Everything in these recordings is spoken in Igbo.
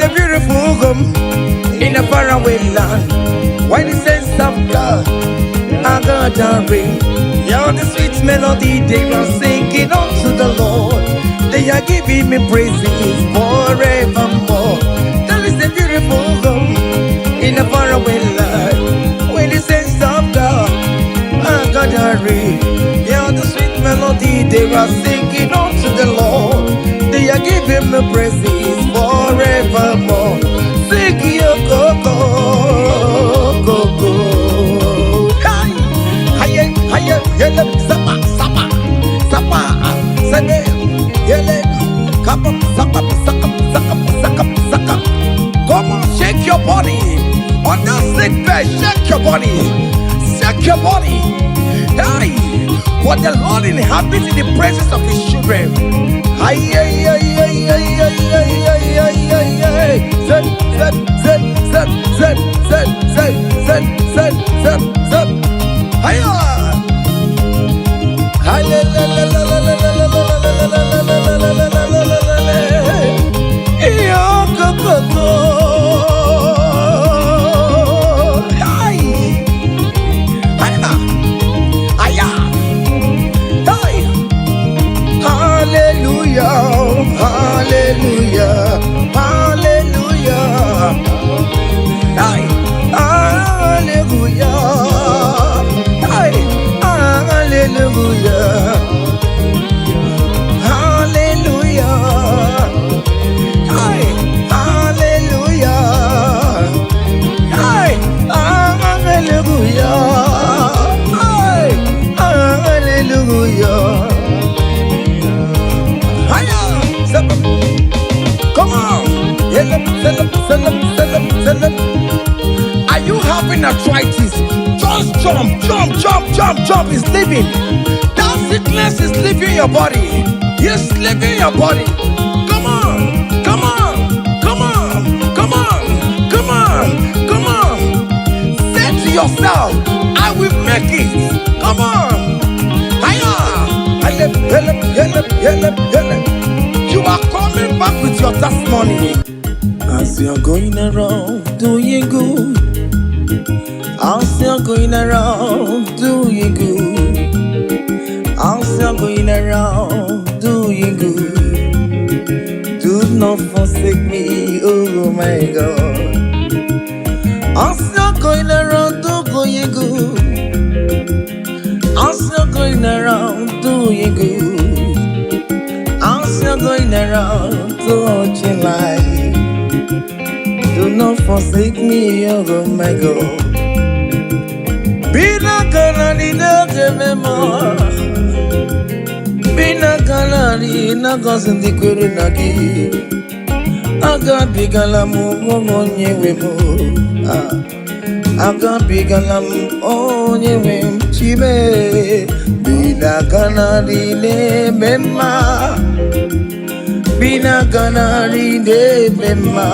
a beautiful home in a faraway land. Why the sense of God, I got a ring. Yeah, the sweet melody they are singing unto the Lord. They are giving me praises forevermore. That is a beautiful home in a faraway land. When the sense of God, I got a ring. Yeah, the sweet melody they are singing unto the Lord. They are giving me praises forevermore. Sing your go, go, go. Hi, hi, hi, yele, sapa, sapa, sapa, sane, yele, kapa, sapa, saka, saka, saka, saka. Come on, shake your body. On the sick bed, shake your body. Shake your body. Hey, what the Lord inhabits in the presence of His children. Ay, ay, ay, ay, ay, ay, ay, ay, ay, ay, ay. Zed, zed, zed, zed, zed, zed, zed, zed, zed, zed, zed. Hiya! Ay, la, la, la, la, la, la, la, la, la, la, la, la, la. Iyo, go, go, go. Ay! Hiya! Hiya! Hey! Hallelujah, hallelujah, hallelujah. Hey, hallelujah. Hey, hallelujah. Hallelujah. Hey, hallelujah. Hey, hallelujah. Hey, hallelujah. Come on! Are you having arthritis? Just jump, jump, jump, jump, jump. It's leaving. That sickness is leaving your body. It's leaving your body. Come on, come on, come on, come on, come on, come on. Say to yourself, I will make it. Come on. You are coming back with your testimony. As you're going around doing good, as you're going around doing good, as you're going around doing good, do not forsake me, oh my God. As you're going around doing good, as you're going around doing good, as you're going around touching life, do not forsake me, oh my God. Be not gonna need no more. Be not gonna need no cousin the Kurunagi. I got big alamu on ye wemo. I got big alam on ye wem chibe. Be not gonna need memma. Bina gana ride mema,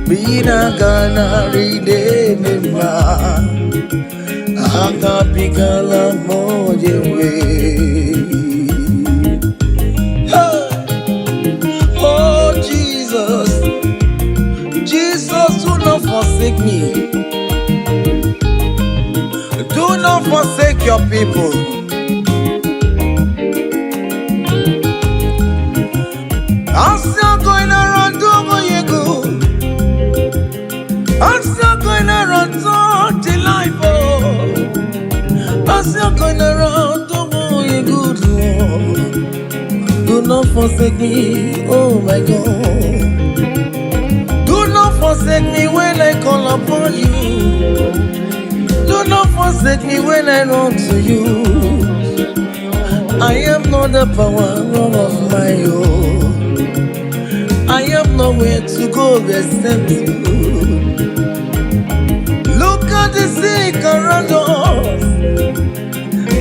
bina gana ride mema, anga pigala mojewe. Oh Jesus, Jesus, do not forsake me. Do not forsake your people. As you're going around, do you go? As you're going around, do life, oh. As you're going around, do you good, Lord. Do not forsake me, oh my God. Do not forsake me when I call upon you. Do not forsake me when I run to you. I am not the power of my own. I have nowhere to go except you. Look at the sick around us.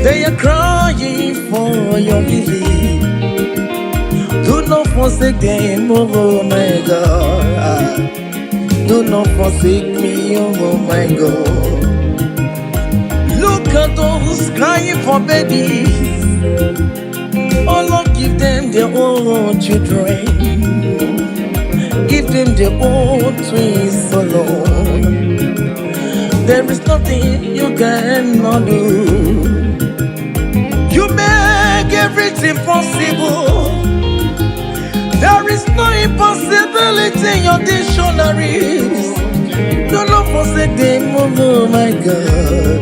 They are crying for your healing. Do not forsake them, oh my God. Do not forsake me, oh my God. Look at those crying for babies. Oh Lord, give them their own children. give them their own twins alone. There is nothing you cannot do. You make everything possible. There is no impossibility in your dictionaries. Do not forsake them, oh my God.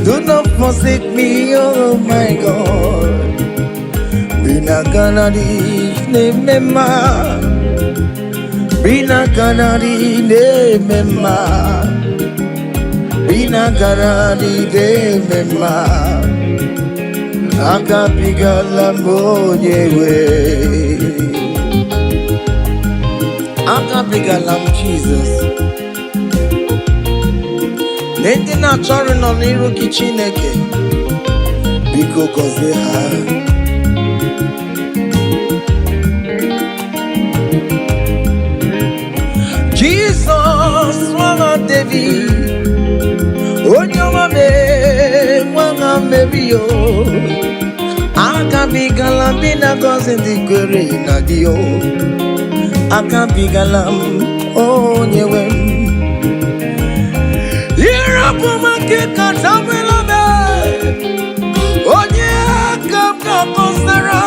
Do not forsake me, oh my God. Bina ganadi ne mema, bina ganadi ne mema, bina ganadi ne mema. Akapigala mwenyewe, akapigala Jesus. Nende na chori no niru kichineke, biko koze ha. Jesus wanga David, onyoma me wanga mebio. Akapigala bina gozi ndikwere na dio. Akapigala onyewe. Irapuma kika tabela me. Onye kapka konsera.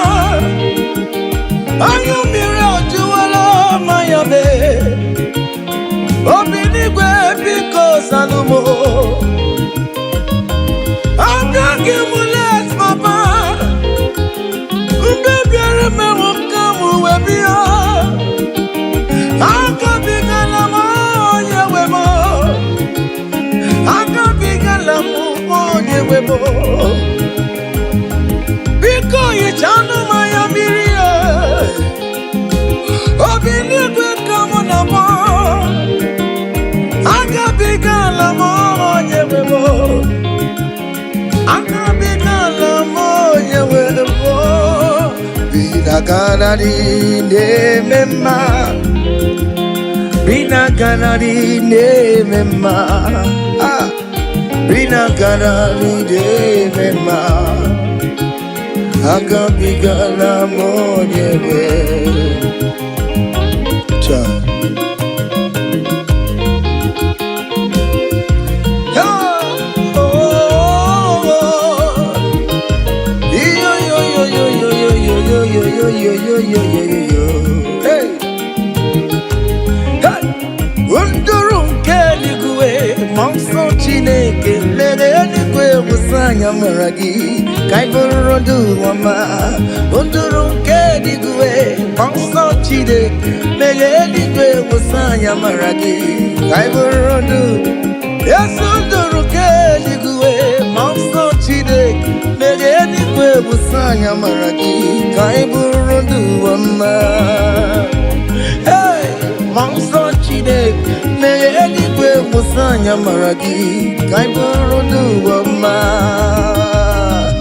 Ayo mire ojuwala mayabe. Obinigwe biko salumo. Agagimulet papa. Mbebiare me wakamu webia. Akapigala onyewe mo. Akapigala onyewe mo. Biko yichanu mayamirie. Obinigwe kamona mo. Akapigala onyewe mo. Akapigala onyewe mo. Bina ganadi ne mema, bina ganadi ne mema, bina ganadi ne mema. Akapigala onyewe. Hey, Undurun keligwe, monso chineke, legeligwe musanya maragi, kaiburudu wama. Undurun keligwe, monso chineke, legeligwe musanya maragi, kaiburudu. Yes, undurun keligwe, monso chineke, legeligwe musanya maragi, kaiburudu wama. Hey, monso chide, meyeligwe musanya maragi, kaiburudu wama.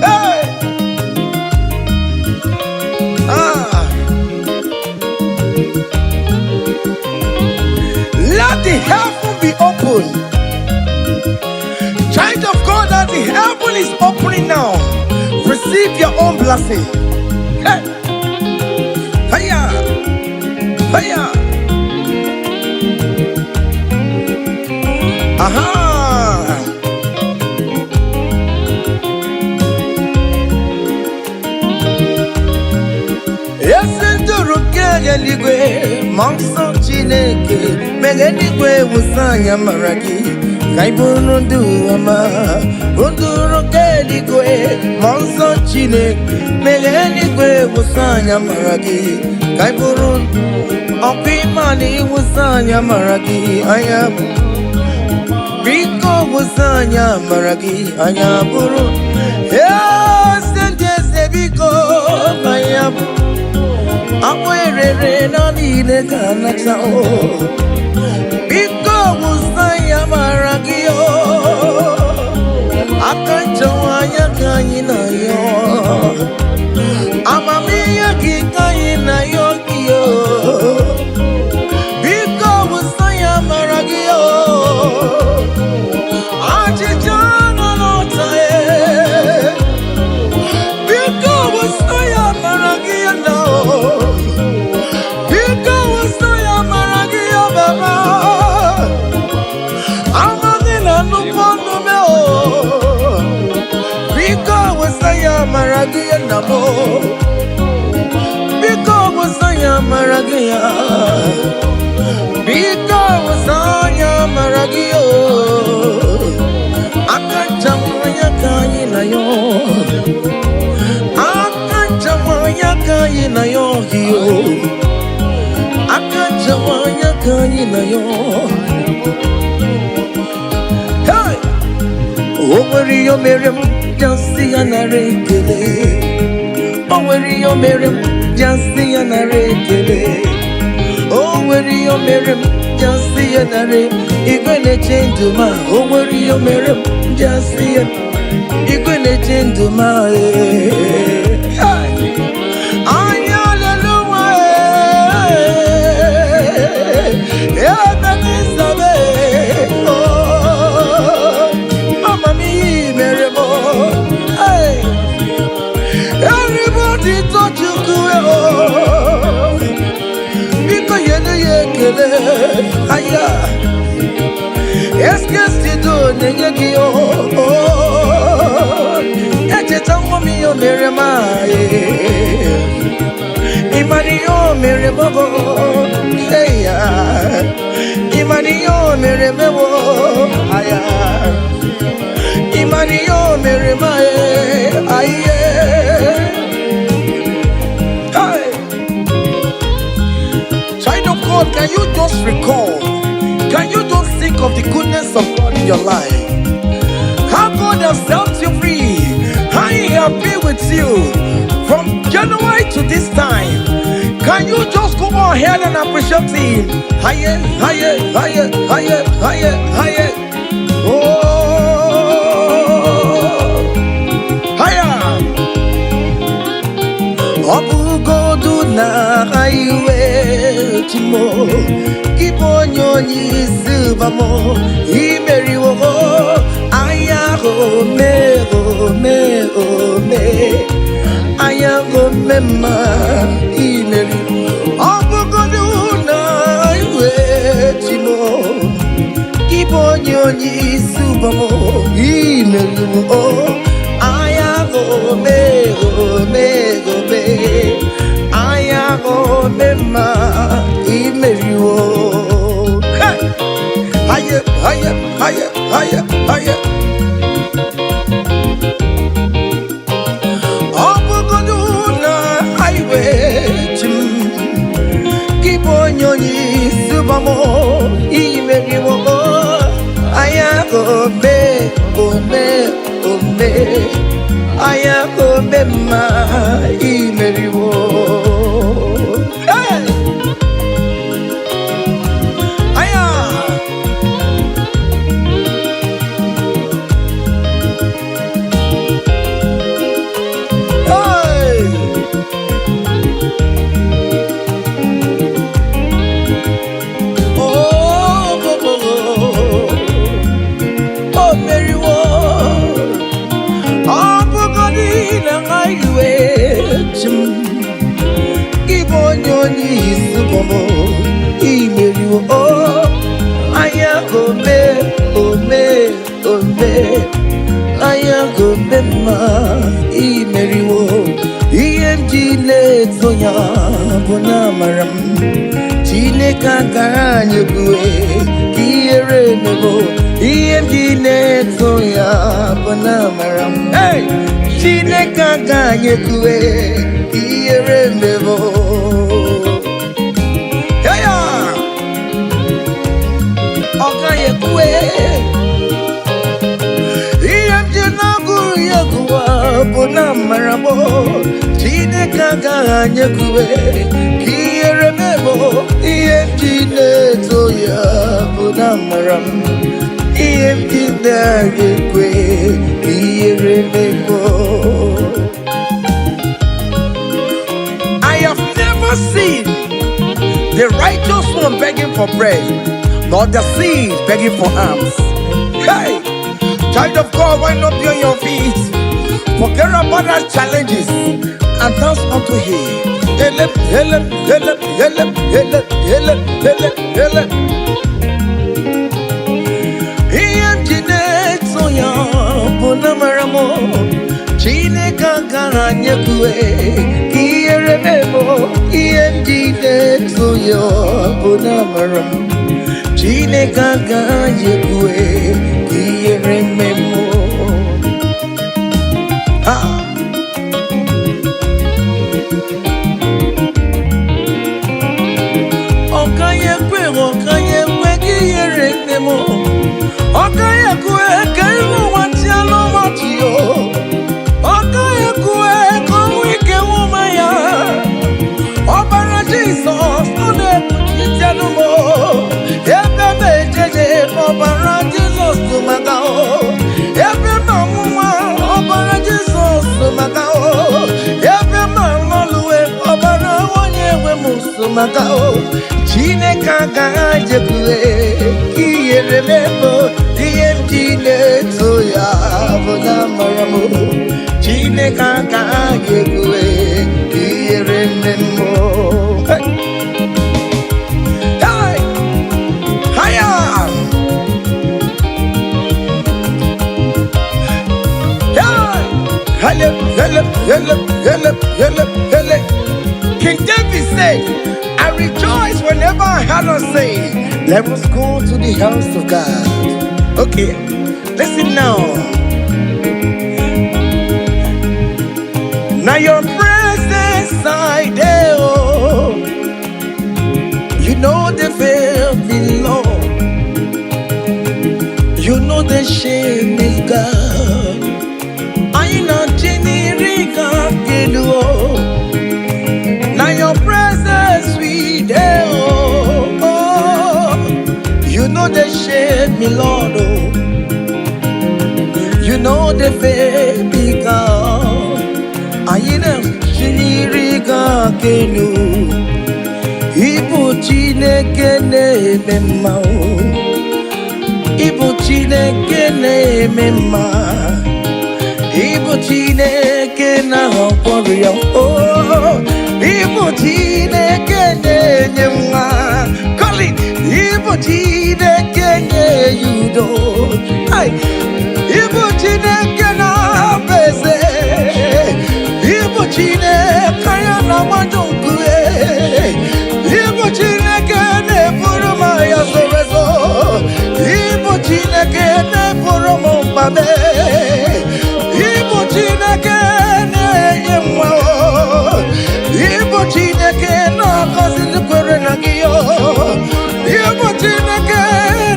Hey, let the heaven be open. Child of God, that the heaven is opening now. Receive your own blessing. Hey, hiya, hiya. Aha. Yesenduru keligwe, monso chineke, megeligwe musanya maragi, kaiburudu wama. Unduru keligwe, monso chineke, megeligwe musanya maragi, kaiburudu. Opimani musanya maragi, ayabu. Biko musanya maragi, ayaburu. Yes, yes, biko ayabu. Awerere na nile kanata o. Biko musanya maragi o. Akanchawanya kanyina yo. Amamiya kikanyina yo kiyo. Biko musanya maragi o. Ajijana nota e. Biko musanya maragi o. Biko musanya mo. Because I am Maragia. Because I am Maragio. Akachamaya kaina yo. Akachamaya kaina yo hiyo. Akachamaya kaina yo. Hey! Oh, where you Miriam? Just see an array. Oh, where you Miriam? Just see an array. Oh, where you Miriam? Just see an array. You're gonna change to my. Oh, where you Miriam? Just see it. You're gonna change to my. Yeah, that is the way. Oh, Mama, me, Mary, hey. Everybody thought you could. Oh, because you're the Yakele. Hiya. Yes, yes, you do. Negi, oh, it's a woman, you're Mary, my. Imario, Mary, hey, Imario, Mary, aya. Imario, Mary, aye. Child of God, can you just recall? Can you just think of the goodness of God in your life? How God has set you free? How He has been with you from January to this time? Can you just go ahead and appreciate Him? Higher, higher, higher, higher, higher, higher. Oh, higher. Obu godu na highway timo. Keep on your knees, silvamo. Imeri wo. Aya ho me, oh me, oh me. Aya go mema imeri obugoduna iwe timo kibonyonyi subamo imeri o aya go me go me aya go mema imeri o higher higher higher higher higher. Kibonyoni subamo imeri wo aya ome ome ome aya ome ma imeri wo aya Kibonyoni subomo imeri wo aya ome ome ome aya ome ma imeri wo iemjile zoya bona maram chine kaganye buwe kiere nebo iemjile zoya bona maram hey chine kaganye buwe Remember, yeah, okay, kwe. Iyamjina guru yakuwa bona marabo. Chine kaganye kwe. Kiye remember, iyamjine toya bona maram. Iyamjina kwe. Kiye remember. Seen the righteous one begging for bread, nor the seed begging for alms. Hey, child of God, why not be on your feet? Forget about our challenges and dance unto Him. Help, help, help, help, help, help, help, help. He am Jinet Soya Bonamaramo Chine Gaga. gara nyekwe kiyere memo iyendide tuyo bunamaram chine gaga nyekwe kiyere memo okayekwe kiyere memo okayekwe kairu watialo matio okayekwe kowike wumaya obara Jesus ode itianumo ebebe jeje obara Jesus tumagao ebe mamuma obara Jesus tumagao ebe mamoluwe obara wonyewe musumagao chine kaga jekwe kiyere memo DMD toya bona maramu chine kaga jekwe kiyere memo hey haya hele King David said, I rejoice whenever I hear us say, let us go to the house of God. Okay, listen now. Now your presence I there, oh, you know the fear me, Lord. You know the shame is God. I know Jenny-Rika Gelu. Now your presence we there, oh, you know the shame me, Lord, oh, you know the baby God. I know Jenny-Rika Gelu. Ibu Chineke na-eme mma, Ibu Chineke na-eme mma, Ibu Chineke na-agwọrọ ya, oh, Ibu Chineke na-enye nwa, Colin, Ibu Chineke na-enye udo, Ibu Chineke na-aba eze, Ibu Chineke ya na-agbado nkwe, Ibu Chineke na-eburu m ya zorezo, Ibu Chineke na-eburu m mbabe, Ibu Chineke na-enye nwa, Ibu Chineke na-agọzi ndị kwere na gị, Ibu Chineke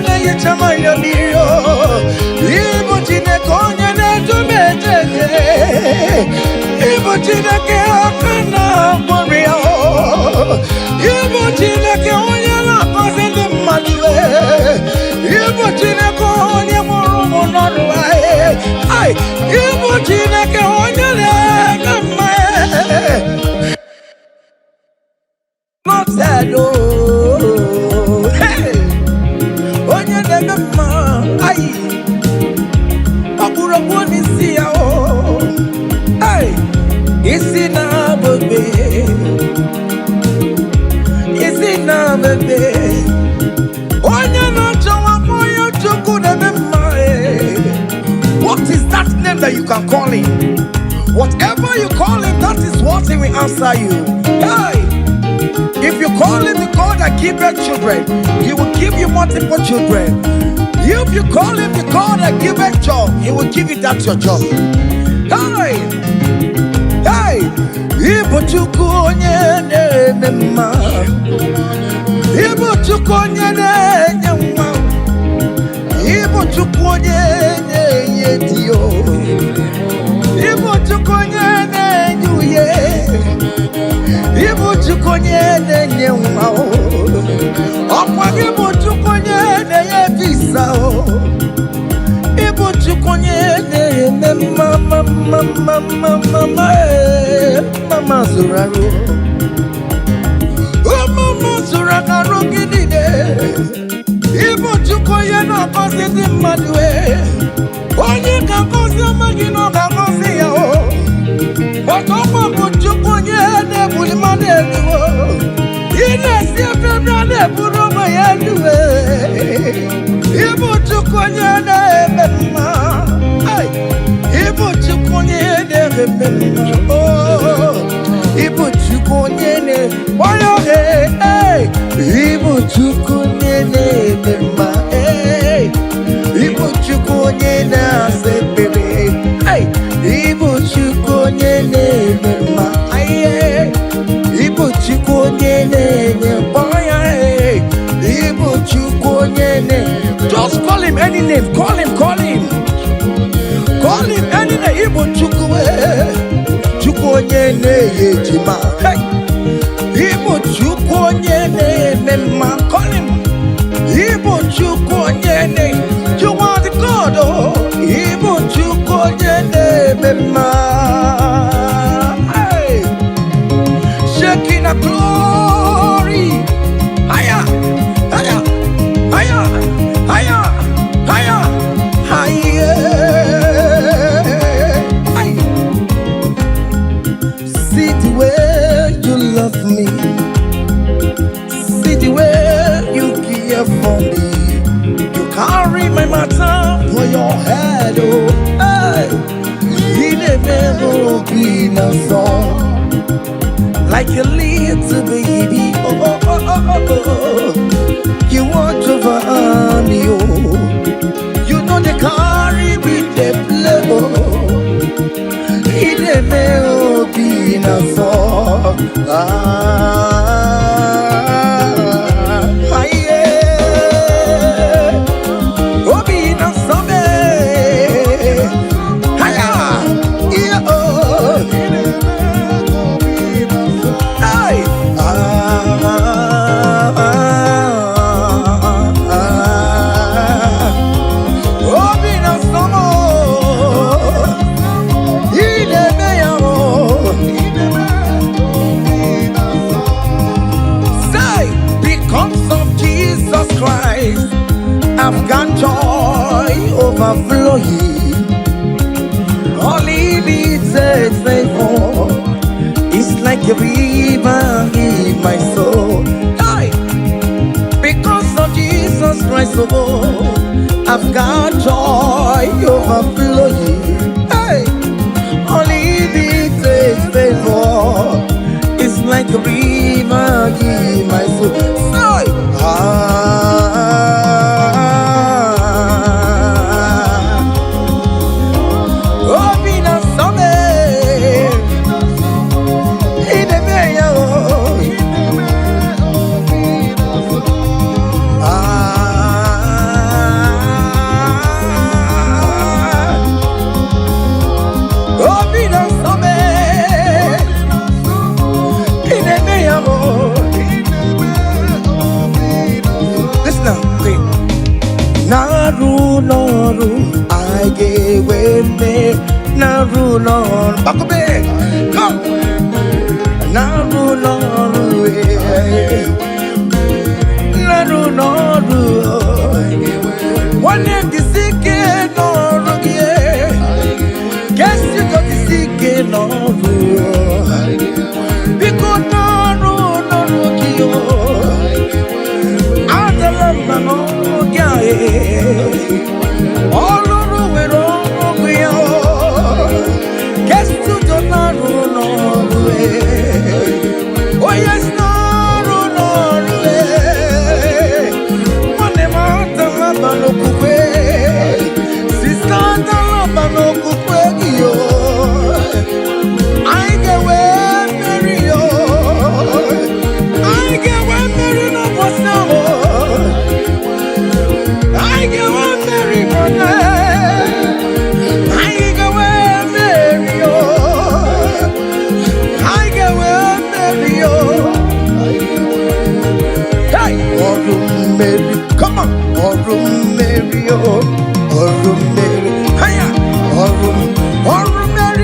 na-enyecha mmanya mmiri, Ibu Chineke onye na-edu m ejeje, Ibu Chineke aka na-agwọrọ ya, Ibu Chineke onye na-agọzi ndị mmadụ, Ibu Chineke onye mụrụ ụmụ n'ọrụ anyị, Ibu Chineke onye na-eme mma, not sad, oh, hey, onye na-eme mma, ay, ọkpụrụkpụ n'isi ya, oh, ay, isi na-abụbe, isi na-abụbe, onye na-achọwa onye Chukwu na-eme mma. What is that name that you can call him? Whatever you call him, that is what he will answer you. Hey, if you call him the God that giveth children, he will give you multiple children. If you call him the God that giveth job, he will give you that your job. Hey, hey, Ibu Chukwu onye na-eme mma, Ibu Chukwu onye na-enye nwa, Ibu Chukwu onye na-enye di, Ibu Chukwu onye na-enye uye, Ibu Chukwu onye na-enye nwa, ọkwa Ibu Chukwu onye na-enye visa, Ibu Chukwu onye na-eme mama zụrụ arụ, mama zụrụ arụ gị niile, Ibu Chukwu onye na-agọzi ndị mmadụ, onye ga-agọzi ọma gị na ọ ga-agọzi ya, ọkwa bụ Chukwu onye na-ebuli mmadụ elu, ị na-esi efere na-eburu ụmụ ya elu, Ibu Chukwu onye na-eme mma, Ibu Chukwu onye Oh, Igbo Chukwu nyene. Oyo Igbo Chukwu nyene mema. Igbo Chukwu nyene ase bebe. Igbo Chukwu nyene mema. Igbo Chukwu nyene boya. Igbo Chukwu nyene. Just call him any name. Call him. Call him any name. Igbo Chukwu Chukwu nyene yejima. Igbo Chukwu nyene mema. Call him. Igbo Chukwu nyene. You are the God. Oh, Igbo Chukwu nyene mema. Shaking a glory. Higher, higher, higher, higher, higher, higher. See the way you love me. See the way you care for me. You carry my matter for your head. Oh, hey. In a melody, a song. Like a little baby, you want to run me, you know they carry with the flow. In a melody, in a song. I've got joy overflowing. Only needs a favor. It's like a river in my soul. Hey! Because of Jesus Christ, oh, I've got joy overflowing. Hey! Only needs a favor. It's like a river in my soul. Hey! Naru, I gave me Naru, Bakobe, come, Naru, one name the sick, Naru, guess you got the sick, Naru, because Naru, all over with all we are. Guess to the Norway. Oh, yes, Norway. One amount of Labano Coupe. Sister, the Labano Coupe. I get where Mary. I get where Mary no was now. I get one Mary Money. I get one Mary. I get one Mary. Hey, Mary, come on, Mary, Mary, hiya, Mary, Mary, Mary,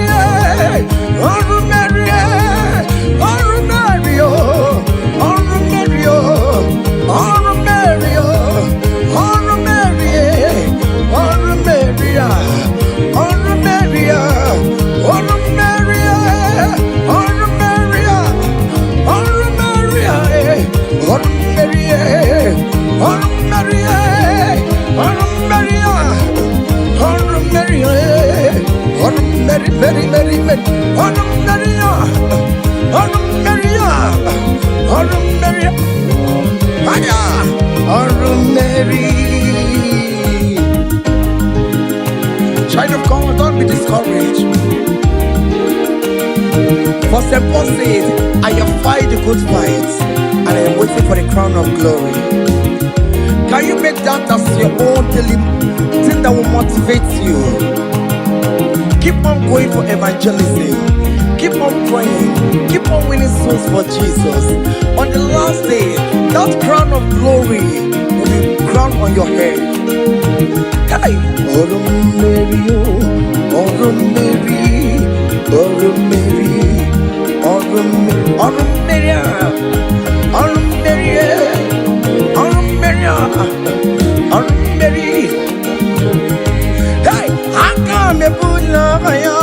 St. Paul says, I have fight the good fight, and I am waiting for the crown of glory. Can you make that as your own daily thing that will motivate you? Keep on going for evangelism. Keep on praying. Keep on winning souls for Jesus. On the last day, that crown of glory will be crowned on your head. Hey! Oh, Mary, oh, Mary, oh, Mary, oh, Mary, oh, Mary, oh, Mary, oh, Mary. Hey! I come to put love on you.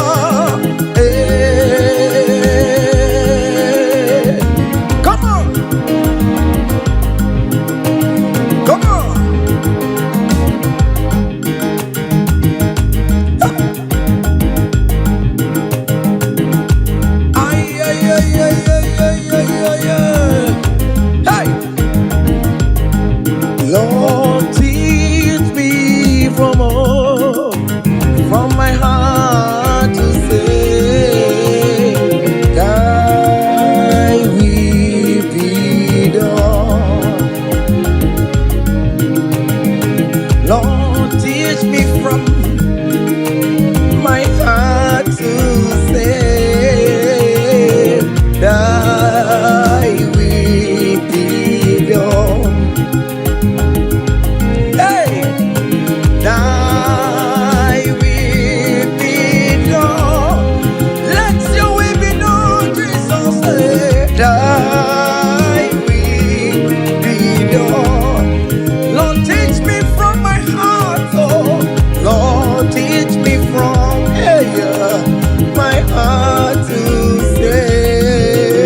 Lord, teach me from my heart to say, thy will be done. Lord, teach me from my heart to say, thy will be done. Thy will be done. Let your will be done, Jesus. Thy will be done. Lord, teach me from my heart, oh. Lord, teach me from my heart to say,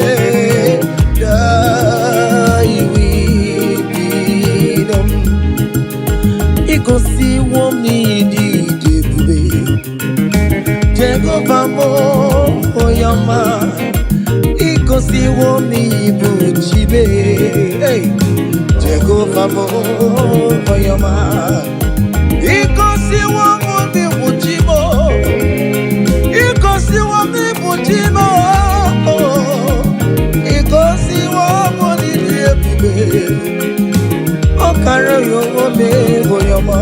thy will be done. Ikosi womi di debube, Jehovah mo oyama. Ikosi womi buchibe, Jehovah mo oyama. Ikosi womi buchibo, Ikosi womi buchibo, Ikosi womi di debube. Okara yowo me goyama,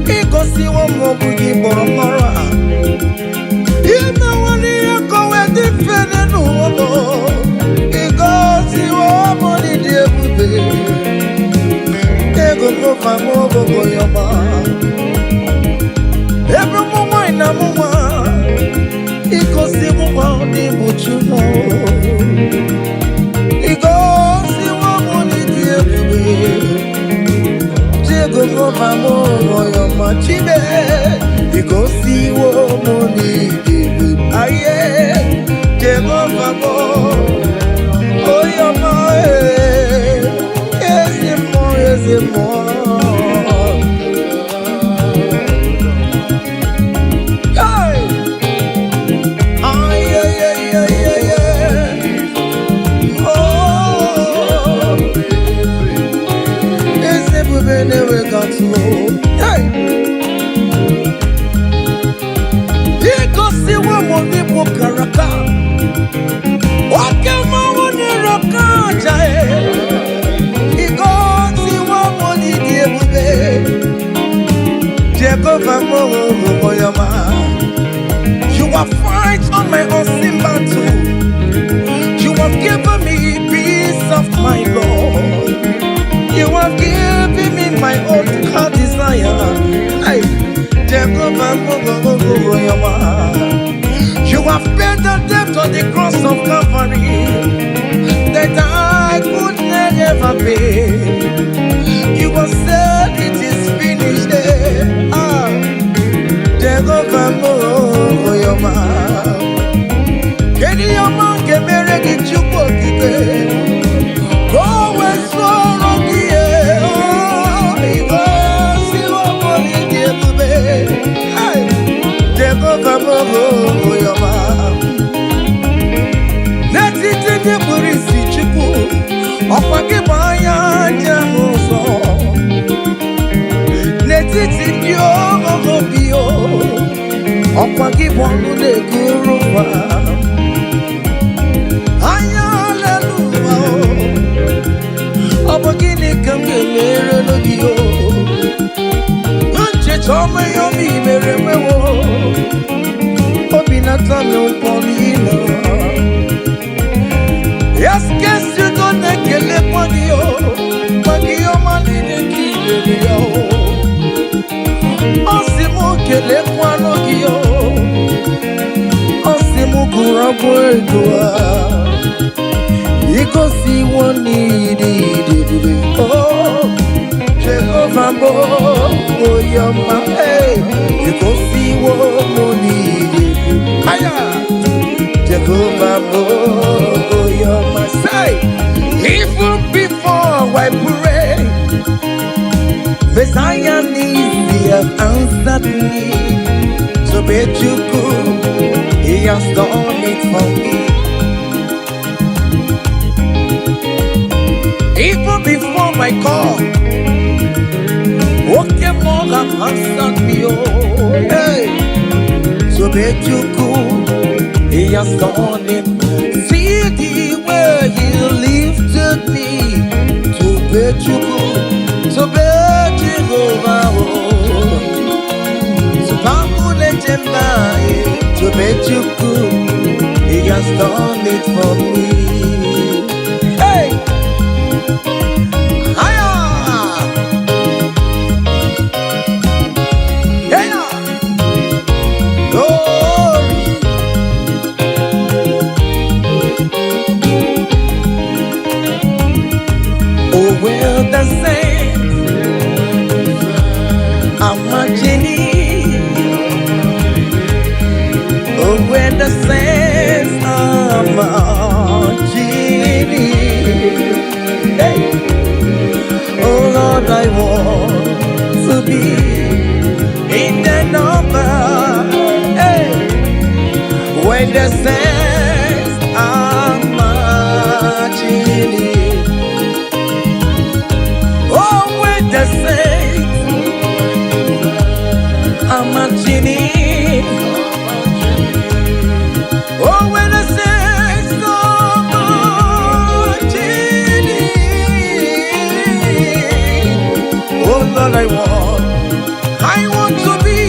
ikosi womo bugi boromora. Ina wani yakowe di fene nuwomo, ikosi womo ni diebube. Ego kofa mo goyama, ebro mwa ina mwa, ikosi womo ni buchumo. Ikosi womo ni diebube. Jehovah mo oyama chibe, ikosi womo ni diebube. Aye, Jehovah mo oyama, ezemo. Hey, aye. Never got to hey. Ikosi womo ni bukaraka, wakema wone raka jae. Ikosi womo ni diebube, Jehovah mo oyama. You have fight on my unseen battle. You have given me peace of my Lord. You have given me my own heart desire. Hey, Jehovah, you have paid the debt on the cross of Calvary that I could never pay. You have said it is finished. Jehovah, Kedi Yama Kemere Kichuko Kibe. Go and swallow the air. Because you are money, dear baby. Jehovah, Yama. Let it in the Burisi Chipu. Opakibaya, Jamoso. Let it in your Obio. Opakibonu de Guruva. gịnị ka m ga-emere gị o ncheta ọma ya obi mere mewo obi na-atọ m ụtọ n'ịnọ yes guess you go na-ekelekwa gị o maka ihe ọma niile ka ị mere ya o ọ sị m kelekwanụ gị o ọ sị m gụrụ ọgwụ ego a igosiwo n'ịdị ebube o Jehovah mo oyoma igosiwo mo n'ịdị aya Jehovah mo oyoma say even before I pray Messiah needs have answered me so bet you could he has done it for me even before my call okay more have answered me oh hey so bet you could he has done it see the way he lifted me to bet you could so bet you over oh so powerful and to bet you could he has done it for me hey well the saints are marching in. Oh, when the saints are marching in. Hey. Oh Lord, I want to be in the number. Hey. When the saints are marching in. The saints are marching in. Oh, when the saints are marching in. Oh Lord, I want to be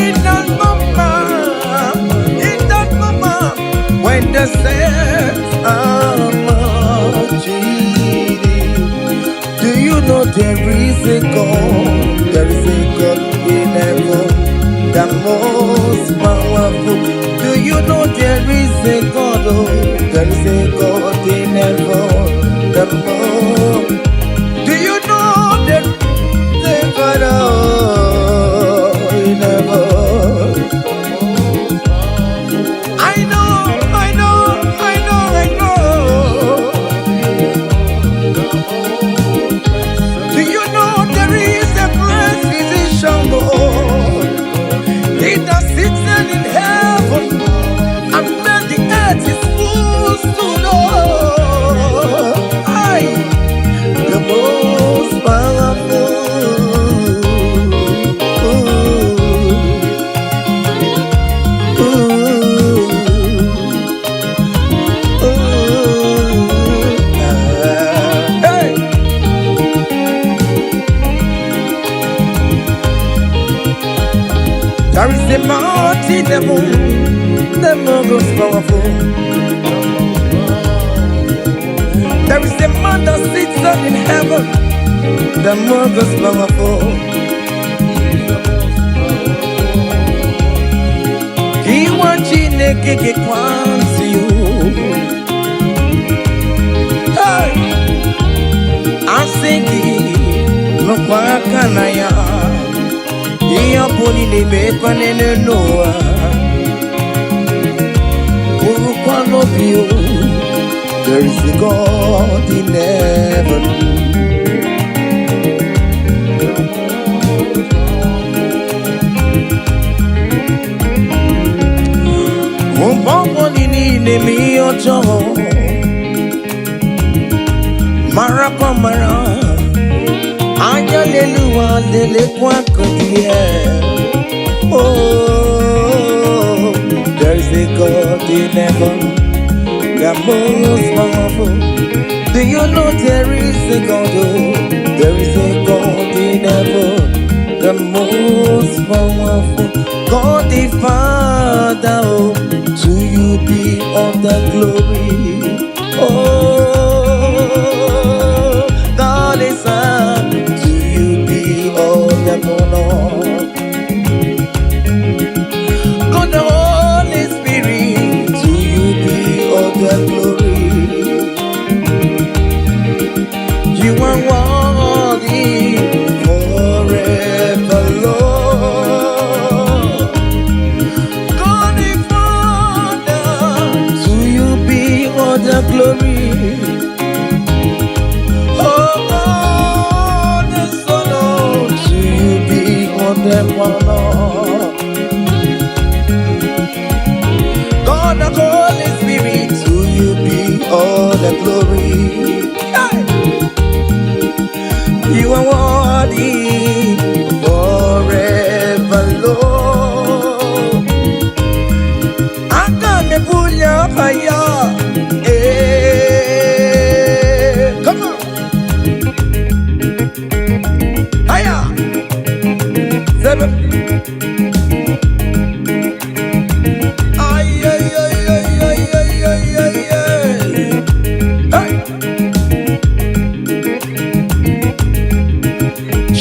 in that moment when the saints are marching. There is a God in heaven, the most powerful. Do you know there is a God? Oh, there is a God in heaven, the most. Do you know there is a God in heaven? I know. In heaven, and then the earth is full to know. I, the most powerful. Hey. There is a mountain, the most powerful. There is a man that sits up in heaven, the most powerful. He wants you to get to you. Hey, I'm singing, no quacanaya. Iya poni ni mekwa nene noa Urukwa no view There is a God in heaven Umbobo nini mi ojo Marapa mara Anya leluwa lele kwa kodie Oh, there is a God in heaven, the most powerful. Do Do you know there is a God? Oh, there is a God in heaven, the most powerful God, the Father. Oh, to you be all the glory. Oh, God is Son, to you be all the honor. God the Holy Spirit, to you be all the glory. You are worthy forever, Lord. God the Father, to you be all the glory. Oh God the Son, oh, to you be all the honor. God the Holy Spirit, to you be all the glory. Hey! You are worthy forever, Lord. I can't pull your fire. Come on. Higher. 7. Ay, ay, ay, ay, ay, ay, ay, ay, ay. Hey.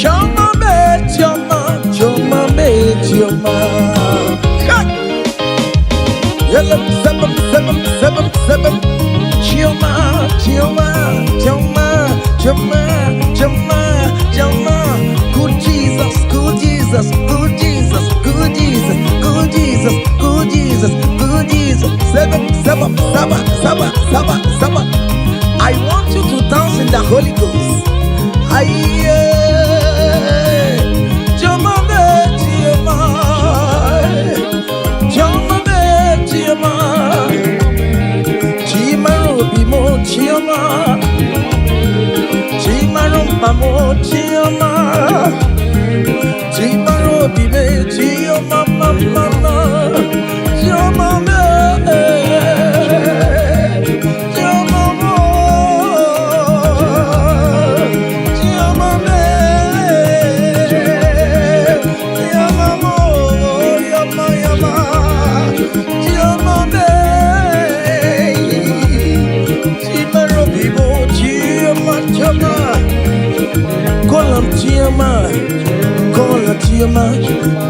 Choma Choma. Yellow 7, 7, 7, 7. Choma, Choma, Choma, Choma, Choma, Choma. Good Jesus, good Jesus, good Jesus, good Jesus, good Jesus, good Jesus, good Jesus. 7, 7, 7, 7, 7, 7. I want you to dance in the Holy Ghost.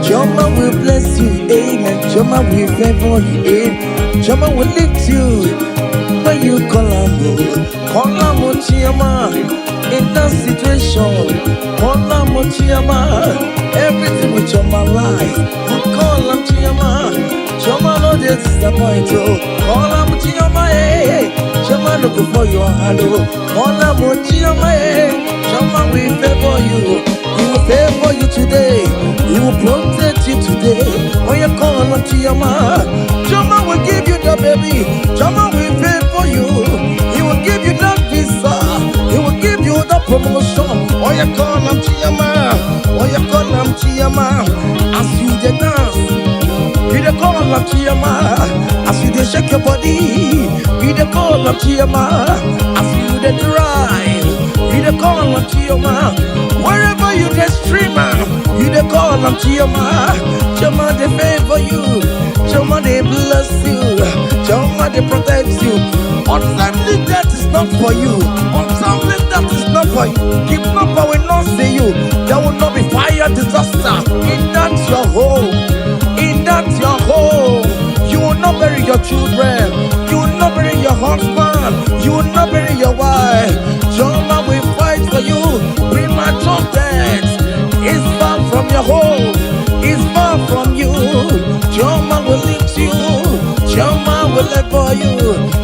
Choma will bless you, amen. Choma will favor you, amen. Choma will lift you when you call him. Choma in that situation. Call him, Choma. Everything with Choma life. Call him, Choma. Choma no disappoint you. Call him, Choma, hey. Choma look for your hand. Call him, Choma, hey. Choma will favor you. He will favor you today. He will protect you today. When you call on Choma, Choma will give you the baby. Choma will favor you. He will give you that visa. He will give you the promotion. When you call on Choma, when you call on Choma, as you dey dance, you dey call on Choma. As you dey shake your body, you dey call on Choma. As you dey drive, you dey call on Choma. Wherever you dey streamer, you dey call on Choma. Choma dey favor you. Choma dey bless you. Choma dey protect you. Untimely death is not for you. Untimely death is not for you. Kidnapper will not see you. There will not be fire disaster in that your home. In that your home, you will not bury your children. You will not bury your husband. You will not bury your wife. Choma will fight for you. Premature death is far from your home. Is far from you. Choma will lift you. Choma will favor you.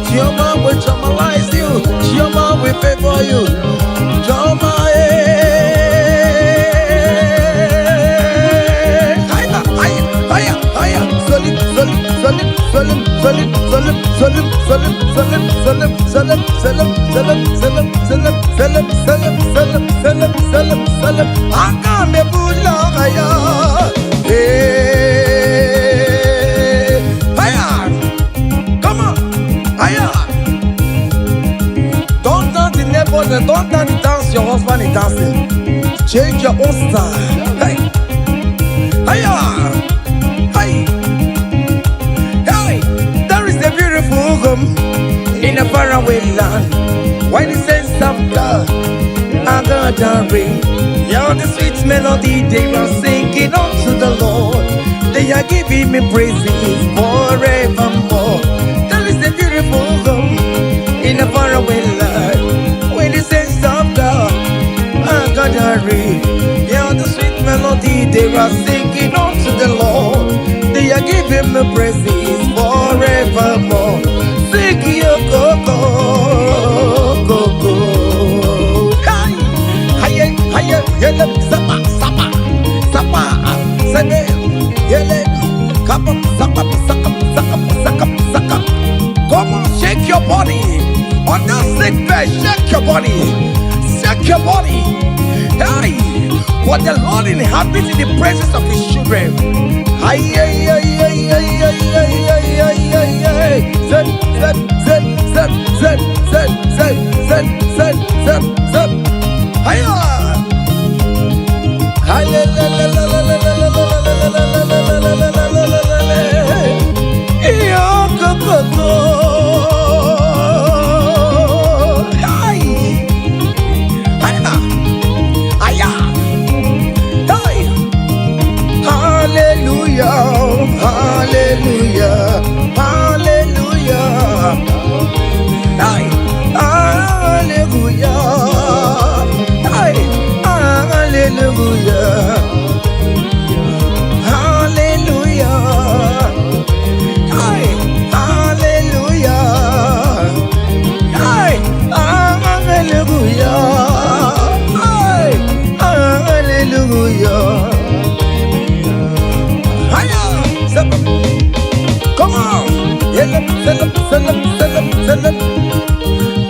Choma will chomalize you. Choma will favor you. Choma, higher, higher, higher, higher. Solid, solid, solid, solid, solid, solid, solid, solid, solid, solid, solid, solid, solid, solid, solid, solid, solid, solid, solid, solid. Agame bula higher. Hey, higher. Come on, higher. Don't dance in don't dance your husband is dancing. Change your own style. Hey, hiya, hey, hey. There is a beautiful home in a faraway land. Why the sense of God? I got a ring. Yeah, the sweet melody they are singing unto the Lord. They are giving me praises forevermore. There is a beautiful home in a faraway land. When the sense of God, I got a ring. Yeah, the sweet melody they are singing unto the Lord. They are giving me praises forevermore. Sing your go-go, go-go. Hiya, yele, sapa, sapa, sapa, sene, yele, kapap, sakap, sakap, sakap, sakap, sakap. Come on, shake your body. On that sick bed, shake your body. Shake your body. Hey, what the Lord inhabits in the presence of His children. Hiya, hiya, hiya, hiya, hiya, hiya, hiya, hiya, hiya. Zed, zed, zed, zed, zed, zed, zed, zed, zed, zed, zed. Hiya.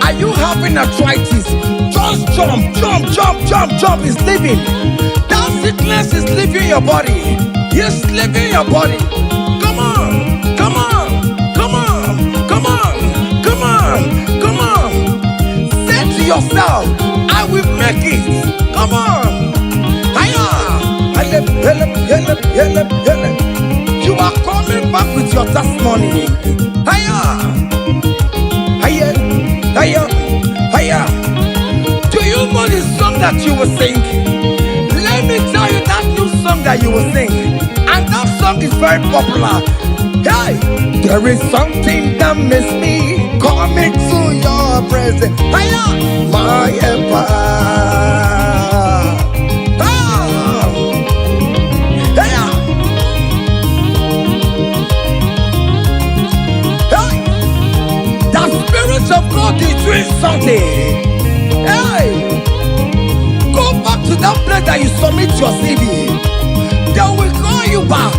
Are you having arthritis? Just jump, jump, jump, jump, jump. It's leaving. That sickness is leaving your body. It's leaving your body. Come on, come on, come on, come on, come on, come on. Say to yourself, I will make it. Come on. Hiya. You are coming back with your testimony. Hiya. Hiya, hiya, hiya. Do you know the song that you will sing? Let me tell you that new song that you will sing. And that song is very popular. Hey, there is something that makes me coming to your presence. Hiya, my empire. Of God is doing something. Hey, go back to that place that you submit your CV. They will call you back.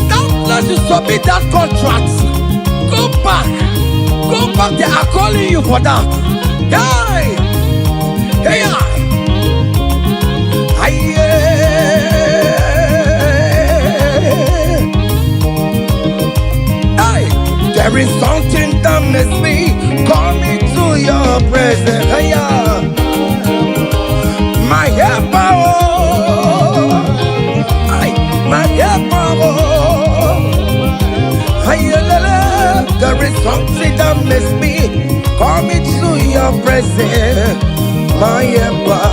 That place you submit that contract. Go back. Go back. They are calling you for that. Hey, hey, hey. There is something that makes me coming to your presence. Hiya. My helper, my helper. Hiya, there is something that makes me coming to your presence. My helper.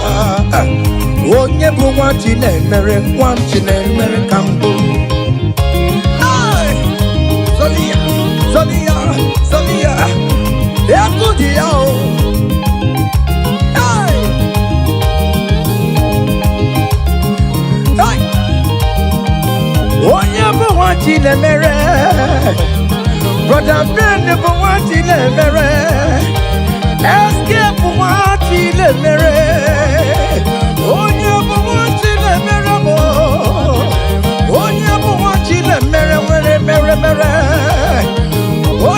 Oh, never want you, never want you, never come home. Sonia, yeah, good yo. Hey, hey. Oh, never want you, never. Brother, friend, never want you, never. Escape, want you, never. Oh, never want you, never. Oh,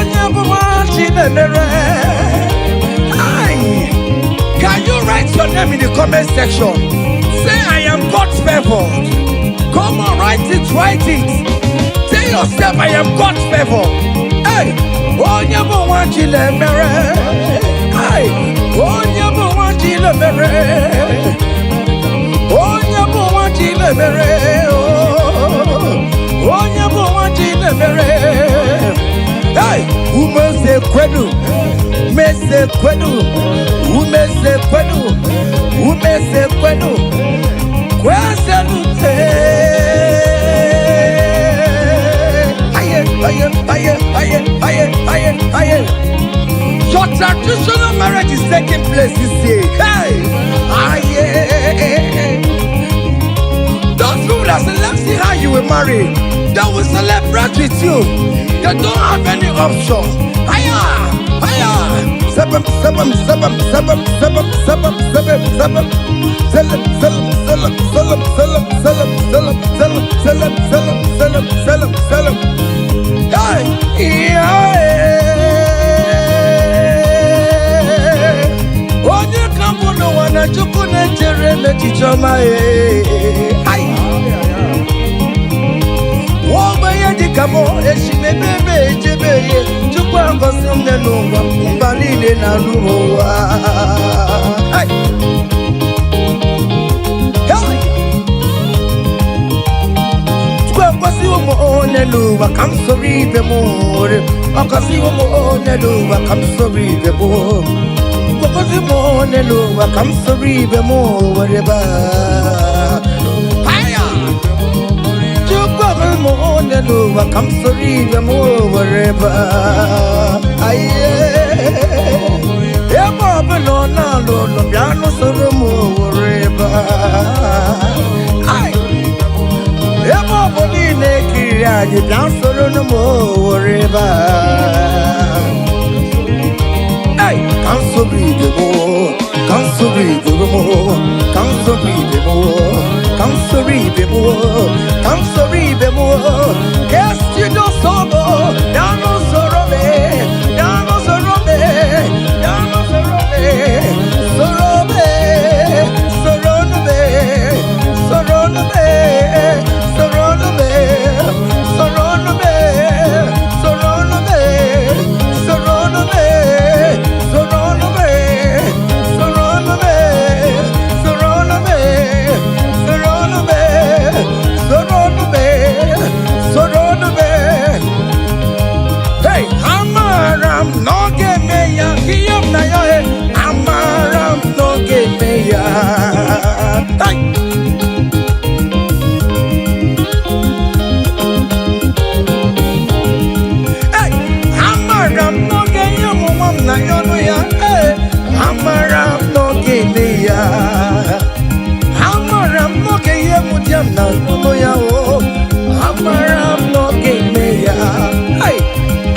never want you, never. Can you write your name in the comment section? Say I am God's favored. Come on, write it, write it. Tell yourself I am God's favored. Hey, oh, never want you to marry. Hey, oh, never want you mere. Onye bụ nwa Chinemere. Onye bụ nwa Chinemere. Hey, umeze kwenu. Umeze kwenu. Umeze kwenu. Umeze kwenu. Kwesenu. Your traditional marriage is taking place this year. Hey, those people that select see how you will marry, they will celebrate with you. They don't have any option. Sabam, sabam, sabam, sabam, sabam, sabam, sabam, sabam. Salam, salam, salam, salam, salam, salam, salam, salam, salam, salam, salam, salam, salam. Hey, onye kampu no wana chuku na chere me chichoma Woba ya dikamo eshime bebe ejebeye chuku angosi mne nungwa mbalile na luwa Luba, come sorry the more. Okasiwo mo ne luba, come sorry the more. Okasiwo ne luba, come sorry the more. Whatever. Hiya. Chukwa mo ne luba, come sorry the more. Whatever. Aye. Eba beno na lo piano soro mo. Whatever. Aye. Eba boni neki. You dance solo no more river. Hey, can't so breathe the more, can't so breathe the more, can't so breathe the more, can't so breathe the more, can't so breathe the more. Yes, you know so more. Down on Sorobe, down on Sorobe, down on Sorobe, Sorobe, Sorobe, Sorobe, Sorobe.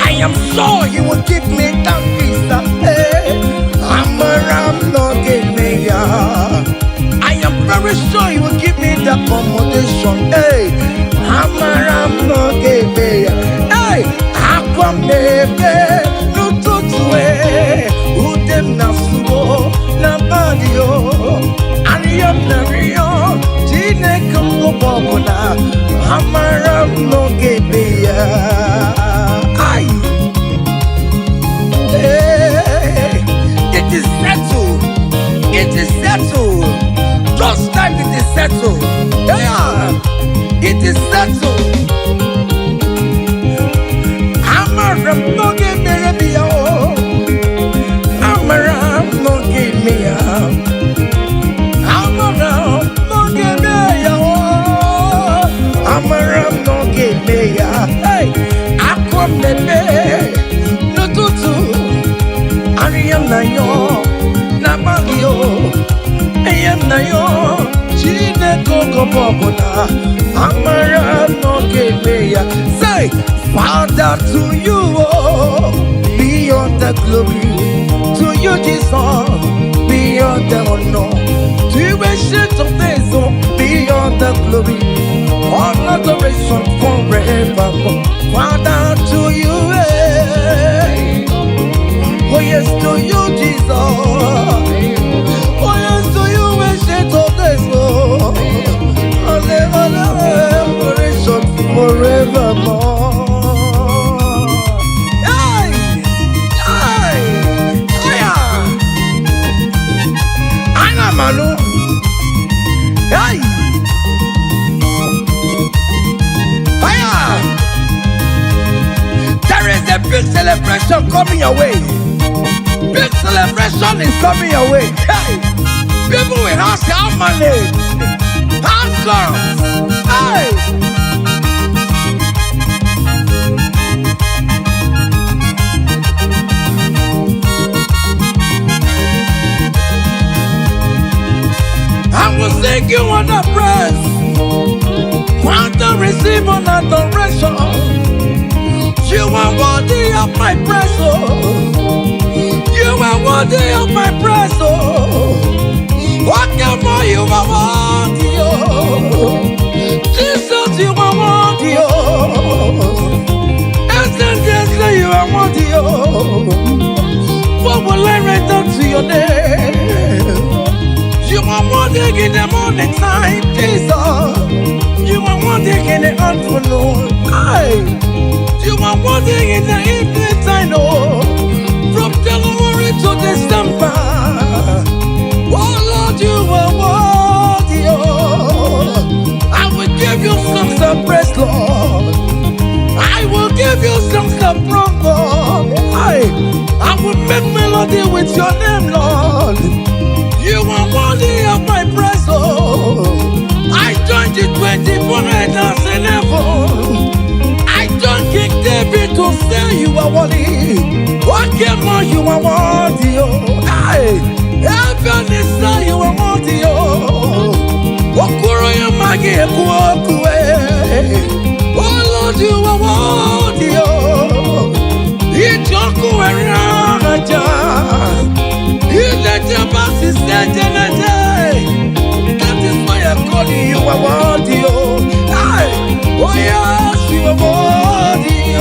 I am sure you will give me that visa. Hey, I am very sure you will give me that accommodation. Hey, hey, akwamebe nututue udem nasuo na badio ariyam na riyo jineke mbobona amaram no gebeya. Ay, hey, it is settled. It is settled. Just like it is settled. Yeah, it is settled. Amaram no gebeya. Amaram no gebeya. Amaram no gebeya. Amaram no gebeya. Hey, akwamebe nututu ariyam na yo na bagio eyam na yo chineke okobobona amaram no gebeya. Say, Father, to you be all the glory, to you Jesus be all the honor, to you ancient of days be all the glory, all adoration forevermore. Father, to you, oh yes, to you, Jesus. Oh yes, to you, ancient of days, all adoration forevermore. Hey! Fire! There is a big celebration coming your way. Big celebration is coming your way. Hey! People will ask how money, how comes. Hey! I will sing you on the praise, want to receive an adoration. You are worthy of my praise, oh. You are worthy of my praise, oh. What more you are worthy, oh. Jesus, you are worthy, oh. Essentially, you are worthy, oh. What will I return to your name? You are wanting in the morning time, Jesus. You are wanting in the afternoon. You are wanting in the evening time, oh. From January to December. Oh Lord, you are worthy, oh. I will give you songs of praise, Lord. I will give you songs of praise, Lord. I will make melody with your name, Lord. You are worthy of my praise, oh. I joined the 24 elders in heaven. I joined King David to say you are worthy. What more you are worthy, oh. Heaven is say you are worthy, oh. Okuro yamagi ekuokue. Oh Lord, you are worthy, oh. Ichoku eraja. That is why I'm calling you a worthy, oh. Oh yes, you are worthy, oh.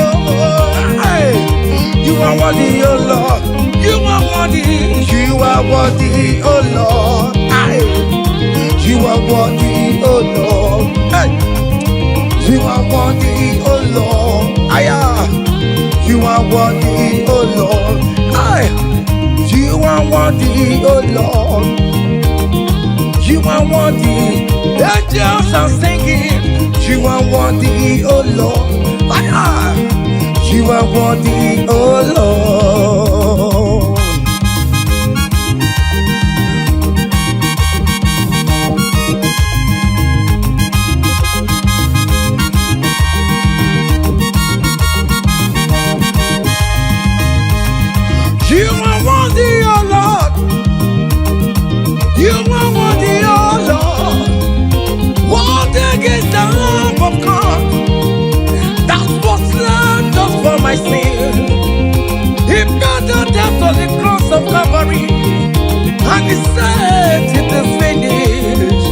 You are worthy, oh Lord. You are worthy. You are worthy, oh Lord. You are worthy, oh Lord. You are worthy, oh Lord. You are worthy, oh Lord. You are worthy, oh Lord. You are worthy. Angels are singing. You are worthy, oh Lord. You are worthy, oh Lord. You are worthy, oh Lord. You are worthy, oh Lord. Worthy is the Lamb of God that was slain just for my sin. He paid the debt on the cross of Calvary, and he said it is finished.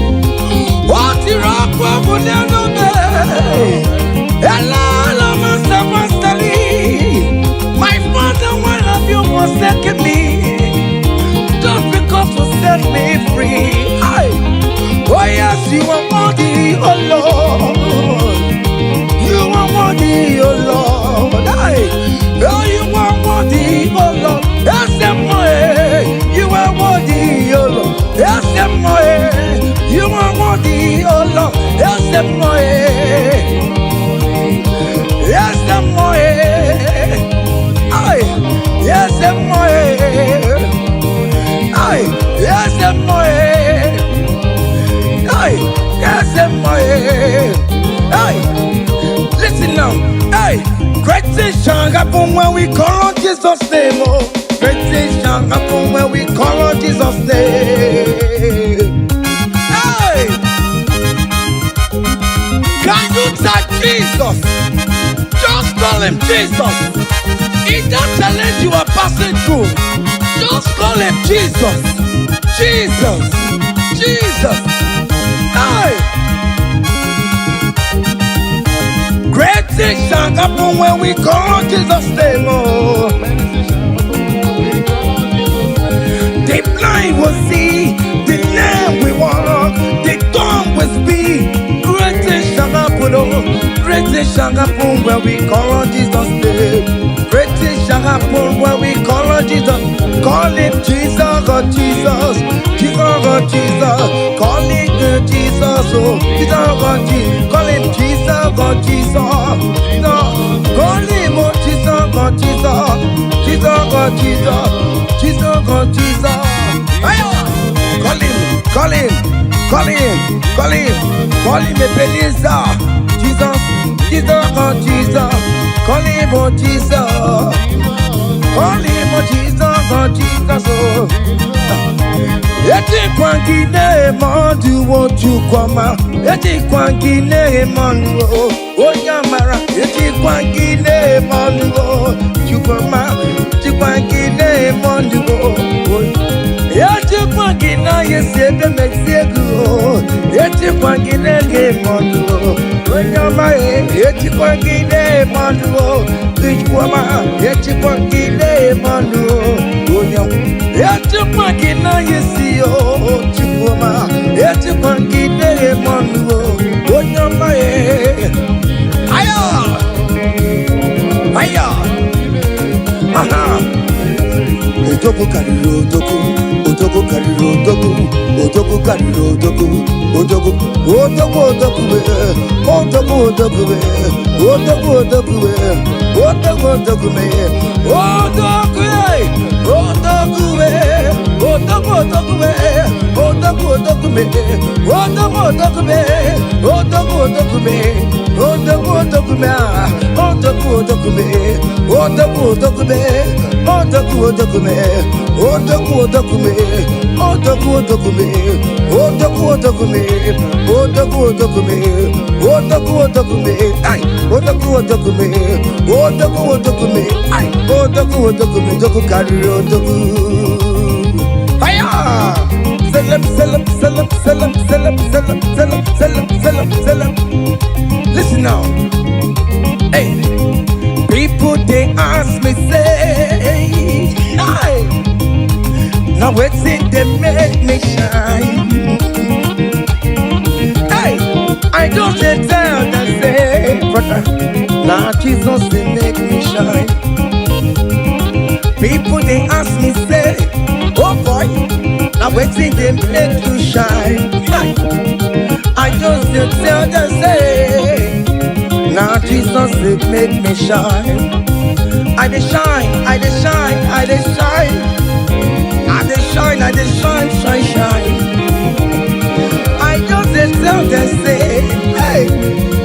What you rock will never be. Hello, Master Masterly. My Father, why have you forsaken me? Just because you set me free. Oh yes, you are worthy, oh Lord. You are worthy, oh Lord. Oh, you are worthy, oh Lord. Yes, you are worthy, oh Lord. Yes, you are worthy, oh Lord. Yes, yes, yes, listen now. Great things shall happen when we call on Jesus' name. Oh, great things shall happen when we call on Jesus' name. Can you touch Jesus? Just call him Jesus. In that challenge you are passing through, just call him Jesus. Jesus. Jesus. Great things shall happen when we call on Jesus' name. Oh. The blind will see, the lame will walk, the dumb will speak. Great things shall happen, oh. Great things shall happen when we call on Jesus' name. Great things shall happen when we call on Jesus. Call him Jesus, oh Jesus. Jesus, oh Jesus. Call him Jesus. Jesus, oh, Jesus, God, Jesus, call him Jesus, God, Jesus, no, call him, oh, Jesus, God, Jesus, Jesus, God, Jesus, Jesus, God, Jesus, call him, call him, call him, call him, call him, Ebenezer, Jesus, Jesus, God, Jesus, call him, oh, Jesus, call him, oh, Jesus, God, Jesus, oh. Eti kwangine mondu wo chukwama. Eti kwangine mondu wo onyamara. Eti kwangine mondu wo chukwama. Eti kwangine mondu wo. Eti kwangina yesebe mexiego. Eti kwangine mondu wo onyama. Eti kwangine mondu wo chukwama. Eti kwangine mondu wo onyama. Eti kwangina yesi. Chukuma, eti kwangide mondu, onyama ye. Aya, aya, aha. Otoku kariro otoku, otoku kariro otoku, otoku kariro otoku, otoku, otoku otoku be, otoku otoku be, otoku otoku be, otoku otoku be, otoku ye, otoku be. Otoku otoku me, otoku otoku me, otoku otoku me, otoku otoku me, otoku otoku me, otoku otoku me, otoku otoku me, otoku otoku me, otoku otoku me, otoku otoku me, otoku otoku me, otoku otoku me, otoku otoku me, ay, otoku otoku me, otoku otoku me, ay, otoku otoku me, otoku kariro otoku. Salam, salam, salam, salam, salam, salam, salam, salam, salam, salam. Listen now. Hey, people they ask me say, hi. Now what's it they make me shine? Hey, I don't tell them say, brother, now Jesus they make me shine. People they ask me say, oh boy, now waiting they make you shine. I just tell them say, now Jesus they make me shine. I dey shine, I dey shine, I dey shine, I dey shine, I dey shine, shine, shine. I just tell them say, hey,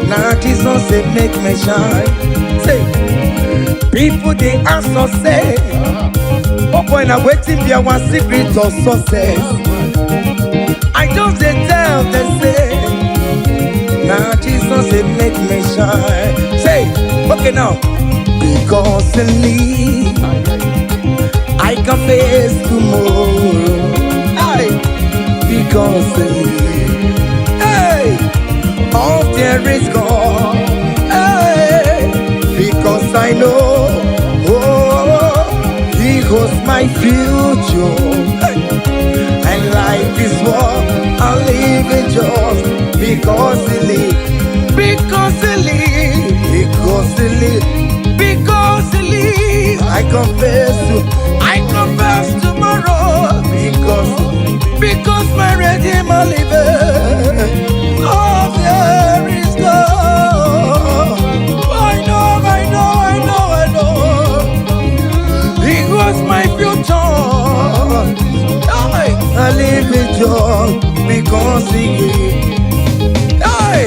now Jesus they make me shine. Say, people they ask us say, oh boy, now waiting be one secret of success. I just tell them say, now Jesus they make me shine. Say, okay now, because in me I can face tomorrow. Hey, because in me, hey, all there is gone. Hey, because I know, oh, He holds my future. And life is what I live in just because He lives. Because He lives. Because He lives. Because He lives. I confess tomorrow. Because my Redeemer lives. Oh, there is God. I know. He was my future. I live in joy because He gave. Hey,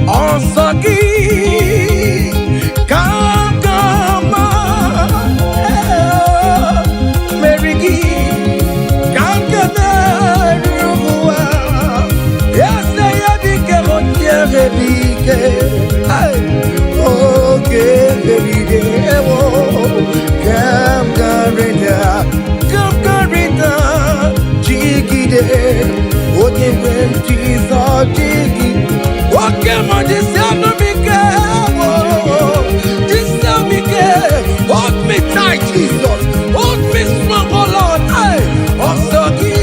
Osagi, come, Mary Gee, come, yes, I became on your okay, every day, come, Jiggy day, what you went to Jiggy. What came on this hold me tight, Jesus. Hold me strong, oh Lord. Hey, Osagi.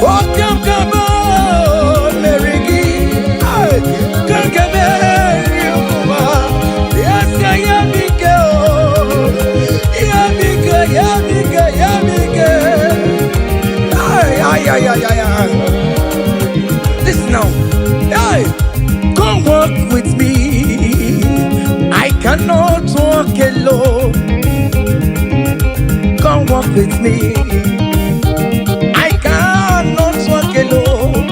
Oh, come on, Mary Gee. Hey, come yes, I am big girl. Yeah, big girl. Ay, yeah. Listen now. Hey, come walk with me. I cannot walk alone. Come walk with me. I cannot walk alone.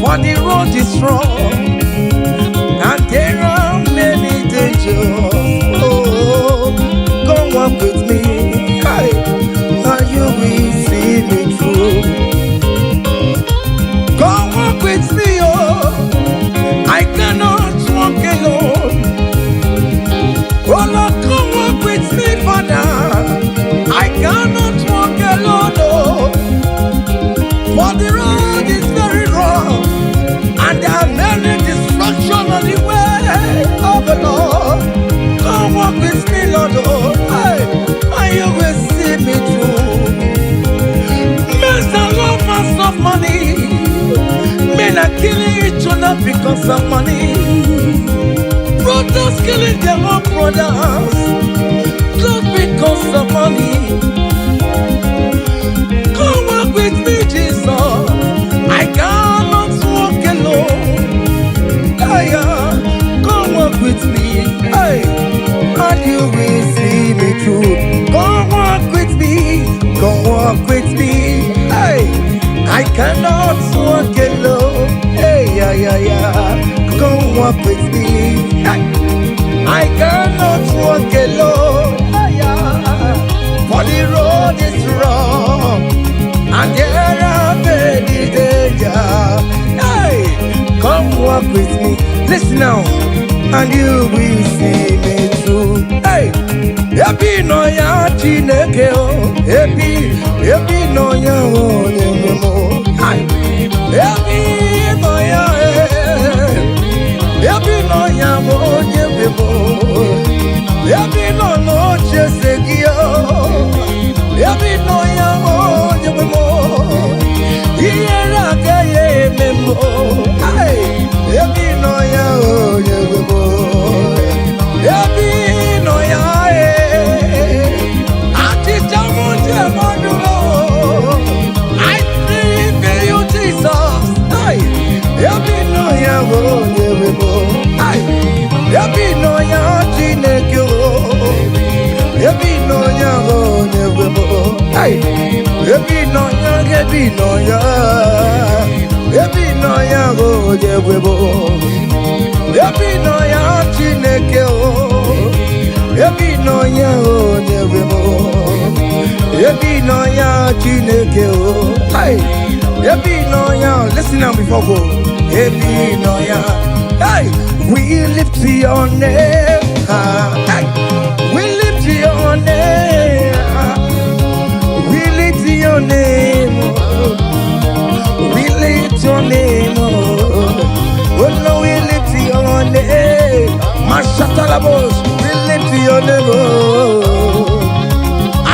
For the road is strong and there are many dangers. Oh, come walk with me. Hey, and you will see me through. Come walk with me, oh. I cannot walk alone. Oh Lord, come walk with me, Father. I cannot walk alone, oh. For the road is very rough and there are many distractions on the way. Oh the Lord, come walk with me, Lord, oh. Hey, and you will see me through. Men are lovers of money. Men are killing each other because of money. Brothers killing their own brothers just because of money. Come walk with me, Jesus. I cannot walk alone. Come walk with me, hey, and you will see me through. Come walk with me, come walk with me, hey. I cannot walk alone. Hey, yeah. Come walk with me. Hey. I cannot walk alone. For the road is wrong and there are many dangers. Hey, come walk with me. Listen now, and you will see me through. Hey, happy no ya chineke o. Happy no ya o nyemo. Happy no ya happy no ya o nyemo. Happy no chesegio. Happy no ya o nyemo. Hiera gaye memo. Hey, happy no ya o nyemo. Happy no ya I thank you, Jesus. Hey, happy no ya o nyemo. Hey, happy no ya chineke o. Happy no ya o nyemo. Hey, happy no ya happy no ya o nyemo. Happy no ya chineke o. Happy no ya o nyemo. Happy no ya chineke o. Hey, happy no ya. Listen now before go. Happy no ya. Hey, we lift your name. Hey, we lift your name. We lift your name. We lift your name. Oh no, we lift your name. Mashatalabos, we lift your name.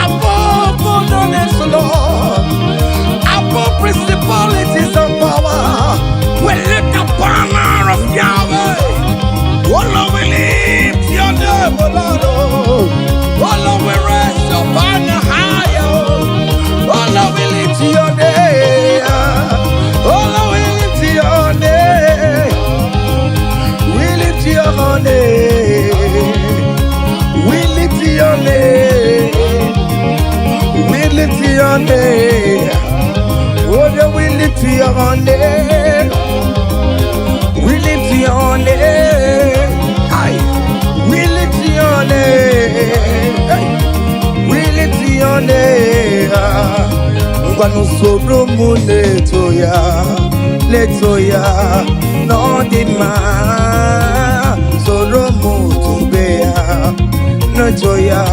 Above all the names, Lord. Above principalities and power. We lift the banner of Yahweh. Oh Lord, we lift your name, oh Lord. Oh Lord, we raise your banner higher. Oh Lord, we lift your name. Oh Lord, we lift your name. We lift your name. We lift your name. We lift your name. Oh Lord, we lift your name. We lift your name. Aye. We lift your name. Hey. We lift your name. Ngwanu soro mu leto ya, no di ma. Soro mu tube ya, no ya.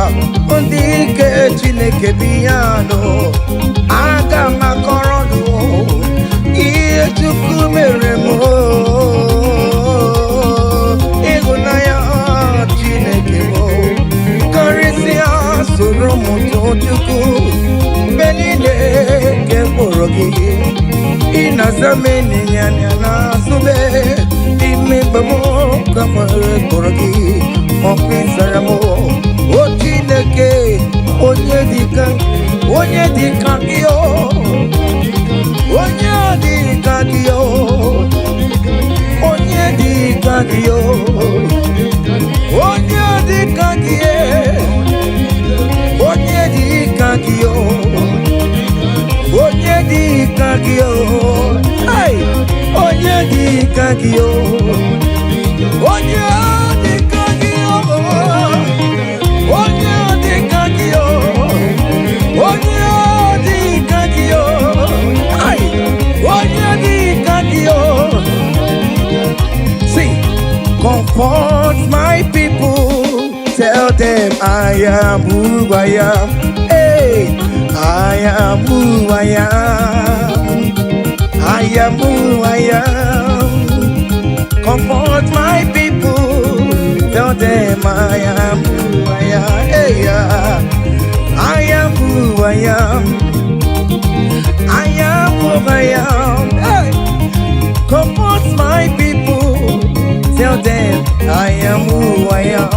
Undi ke chineke biyano, aga makorodo. Iye chukwu mere mo. Ịhụnanya Chineke mo. Karịsịa soro m too Chukwu. Mgbe niile nke mkpụrụ gị. Ị na-aza m enyi ya na-azụ m. Ime mgbe m ka nwere mkpụrụ gị. Ọkụ ịzara m. O Chineke, onye dịka gị o. onye di kagio, onye di kagio, onye di kagie, onye di kagio, onye di kagio, hey, onye di kagio, onye di kagio, onye di kagio, onye di kagio, hey, onye di kagio. See, comfort my people, tell them I am who I am. Hey, I am who I am. I am who I am. Comfort my people, tell them I am who I am. Hey, I am who I am. I am who I am. Hey, comfort my people, tell them I am who I am.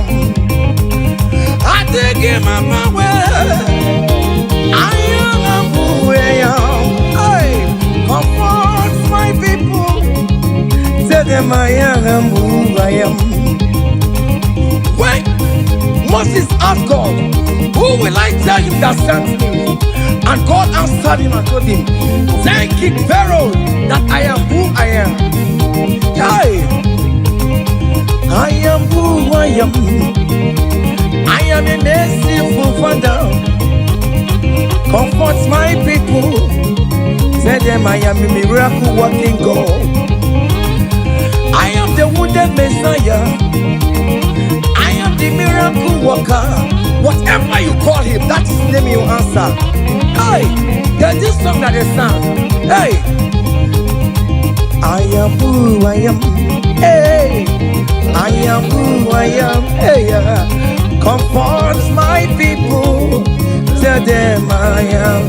I take him on my way. I am who I am. Hey, comfort my people, tell them I am who I am. When Moses asked God, who will I tell him that sent me? And God answered him and told him, thank King Pharaoh that I am who I am. Hey, I am who I am. I am a merciful Father. Comfort my people. Tell them I am a miracle working God. I am the wounded Messiah. I am the miracle worker. Whatever you call him, that is the name you answer. Hey, there's this song that they sang. Hey, I am who I am. Hey, I am who I am. Hey, comfort my people, tell them I am.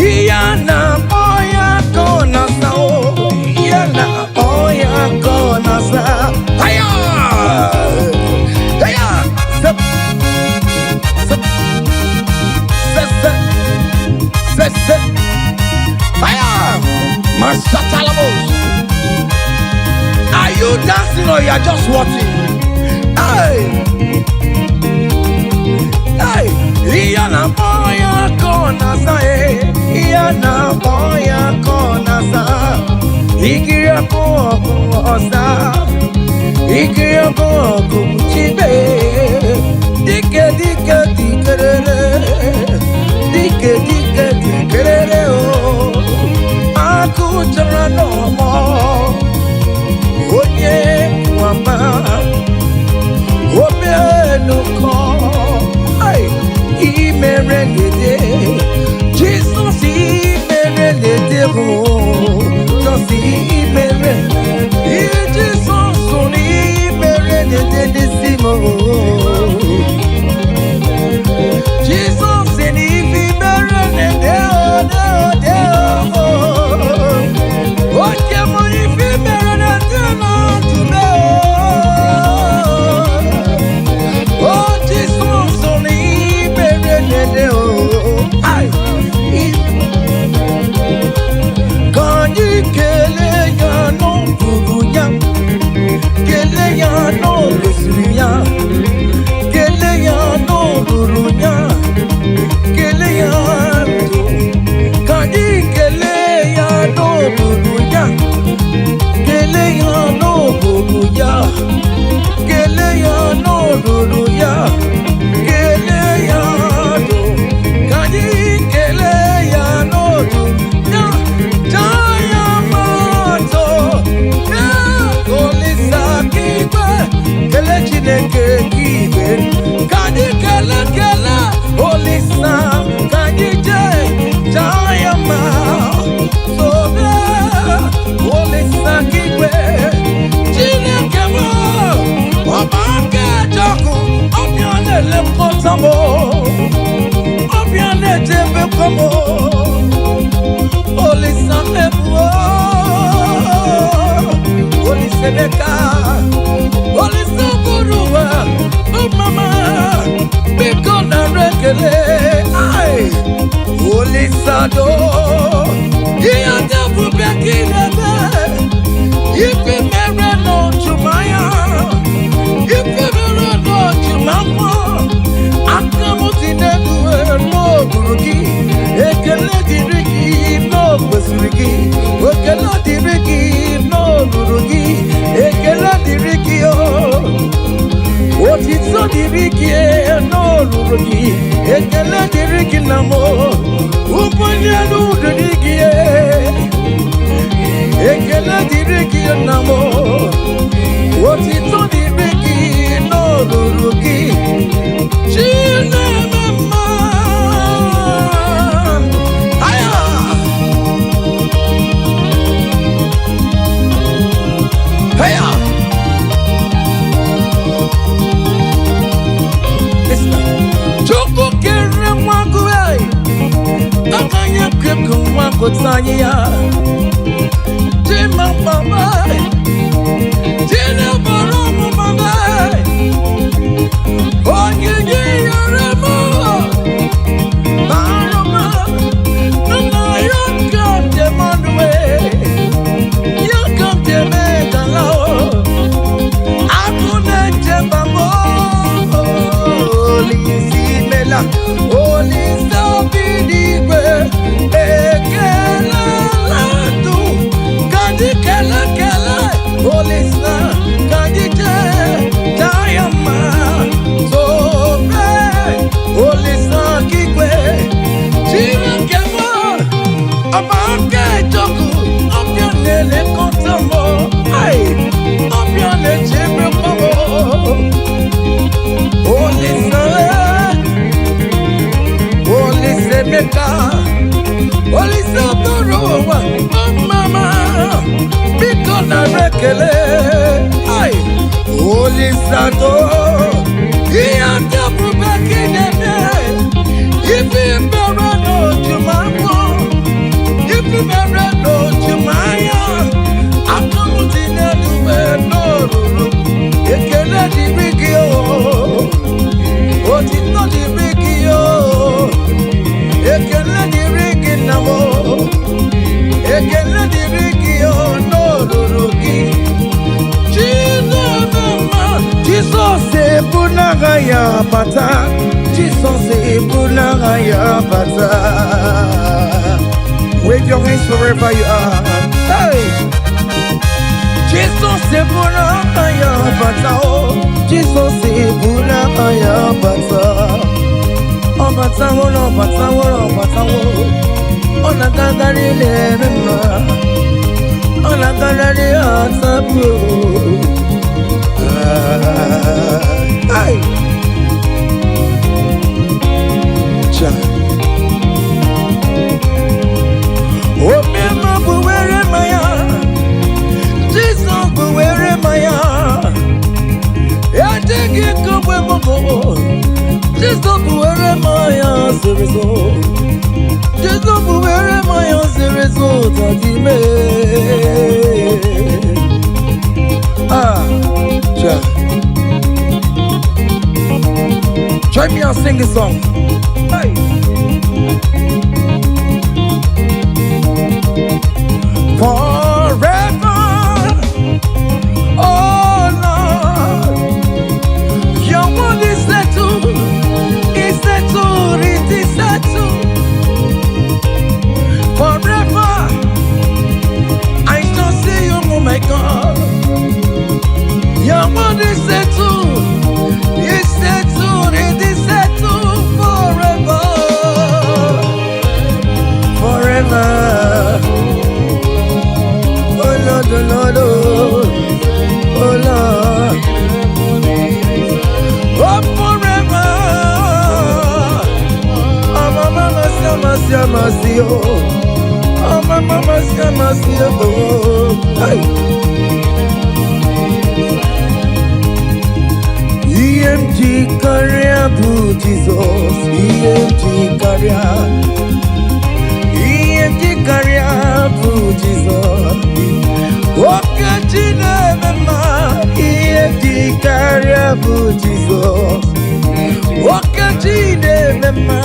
Iyana oya kona sao, Iyana oya kona sao. Hiya, hiya, zip, zip, zip, zip, hiya, Masatalamos. Are you dancing or you are just watching? Hey. Iyana boya kona sa Iyana boya kona sa Ikiya ko osa Ikiya ko chibe Dike dike dikerere Dike dike dikerere o Aku jara no mo Onye wama Obe no ko Jesus imerelede ho Jesus imerelede Jesus imerelede desimo Jesus imerelede o oke mo imerelede na tume o Jesus imerelede o Holy Sado Iya devu bekinebe. Ifi mere no chumaya. Ifi mere no chumako. Akamuti neduwe no buruki. Ekele diriki no besuriki. Ekele diriki no buruki. Ekele diriki o. Otitso diriki no buruki. Ekele diriki namo. Uponye no diriki ekele diriki namo. Otitso diriki no buruki. Chine mama. Aya. Aya. Choko kere mwangu akanya keko mwangu tanya Jima mama Jina boromu mama Onye yoremo Baroma Nana yokam te manwe Yokam te megalao Akune te bamo Olisi mela Olisi bidigwe Ekela latu Kadi kela kela Olisi Kadi je Dayama Tobe Olisi kikwe Chira kemo Amake joku Opianele kontamo Ay Opianele chebe komo Olisi Olise meka, olise borowa, mama, biko na rekele, ay, olisa do, iya tabu bekinene, ifi mbere no jumako, ifi mbere no jumaya, akamuti neduwe no ruru, ekele diriki o, otito diriki o. Ekele diriki namo, ekele diriki ono ruruki. Jesus ebunaga ya bata, Jesus ebunaga ya bata. Wave your hands wherever you are. Hey, Jesus ebunaga ya bata, oh, Jesus ebunaga ya bata. Obatawo, obatawo, obatawo. Ona gagari le mema. Ona gagari atabu. Ay. Cha. O mema buwere maya. Jesus buwere maya. Ya tegi kubwe moko. Jesus buwere maya serezo. Jesus buwere maya serezo tadime. Ah, cha. Join me and sing this song. Hey. Forever, oh Lord, your word is settled, it's settled, it is settled. Forever, I shall see you, oh my God. Your word is settled, it's settled, it is settled forever, forever. Oh Lord, oh Lord, oh Lord, oh forever. Oh mama, mercy, oh mama, mercy, oh. EMG career, boo Jesus, EMG career, EMG career, boo Jesus. Okay, Gina, mama, EMG career, boo Jesus. Okay, Gina, mama.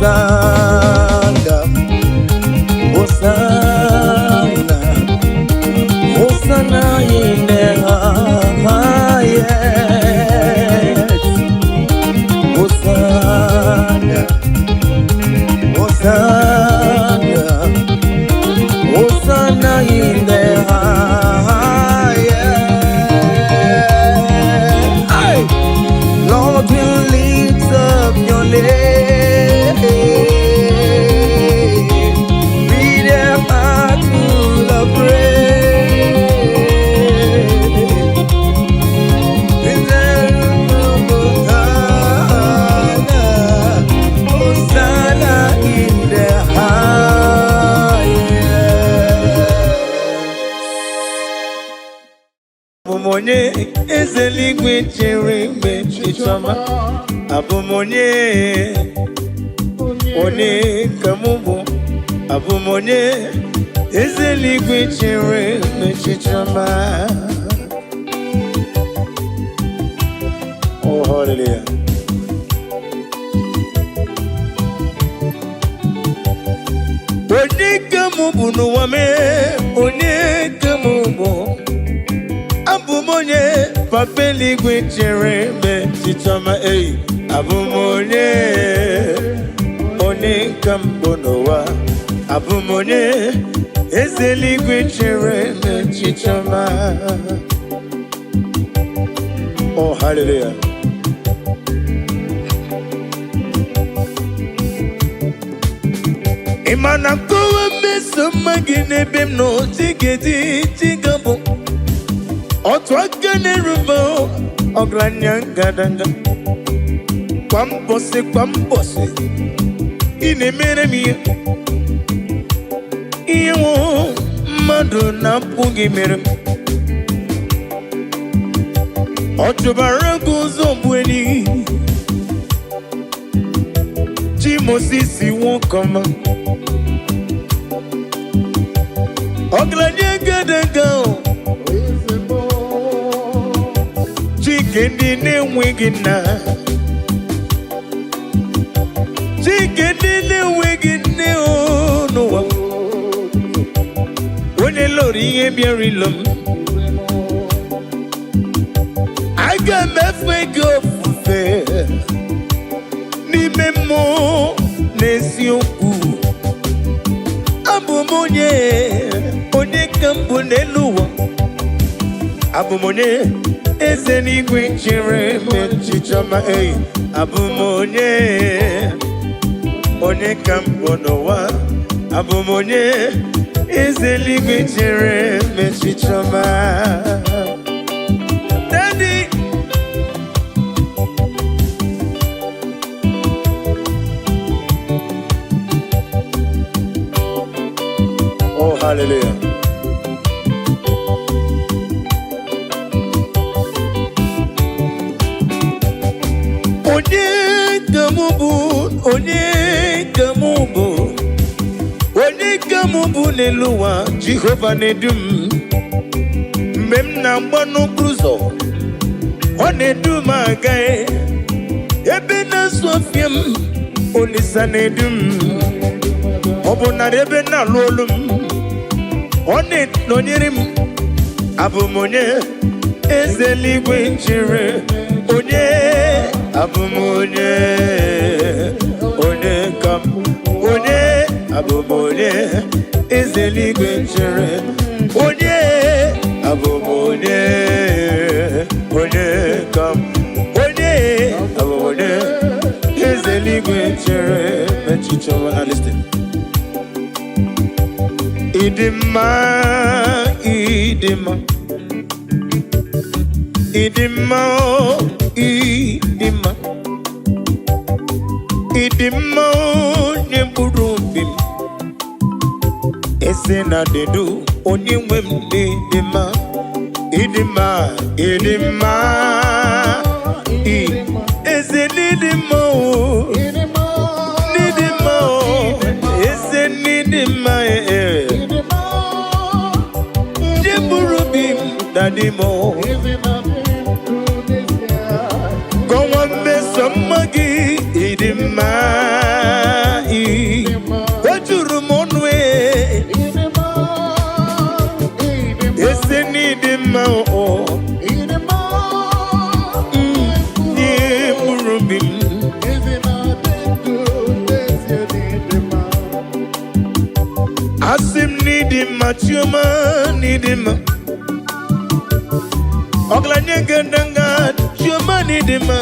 Hosanna, Hosanna, Hosanna in the highest. Hosanna, Hosanna, Hosanna in the highest. Hey! Lord, we lift up your name with a heart full of praise. Hosanna in the highest. Abumonye ezeligwe chere mgbe chichoma. Abumonye one kamubu. Abumonye ezeligwe chere mgbe chichoma. Oh, hallelujah. One kamubu no wame. One kamubu. Abumonye papeli gwe chere me chichoma ei. Abumonye one kambonowa. Abumonye ezeli gwe chere me chichoma. Oh, hallelujah. Imana kowe meso magine bem no tigedi tigabo. Otwakane rumo ogranyanga kwambose inemere mi iwo madu na pugi mere otubara kuzobweni chimosisi won koma ogranyanga danga Chikedi ne wigina Chikedi ne wigine no One lori ye bierilum I got me fego fe Ni memo nesioku Abumonye One kambu neluwa Abumonye ezeligwe chere me chichoma ei. Abumonye one kambonowa. Abumonye ezeligwe chere me chichoma. Daddy oh, hallelujah. Onye kamubu neluwa Jehova nedum Mem na mbano kruzo Onedum agae Ebe na sofiem Onisa nedum Obuna ebe na lolum One nonyerim Abumonye ezeligwe chere Onye Abumonye One kam Onye Abumonye ezeligwe chere Onye Abumonye Onye kam Onye Abumonye ezeligwe chere mechichoma. Now listen. Idima Idima Idima Idima Idima Nyemburubim Esena dedu Onyemwem Idima Idima Idima Esenidima Nidima Esenidima Nyemburubim Dadimo Go on, Miss Maggie, Idima, Nidima Chuma Nidima Oglanyanga Danga Chuma Nidima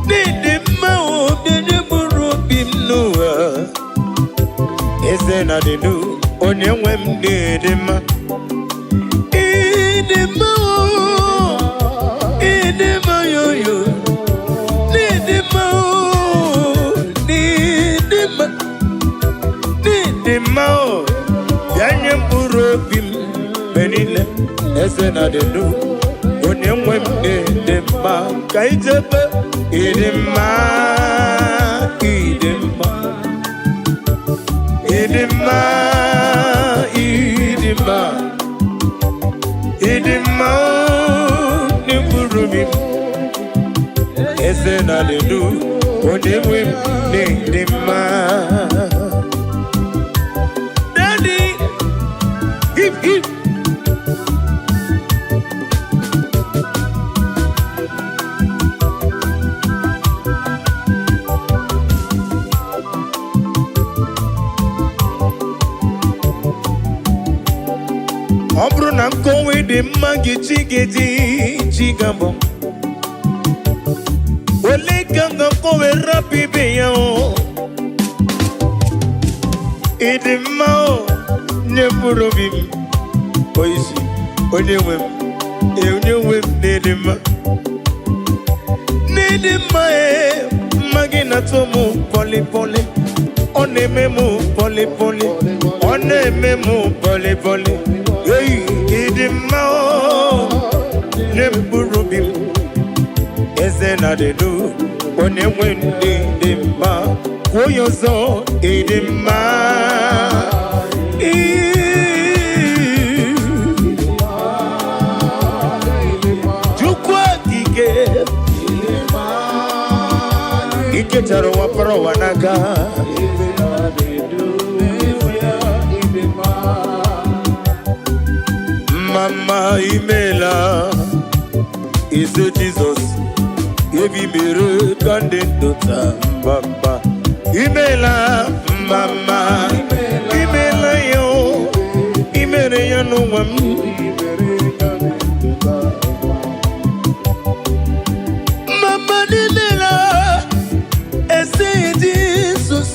Nidima Nidiburu Bimnua Ezena Dinu Onyewem Nidima Nidima Nidima Yo Nidima Nidima Nidima Yanyem Urobim Benile Ezena Dinu Onyewem Nidima Kaijebe Idima Idima Idima Idima Idima Nimburumi Ezena Dinu Onyewem Nidima Daddy Give Obru na mkowe di magi chigabo Ole kanga kowe rapi beyo Idi mao Nyepuro bim Oisi Onyewem Nedima Nedima Magi na tomu poli poli Onememu poli poli Onememu poli poli Hey, Idima Nemburubim Ezena Denu Onyewem Nedima Koyozo Idima Jukwa Kike Ike Taro Waparo Wanaga Mama Imela is a Jesus. Evi mere kandidata Mama Imela Mama Imela yo Imere ya no wam Mama Imela is a Jesus.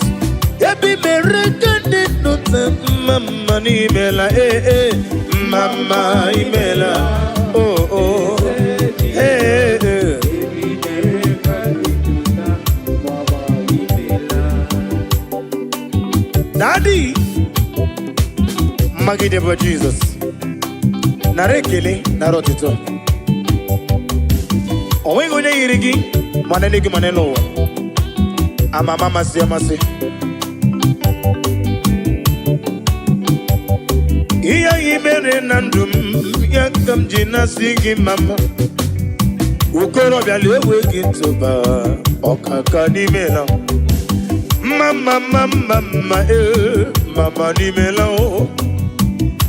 Evi mere kandidata Mama Imela Mama Imela, oh, hey, Daddy, Magi Debo Jesus, Narekele, Narotito. Owengo ne irigi, maneligi manelo. Amama masi. Iya imere nandum yakam jina sigi mama Ukoro byalewe kintoba okaka nimela Mama mama nimela o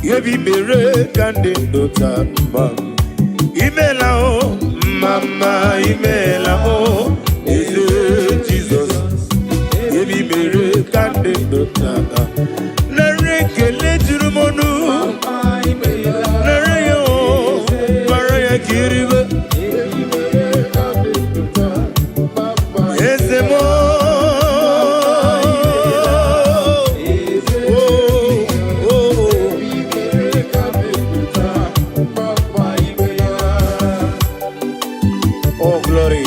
Yebi mere kande dota mama Imela o mama imela o Jesus Yebi mere kande dota Narekele jurumonu Nareyo Maraya kiribe Ezemo Oh glory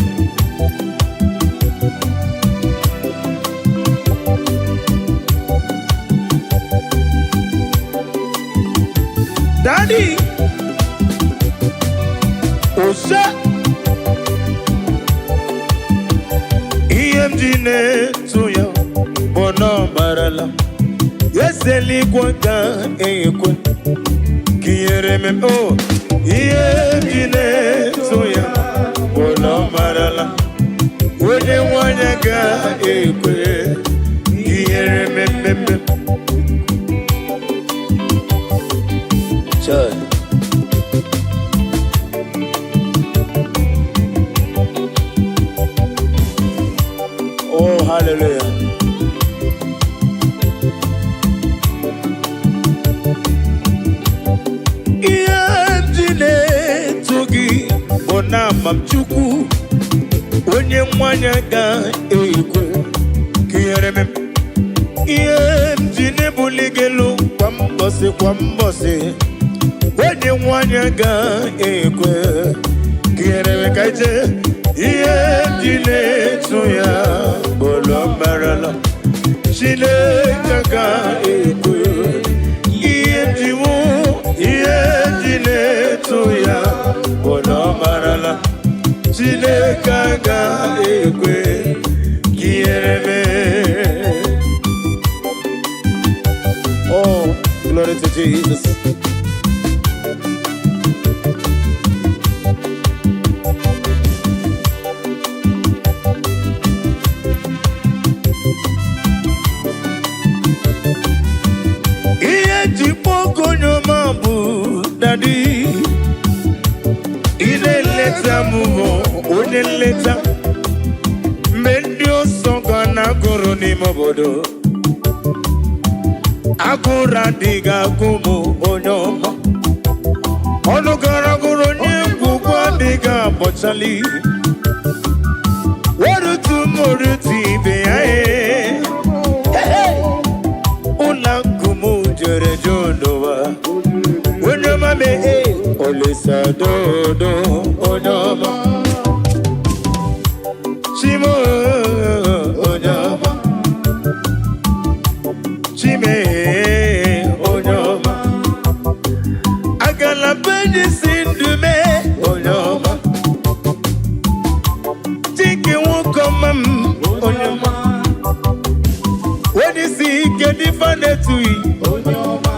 Daddy Osa EMG tuya Bono marala Yeseli kwanga ekwe Kiyere me oh EMG tuya Bono marala Wene wanyaga ekwe Kiyere me Church. Oh, hallelujah. Chukwu onye nwanya ga-ekwe ka ihere m ihe m ji na-ebuli gị elu kwa mbọsị onye nwanya ga-ekwe ka ihere m ka ije ihe m ji na-etu ya bụlọ marala Chineke ga-ekwe ihe m ji wụ ihe m ji na-etu ya bụlọ marala Chineke ga-ekwe ka ihere mee. Oh, glory to Jesus. Ihe jikpọgo nyoma bụ dadi ileleta mụmụ onye nleta mgbe ndị ọsọ ga na-agụrụ n'ime obodo agụrụ adịghị agụ mụ onye ọma ọnụ gara agụrụ onye ngwugwu adịghị abọchali werutu morutu ibe ya ụlọ nkụmụ jere n'ụwa onye ọma mee Olisa dodo onye ọma Chimo onye ọma Chime onye ọma agala beji si ndume onye ọma Chike nwoke ọma m onye ọma wedisi ike dịfa na-etughị onye ọma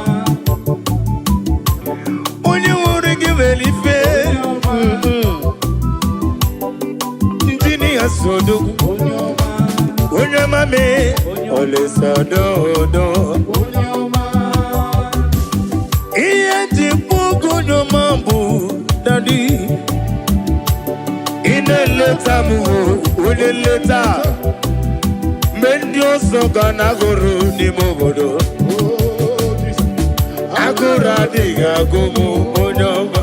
onye nwere gị were ife injinia sodo onye ọma mee Olisa dodo ihe ji kpọgo onye ọma bụ dadi ị na-eleta m onye nleta mgbe ndị ọzọ ga na-agụrụ n'ime obodo agụrụ adịghị agụ m onye ọma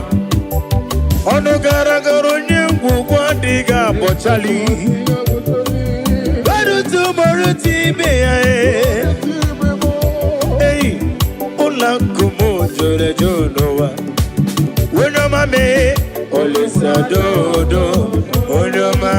ọnụ gara gara onye ngwugwu adịghị abọchali werutu morutu ibe ya eyi ụlọ nkụm jere jo n'ụwa onye ọma mee Olisa dodo onye ọma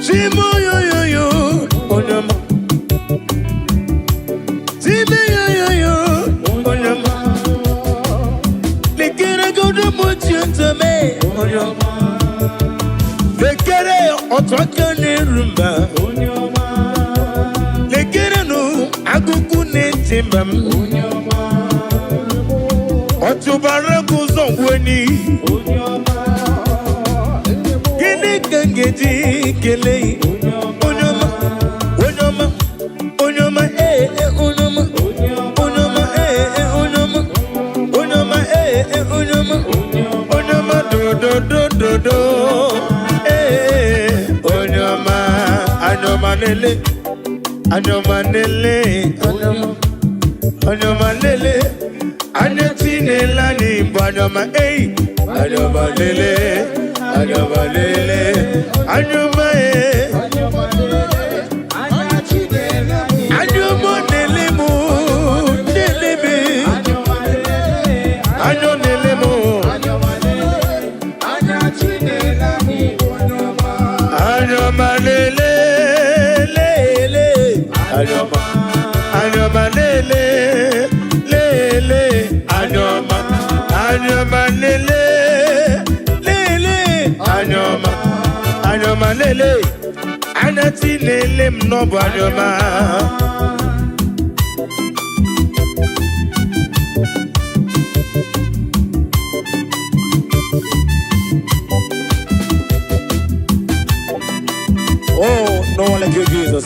Chimo yo yo yo onye ọma Chime yo yo yo onye ọma lekere godo mochi ntome onye ọma lekere otu aka na-erumba onye ọma lekere nụ agụgụ na-eti mba m onye ọma ọtụbara gị ụzọ ngweni onye ọma gịnị ka m ga-eji kelee onye ọma onye ọma onye ọma onye ọma onye ọma onye ọma onye ọma onye ọma onye ọma dododododo onye ọma anya ọma lele anya ọma lele anya ọma lele anya tinela n'igbo anya ọma anya ọma lele anya ọma lele anya ọma anya ọma lele mụ lele me anya lele mụ anya ọma lele lele anya ọma lele lele anya ọma lele lele anya ọma lele anya ti lele m n'ọbụ anya ọma Oh, no one like you, Jesus.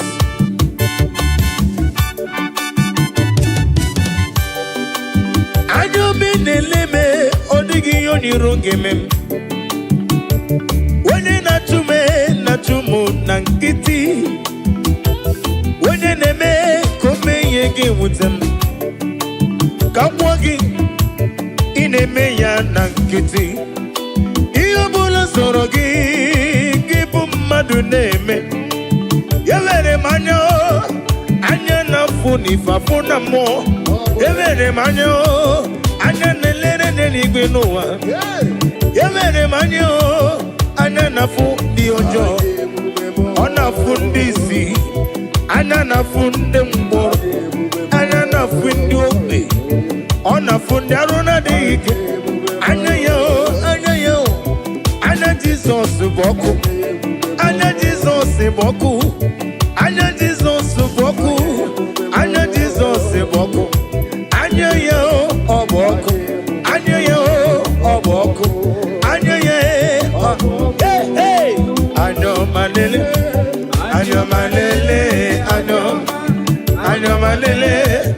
yoni rongeme Wene na tumu na nkiti Wene neme kome yege wutem Kamwagi ineme ya na nkiti Iyo bula sorogi Gibu madu neme Yewere manyo Anya na funi fafuna mo Yewere manyo Anya nelere neligwe noa Yewere manyo Anya na fundi ojo Ona fundi si Anya na fundi mboro Anya na fundi obe Ona fundi aruna dike Anya yo Anya Jesus boku Anya Jesus boku Anya Jesus boku Anya Jesus boku Anya yo oboku Anya yo oboku Anya ye hey hey Anyo malele Anyo malele Anyo malele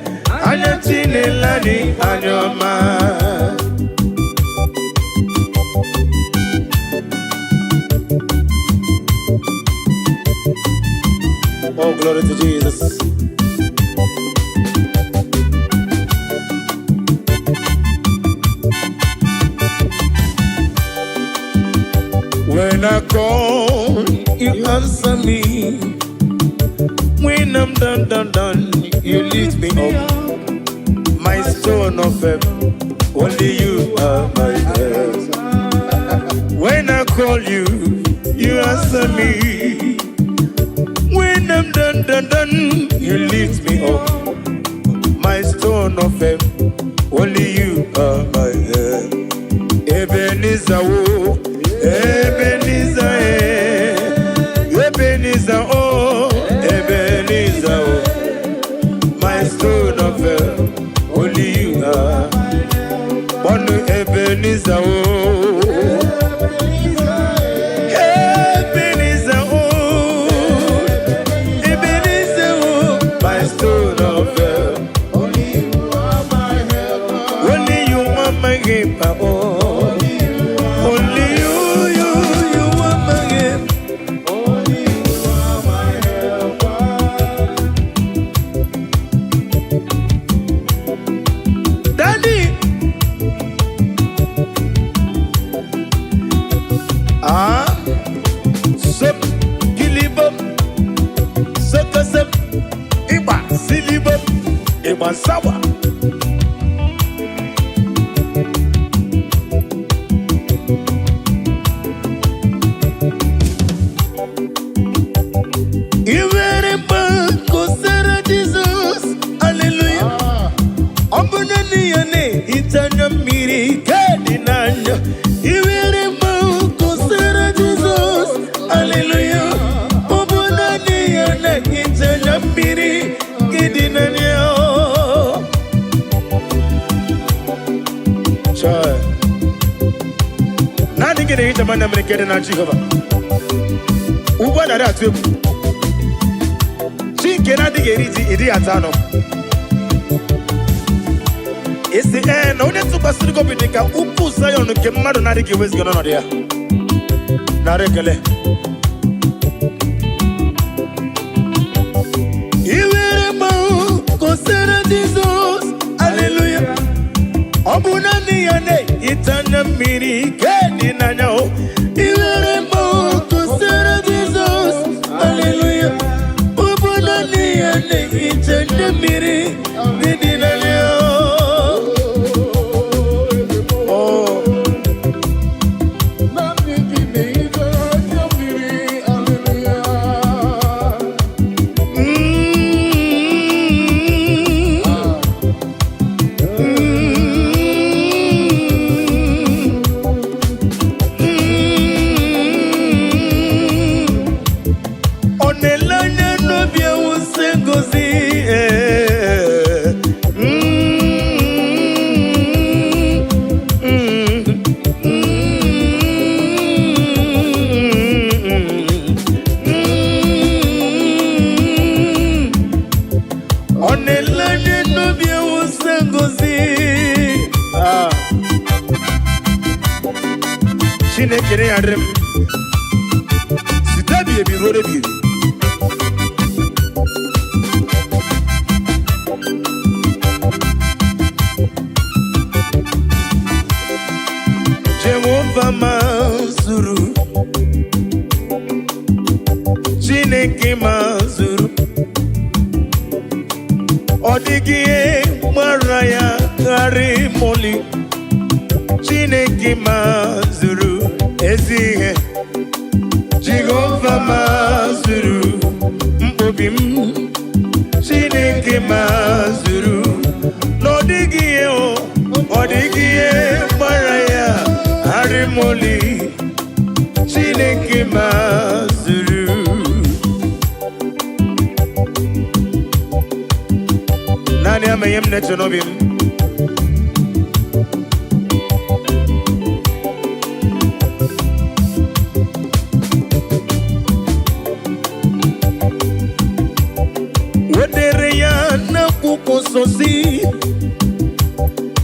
Anyo chinelani Anyo ma Oh, glory to Jesus. When I call, you answer me. When I'm done, you lift me up. My stone of faith, only you are my help. When I call you, you answer me. When I'm done, you lift me up. My stone of faith, only you are my help. Ebenezer, oh, Ebenezer, Ebenezer, oh, Ebenezer, oh. My stone of faith, only you are. One Ebenezer, oh. Sawa Iwere banko sara Jesus Hallelujah Ombunani yane itanya miri kadi nanya Iwere banko sara Jesus Hallelujah Ombunani yane itanya miri kadi nanya Nani gine hita mana mrekede na Jehova Uwa na rea tuebu Chinke na dige iri atano Isi na une tuba siriko bidika Uku sayo nuke mmadu na dige wezi gono ya Na rekele Iwere mau kosera Jesus Hallelujah Obunani yane itanya miri kedi nanyao Iwere mo kusera Jesus Hallelujah Obunani yane itanya miri kedi nanyao Oh Nami kime itanya miri Hallelujah Chineke na-adịrị m site ebighị ruo ebighị. Jehova mazuru, Chineke mazuru, ọ dịghị ihe gbara ya ghara ịmụli. Chineke mazuru ezi ihe, Jehova mazuru mkpobi m. Chineke mazuru na ọ dịghị ihe, ọ dịghị ihe gbara ya ghara ịmụli. Chineke mazuru. Naanị amaghị m na-eche n'obi m. Wedere ya n'akwụkwọ nsọ si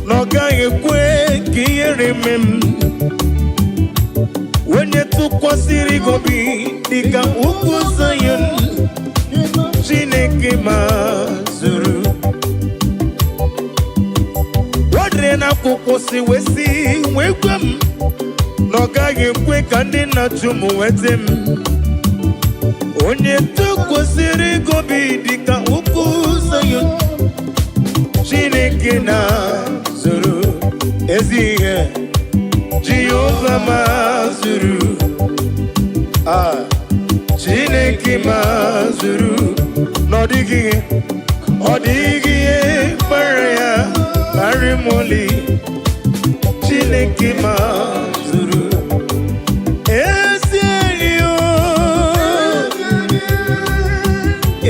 na ọ gaghị ekwe ka ihere mee m. Onye tụkwasịrị gị obi dịka ugwu Zayọn, Chineke mazuru. Wedere n'akwụkwọ si wee si wee gwa m na ọ gaghị ekwe ka ndị na-achụ m wete m. Onye tụkwasịrị gị obi dịka ugwu Zayọn, Chineke na-azụrụ ezi ihe. Jehova mazụrụ, Chineke mazụrụ na ọ dịghị ihe gbara ya ghara ịmụli. Chineke mazụrụ ezi enyi o,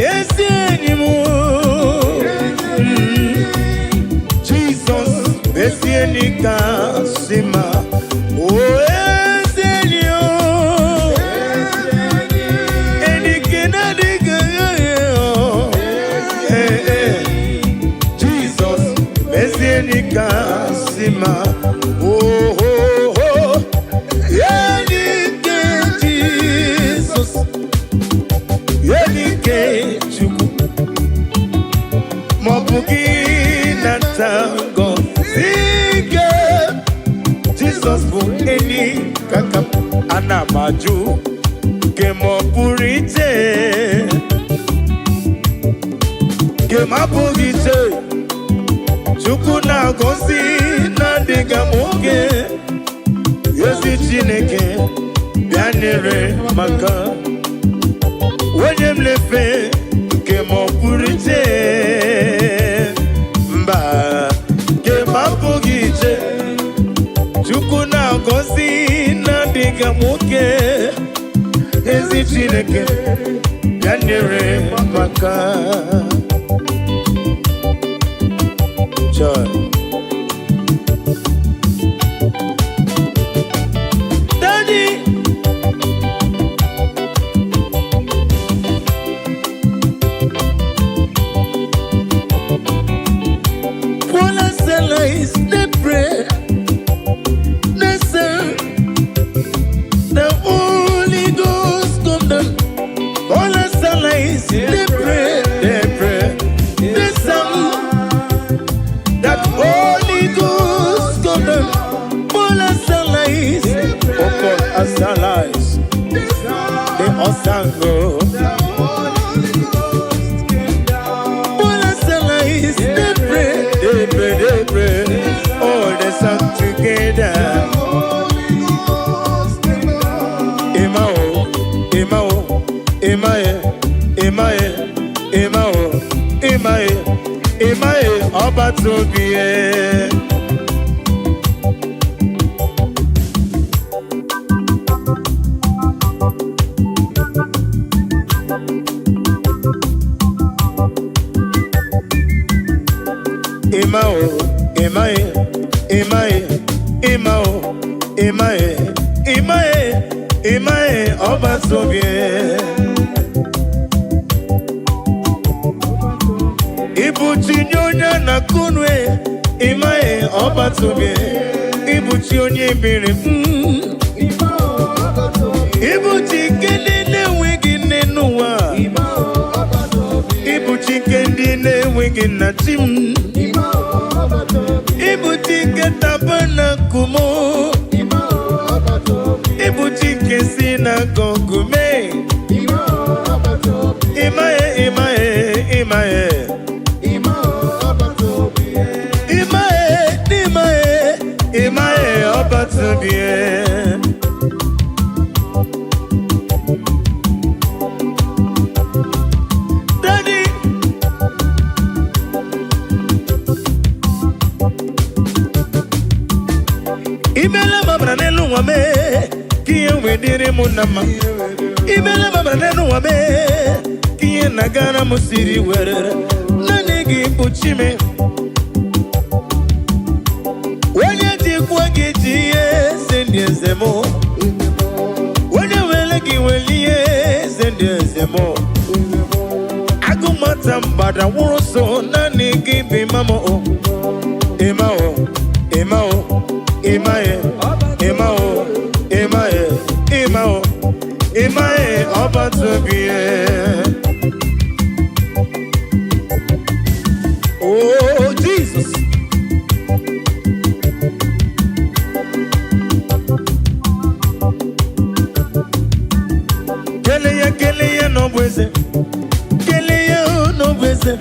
ezi enyi m. Jizọs ezi enyi kasị mma. Kasima, oh oh oh, Yenike Jesus, Yenike Chuku, Mobugi Natango, Sige, Jesus for any kakap anamaju, Kemopurite, Kemapurite. Chukwu na-agọzi na-adịghị nwoke, ezi Chineke bịa nyere maka onye m na-efe nke ma ọ pụrụ iche. Mba, nke ma apụghị iche. Chukwu na-agọzi na-adịghị nwoke, ezi Chineke bịa nyere maka. Daddy, all I sell is the bread, the sun, the Holy Ghost come down. All I sell is the bread, the sun. Holy Ghost come down. All us allies, oh God, us allies, the Osango. All us allies, they pray, all the song together. Emao, Emae, ọba tóbi ẹ. Emae, ọba tóbi ẹ. Ibuchi nyonya na kunwe, Imae ọba tóbi, Ibuchi onye ebere, Ibu chikene na-enweghị nne n'ụwa. Ibu chikene na-enweghị nna chi m. Ibu chike tabernacle m. Ibu chike sinagogue m. Imaye, Imaye, Imaye. Imaye, Imaye, Imaye, Obatubie. Daddy. Imele mabra nelu wame, kiye wedire munama. Imele mabra nelu wame, kiye nagana musiri werere. Nanigi puchime. Wenye tikwa gijiye, sendye zemo. Wenye welegi weliye, sendye zemo. Agumata mbada wuroso, nanigi bimamo. Imao, Imao. Imaye, Imao, Imaye, Imao, Imaye, Obatubie. Oh, Jesus. Kele no bweze. Kele no bweze.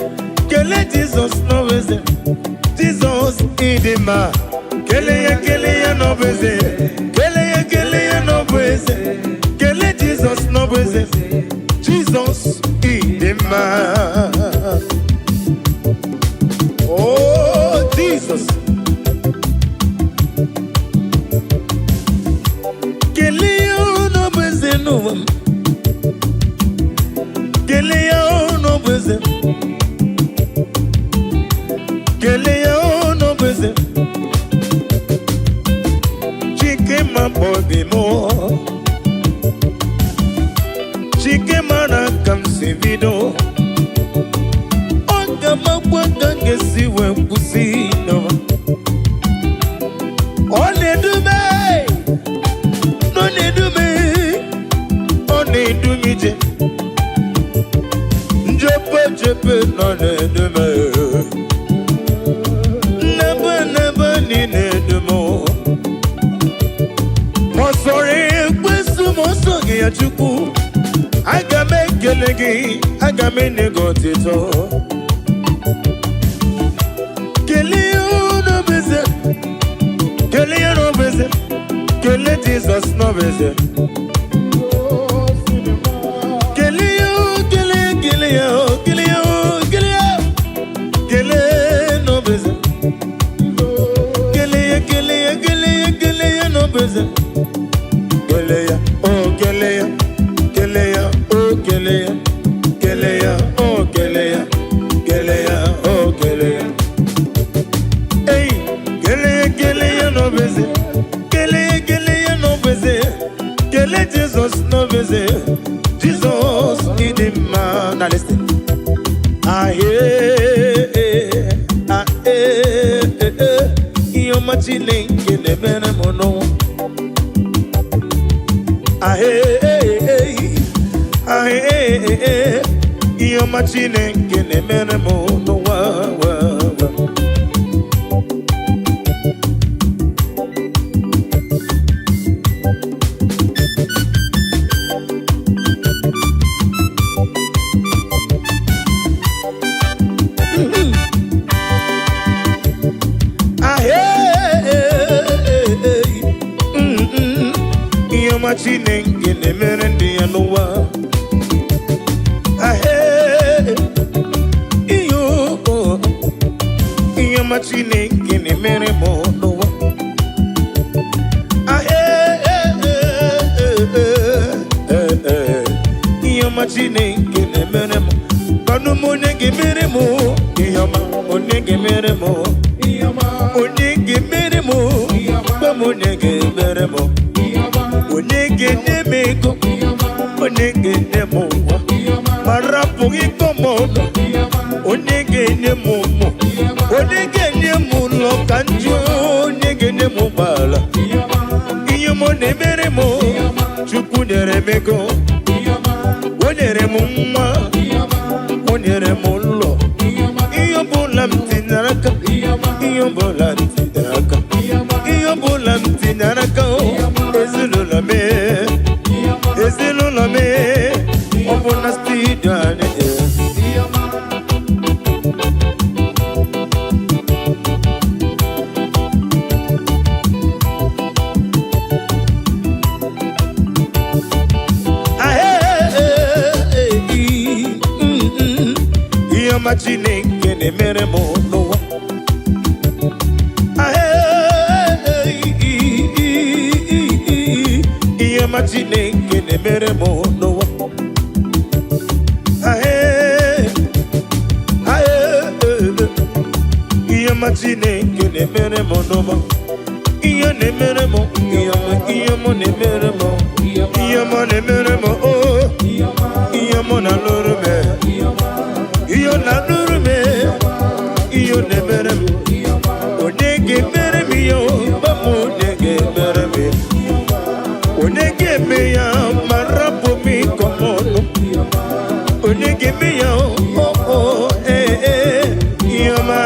Kele Jesus no bweze. Jesus idima. Kele no bweze. Kele no bweze. Kele Jesus no bweze. Jesus idima. Oh, Jesus. Kele no bweze no. Kele no bweze. Kele no bweze. Chikema bobi mo. Chikema na kamsivido. Onga mabwanga ngesi wempusino. One dume. None dume. One dumije. Jepe none dume. Neba nine dumo. Mosore kwesu mosogi ya chuku. Agame kelegi, agame negotito. Kele no beze. Kele no beze. Kele Jesus no beze. Kele no beze. Kele no beze. Keleya, oh Keleya, Keleya, oh Keleya, Keleya, oh Keleya, Keleya, oh Keleya. Hey, Keleya no beze. Keleya no beze. Kele Jesus no beze. Jesus is the man. Now listen. Iyo machine kene bene mono. Iyo machine kene bene mono. Machine ngene mere ndi ya n'ụwa. Iyo machine ngene mere mo n'ụwa. Iyo machine ngene mere mo. Kanu monye ge mere mo. Iyo ma monye ge mere mo. Iyo ma monye ge mere mo. Ba monye ge mere mo. Onege nemego, onege nemo, marapu ikomono, onege nemomo, onege nemulo kanjo, onege nemubala. Iyomo nemeremo, chukunere Chineke na-emere m n'ụwa ihe ọma Chineke na-emere m n'ụwa ihe ọma Chineke na-emere m n'ụwa ihe na-emere m ihe ọma na-emere m ihe ọma na-emere m ihe ọma na-alụrụ m iyo na nuru me iyo ne mere m onye mere m yo bamu onye mere m onye me ya marapo mi komono onye me ya iyo ma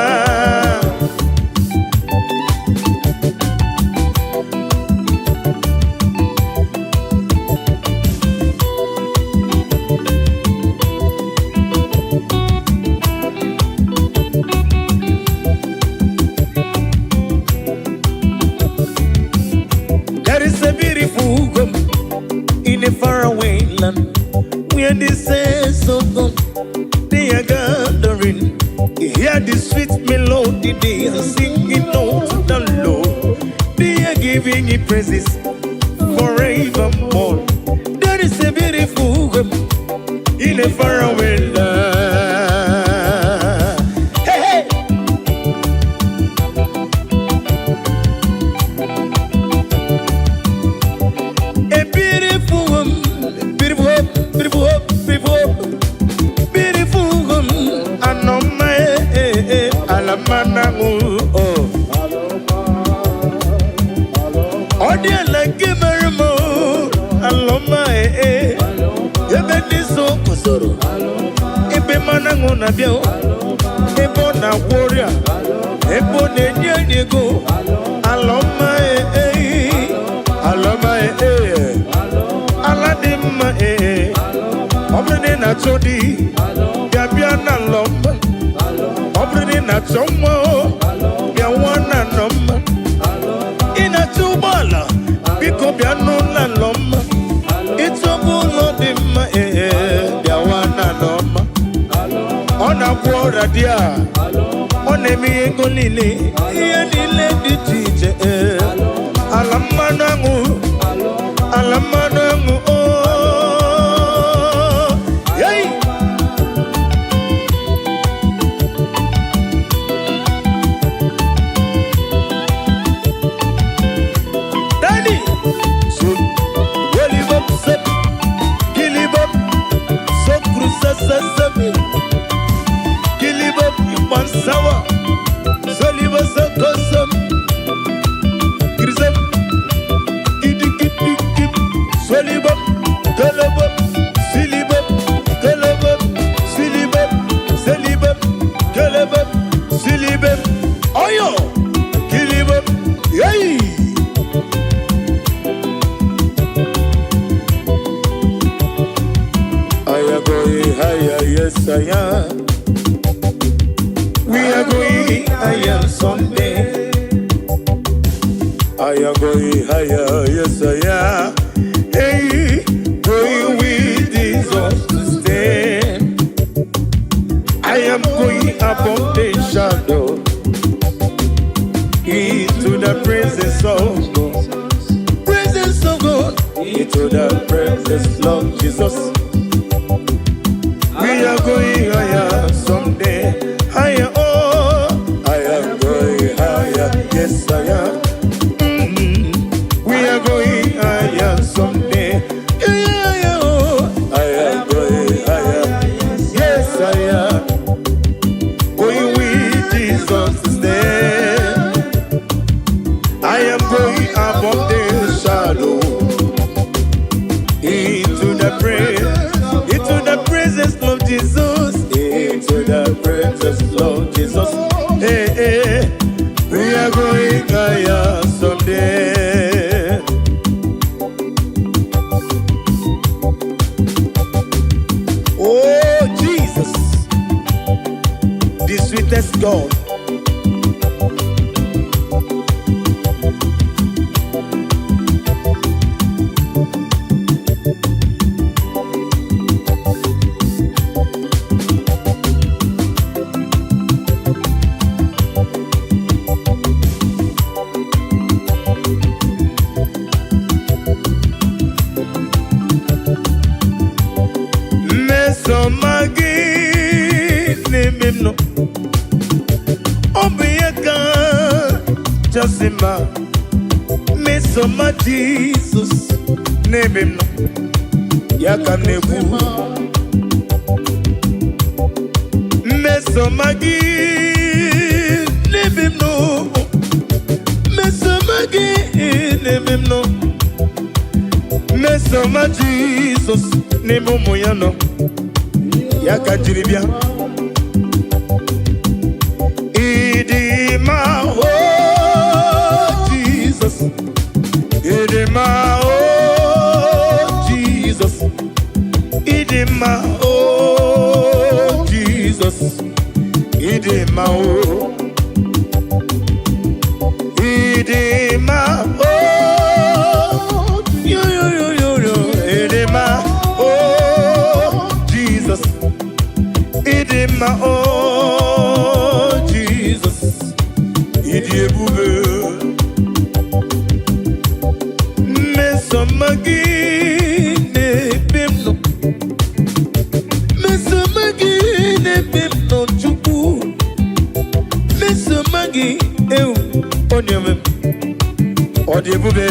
faraway land where the saints of God they are gathering. You hear the sweet melody they are singing out to the Lord. They are giving Him praises forevermore. There is a beautiful home in a faraway land. Hey, hey. A beautiful Alamanangu oh Odia like Gimermo Aloma Yebeni so kusoro Ebe manangu na bio Ebo na warrior Ebo nenye nigo Aloma Aloma Aladima Omene na chodi Gabia na lomba Obrini na chomo Bia wana noma Ina chubala Biko bia nuna loma Ito bulo dima Bia wana noma Ona kuora dia One mi ego lili Iya lile di tije Alamanangu Alamanangu oh Yay Sawa, Soliva Sakosam, Grisam, Idikip, Solibam, Galabam, Silibam, Galabam, Silibam, Salibam, Galabam, Silibam, Oyo, Kilibam, Yay! Ayagoi, Haya, yes, I am. We are going higher someday. I am going higher, yes I am. Hey, going with Jesus to stand. I am going above the shadow into the presence of God. Presence of God into the presence of Jesus. We are going higher someday. Higher, oh, I am going higher, yes I am. We are going higher someday. Yeah, oh, I am going higher, yes I am. Going with Jesus to stand. I am going above the shadow into the praise. greatest God. Jasima, Mesoma Jesus, name him no, Yakanebu, Mesomagi, name him no, Mesomagi, name him no, Mesoma Jesus, name Moyano, Yakanjiribia, Idima. Idima, oh Jesus, Idima, oh Jesus, Idima, oh Idima, oh yo, Idima, oh Jesus, Idima, oh Jesus, Idibube. Mesomagi ne bimno, Mesomagi ne bimno chuku, Mesomagi eu onyame odibube.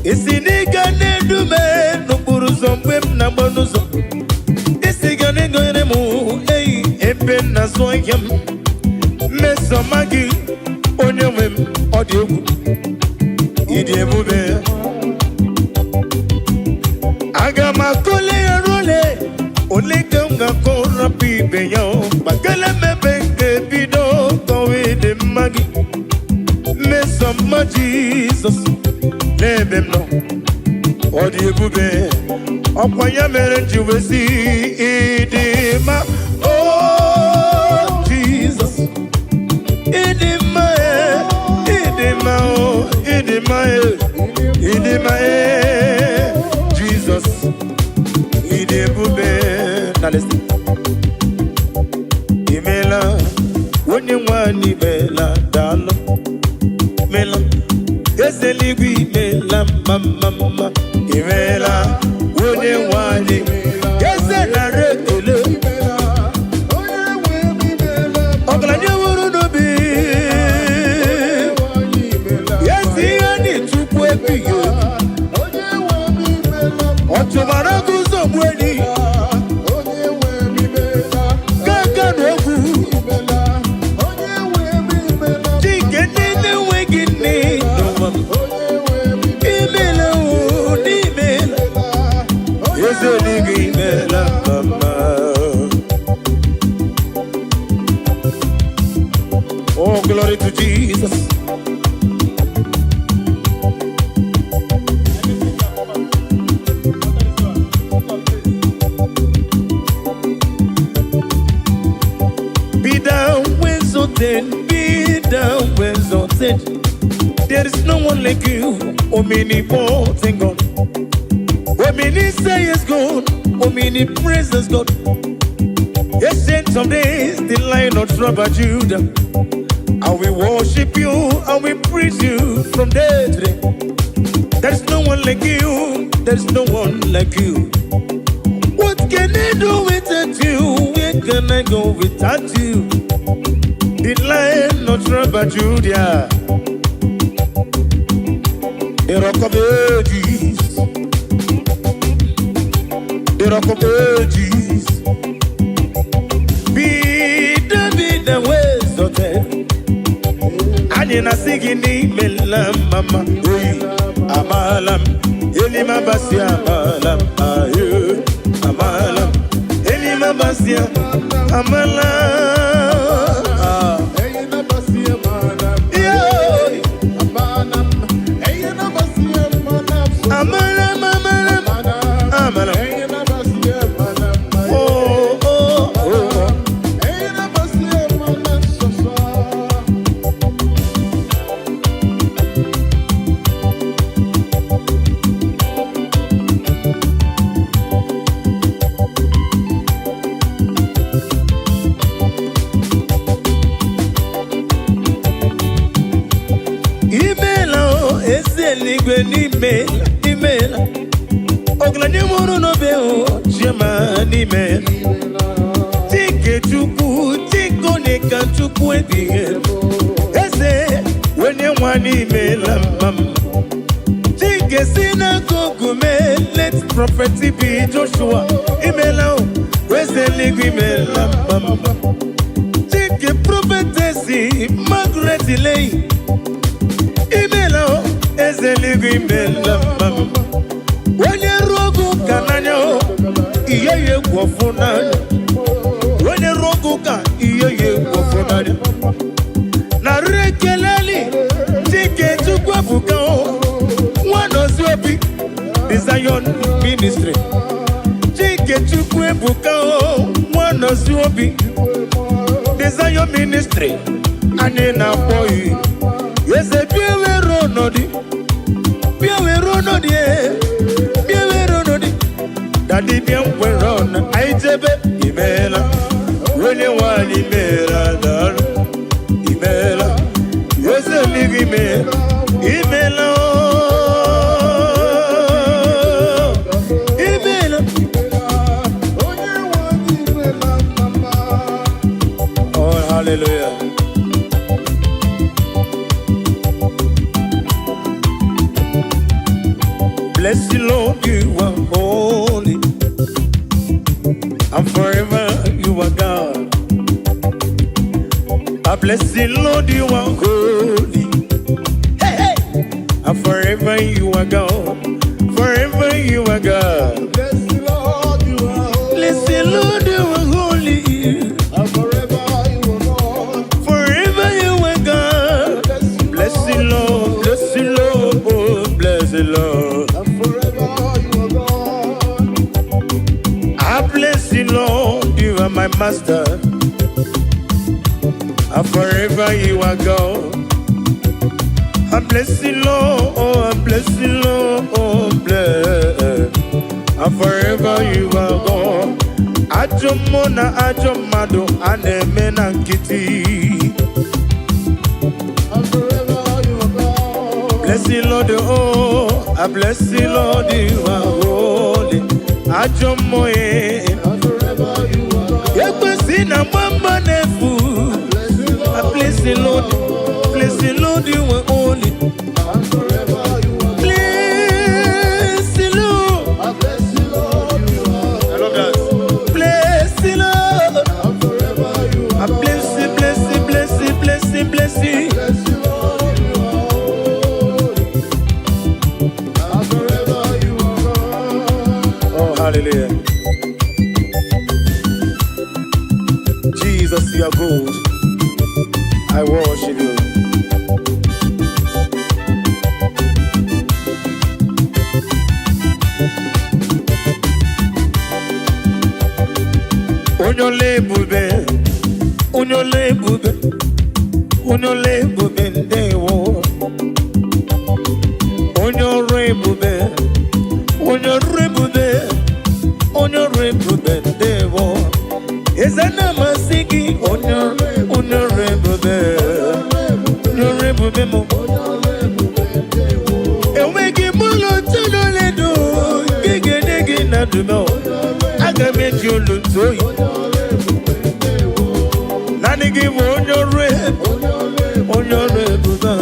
Isiniga ne dume no buruzombe na bonuzo. Isiga ne goyere mu eben na soyam. Mesomagi onyame odibu. Idemube Agama kole role Ole kanga kora pibe yo Bagale mebenge bido Kowe de magi Mesoma Jesus Nebem no Odibube Okwanya merenji wesi Idima Oh Jesus Idima Idima oh Idima, Jesus, Idibube. Now listen. Imela, when you want Imela, Dalo, Mela, Geselibi, Mela, Mama, Imela, when you want Imela, Gesela, Rekulu, Oglania, wouldn't be. Otumaraguzo mweni Kakarogu Chikenine wegine Imela unimela Yeseligi imela mama Oh, glory to Jesus. Be down when exalted. There is no one like you, omnipotent God. Omni say is God, omni praises God. Ancient of days, the Lion of tribe of Judah. And we worship you, and we praise you from day to day. There is no one like you, there is no one like you. What can I do without you? Where can I go without you? The Lion of tribe of Judah, the Rock of Ages, the Rock of Ages. Be the ways of death. Anina sigini melam mama, amalam, elima basia amalam, amalam, elima basia amalam. eluigwe n'imela ọgaranya mụrụ n'obe chioma n'imela Chike Chukwu Chike onye ka Chukwu ebighị eze onye nwa n'imela mama Chike si n'akụkụ mee let prophet be Joshua imela eze eluigwe imela mama Chike prophetesi Margaret Lay imela eze eluigwe imela mama onye rogo ka n'anya ihe ya egwu ọfụ n'anya onye rogo ka ihe ya egwu ọfụ n'anya narị ekeleli Chike Chukwu ebuka nwanọzi obi the Zion ministry Chike Chukwu ebuka nwanọzi obi the Zion ministry anyị na-akpọ eze bịa were ọnọdụ Daddy bịa nwere ọnụ anyị jebe imela onye nwanyị imela dara imela eze eluigwe imela imela oh hallelujah bless you Lord you are holy and forever you are God. I bless the Lord, you are holy. Hey, hey. And forever you are God. Forever you are God. Bless the Lord, you are holy. Bless the Lord, you are holy. And forever you are God. Forever you are God. Bless the Lord, bless the Lord, oh, bless the Lord. And forever you are God. I bless the Lord, you are my master. And forever you are God. I bless the Lord, oh, I bless the Lord, oh, bless. And forever you are God. Ajomona, Ajomado, Anemena Kitty. And forever you are God. Bless the Lord, oh, I bless the Lord, you are holy. Ajomoye. And forever you are God. Yekwesina mama nefu. I bless the Lord, you are holy. And forever you are God. Bless the Lord. I bless you, Lord, you are. I love that. Bless the Lord. And forever you I are God. bless you, bless you, bless you, bless you, bless you. Bless you, Lord, you are holy. And forever you are God. Oh, hallelujah. Jesus, you are good. I worship you. Onyole bube, onyole bube, onyole bube ndewo. Onyore bube, onyore bube, onyore bube ndewo. Ezana masiki, onyore bube, onyore bube mo. Ewegi mulo tunole do, gege negi na dumo. Aga meji oluntoyi. Nani give onyore bube, onyore bube.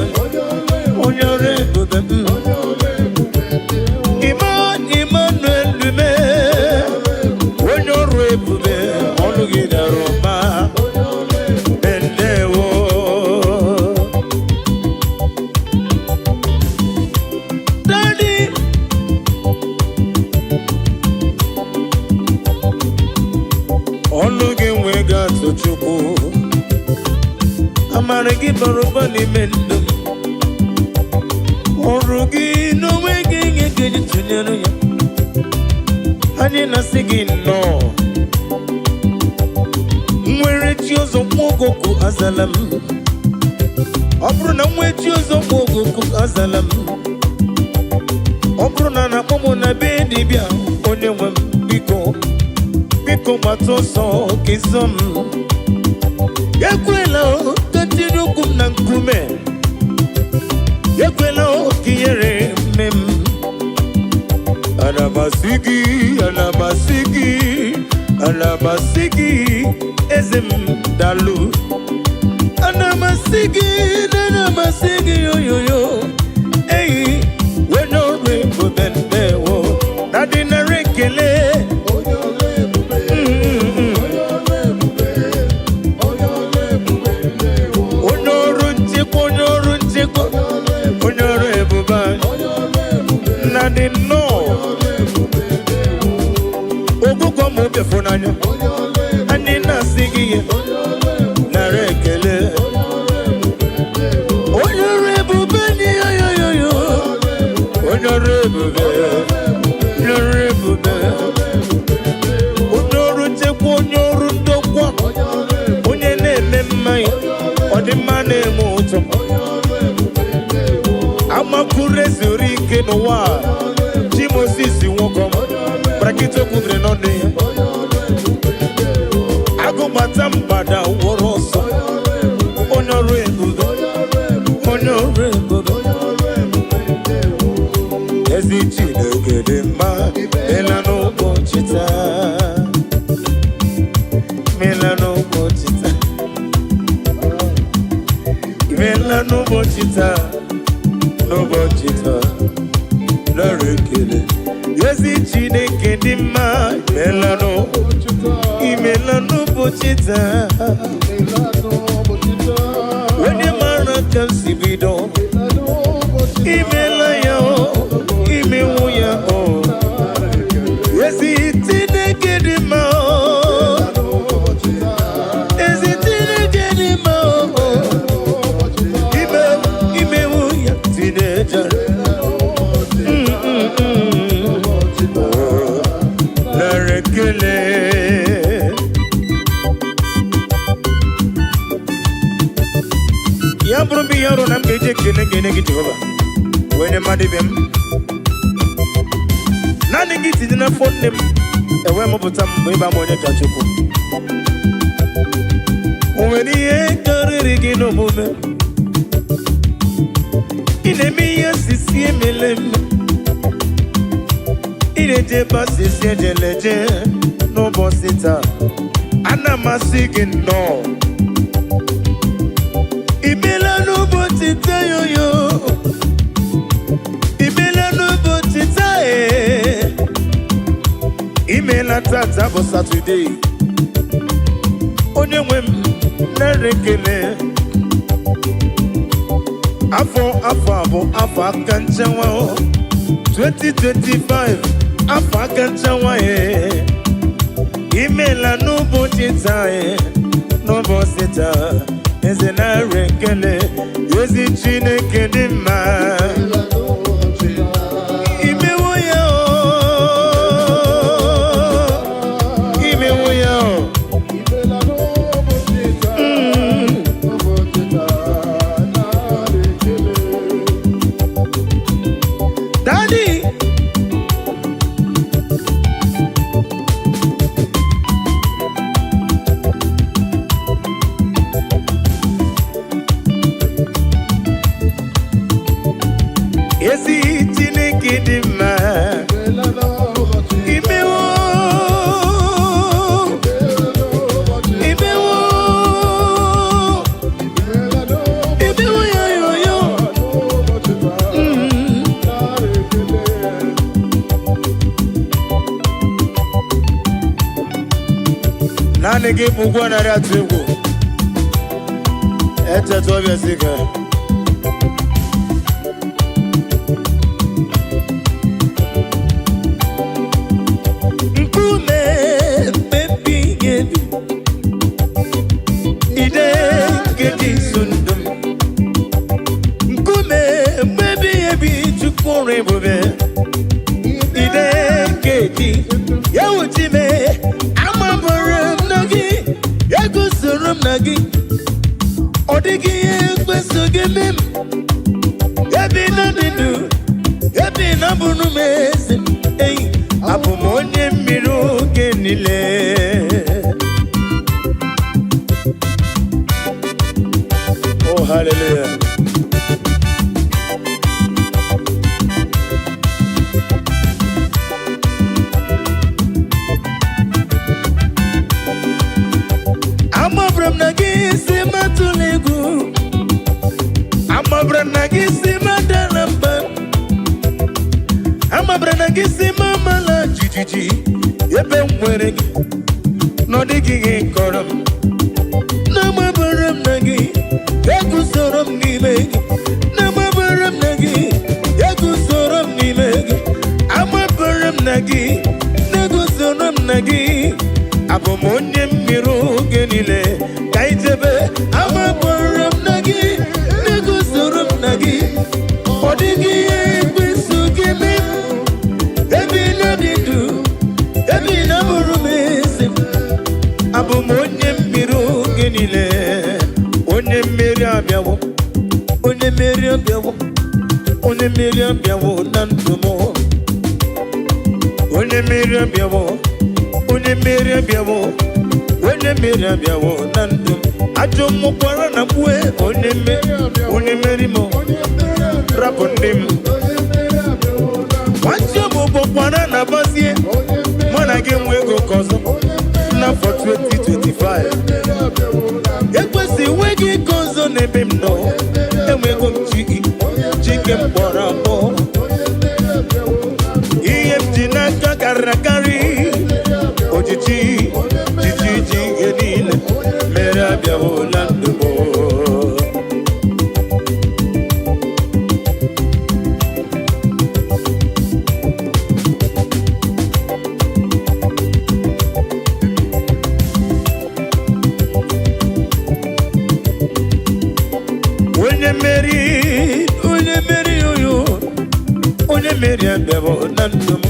Emmanuel lume, onyore bube, onugida roma, bendewo. Daddy, onugi wega tochukwu, amaragi baroba ni mendum. Orugi no wege ngeji tunyero ya. Anyị na-asị gị nnọọ. Nwere chi ọzọ mwogoku azala m. Ọ bụrụ na nwe chi ọzọ mwogoku azala m. Ọ bụrụ na na-akpọ m na be dibịa onye nwe m biko gbata ọsọ ka ịzọ m. Ekwela ka tinye ụkwụ m na nkume. Ekwela ka ihere Anamasigi, ezem dalu. Anamasigi, yo yo yo. Hey, we no remember bende wo. Nadina rekele. Nadino. Ogugo mo be fonanya. Anina sigi na rekele. Onyorebube ni yo yo yo. Onyorebube. Onyorebube. Onyorunchekwa onyorundokwa. Onye na-eme mmanya. Ọdịmma na-eme ụtọ. Amakure zuru ike n'ụwa. Moses nwokom. Brakito kudre nọnụ ya. Agụbata mgbada wọrọ ọsọ. Onye ọrụ ebube. Onye ọrụ ebube. Ezi Chineke dị mma. Mela n'ụbọchị taa. Mela n'ụbọchị taa. Mela n'ụbọchị taa. N'ụbọchị taa. Lọrọ ekele. Ezi Chineke dị mma. Imela n'ụbọchị taa. Onye mara ka si bido. Imela ya o. Imewu ya o. Ezi Chineke dị mma o. Ezi Chineke dị mma o. Imewu ya Chineke. Ya bụrụ m ihe ọrụ na m ga-eji ekele gị Jehova wee mmadụ ibe m naanị gị tinye na fon nne m enwe mụpụta m mgbe ịba m onye ka Chukwu o nwere ihe karịrị gị n'omume ị na-eme ihe sisi emele m ị na-eje ebe asịsị ejeleje n'ụbọchị taa ana m asị gị nnọọ Imela n'ụbọchị taa yoyo. Imela n'ụbọchị taa Imela tata bụ Satọde. Onye nwe m nara ekele. Afọ abụ afọ aka nchewa 2025 afọ aka nchewa Imela n'ụbọchị taa n'ụbọchị taa Eze nara ekele. Ezi Chineke dị mma. Imewo ya o. Imewo ya o. Daddy. Ezi Chineke dị mma. Imewo. Imewo. Imewo ya yo yo. Naanị gị bụ ụgwọ narị atụ egwu. Echeta ọbịa sị ka. Oh, hallelujah. ojiji ebe m nwere gị n'ọdịghị gị kọrọ m n'amabara m na gị eguzoro m n'ime gị n'amabara m na gị eguzoro m n'ime gị amabara m na gị neguzoro m na gị abụ m onye mmiri oge niile ka ijebe amabara m na gị neguzoro m na gị ọ dịghị ihe ekwesu gị mee ebe na-adị ndụ ebe na-abụrụ m eze abụ m onye mmiri oge niile onye mmeri abịawo onye mmeri abịawo onye mmeri abịawo na ndụ m onye mmeri abịawo onye mmeri abịawo onye mmeri abịawo na ndụ m ajọ mmụkwara na mkpue onye mmeri m rapụ ndị m nwanchi ọbụbụkwara na bazie mụ na gị nwe ego ka ọzọ n'afọ 2025 ekwesị nweghị ego ọzọ n'ebe m nọ enwego m chike m kpọrọ abụọ ihe m ji n'aka karịrị akarị ojiji ihe niile mere abịawola ndụ m onye mmeri abịawo na ndụ m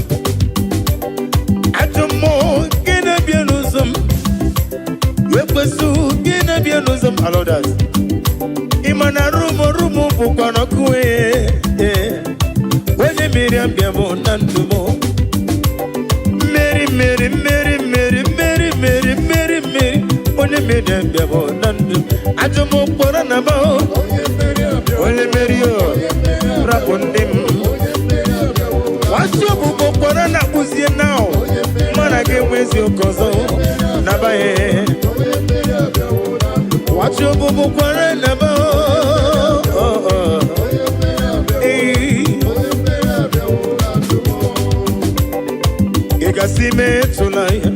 ajọ mmụọ gị na-abịa n'ụzọ m ekwesu gị na-abịa n'ụzọ m alọdas ịma na rum bụkwa n'ọkụ onye mmeri abịawo na ndụ m mmeri onye mmeri abịawo na ndụ m ajọ mmụọ kpọrọ na ba onye mmeri rapụ ndị m nwachi ọbụbụ kpọrọ na akpụzie na mana gị enwezi oke ọzọ nabaghị nwachi ọbụbụ kpọrọ na ba ị gasị metụla ya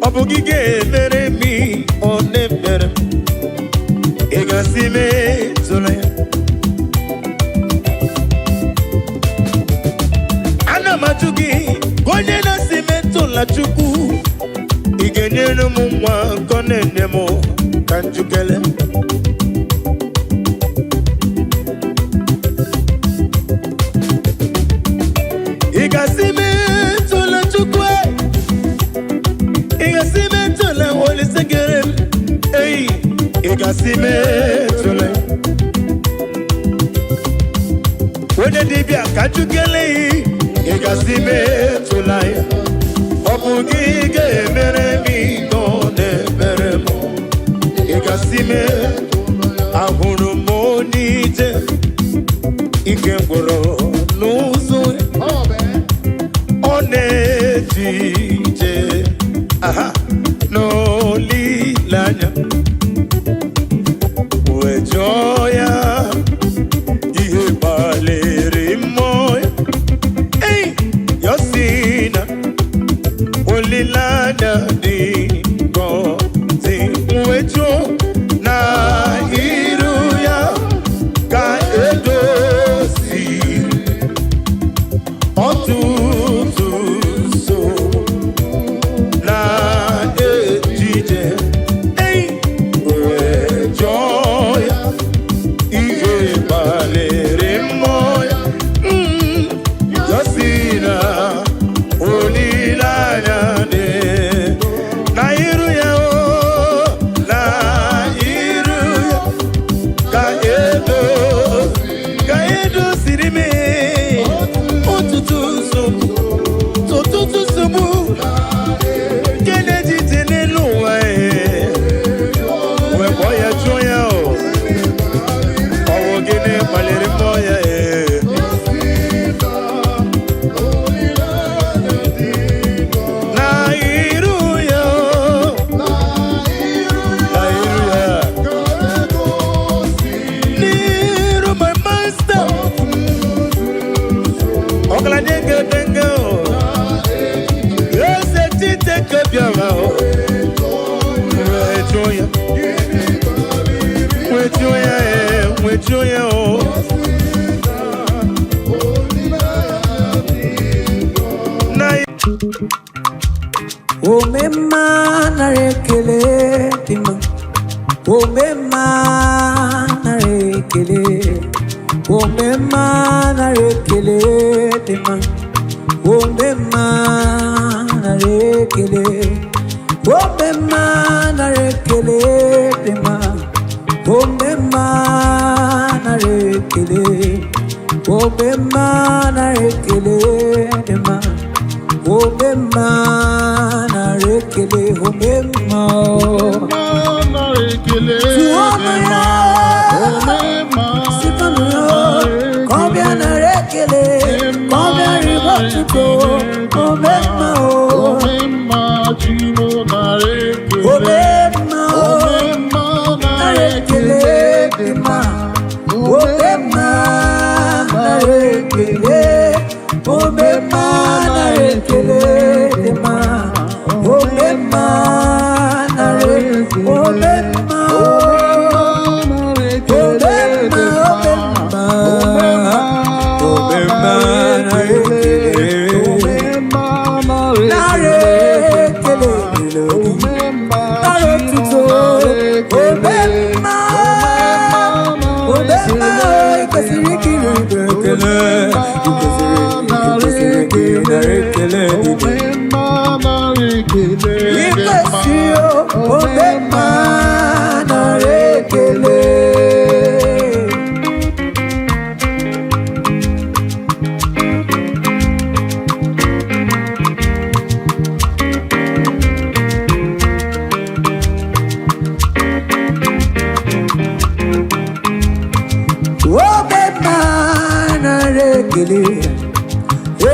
ọ bụ gị ga-emere m ọ na-emere m ị gasị metụla ya amaju gị onye na-asị metụla Chukwu ị ga-enyere m nwa nkọ na-enye m ka njukele ị ga-asị metụla Chukwu ị ga-asị metụla Olise kere m eyi ị ga-asị metụla onye dibịa ka njukele ị ga-asị metụla ya ọ bụ gị ga-emere m ihe ọ na-emere m ị ga-asị ahụrụ m onye ije ike gwụrụ n'ụzọ ọ na-eji ije n'olileanya wee jụọ ya ihe gbalịrị mmụọ Yosina olilanya di gozi mwejo na iru ya ka edosi ọtụtụ so na ejije wejo ya ihe gbalịrị mmụọ ya Yosina olilanya de na iru ya na iru ya ka edo siri me ụtụtụ nsogbu kene jije n'elu ụwa wee kpọọ ya jụọ ya ọwụ gịnị kpaliri mmụọ ya Omema narekele dima. Omema narekele. Omema narekele dima. Omema narekele. Omema narekele dima. Omema narekele. Omema narekele dima. Omema narekele, omema narekele, combien narekele, combien ribotuko, omema chimo narekele, omema narekele, omema narekele, omema narekele, omema narekele, omema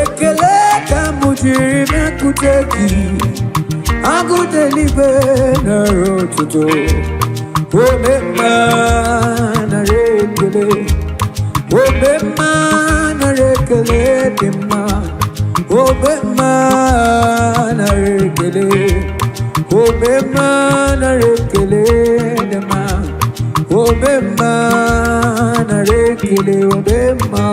ekele ka m jiri bịakwute gị agụdelibe nara ụtụtụ omemma nara ekele omemma nara ekele dị mma omemma nara ekele omemma nara ekele dị mma omemma nara ekele omemma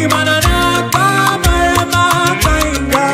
Imanana kamara makainga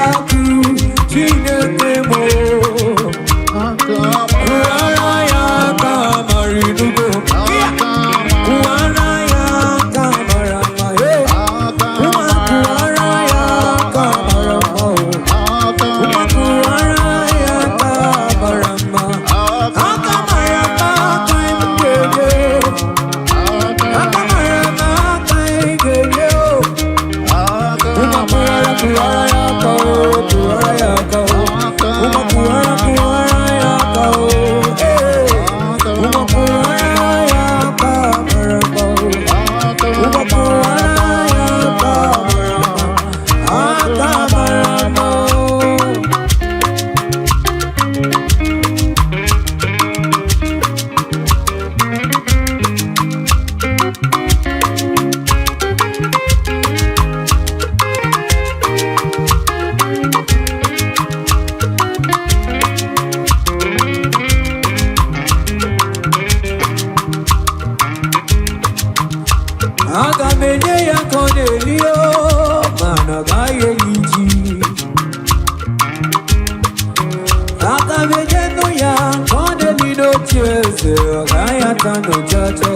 vejeno ya kone lido chese Gaya tano chacho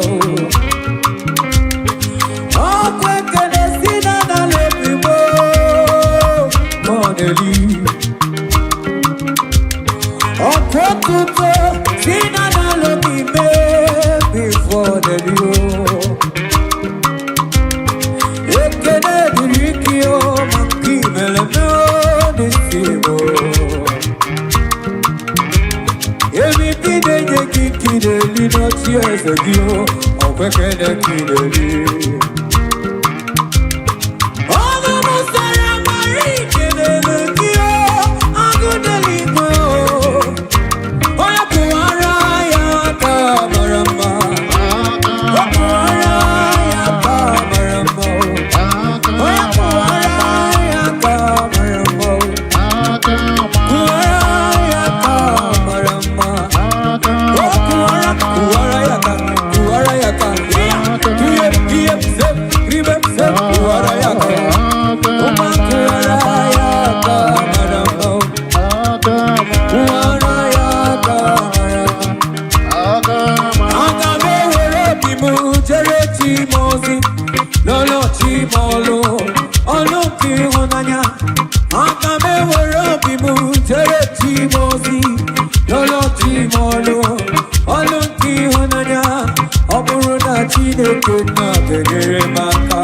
Okweke desina na lepimo Kone li Okwokuto sina na lopime Before the liyo Ekene dirikio Manki melemo Nisimo Emi pide nye kikide li no tiese dio Okwekene kide li Ogo musara mari kide le kio Agu delimo Oya kuwara ya kamarama Kuwara ya kamarama Oya kuwara ya kamarama Kuwara ya kamarama Kuwara ya ka Kuwara ya ka Kiyep sep Kribep sep Kuwara ya ka Uma kuwara ya kamarama Kuwara ya kamarama Agame were bimu jere chimozi Lolo chimolo Olu ki hunanya Agame were bimu jere chimozi Lolo chimolo Olu ki hunanya Oburu na chineke na tegere maka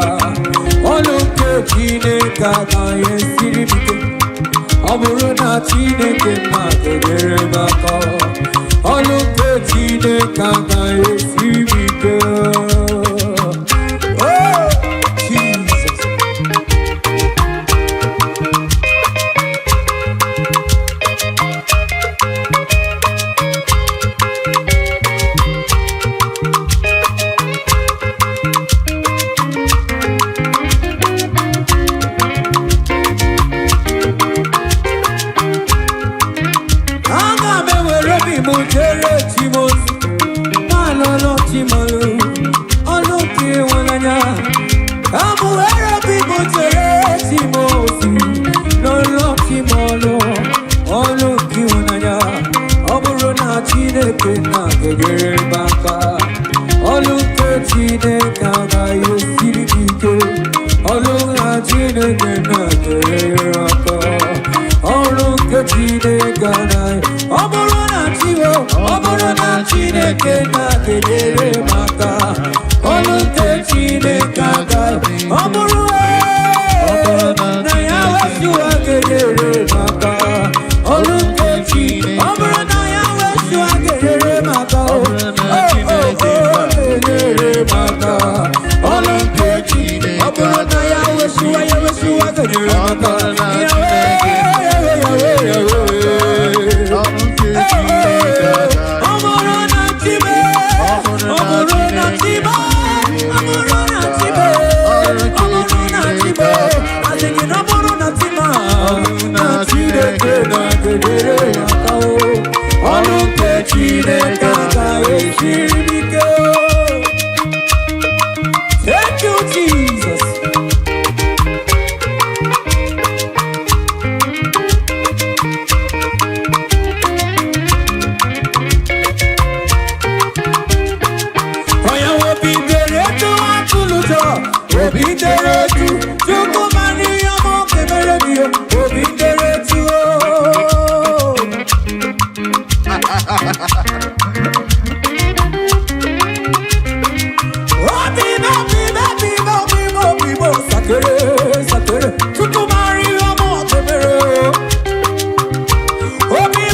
Olu ke chineke na yesiri bike Oburu na chineke na tegere maka Olu ke chineke na yesiri bike Oh, Jesus. Agame were bimu jere chimozi Malolo chimolo Olu ki hunanya Amu were bimu jere chimozi Lolo chimolo Olu ki hunanya Oburu na chineke na gegere baka Olu ke chineke na yesiri bike Olu na chineke na gegere baka Olu ke chineke na Oburu na chivo Oburu na chineke na gegere baka Olu ke chineke na Oburu na yawe shuwa gegere baka Olu ke chineke Oburu na yawe shuwa gegere baka gegere baka Olu ke chineke Oburu na yawe shuwa gegere baka Thank you, Jesus. Oya wobi dere tu atulujo, wobi dere tu chukumani yomo kemere biyo, wobi dere tu sakere, sakere, chukumani yomo kemere Obi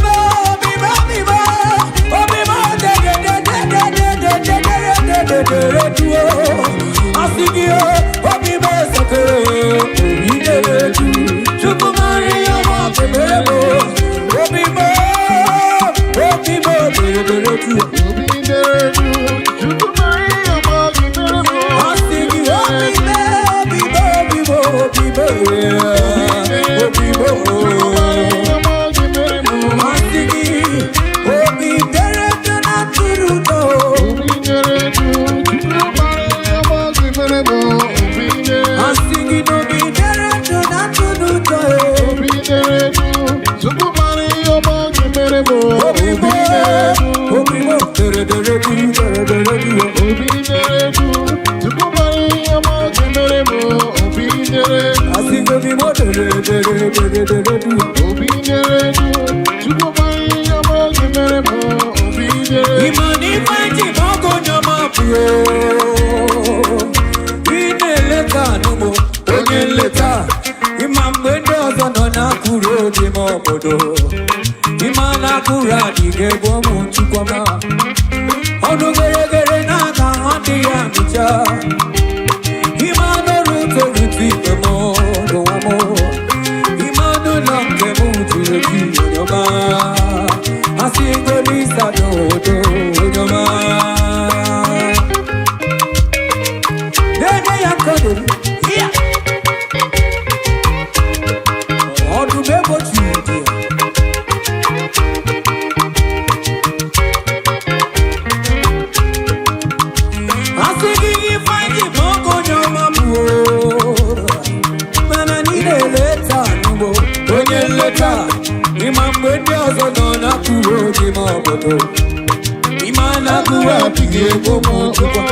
Nabura di gebo mutukoma. Onu gere gere na ka handi ya micha. Imano ruto ruti mo do amo. Imano lamke mutu ruti yoma. Asingo lisa do yoma. Nene ya kodo. Yeah. Onu bebo chidi. Imana kuwa pige bomo tukwa.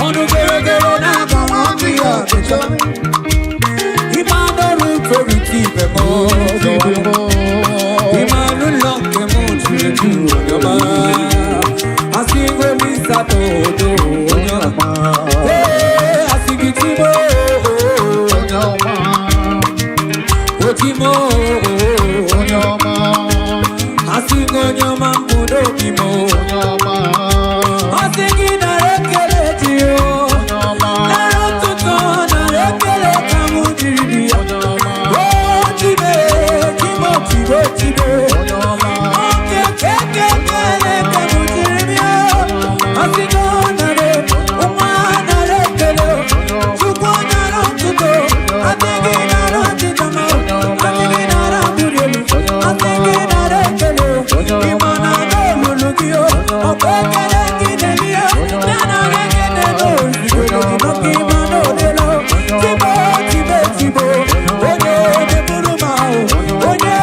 Onu gere gere na kawa piya pecha. Imana ruto ruti bemo. Imanu lonke mutu tu yoma. Asingo lisa todo yoma. Hey, asigitimo yoma. Otimo yoma. Asingo nyoma mbudo kimo Asingi na rekele tiyo Naro tuto na rekele kamu jiribiya Tibe, kimo tibe Oke keke kele kamu jiribiya Asingo na re, uma na rekele Chukwa naro tuto Atingi naro titama Atingi naro burielu Atingi na rekele Imana no lulugio, opekele kinemia, nana rekele no lulugio, imano delo, tibo, onye de burumao, onye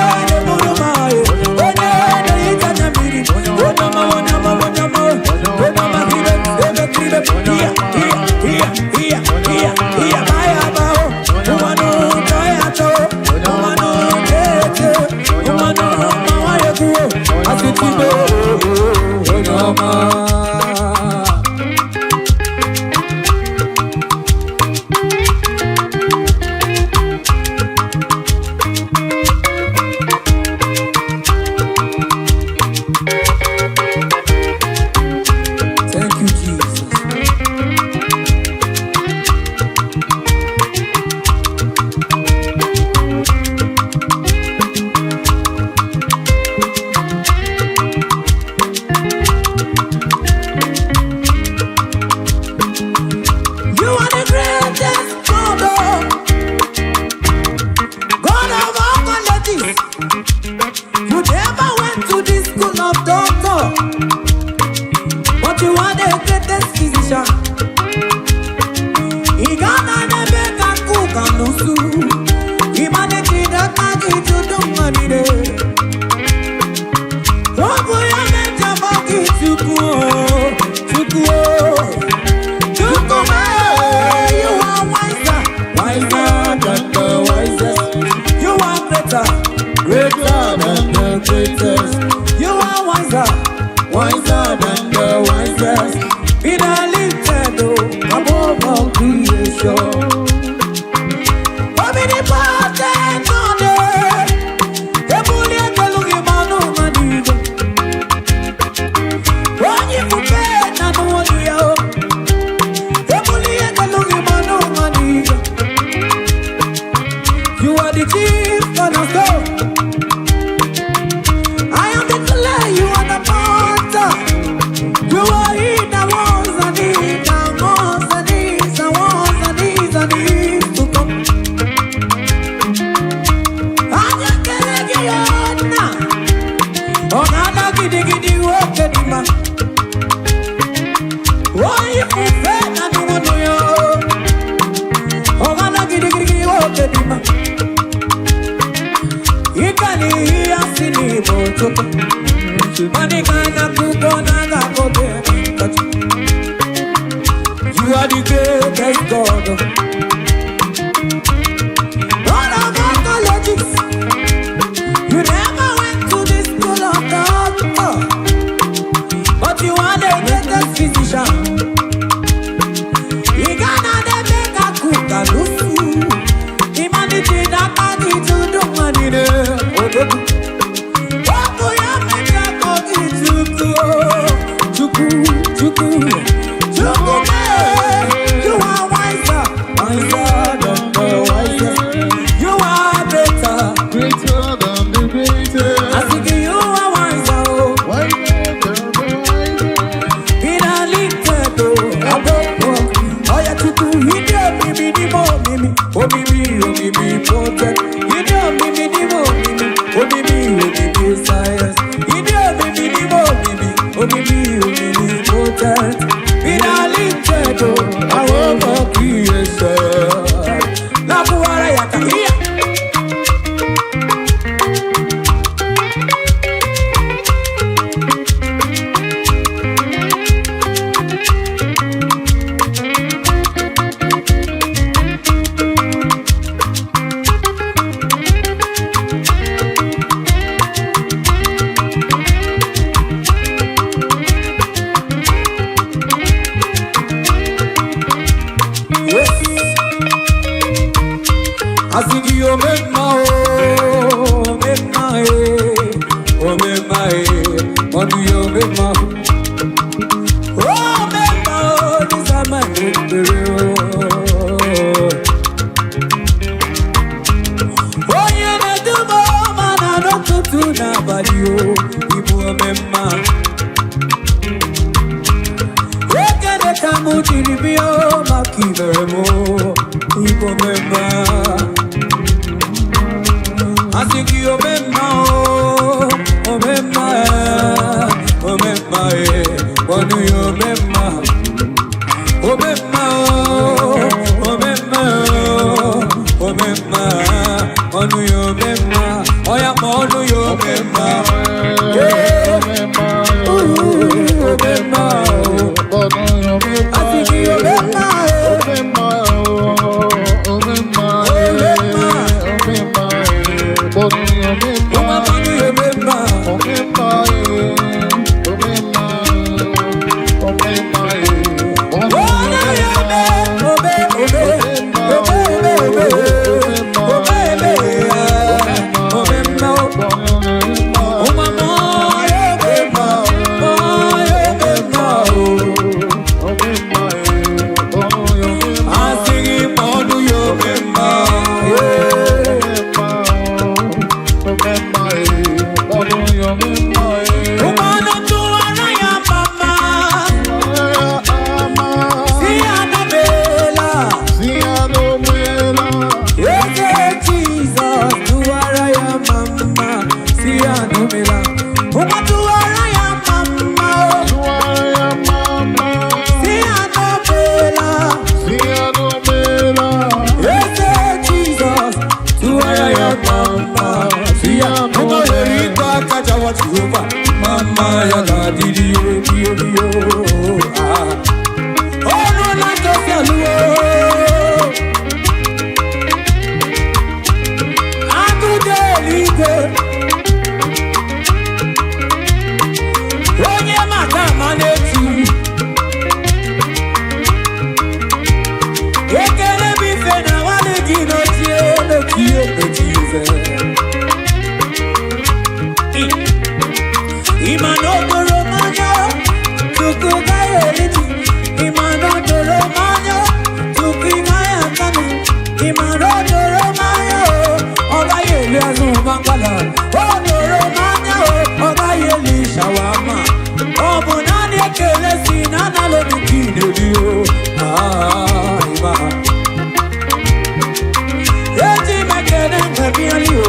de itanamiri, onama hibe, baya bao, umano toyato, umano tete, umano mawaye kuo, asitibo, onama. Thank you, Jesus. You are the greatest God of all qualities. You never went to the school of doctor, but you are the greatest physician. Igana nebeka kuka nusu, imane kidaka kichudu manide. Robo ya menjaba kichukuo. You are wiser than the wisest. You are greater than the greatest. You are wiser than the wisest. In a lifted above all creation. Omnipotent God, Ebulie Kelugi Manu Manigo. Onye fupe na nuoni yao. Ebulie Kelugi Manu Manigo. You are the chief cornerstone. I am the clay, you are the potter. You are he that was and he that was and is and was and is and is to come. Anya kelegi yona, onana gidi gidi woke dima. Oyi fufe na nuwono yo, onana gidi gidi woke dima. Ikani asini botoka, manikana kukona gakote. You are the greatest God. God of all colleges. You never went to the school of doctor, but you are the greatest physician. Igana nebeka kuka nusu, imani tinaka kichudu manide. Oku ya You are wiser, wiser than the wisest. You are greater, greater than the greatest. I think you are wiser, oh. Wiser than the wisest. In a little, I don't know. Oh, yeah, to do it, oh, me, protect. You know, me, science. You know, me, protect. In a little, I will not creation. Now, who are you? I think you make my what do you make my this is my oh, you know the man I don't talk to nobody, Igbo memma. Where can I come to the bio, Makiveremo, Igbo memma. I think you remember, what do you remember? What do you remember? Oh, yeah, what do you remember? I think you remember. Mama, ya la di di yo. Oh no, not just you. I could daily go. Oh yeah, my God, you can't be fair now. I let you know, Jesus. Imano Romano, Tuku Gaeliti, Imano Romano, Tuki Mayakano, Imano Romano, Ogayelia Zumbangala, Ono Romano, Ogayeli Shawama, Obonani Kelesi, Nana Lobikidio, Iba. Yeti Makene, Fabianio.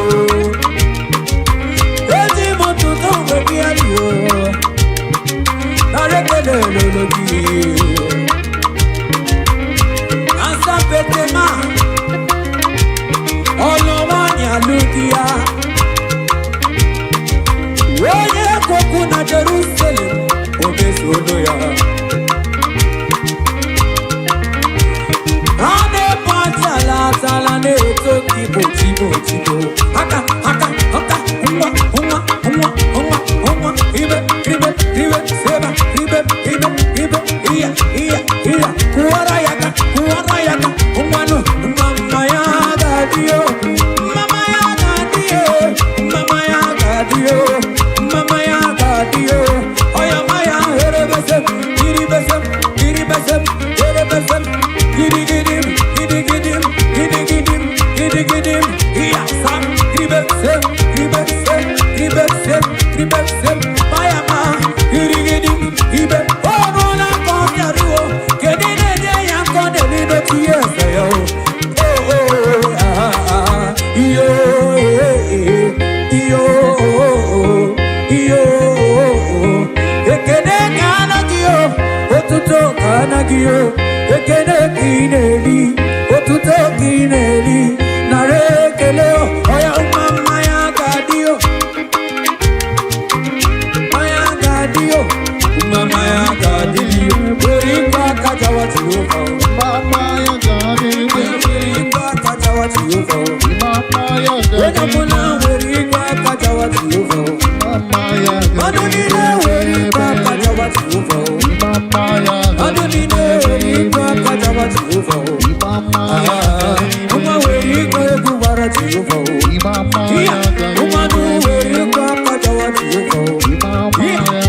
Jerusalem, Obesodoya. Ane patala tala ne to tipo. Haka, uma, ibe, seba, ibe, iya, kuara yaka, umano, mama ya dio, oya maya, herebe se iyo ekene kanagio otuto kanagio ekene kineli otuto kineli narekeleo oya mama ya gadio mama ya gadio berikwa kajawa tiova mama ya gadio berikwa kajawa tiova mama ya gadio mona berikwa kajawa tiova mama ya gadio adonine berikwa kajawa tiova mama ya gadio adonine berikwa kajawa tiova mama ya gadio mama berikwa kubara tiova mama ya gadio mama berikwa kajawa tiova mama ya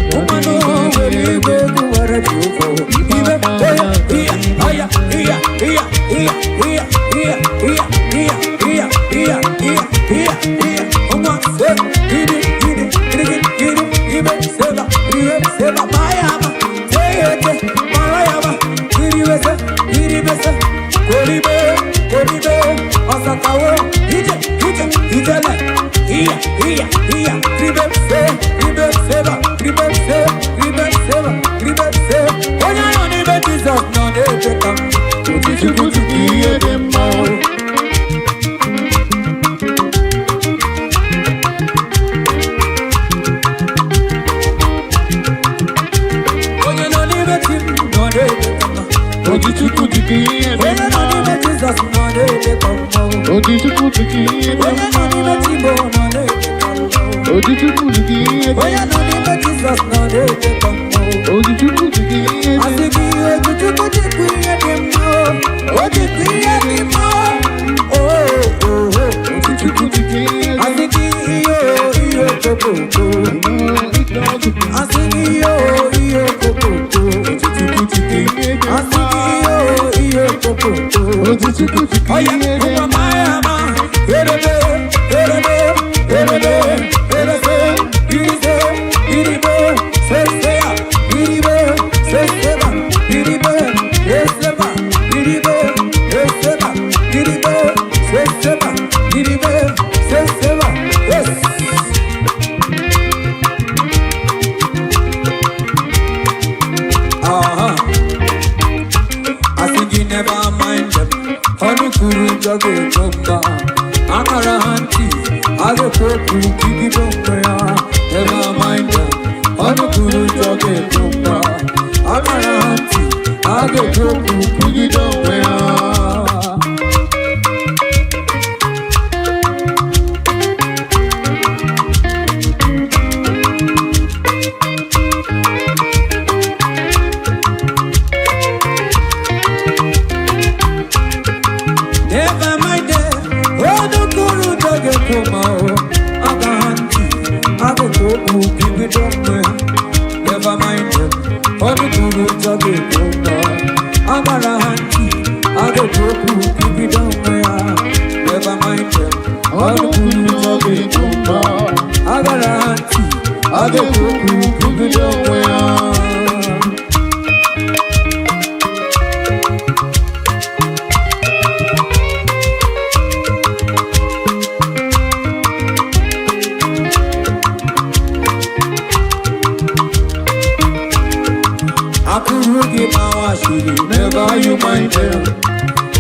never you mind them.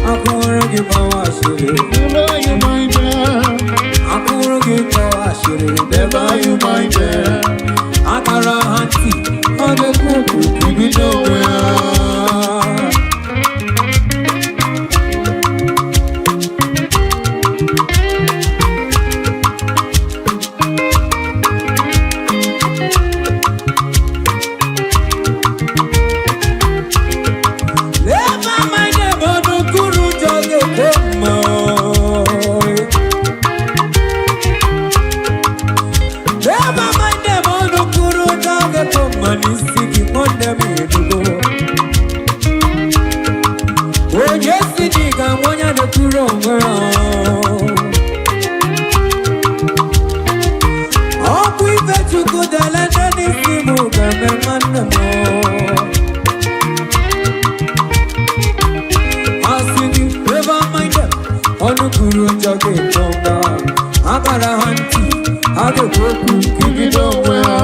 I can't give my washer, never you mind them. I can't give my washer, never you mind them. I can't run on the cook, we nowhere. I got a hunty, I go to give it away.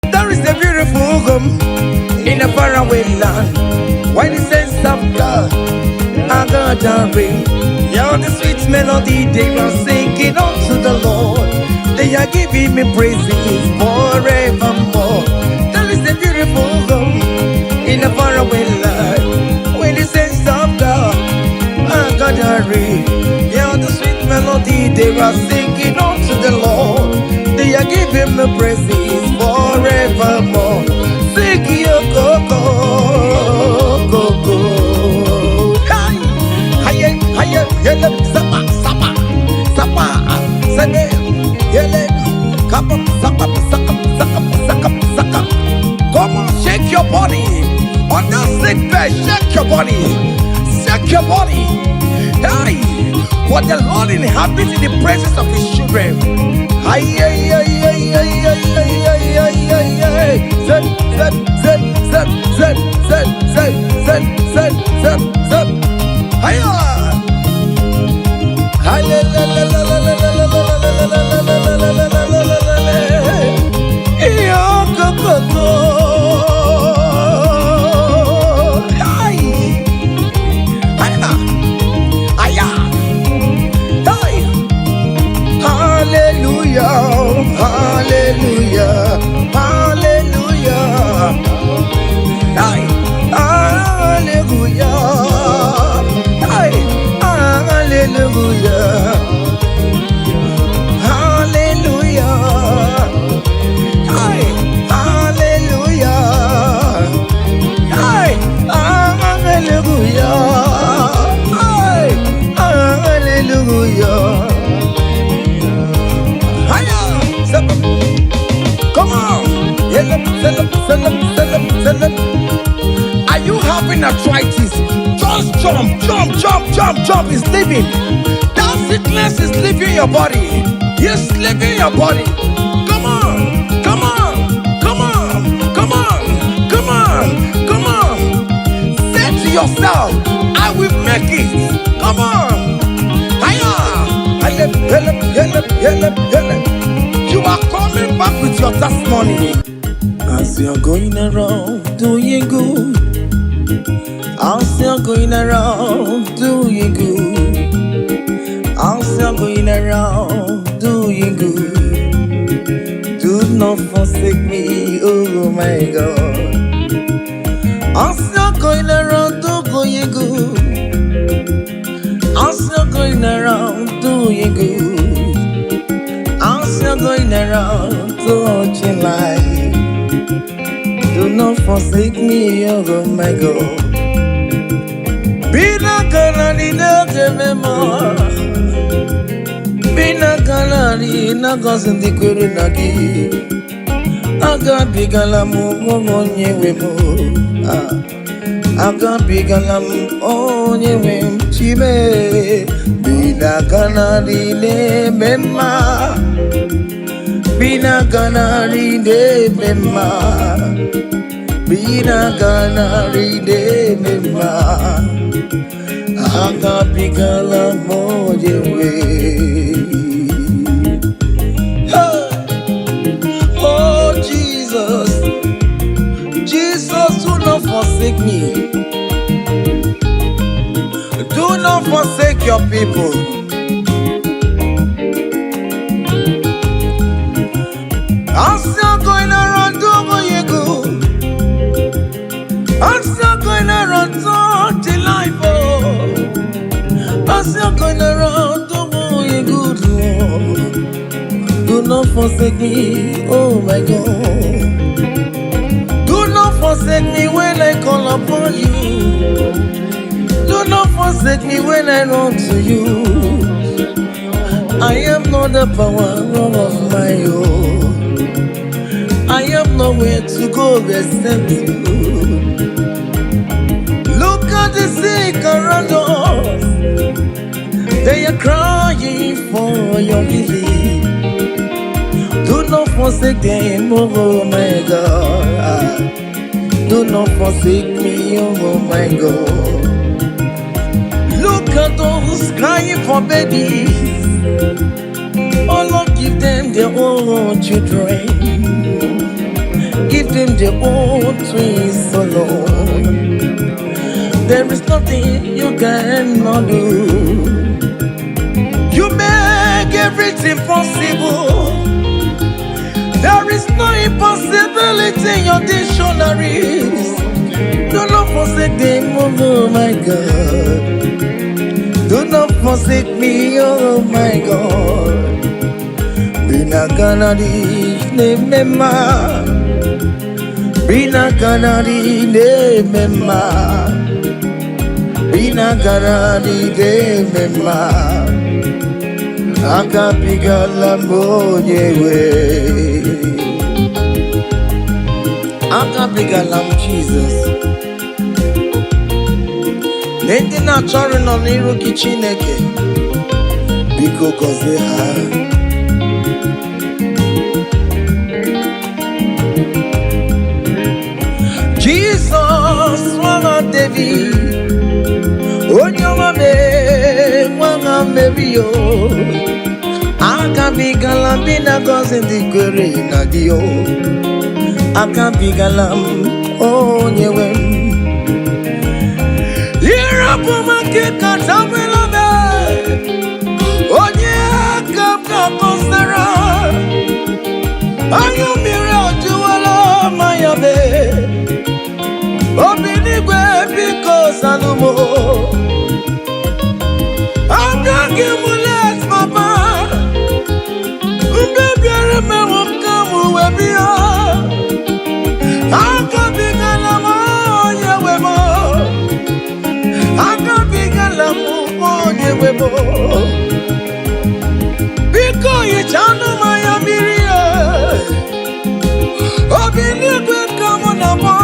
There is a beautiful home in a faraway land. When the sense of God, I got a ring. Yeah, the sweet melody they were singing unto the Lord. They are giving me praises forevermore. There is a beautiful home in a faraway land with the sense of God. I got a read. Yeah, the sweet melody they are singing unto the Lord. They are giving me praises forevermore. Sing your go go go go. Hi, hi, hi, yele, sapa, sapa, sapa, sene, yele, kapa, sapa, sapa, sapa, sapa, sapa. Come on, shake your body on that sick bed. Shake your body, shake your body. Hey, for the Lord inhabits in the presence of His children. Ay, ay, ay, ay, ay, ay, ay, ay, ay, ay, ay. Zed, zed, zed, zed, zed, zed, zed, zed, zed, zed, zed. Hiya! Ay, la, la, la, la, la, la, la, la, la, la, la, la, la, la, la, la, la, la, la. Iyo, go, go, go. Ay! Hiya! Hiya! Hey! Hallelujah, hallelujah, hallelujah. Hey, hallelujah. Hey, hallelujah. Hallelujah. Hey, hallelujah. Hey, hallelujah. Hey, hallelujah. Come on! Are you having arthritis? Just jump, jump, jump, jump, jump. It's leaving. That sickness is leaving your body. It's leaving your body. Come on, come on, come on, come on, come on, come on. Say to yourself, I will make it. Come on. You are coming back with your testimony. As you're going around doing good, as you're going around doing good, as you're going around doing good, do not forsake me, oh my God. As you're going around doing good, as you're going around doing good, as you're going around touching life, do not forsake me, oh my God. Be not gonna need a more. Be not gonna need a cousin the Kurunagi. I got big alamu on ye wemo. I got big alam on ye wem chibe. Be not gonna need a memma. Bina gana ride mema, bina gana ride mema, aga bigala mojewe. Oh Jesus, Jesus, do not forsake me. Do not forsake your people. As you're going around doing good, as you're going around touching life, oh, as you're going around doing good, Lord, do not forsake me, oh my God. Do not forsake me when I call upon you. Do not forsake me when I run to you. I am not the power of my own. I have nowhere to go except you. Look at the sick around us. They are crying for your healing. Do not forsake them, oh my God. Do not forsake me, oh my God. Look at those crying for babies. Oh Lord, give them their own children. Give them their own twins, oh Lord. There is nothing you cannot do. You make everything possible. is no impossibility in your dictionaries. Do not forsake them, oh my God. Do not forsake me, oh my God. Bina kanadi ne mema, bina kanadi ne mema, bina kanadi ne mema. Akapiga lambo yewe, akapiga lam Jesus. Nende na chọrọ nọ n'iru gị Chineke, biko gọzie ha. Jesus nwa David, onye ọma mee nwa Mary o. Akabigala m na gọzie ndị kwere na gị o. Akabigala m onye nwe m. Yirapumake Tawelabe, Oye Kapka Postera, Ayumira Juala Mayabe, Obinigwe because Anumo, Agagimulet Papa, Baby won't come with me. Akabigalama Yawemo. Akabigala onye webo, biko yichanu maya mirie, obinigwe kamo na mo.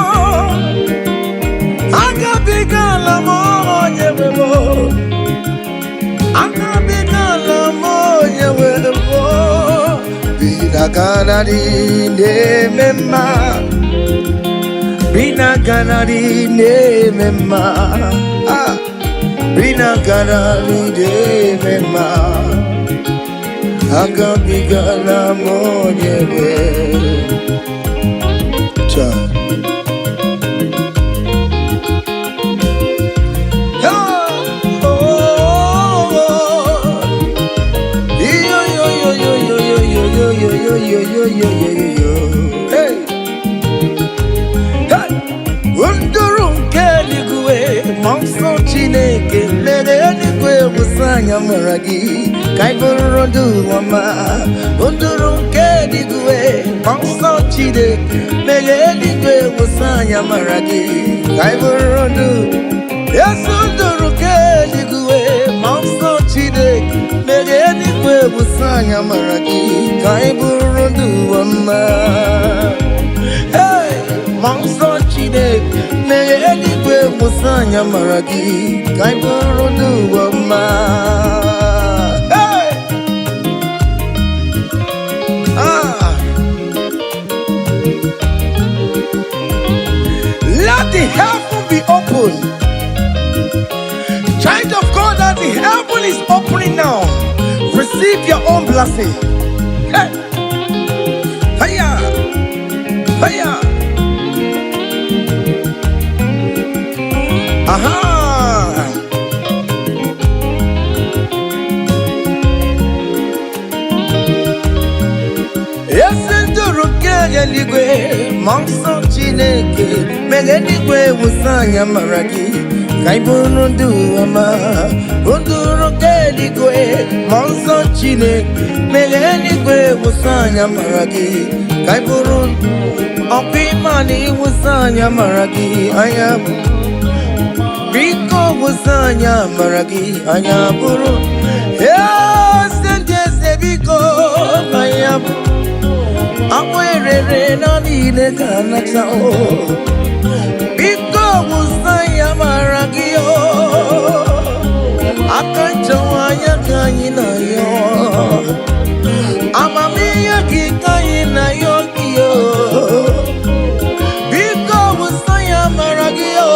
Akabigala onye webo, akabigala onye webo. Bina kanadi ne mema, bina kanadi ne mema. Bina kanali de mema, akabigala monyewe. Cha. Hey. Undurun keligwe, monso Chineke, legeligwe musanya maragi, kaiborodu wama. Undurun keligwe, monso Chineke, legeligwe musanya maragi, kaiborodu. Yes, undurun keligwe, monso Chineke, legeligwe musanya maragi, kaiborodu wama. Hey, monso Chineke, meyeligwe musanya maragi, kaiborodu wama. Hey, let the heaven be open. Child of God, that the heaven is opening now. Receive your own blessing. Hey, hiya, hiya. Aha! Yesenduru keligwe, monso Chineke, megeligwe musanya maragi, kaiborodu wama. Unduru keligwe, monso Chineke, megeligwe musanya maragi, kaiborodu. Opimani musanya maragi, ayabu. Biko musanya maragi, ayaburu. Yes, and yes, biko ayabu. Awere na nile kanata o. Biko musanya maragi o. Akanchawanya kanyina yo. Amamiya kikanyina yo kiyo. Biko musanya maragi o.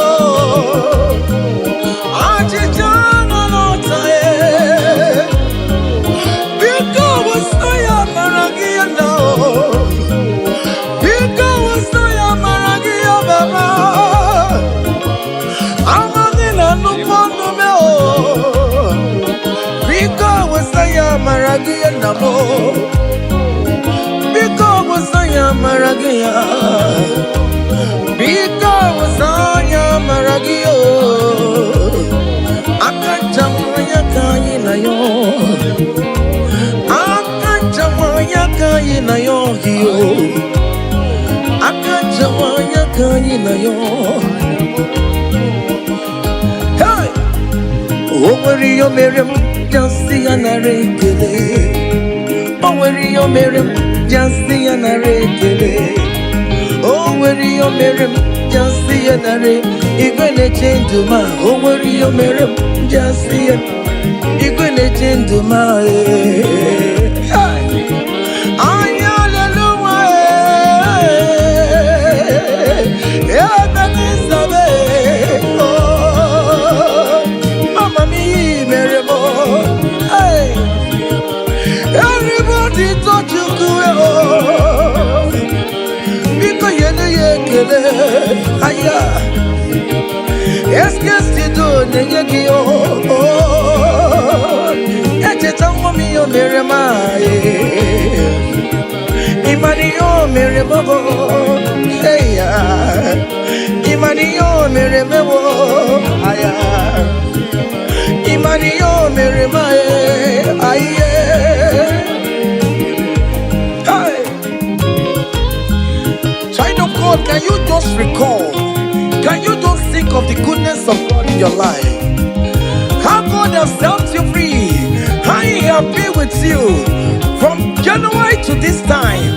Maragi namo, biko musanya Maragia. Because Anya Maragio. Akajamaya Kaina yo. Akajamaya Kaina yo. Akajamaya Kaina yo. Hey! Over your Miriam, just the Anarekele. Over your Miriam, just the Anarekele. Over your Miriam, just the Anare. You're gonna change to my. Over your Miriam, just the. You're gonna change to my. Everybody thought you could. Because you're the Aya. Yes, you do. Yo, Miramae. Imanio, Mirabo. Hey, Imanio, Mirabo. Aya. Imanio, Miramae. Aye. Child of God, can you just recall? Can you just think of the goodness of God in your life? How God has set you free. How He has been with you from January to this time.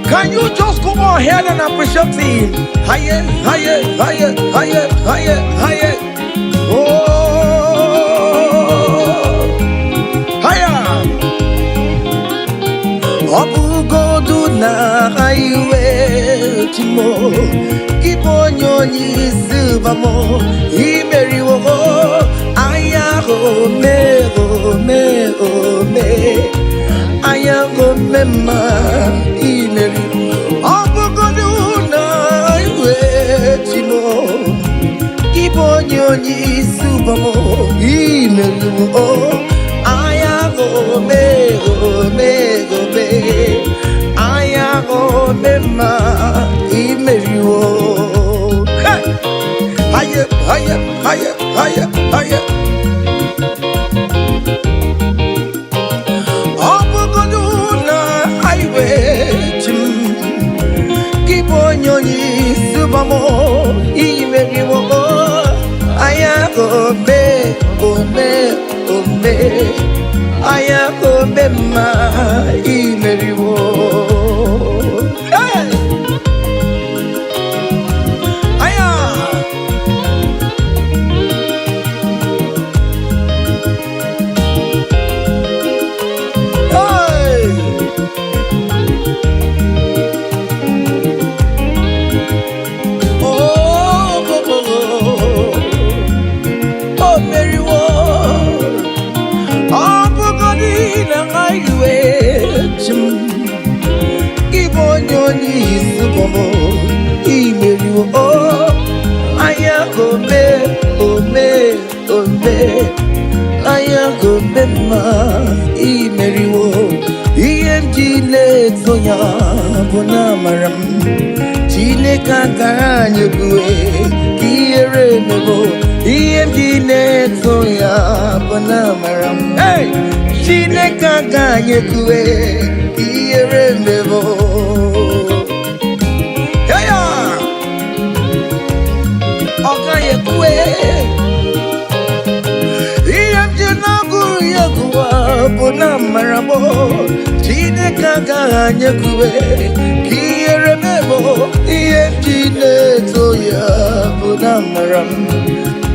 Can you just go ahead and appreciate Him? Higher, higher, higher, higher, higher, higher. Oh, higher. Obu godu na highway timo. Keep on your knees, silvamo. He marry wo. Oh me, oh me, oh me. I am go mema imeri. Obugoduna iwetimo. Ibonyoni subamo imeri. Oh, I am go me, oh me, oh me. I am go mema imeri. Oh, higher, higher, higher, higher, higher. Subamo, imeri wo, aya ome, ome, ome, aya ome ma, imeri wo. Hey, aya. Hey, Chineka ganye kue iere mevo. Heya, okaye kue. Iyemji naguru yekuwa bona maramo. Chineka ganye kue iere mevo. Iyemji netoya bona maram.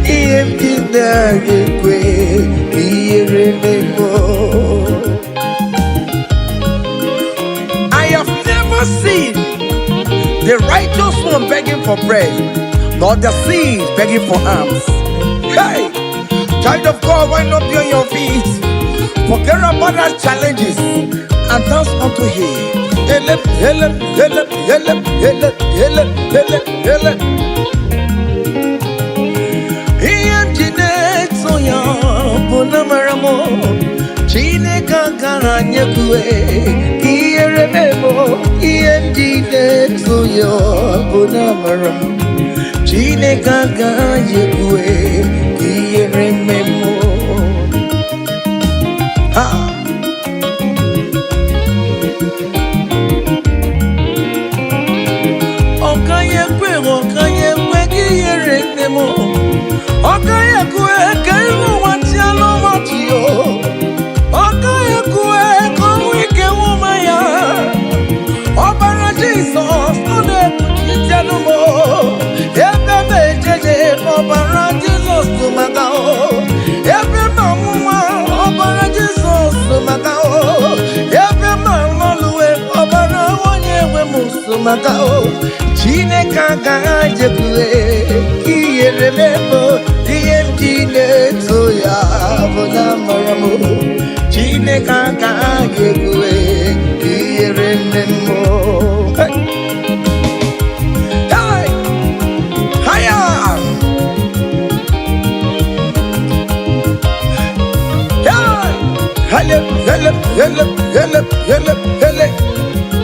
Iyemji nage kue. I have never seen the righteous one begging for bread, nor the seed begging for alms. Hey, child of God, why not be on your feet? Forget about our challenges and dance unto Him. Ele, ele, ele, ele, ele, ele, ele, ele. Bonamaramo, Chineka Garanya Kue, Kieremo, Iendine abonamaram Chineke agaghị ekwe ka ihere mmemme ha ọgaghị ekwe ka ihere mmemme ọgaghị ekwe ka ihu ụwa tiala ụwa tiyo ọgaghị ekwe ka ọnwụ ike nwụma ya ọbara Jizọs ọ na-ekpuchite anụmụ ebe m ejeje ọbara Jizọs maka ebe m amụma ọbara Jizọs maka ebe m alụlụwe ọbara onye nwe m maka Chineke agaghị ekwe ihere mmemme ihe m ji na-eto ya bụ na mara m Chineke agaghị ekwe ihere mmemme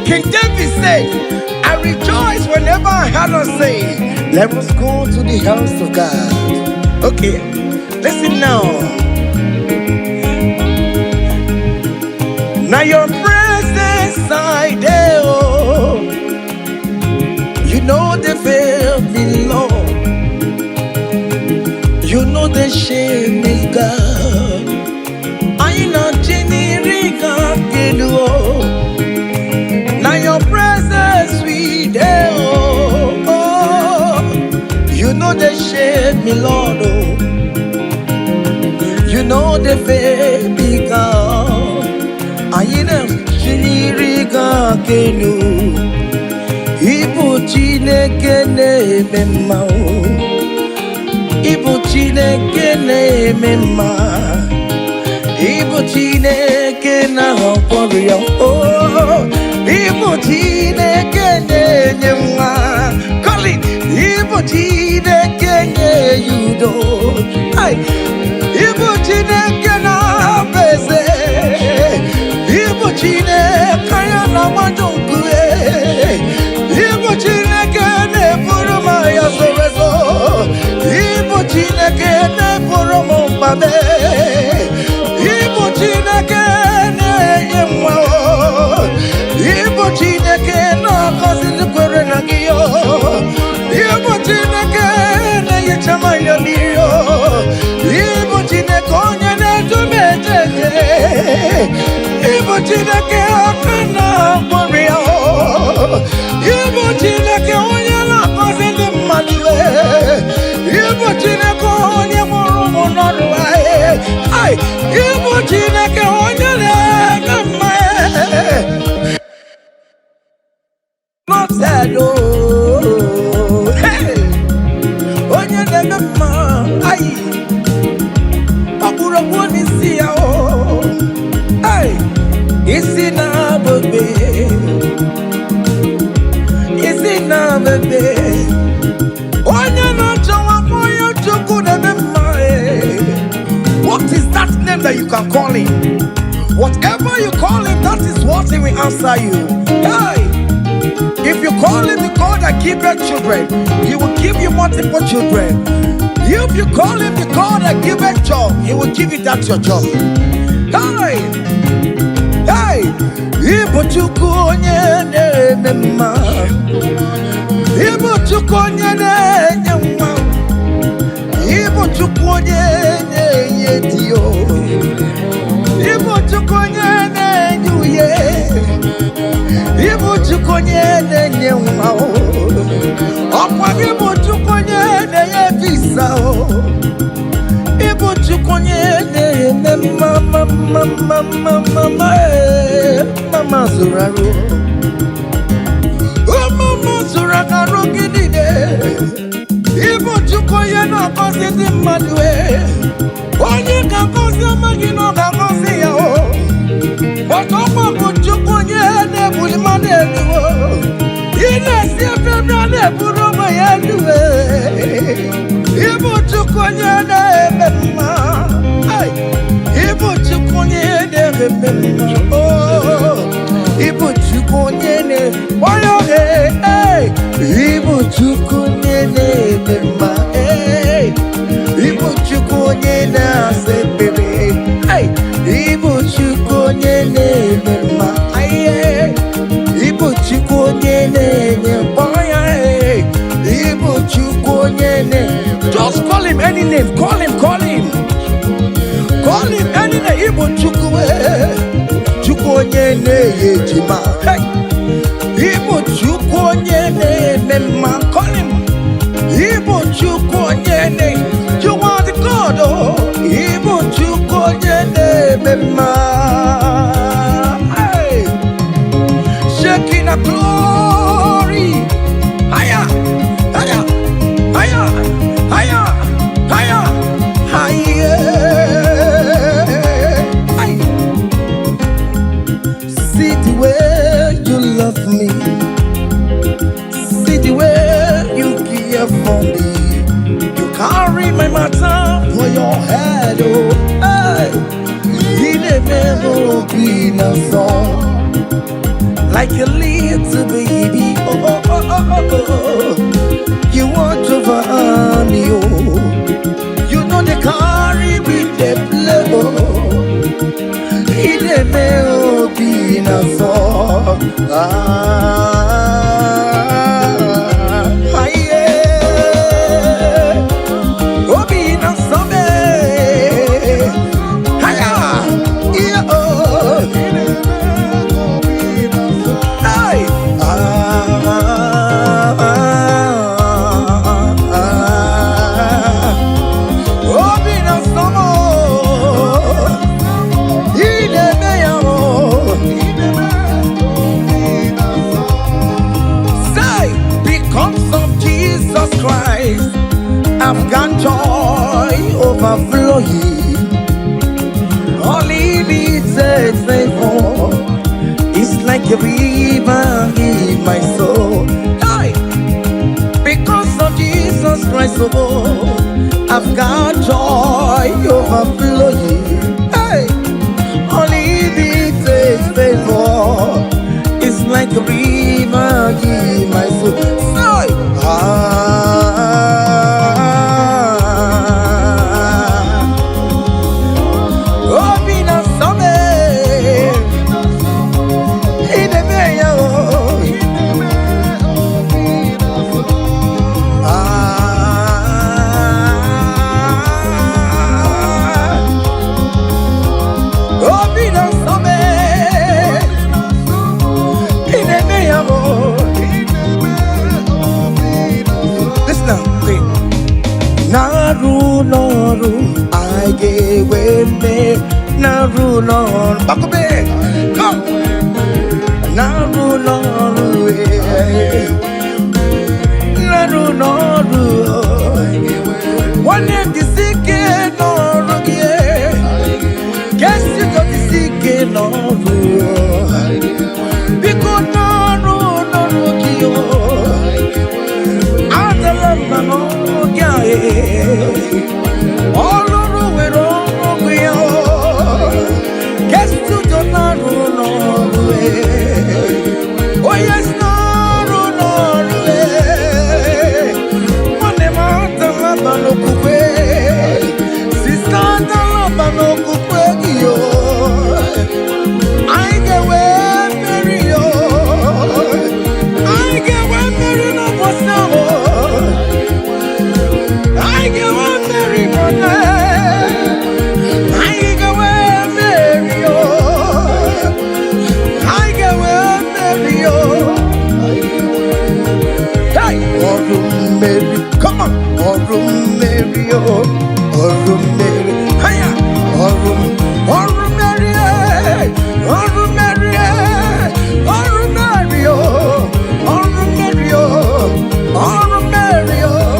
King David said, I rejoice whenever I hear us say, let us go to the house of God. Okay, listen now. Now your presence I there, oh, you know the fear me, Lord. You know the shame is God. I know Jenny now your presence we there, oh, you know the shame me, Lord, oh, you know the baby God. I know Jenny Kenu, Ibu Chineke ne-eme Ibu Chineke ne-eme Ibu Chineke na-akpọrọ ya oh Ibu Chineke na-enye nwa Colin Ibu Chineke nye udo Ibu Chineke na-aba eze Ibu Chineke ya na-agbado nkwe Ibu Chineke na-eburu m ya zorezo Ibu Chineke na-eburu m mkpabe Ibu Chineke na-enye nwa Ibu Chineke na-akọzi kwere na gị Ibu Chineke na-ehicha mmanya mmiri Ibu Chineke onye na-edu m ejeje Ibu Chineke aka na-akpọrọ ya Ibu Chineke onye na-akọzi ndị mmadụ Ibu Chineke onye mụrụ ụmụ n'ọrụ Ibu Chineke onye na-eme mma not sad onye na-eme mma ọkpụrụkpụ n'isi ya isi na-abebe onye na-achọwa onye Chukwu na-eme mma what is that name that you can call him? Whatever you call him, that is what he will answer you. Hey! If you call him the God that giveth children, he will give you multiple children. If you call him the God that giveth job, he will give you that your job. Hey! Hey! Ibu Chukwu onye na-eme mma. Ibu Chukwu onye na-enye nwa. Ibu Chukwu onye na-enye diyo. Ibu Chukwu onye na-enye uye. Ibu Chukwu onye na-enye nwa. Ọkwa Ibu Chukwu onye na-enye visa. Ibu Chukwu onye na-eme mama zụrụ arụ. Mama zụrụ arụ gị niile. Ibu Chukwu onye na-akọzi ndị mmadụ onye ga-akọzi amaghị na ọ ga-akọzi ya maka ọkwa bụ Chukwu onye na-ebuli mmadụ elu ị na-esi efebra na-eburu ụmụ ya elu Ibu Chukwu onye na-eme mma Ibu Chukwu onye na-eme mma Ibu Chukwu onye na-ekpọrọ Ibu Igbo chukwe, chukwe ne jima. Hey, Igbo chukwe ne mema. Call him. Igbo chukwe ne. You are the God. Oh, Igbo chukwe ne mema. Hey, shaking a glory. Higher, higher, higher, higher, higher, higher. See the way you love me. See the way you care for me. You carry my matter for your head, oh, hey. You never be a song. Like a little baby, oh, oh, oh, oh, oh, oh. You want to run, you know the carry with the play, oh. He never be in a song. Yeah. Oh, be in a song, yeah, oh. I've got joy overflowing. Only needs a favor. It's like a river in my soul. Hey! Because of Jesus Christ, oh, I've got joy overflowing. Hey! Only needs a favor. It's like a river in my soul. Say, Naru, I gave me Naru, back up there, come. Naru, one year the sick Naru, guess you got the sick Naru, because Naru, I don't know, all over we don't we are. Guess to the Norway. Oh yes, Norway. Money mountain labano kupe. Sister labano kupe yo. I get where Mary yo. I get where Mary no was now. I get one Mary Monday. I get one Mary, oh. I get one Mary, oh. Hey, oh, Mary, come on, oh, Mary, oh, Mary, hiya, oh, Mary, oh, Mary, oh, Mary, oh, Mary, oh, Mary, oh.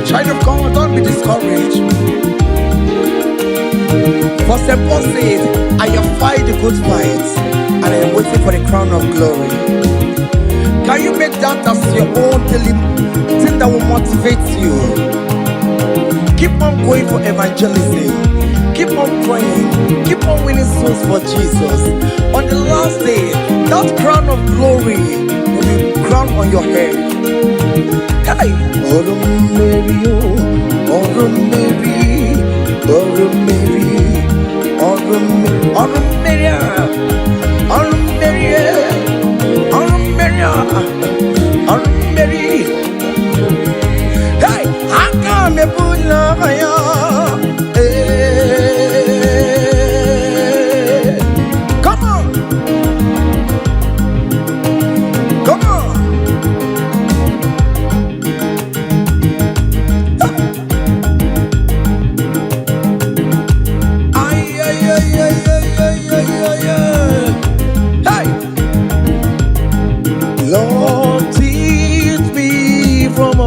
Child of God, don't be discouraged. For St. Paul said, I have fight the good fight, and I am waiting for the crown of glory. Can you make that as your own daily thing that will motivate you? Keep on going for evangelism. Keep on praying. Keep on winning souls for Jesus. On the last day, that crown of glory will be crowned on your head. Hey! Orum Mary, Orum Mary, Orum Mary, Orum Mary, Orum Mary, Orum Mary, Orum Mary. Hey! Akame Bunaya. Come on! Come on! Hey! Lord, teach me from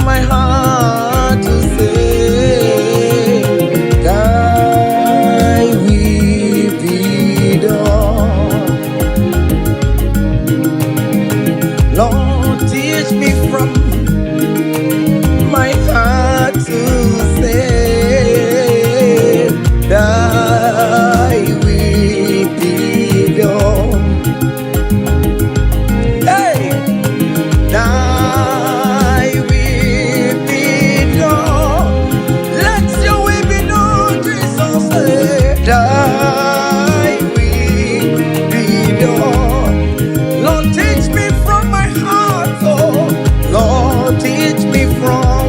my heart to say, thy will be done. Lord, teach me from my heart to say, thy will be done. Hey! Thy will be done. Let your will be done, Jesus. Thy will be done. Lord, teach me from my heart, oh. Lord, teach me from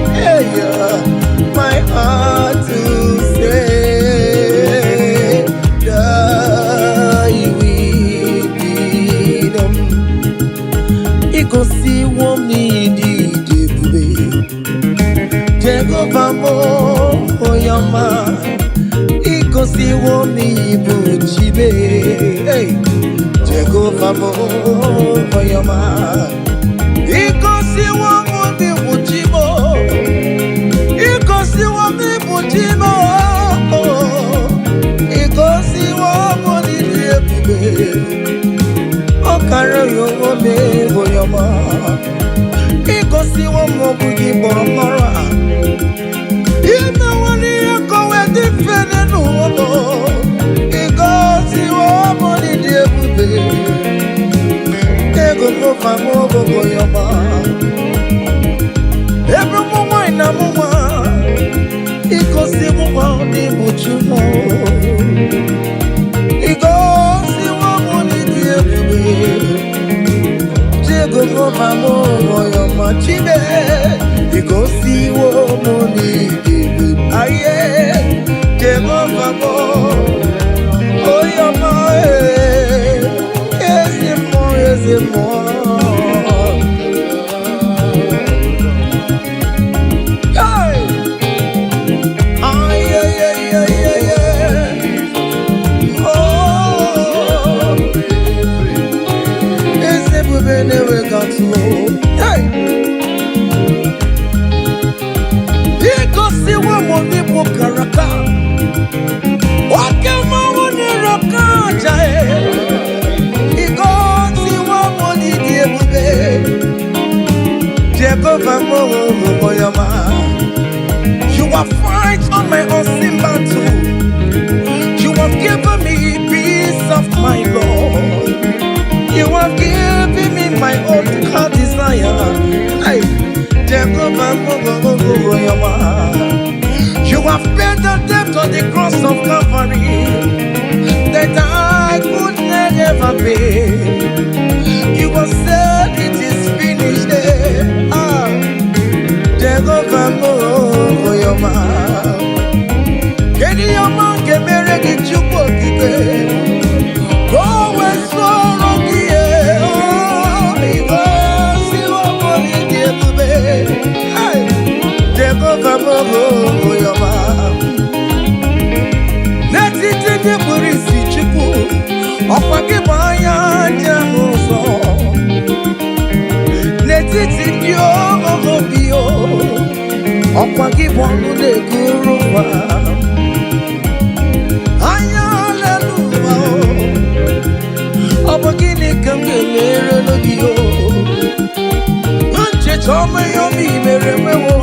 my heart to say, thy will be done. Ikosi womi di debube, Jehovah mo oyama. Ikosi womi buchibe, Jehovah mo oyama. Ikosi womi buchibo, Ikosi womi buchibo, Ikosi womi debube. Okara yowo me boyama. Ikosi womo bugi boromora. Ina wani yakowe difene nuwomo. Ikosi womo ni diebube. Ego kofa mo boyama. Every mumwa ina mumwa. Ikosi mumwa ni buchumo. Ikosi womo ni diebube. Jehovah mo oyama chibe. Ikosi womo ni diebube. Aye. Jehovah mo oyama. Ezemo. Hey! Aye. Oh! Never got to hey. Ikosi womo ni bukaraka. Wakema woni raka jae. Ikosi womo ni diebube. Jehovah mo oyama. You have fight on my unseen battle. You have given me peace of my Lord. You have given me my own heart desire. Hey, Jehovah, you have paid the debt on the cross of Calvary that I could never pay. You have said it is finished. Jehovah, Kedi yama kemere ki chukwo kibe. Go west for Jehovah mo oyama. Neti tete polisi chukwu. Okwa ki banya jamuso. Neti titi o bio. Okwa ki bonu de kuruwa. Aya leluwa. Okwa ki ni kamgelere no bio. Chome yomi mere mewo.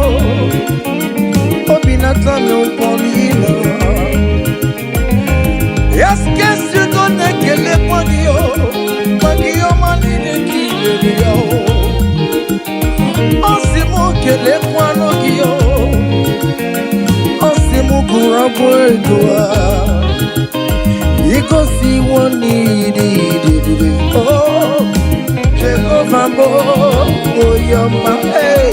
You see one need it. Oh, Jehovah, oh, you're my hey.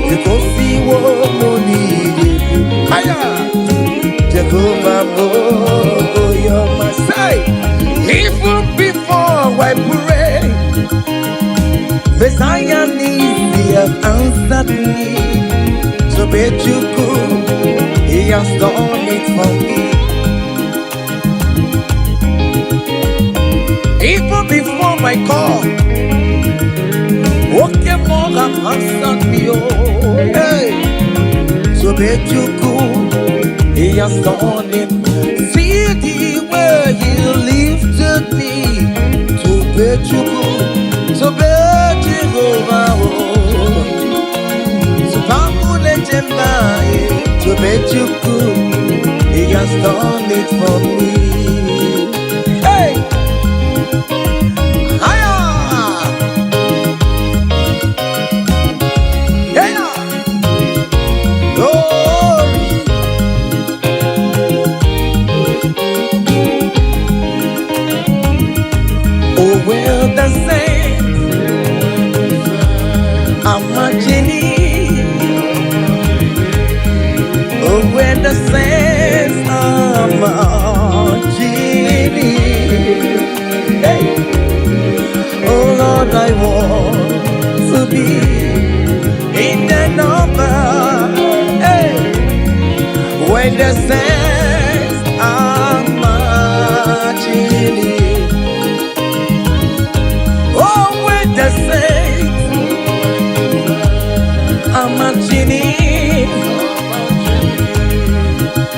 You go see one need it. Hiya, Jehovah, oh, you're my say. Even before I pray, Messiah needs you have answered me. So bet you could, He has done it for me. Even before my call, okay, more have answered me, oh, hey. So bet you could, He has done it. See the way He lifted me. So bet you could, so bet you go, oh. So Pamule Jemba, so bet you could, He has done it for me. When the saints are marching in, hey. Oh Lord, I want to be in the number, hey. When the saints are marching in, oh, when the saints are marching in.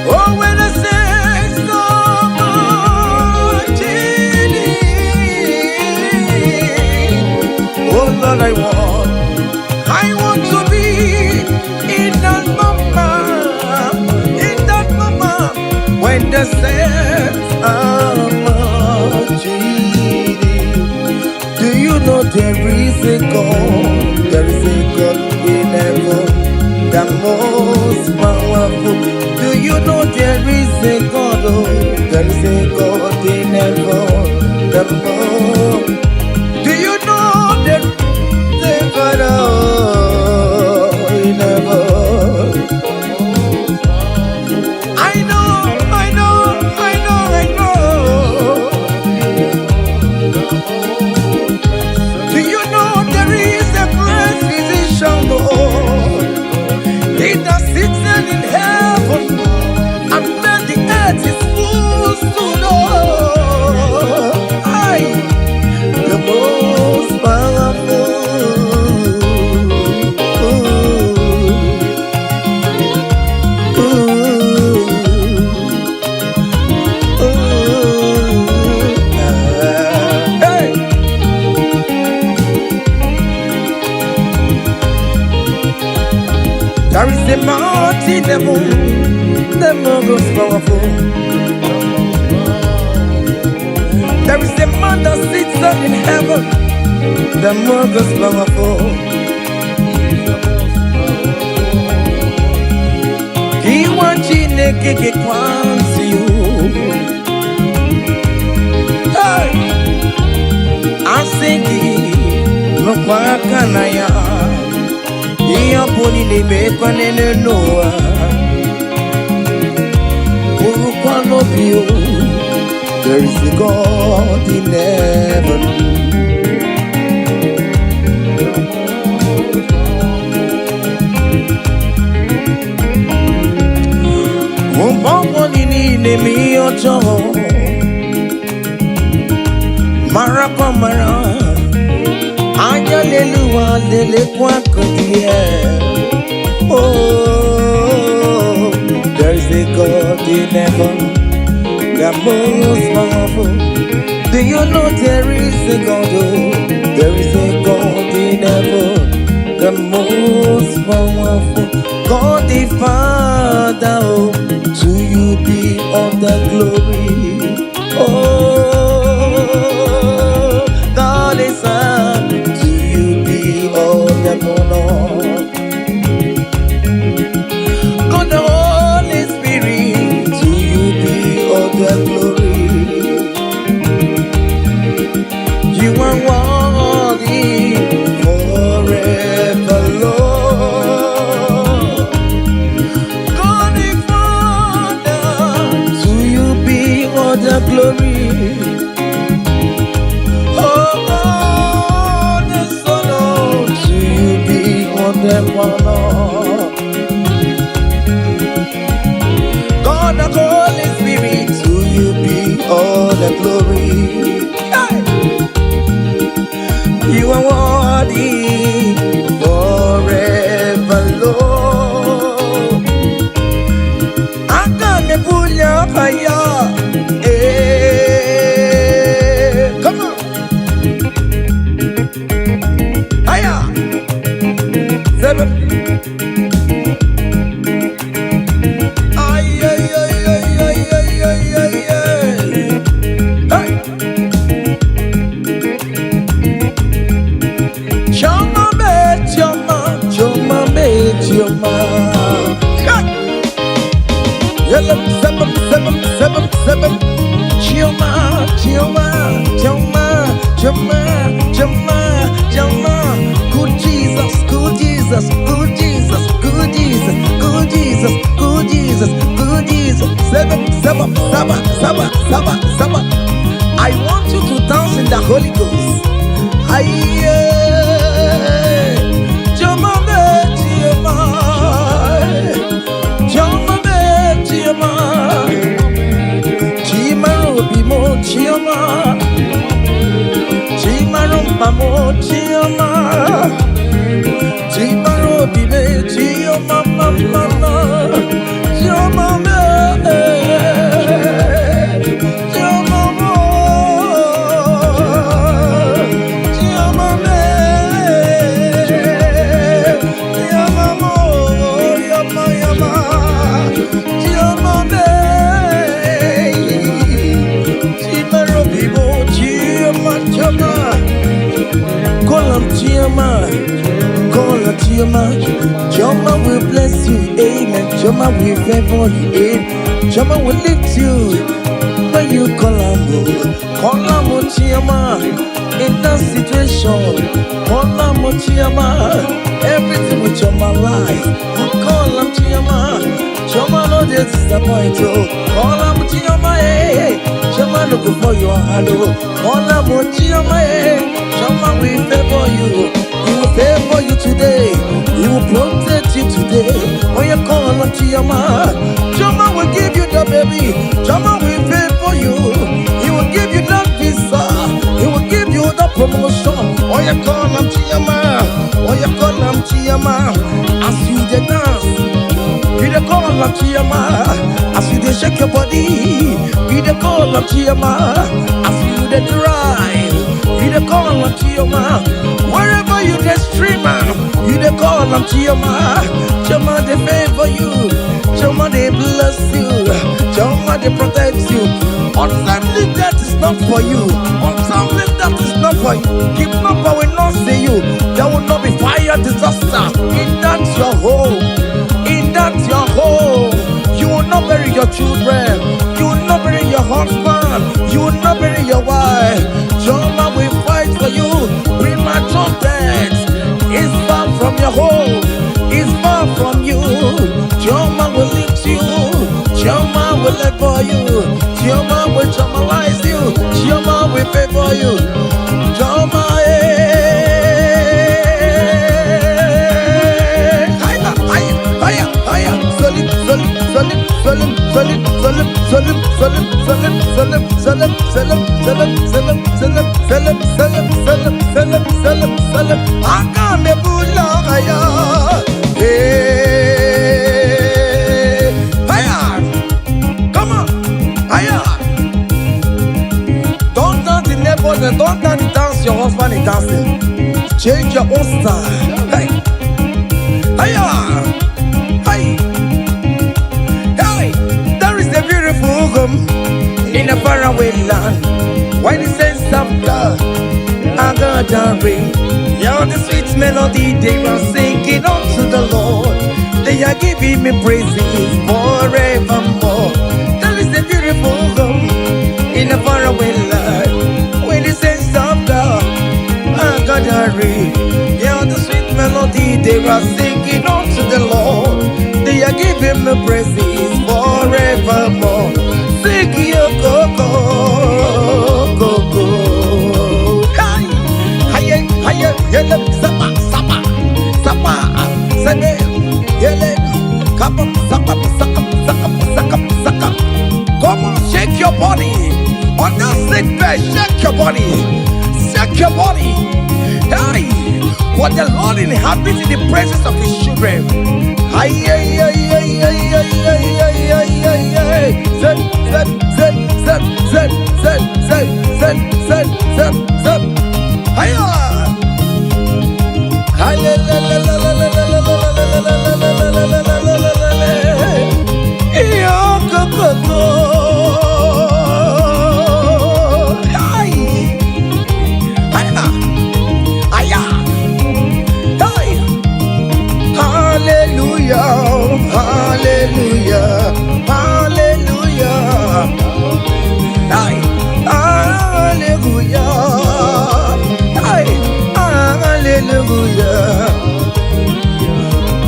Oh, when the saints are marching in. Oh Lord, I want to be in that moment when the saints are marching in. Do you know there is a God? There is a God in heaven, the most powerful. Do you know there is a God? Oh, there is a God in heaven, the most. Do you know there is a God in heaven? I know. Do you know there is a great physician, Lord? He that sits in heaven and made the earth is full to know. The most powerful. Hey. There is a mountain, the most powerful. There is a man that sits up in heaven, the most powerful. He wants to quants you. Hey, I'm singing, no quacanaya. He upon in the bacon and Noah. Of you, there is a God in heaven. Nimi ocho Marapamara Ayalelua lele kwa kotie. Oh, there's a God in heaven, the most powerful. Do you know there is a God? Oh, there is a God in heaven, the most powerful. God the Father, oh, to you be all the glory. Oh, God the Son, to you be all the honor. God the Holy Spirit, to Father, Holy Spirit, to you be all the glory. Hey! You are worthy forever, Lord. I can't pull your fire. Come on. Higher. 7. Ay, ay, ay, ay, ay, ay, ay, ay, ay. Hey. Choma, choma, choma, choma. Hey. Yellow, 7, 7, 7, 7. Choma, choma, choma, choma, choma, choma. Good Jesus, good Jesus, good Jesus, good Jesus, good Jesus, good Jesus, good Jesus. 7, 7, 7, 7, 7, 7. I want you to dance in the Holy Ghost. Aye, choma, choma, choma, choma. Bimo chioma, chimaro mamo chioma, chimaro bime chioma mama, chioma me, chioma mo, chioma me, chioma mo, yama yama, chioma me. Choma will bless you, amen. Choma will favor you, amen. Choma will lift you when you call him. Choma in that situation. Call him, Choma. Everything with Choma life. Call him, Choma. Choma no disappoint you. Call him, Choma, hey. Choma look for your hello. Call him, Choma, hey. Choma will favor you. He will favor you today. He will protect you today. When you call on Choma, Choma will give you the baby. Choma will favor you. He will give you that visa. He will give you the promotion. When you call on Choma, when you call on Choma, as you dey dance, you dey call on Choma. As you dey shake your body, you dey call on Choma. As you dey drive, you dey call on Choma. Wherever you dey streaming, you dey call on Choma. Choma dey favor you. Choma dey bless you. Choma dey protect you. Untimely death is not for you. Untimely death is not for you. Kidnapper will not see you. There will not be fire disaster in that your home. In that your home, you will not bury your children. You will not bury your husband. You will not bury your wife. Choma will fight for you. Premature death is far from your home. Is far from you. Choma will lift you. Choma will favor you. Choma will chomalize you. Choma will favor you. Choma, come on, don't dance the neighbors and don't dance your husband is dancing. Change your own style. Hey, hiya, hey. There is a beautiful home in a faraway land. Why the sense of God, I got a ring. Yeah, the sweet melody they are singing unto the Lord. They are giving me praises forevermore. There is a beautiful home in a faraway land. When the sense of God, I got a ring. Yeah, the sweet melody they are singing unto the Lord. They are giving me praises forevermore. Sing your go-go, go-go. Hi, hiya, hiya, yele, sapa, sapa, sapa, sene, yele, kapap, sakap, sakap, sakap, sakap, sakap. body. On that sick bed, shake your body. Shake your body. Hey, what the Lord inhabits in the presence of his children. Ay, ay, ay, ay, ay, ay, ay, ay, ay, ay, ay. Zed, zed, zed, zed, zed, zed, zed, zed, zed, zed, zed. Hiya. Ay, la, la, la, la, la, la, la, la, la, la, la, la, la, la, la, la. Iyo, go, go, go. Ay. Hiya. Hiya. Hey. Hallelujah, hallelujah, hallelujah. Hey, hallelujah. Hey, hallelujah.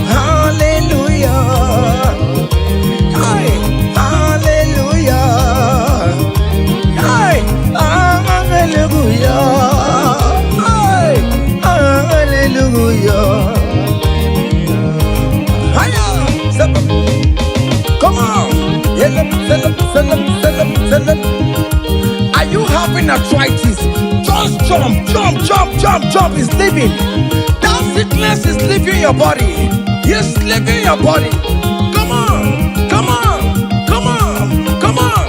Hallelujah. Hey, hallelujah. Hey, hallelujah. Hey, hallelujah. Come on. Are you having arthritis? Just jump, jump, jump, jump, jump. It's leaving. That sickness is leaving your body. It's leaving your body. Come on, come on, come on, come on,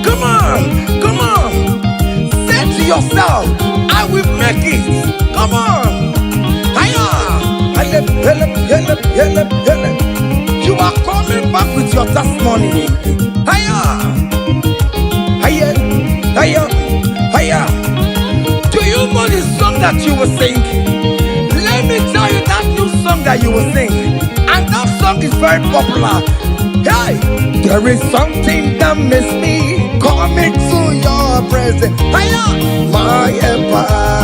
come on, come on. Say to yourself, I will make it. Come on. Hiya. You are coming back with your testimony. Hiya. Hiya. Hiya. Hiya. Do you know the song that you will sing? Let me tell you that new song that you will sing. And that song is very popular. Hey, there is something that makes me coming to your presence. Hiya. My empire.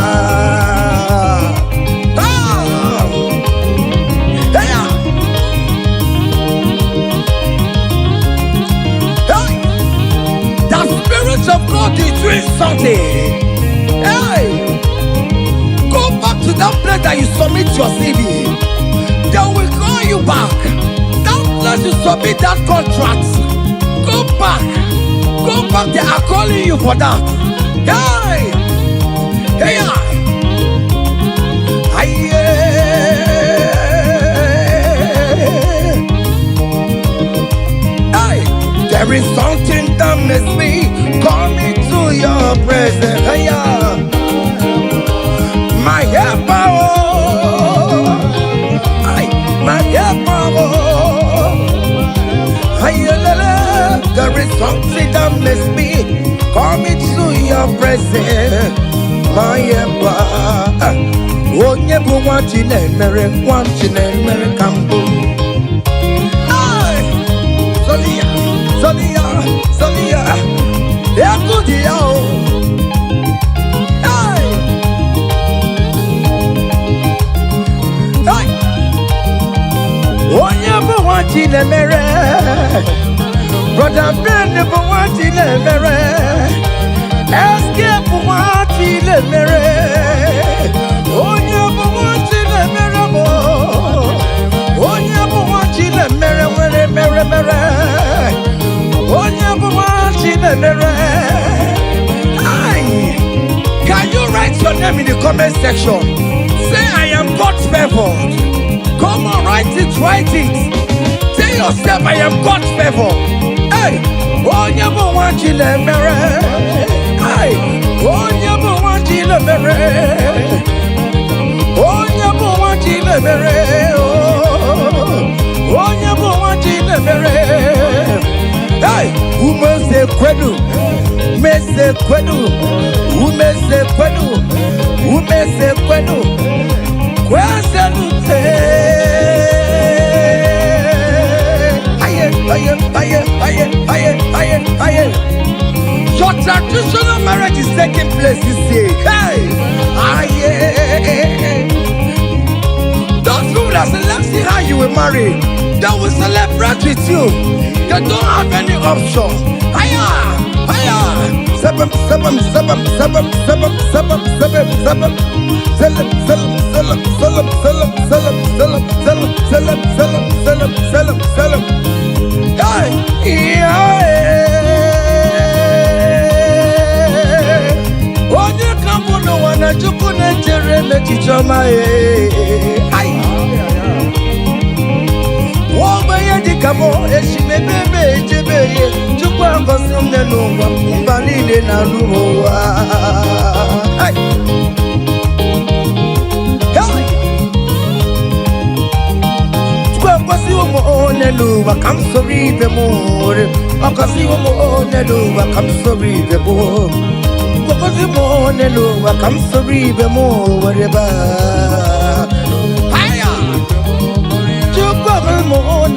Of God is doing something. Hey, go back to that place that you submit your CV. They will call you back. That place you submit that contract. Go back. Go back. They are calling you for that. Hey, hey, hey, there is something that makes me coming to your presence. Hey, my helper, my helper. There is something that makes me coming to your presence. My helper. Onye bụ nwa Chineke, nwa Chineke ka mbụ. Solia, Solia, Solia. Ekudia o. Hey. Hey. Onye bụ nwa Chineke. Brother Ben bụ nwa Chineke. Escape bụ nwa Chineke. Onye bụ nwa Chineke bụ. Onye bụ nwa Chineke mere mere. Onye bụ nwa Chineke. Can you write your name in the comment section? Say I am God's favored. Come on, write it, write it. Tell yourself I am God's favored. Hey, onye bụ nwa Chineke. Hey, onye bụ nwa Chineke. Onye bụ nwa Chineke. Onye bụ nwa Chineke. Hey, umeze kwedu, umeze kwedu, umeze kwedu, umeze kwedu, kweselute. Aye, aye, aye, aye, aye, aye, aye. Your traditional marriage is taking place this year. Hey, aye. Those people that say, let's see how you will marry. They will celebrate with you. You don't have any option. Hiya, hiya. Seven, seven, seven, seven, seven, seven, seven, seven. Selim, selim, selim, selim, selim, selim, selim, selim, selim, selim, selim, selim, selim. Hey, yeah. my ay. Woman, you come on, and she may be baby. To work on some no Banini Nanu. Come so read the more. I can see one more. Come so read the more. Because the more, I come so read the more. Whatever. Higher. To cover more.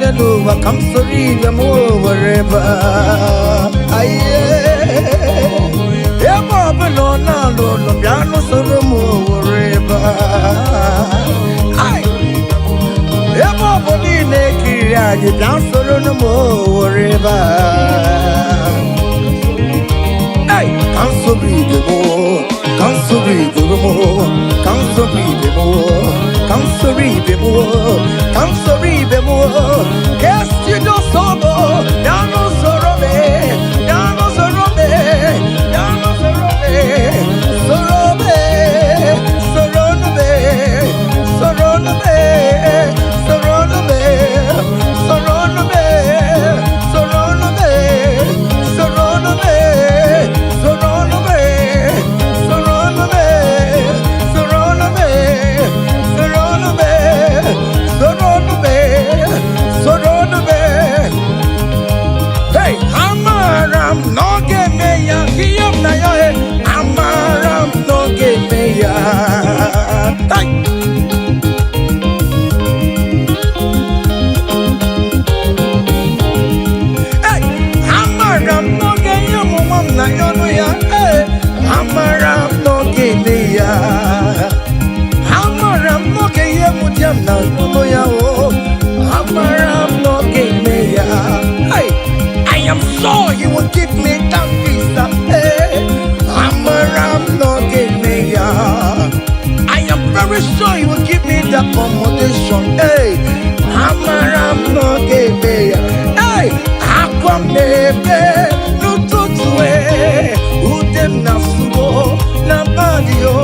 I come so read the more. Whatever. Aye. Yeah, Papa, no, piano so the more. Whatever. Aye. Everybody naked, you dance for no more river. Hey, come so be the more, come so be the more, come so be the more, come so be the more, come so be the more. Guess you don't sorrow, down no sorrow me, down no sorrow me, down no sorrow me, sorrow me, sorrow me, sorrow me. I am sure you will give me that visa. Hey, I'm around, no give me ya. I am very sure you will give me the accommodation. Hey, I'm around, no give me ya. Hey, I come baby, no to who them na suo na badio.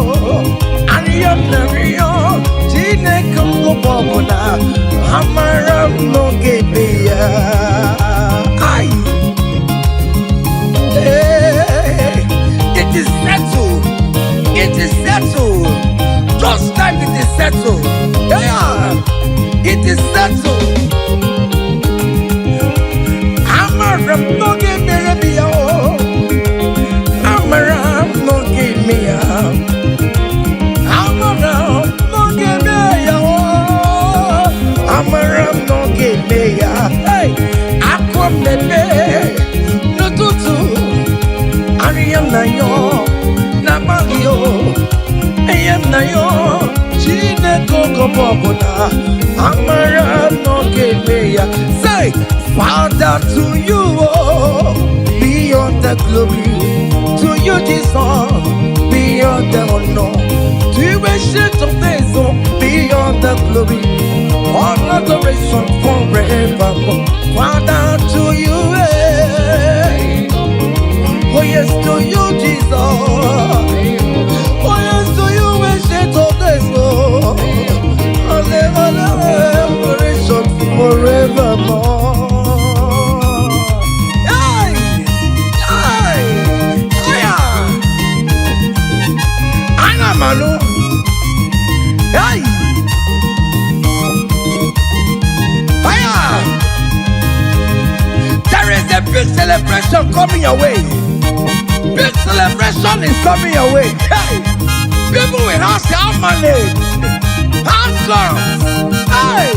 I am the real, Gina come bobona. I'm around, no give me ya. It is settled. It is settled. Just like it is settled. Yeah, it is settled. I'm around, no give me a I'm around, no give me a I'm around, no give me a I'm around, no give me a hey, I come the day. I am na yo, na bagio. I am na yo, chine koko popona. Amara no kebeya. Say, Father, to you, oh, beyond the glory. To you, Jesus, beyond the honor. To you, ancient of days, oh, beyond the glory. All adoration forevermore. Father, to you, oh yes, to you, Jesus. Oh yes, to you, ancient of days, oh. Adoration forevermore. Hey, hey, yeah. Ana Manu. Hey, fire. There is a big celebration coming your way. Big celebration is coming your way. Hey, people will ask how money, how come? Hey,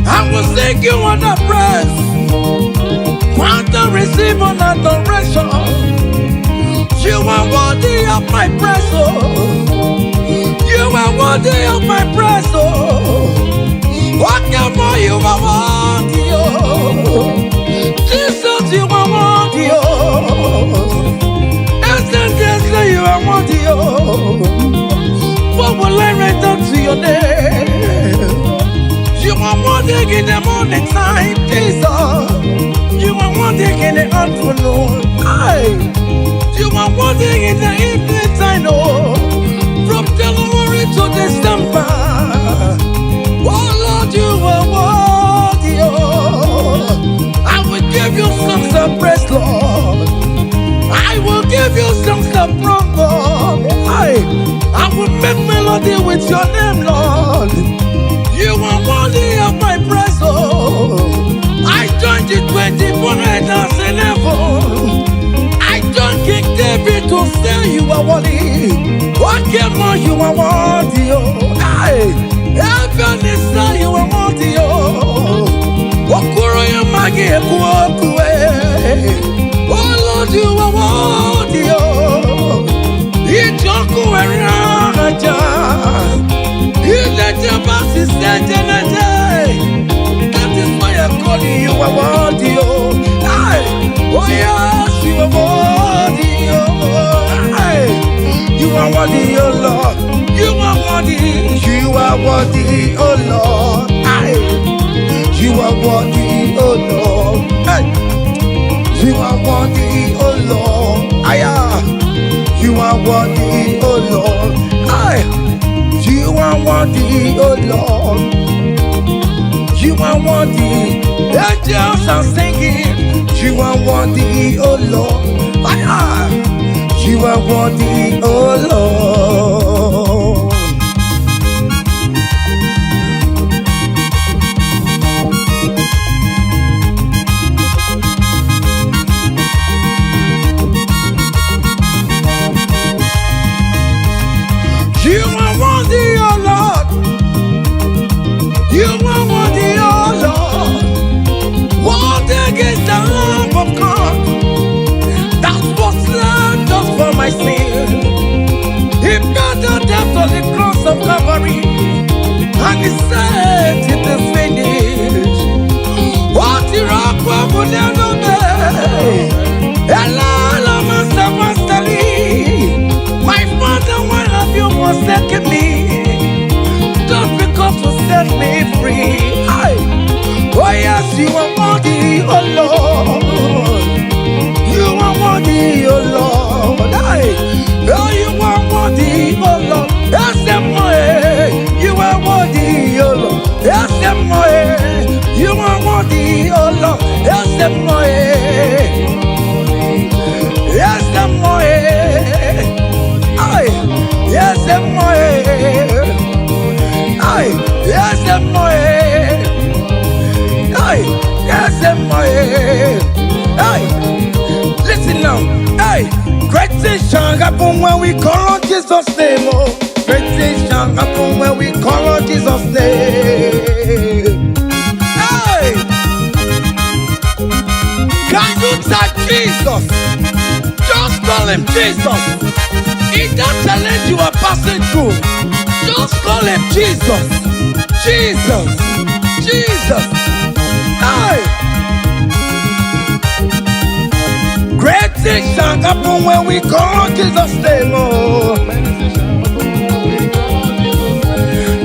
I will sing you on the praise. Want to receive an adoration. You are worthy of my praise, oh. You are worthy of my praise, oh. What more you are worthy, oh. Jesus, you are worthy, oh. Essentially, you are worthy, oh. What will I render to your name? You are worthy worthy in the morning time, Jesus. You are worthy in the afternoon. You are worthy in the evening time, oh. From January to December. Oh Lord, you are worthy, oh. I will give you songs of praise, Lord. I will give you songs of promise. I will make melody with your name, Lord. You are worthy of my praise, oh. I joined the 24 elders in heaven. I joined King David to say you are worthy. Okay, more you are worthy, oh. Heaven is say you are worthy, oh. Okuro ya magi ekuokue. Oh Lord, you are worthy, oh. Ijoku eraja. That is why I'm calling you a worthy, oh. Oh yes, you are worthy, oh. You are worthy, oh Lord. You are worthy. You are worthy, oh Lord. You are worthy, oh Lord. You are worthy, oh Lord. You are worthy, oh Lord. You are worthy, oh Lord. You are worthy. Angels are singing. You are worthy, oh Lord. You are worthy, oh Lord. You are worthy, oh Lord. You are worthy, oh Lord. Worthy is the Lamb of God that was slain just for my sin. He paid the debt on the cross of Calvary, and he said it is finished. What the rock will never be. My Father, why have you forsaken me? Just because to set me free. Oh yes, you are worthy, oh Lord. You are worthy, oh Lord. Oh, you are worthy, oh Lord. Yes, you are worthy, oh Lord. Yes, you are worthy, oh Lord. Yes, yes, yes, listen now. Great things shall happen when we call on Jesus' name. Oh, great things shall happen when we call on Jesus' name. Can you type Jesus? Just call him Jesus. In that challenge you are passing through, just call him Jesus. Jesus. Jesus. Great things shall happen when we call on Jesus' name. Oh.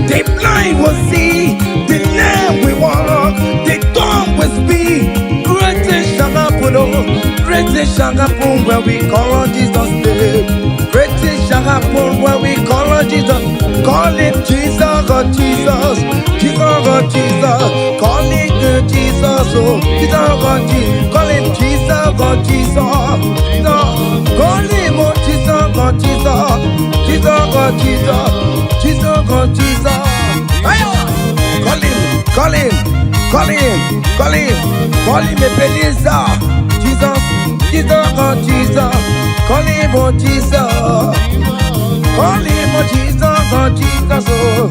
The blind will see, the lame will walk, the dumb will speak. Great things shall happen, oh. Great things shall happen when we call on Jesus' name. Great things shall happen when we call on Jesus. Call him Jesus, oh Jesus. Jesus, oh Jesus. Call him Jesus, oh Jesus, oh Jesus. Call him Jesus, oh Jesus. Call him oh Jesus, oh Jesus. Jesus, oh Jesus. Jesus, oh Jesus. Call him, call him, call him, call him, call him Ebenezer. Jesus, Jesus, oh Jesus. Call him oh Jesus. Call him oh Jesus, oh Jesus, oh.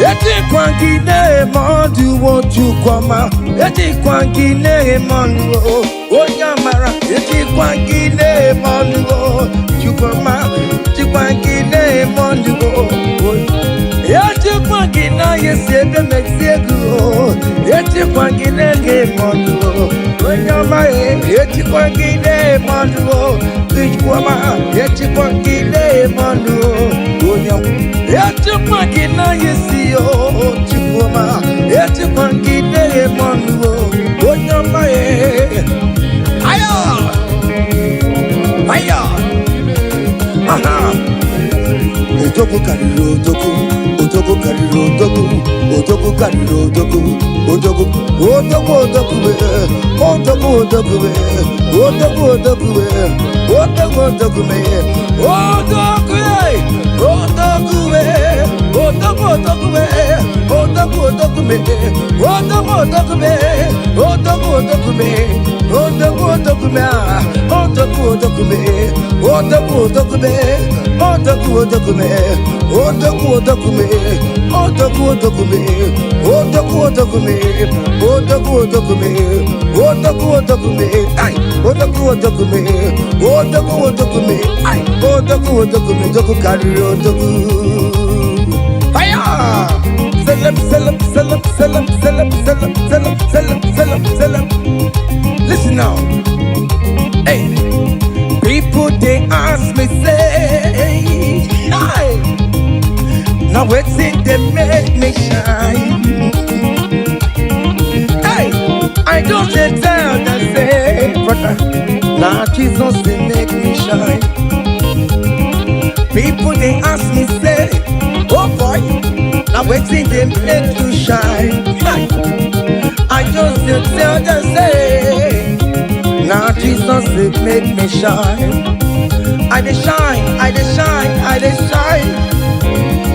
Eti kwangine mandu wotu kwama. Eti kwangine mandu onyamara. Eti kwangine mandu chukwama. Eti kwangine mandu eti kwangina yesebe mexiego. Eti kwangine mandu onyama. Eti kwangine mandu chukwama. Eti kwangine mandu Etukwankina yesi o chukuma. Etukwankina emonu o onyama e. Aya, aya, aha. Otoku kariro otoku, otoku kariro otoku, otoku kariro otoku, otoku, otoku otoku be, otoku otoku be, otoku otoku be, otoku otoku be, otoku be, otoku be, otoku otoku be, otoku otoku be, otoku otoku be, otoku otoku be, otoku otoku be, otoku otoku be, otoku otoku be. Otoku otokume, otoku otokume, otoku otokume, otoku otokume, otoku otokume, otoku otokume, ay, otoku otokume, otoku otokume, ay, otoku otokume, otoku kariro otoku. Hiya! Selam, selam, selam, selam, selam, selam, selam, selam, selam, selam. Listen now. Hey. People they ask me say, hey, now what's it they make me shine? Hey, I don't tell them say, brother, now Jesus they make me shine. People they ask me say, oh boy, now what's it they make you shine? Hey, I just tell them say, now Jesus it make me shine. I dey shine, I dey shine, I dey shine.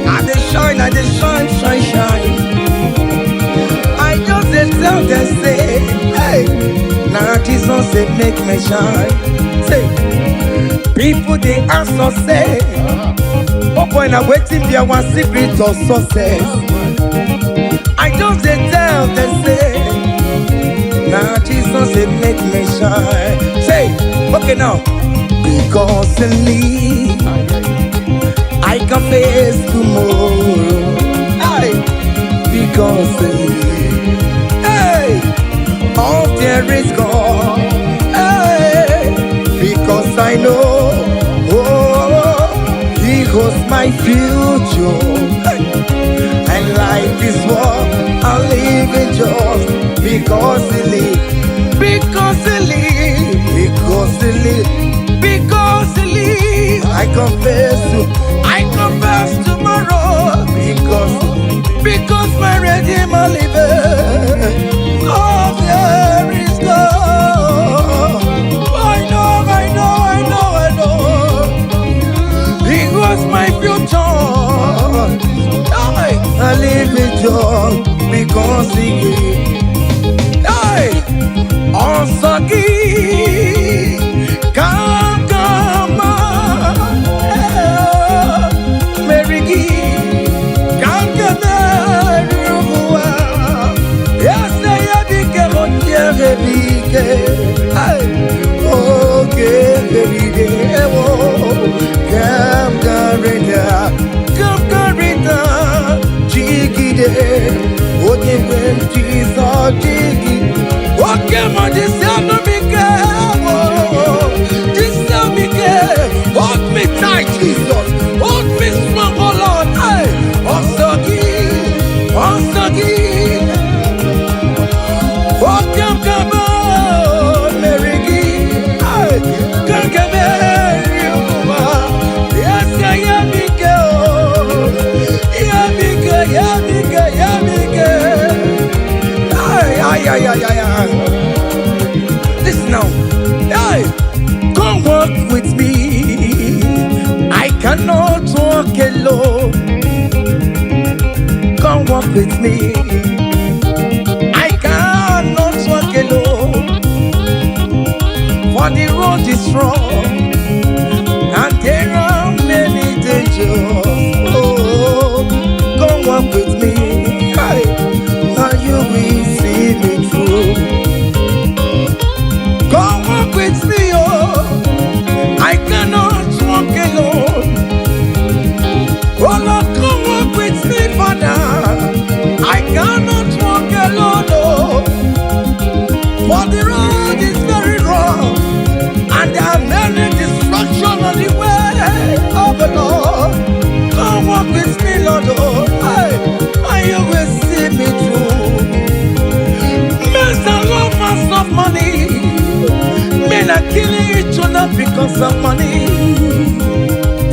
I dey shine, I dey shine, shine, shine. I just dey tell them say, hey, now Jesus it make me shine. Say, people they ask us say, oh boy, now waiting be our secret of success. I just dey tell them say, now Jesus it make me shine. Say, okay now. Because in me, I can face tomorrow. Hey, because in me, hey, all there is gone. Hey, because I know, oh, He holds my future. Hey, and life is what I live in just because He lives. Because He lives. Because He lives. Because He lives, I confess tomorrow. Because my Redeemer liveth. Oh, there is God. I know. He was my future. I live in joy because He gave. Hey, also give. Come, Mary, come, yes, I became on okay, come, Garita, Jiggy, okay, when Jesus, Jiggy, okay, my disciple, hold me tight, Jesus. Hold me strong, oh Lord. Hey, also give. Oh, come on, Mary. Hey, come, Mary. Yes, I am big. Yeah, big. Ay. Listen now. Hey, come walk with me. I cannot walk alone. Come walk with me. I cannot walk alone. For the road is strong and there are many dangers. Oh, come walk with me. And you will see me through. Come walk with me, oh. I cannot walk alone. Oh Lord, come walk with me, Father. I cannot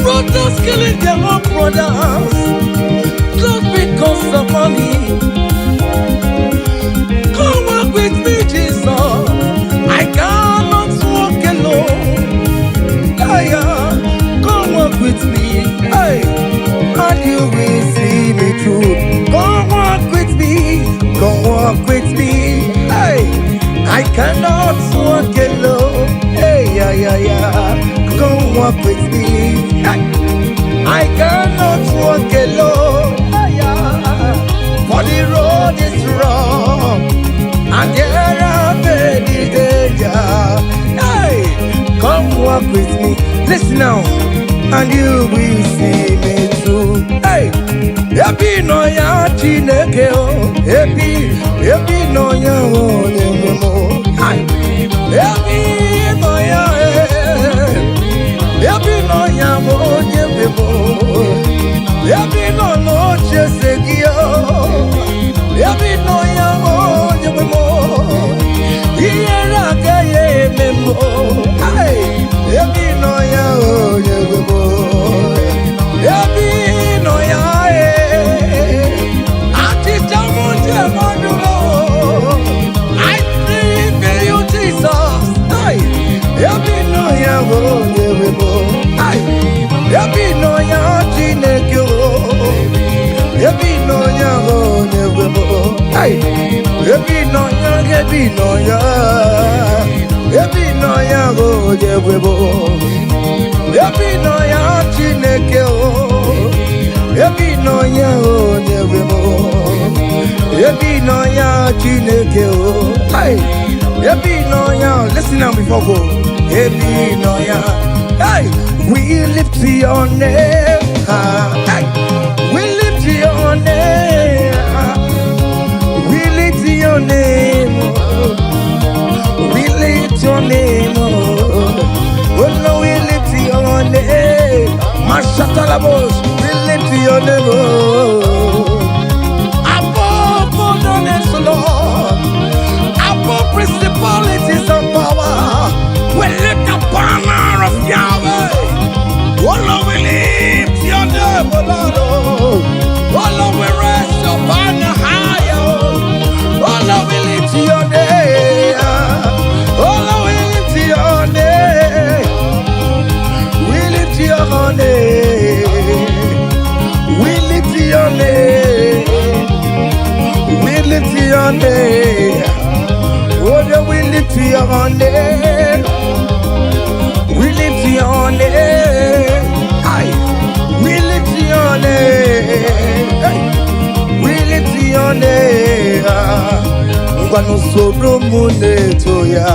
Brothers killing their own brothers just because of money. Come walk with me, Jesus. I cannot walk alone. Come walk with me, hey, and you will see me through. Come walk with me, come walk with me, hey. I cannot walk alone, hey, come walk with me, hey. I cannot walk alone, for the road is wrong, and there are many dangers. Hey, come walk with me. Listen now, and you will see me through. Hey, happy no ya Chineke o, happy no ya o nyemo. Hey, happy no ya, happy no ya o nyemo. Happy no no chesegio, happy no ya o nyemo. Iyera kaye memo. Hey, happy no ya o nyemo. Happy no ya ati tamunje manulo. I believe in you, Jesus. Hey, happy no ya o nyemo. Hey, happy no ya Chineke o. Happy no ya o nyemo. Hey, happy no ya, happy no ya. Happy no ya o nyemo. Happy no ya Chineke o. Happy no ya o nyemo. Happy no ya Chineke o. Hey, happy no ya. Listen now before go. Happy no ya. Hey, we lift your name. Hey, we lift your name. We lift your name. We lift your name. Oh no, we lift your name. Mashatalabos, we lift your name. Above all names, Lord. Above principalities and power. We lift the banner of Yahweh. Oh Lord, we lift your name, oh Lord. Oh Lord, we raise your banner higher. Oh Lord, we lift your name. Oh Lord, we lift your name. We lift your name. We lift your name. We lift your name. Oh Lord, we lift your name. We lift your name. Aye. We lift your name. Hey. We lift your name. Ngwanu soro mu letoya,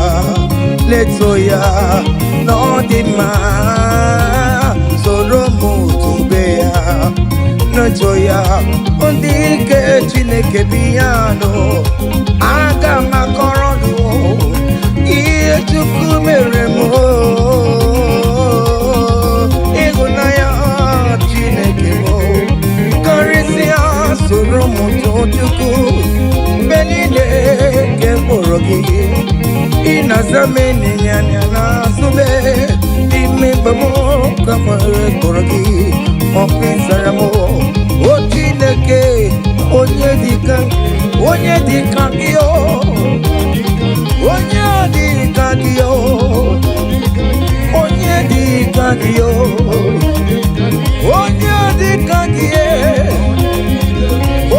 no dima. Soro mu tubeya, no joya. Ondike Chineke biyano, aga makorodu. Iye chukwu mere mo. Ịhụnanya Chineke mo. Karịsịa soro m too Chukwu. Mgbe niile nke mkpụrụ gị. Ị na-aza m ịnyịnya na-asụbe. N'ime mgbe m ka nwere mkpụrụ gị. Ọkụ ịzara m. O Chineke, onye dịka gị o. Onye dịka gị o. Onye dịka gị o. Onye dịka gị e.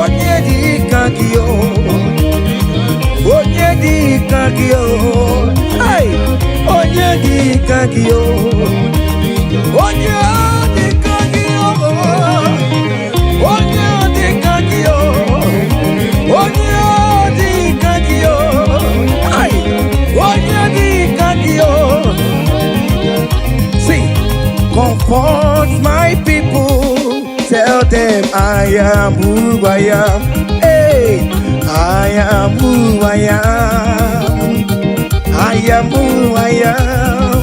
Onye dịka gị o. Onye dịka gị o. Hey! Onye dịka gị o. Onye dịka gị o. Onye dịka gị o. Onye dịka gị o. Hey! Onye dịka gị o. See, comfort my people. Tell them I am who I am. Hey, I am who I am. I am who I am.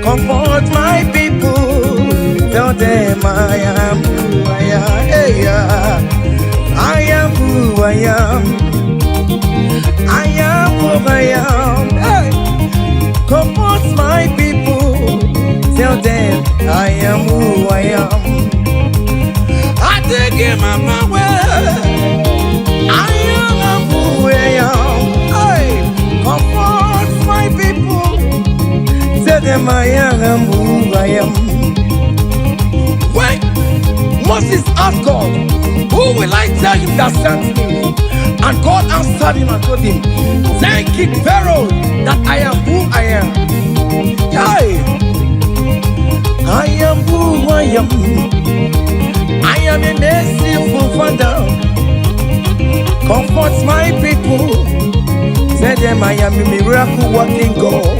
Comfort my people. Tell them I am who I am. Hey, I am who I am. I am who I am. Hey, comfort my people. tell them I am who I am. I take him my way. I am who I am. Hey, comfort my people. Tell them I am who I am. When Moses asked God, who will I tell him that sent me? And God answered him and told him, thank you, Pharaoh, that I am who I am. Hey, I am who I am. I am a merciful Father. Comfort my people. Tell them I am a miracle working God.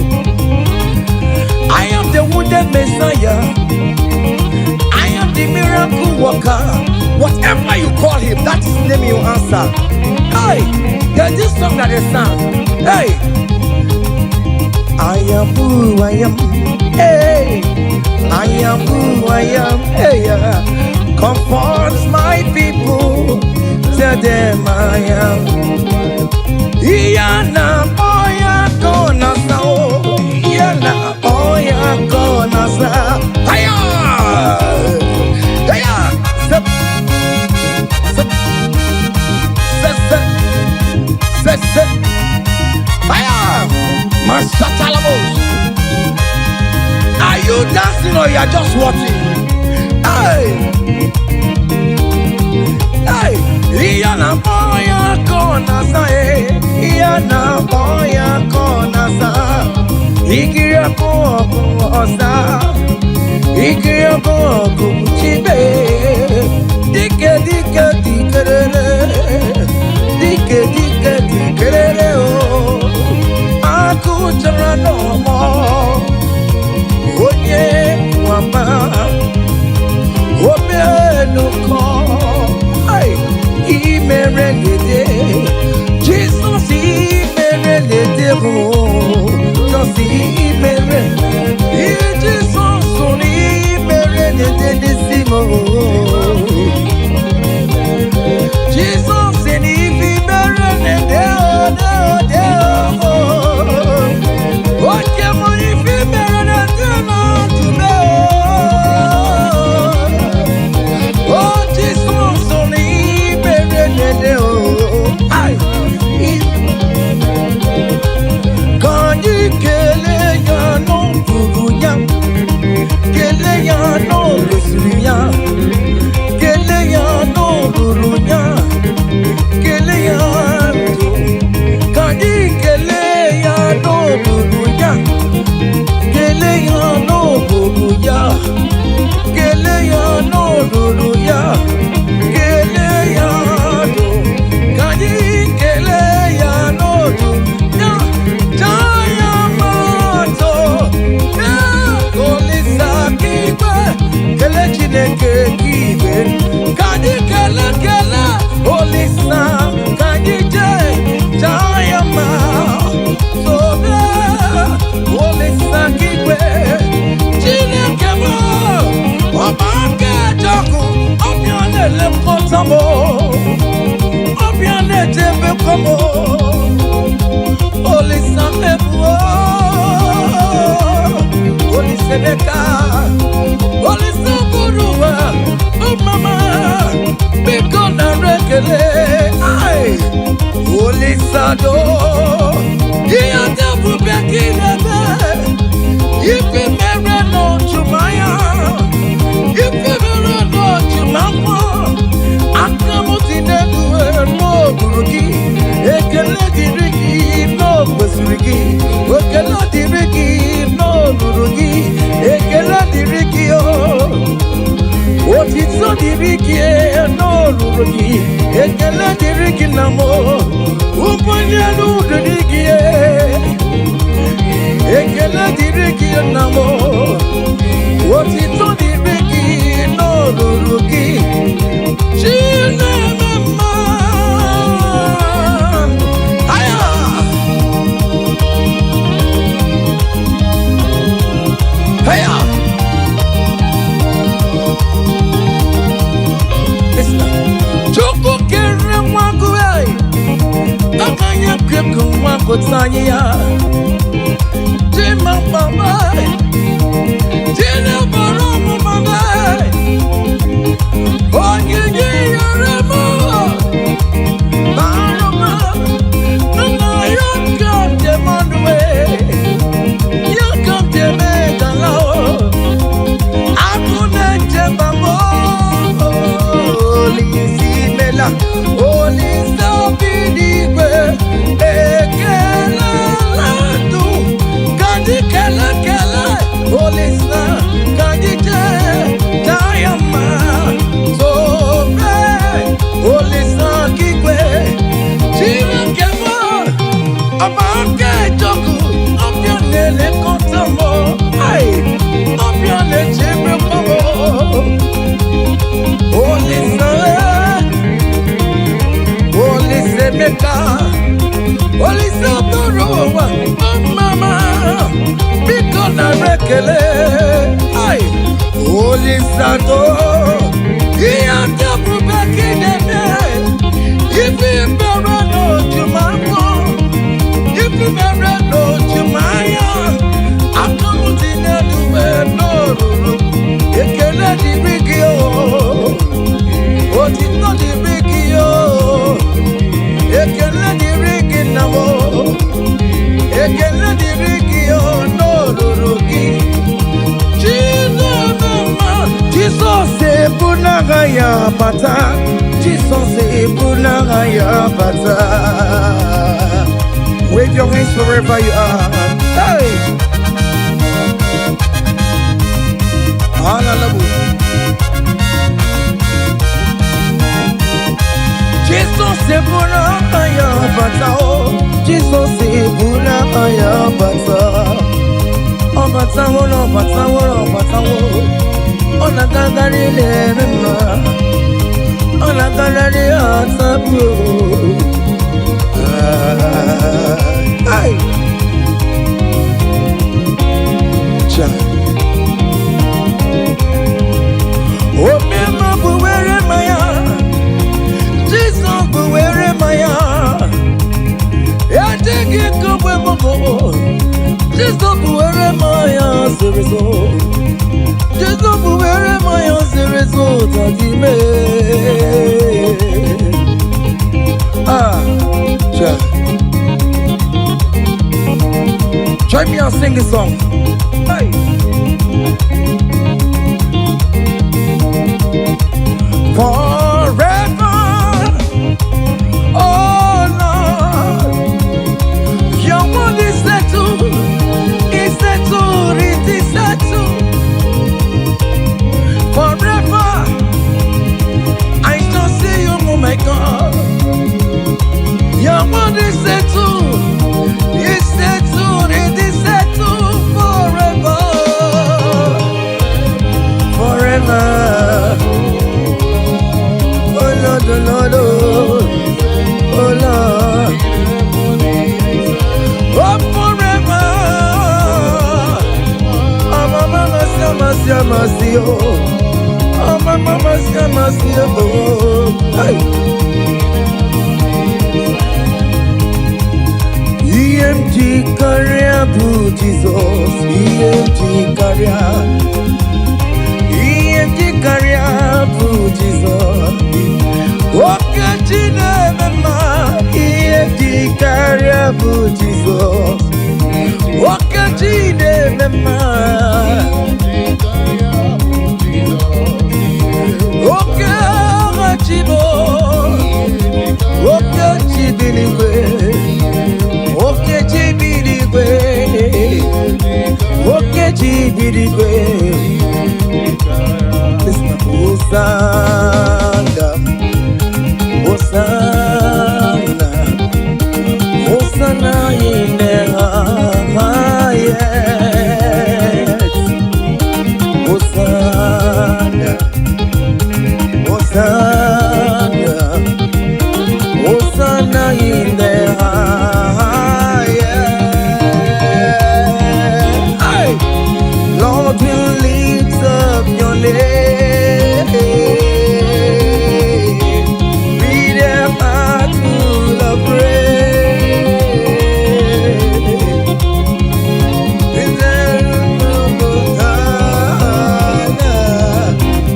I am the wounded Messiah. I am the miracle worker. Whatever you call him, that's his name you answer. Hey, there's this song that they sang. Hey, I am who I am. Hey, I am who I am. Hey, comfort my people. Tell them I am. Iyana oya kona sao. Iyana oya kona sao. Hiya, hiya. Zip, zip, zip, zip, zip. Hiya, Mashatalamos. Are you dancing or you are just watching? Hey. Hey, Iyana boya kona sa Iyana boya kona sa Ikiya ko osa Ikiya ko chibe Dike dike dikerere Dike dike dikerere o Aku jara no mo Onye wama Obe no ko Jesus, he made the devil. Just he made Jesus, so he made the decimo. Jesus, and if he made the devil, what can we if he made the devil to know? Oh, Jesus, so he made the devil. Olisa bidigwe ekele landu kandi kele kele Olisa kandi je dayama sobe Olisa kigwe chima kemo abake joku obianele kontamo ai obianele chebe pomo Olisa Olisa meka Olisa borowa mama biko na rekele ai Olisa to iya tabu bakideme ifi bere no jumako ifi bere no jumaya akomuti na duwe no ruru ekele di bigio Otito di bigio ekele di rigi namo ekele di bigio no rurugi Jesus ebunaga ya bata Jesus ebunaga ya bata Wave your hands wherever you are. Hey! Hallelujah. Jesus ebunaga ya bata oh Jesus ebunaga ya bata Oh bata oh no bata oh bata oh Ona gagari le mema Ona gagari atapu Ay Cha O mema buwere maya Jesus buwere maya Ya tegi kubwe moko Jesus buwere maya Serizo Jesus buwere maya Serizo Tadime Ah Cha Join me and sing this song. Hey. Forever, oh Lord, your word is settled, it is settled. Forever, I shall see you, oh my God. Your word is settled, it's settled, it is settled forever, forever. Oh Lord, oh Lord, oh Lord, oh forever. Oh my mama, mercy, oh my mama, mercy, oh. Hey. EMG career boo Jesus EMG career boo Jesus Okay chine mama EMG career boo Jesus Okay chine mama Okay rachibo Okay chibiniwe Okay, Jibirigwe. Okay, Jibirigwe. Listen, Hosanna, Hosanna, Hosanna in the highest. Hosanna, Hosanna, Hosanna in the highest. Lord will lift up your name with a heart full of praise. With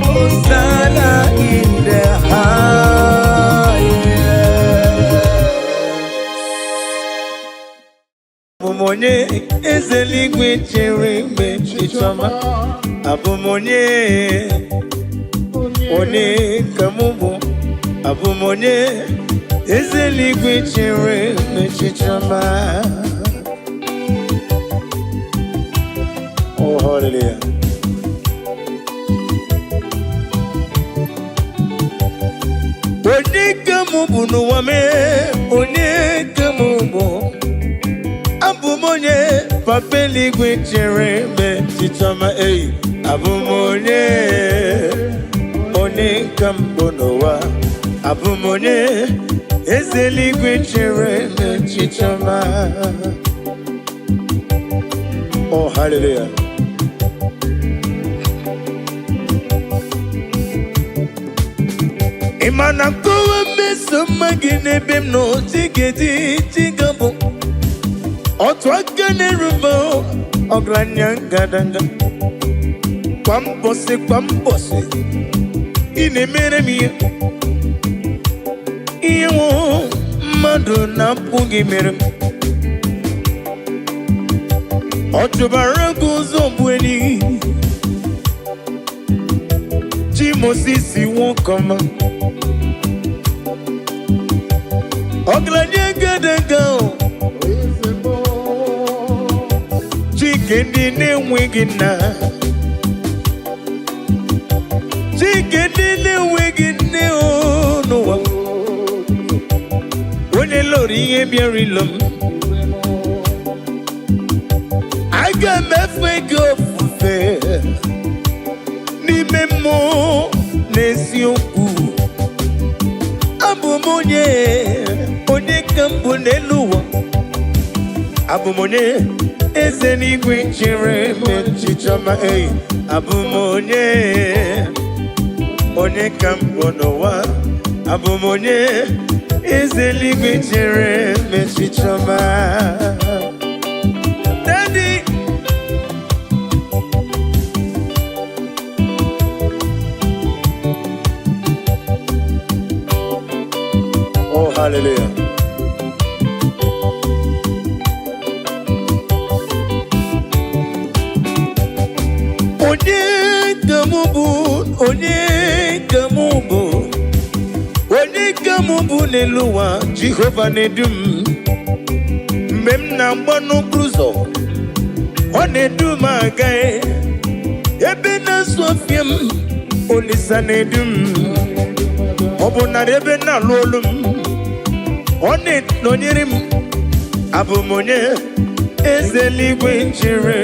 Hosanna in the highest. Abumonye ezeligwe chere mgbe chichoma Abumonye one kamubu abụmonye eze eluigwe chere n'echiche ọma. Oh, hallelujah. Onye ka mụ bụ n'ụwa mee, onye ka mụ bụ, abụ m onye papa eluigwe chere n'echiche ọma. Abụ m onye ka m bụ n'ụwa, abụ m onye eze eluigwe chere n'echiche ọma. Oh, hallelujah. Imana kowe meso magi n'ebe m nọ tigedi tigabo otu aka na-erubo ọgaranya ngadanga kwa mbọsị ị na-emere m ihe nwụ mmadụ na-apụghị mere m. Ọ chụbara gị ụzọ bụ enyi Mosisi nwoke ọma ọgaranya gadanga Chike ndị na-enweghị nna, Chike ndị na-enweghị nne n'ụwa, onye lụrụ ihe bịara ilo m, aga m efe gị ofufe n'ime mmụọ n'eziokwu. Abụ m onye ka m bụ n'elu ụwa, abụ m onye eze n'igwe chere n'echiche ọma. Abụ m onye ka m bụ n'ụwa, abụ m onye eze n'igwe chere n'echiche ọma. Daddy, oh, hallelujah. Onye ka mụ bụ n'elu ụwa, Jehova na-edu m mgbe m na-agba n'okporo ụzọ, ọ na-edu m aga ebe na-asụ ọfịa m, Olisa na-edu m, ọ bụ narị ebe na-alụ olu m, ọ na-enọnyere m. Abụ m onye eze eluigwe chere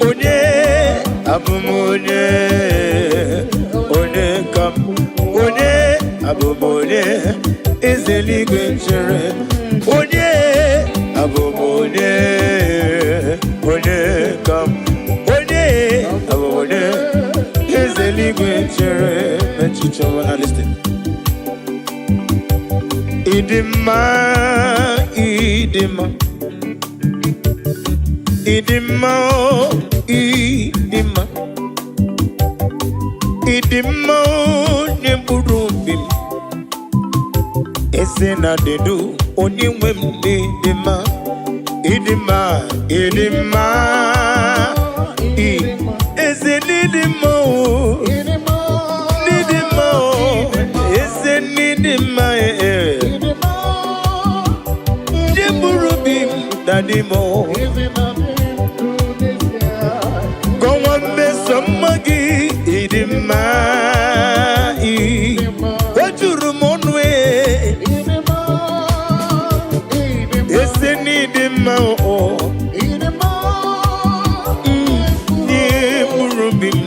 onye, abụ m onye ka m onye, abụ m onye eze eluigwe chere onye, abụ m onye ka m onye, abụ m onye eze eluigwe chere n'echiche ọma. Listen. Ịdị mma, ịdị mma, ịdị mma, ịdị mma, ịdị mma, onye mkpụrụ obi m, eze na-adịdu onye nwe m n'ịdị mma. Ịdị mma, ịdị mma, eze n'ịdị mma, n'ịdị mma, eze n'ịdị mma, onye mkpụrụ obi m dadị m. Gọnwa mmeso mma gị ịdị mma, o juru m ọnụ eze n'ịdị mma, nye mkpụrụ obi m.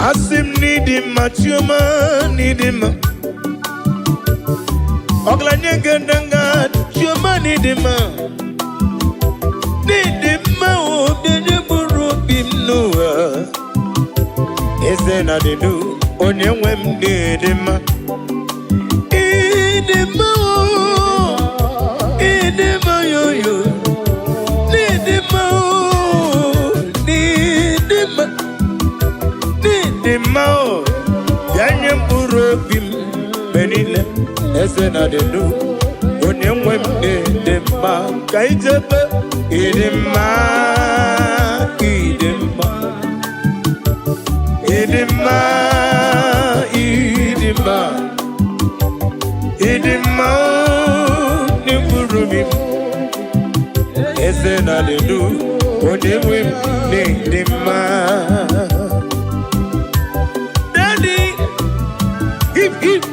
Asị m n'ịdị mma, Chioma n'ịdị mma, ọgaranya gadanga Chioma n'ịdị mma, n'ịdị mma, onye mkpụrụ obi m n'ụwa, eze na-adịdu onye nwe m n'ịdị mma. Ịdị mma, ịdị mma, yoyo, n'ịdị mma, n'ịdị mma, n'ịdị mma, bịa nye mkpụrụ obi m mgbe niile, eze na-adịdu onye nwe m n'ịdị mma. Ka ijebe ịdị mma, ịdị mma, eze na dedu onye nwe dị mma. Daddy, hip.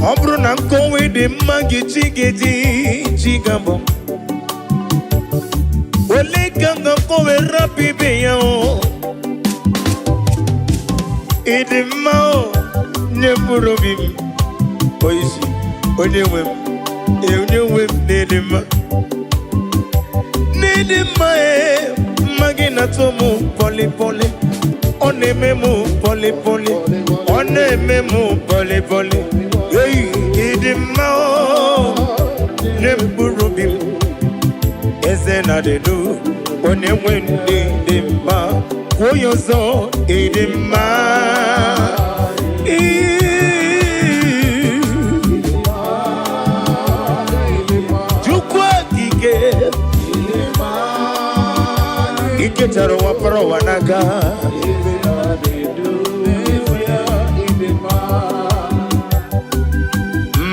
Ọ bụrụ na nkowe dị mma gị chi gabọ ole ka nkowe rapụ ibe ya o ịdị mma o nye mkpụrụ obi m oisi onye nwe m n'ịdị mma mma gị na-atụ m pọlịpọlị ọ na-eme m pọlịpọlị ọ na-eme m pọlịpọlị ịdị mma o nye mkpụrụ obi m eze na dedu onye nwe ndị dị mma kwuo ya ọzọ ịdị mma Chukwu okike ike chara ụwa kpọrọ ụwa n'aka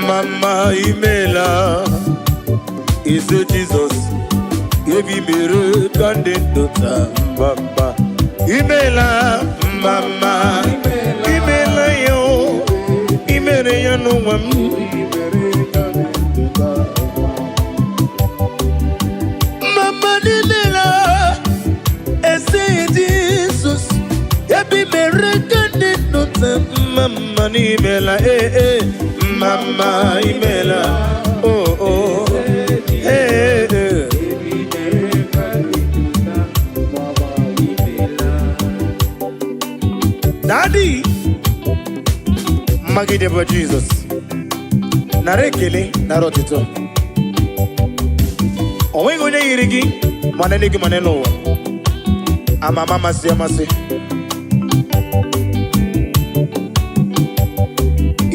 Mama imela ise Jesus ebi mere ka ndị ndụta mbamba imela mama imela yo imere ya n'ụwa m mama imela ese Jesus ebi mere ka ndị ndụta mama imela Mama imela oh hey Daddy Magide bo Jesus nara ekele nara otito onweghị onye yiri gị mana n'ego mana n'ụwa amama amasị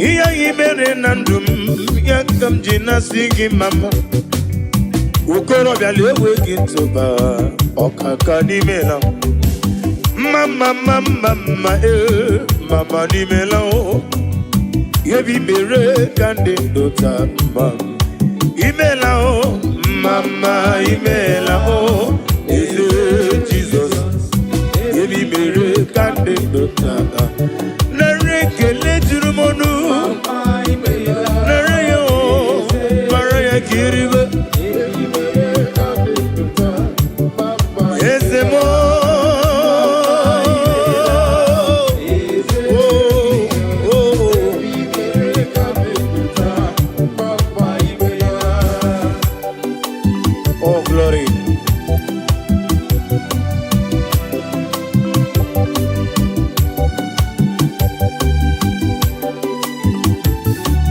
ihe anyị mere na ndụ m ya ka m ji na-asị gị mama okorobịa lewe gị ntụba ọkaka n'imela mama n'imela ihe bụ mere ka ndị ndụta mma imela mama imela eze Jizọs ihe bụ mere ka ndị ndụta nara ekele juru m ọnụ nara ya mara ya ka iribe eze m oh glory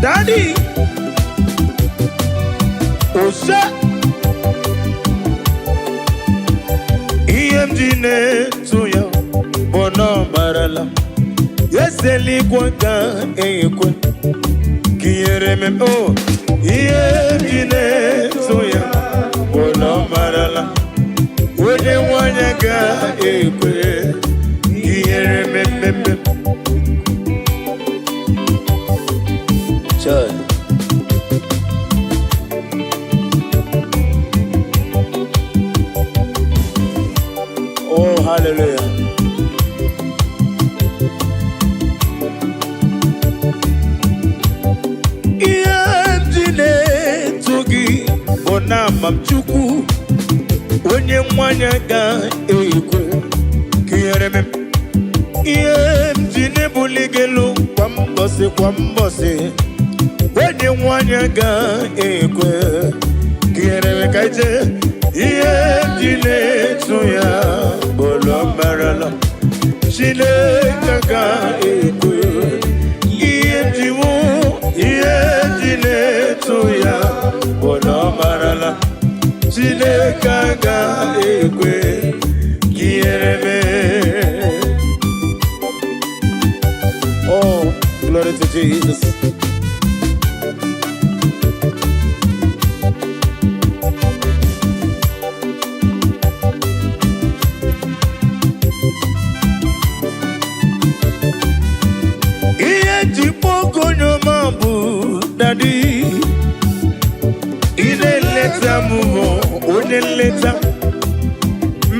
Daddy Osa EMG to ya Bono marala Yeseli kwanga ekwe Kiyere me oh EMG to ya Bono marala Wene wanyaga ekwe Kiyere me Church. Oh, hallelujah. Iyamjine togi bona mamchuku onye mwanya ga ekwe kiyereme iyamjine buligelu kwa mbose onye nwanya ga ekwe kiyereme kaije iyamjine tuya bolo marala Chineke ga ekwe iyamjiwu iyamjine tuya bolo marala Chineke ga ekwe kiyereme. Oh, glory to Jesus.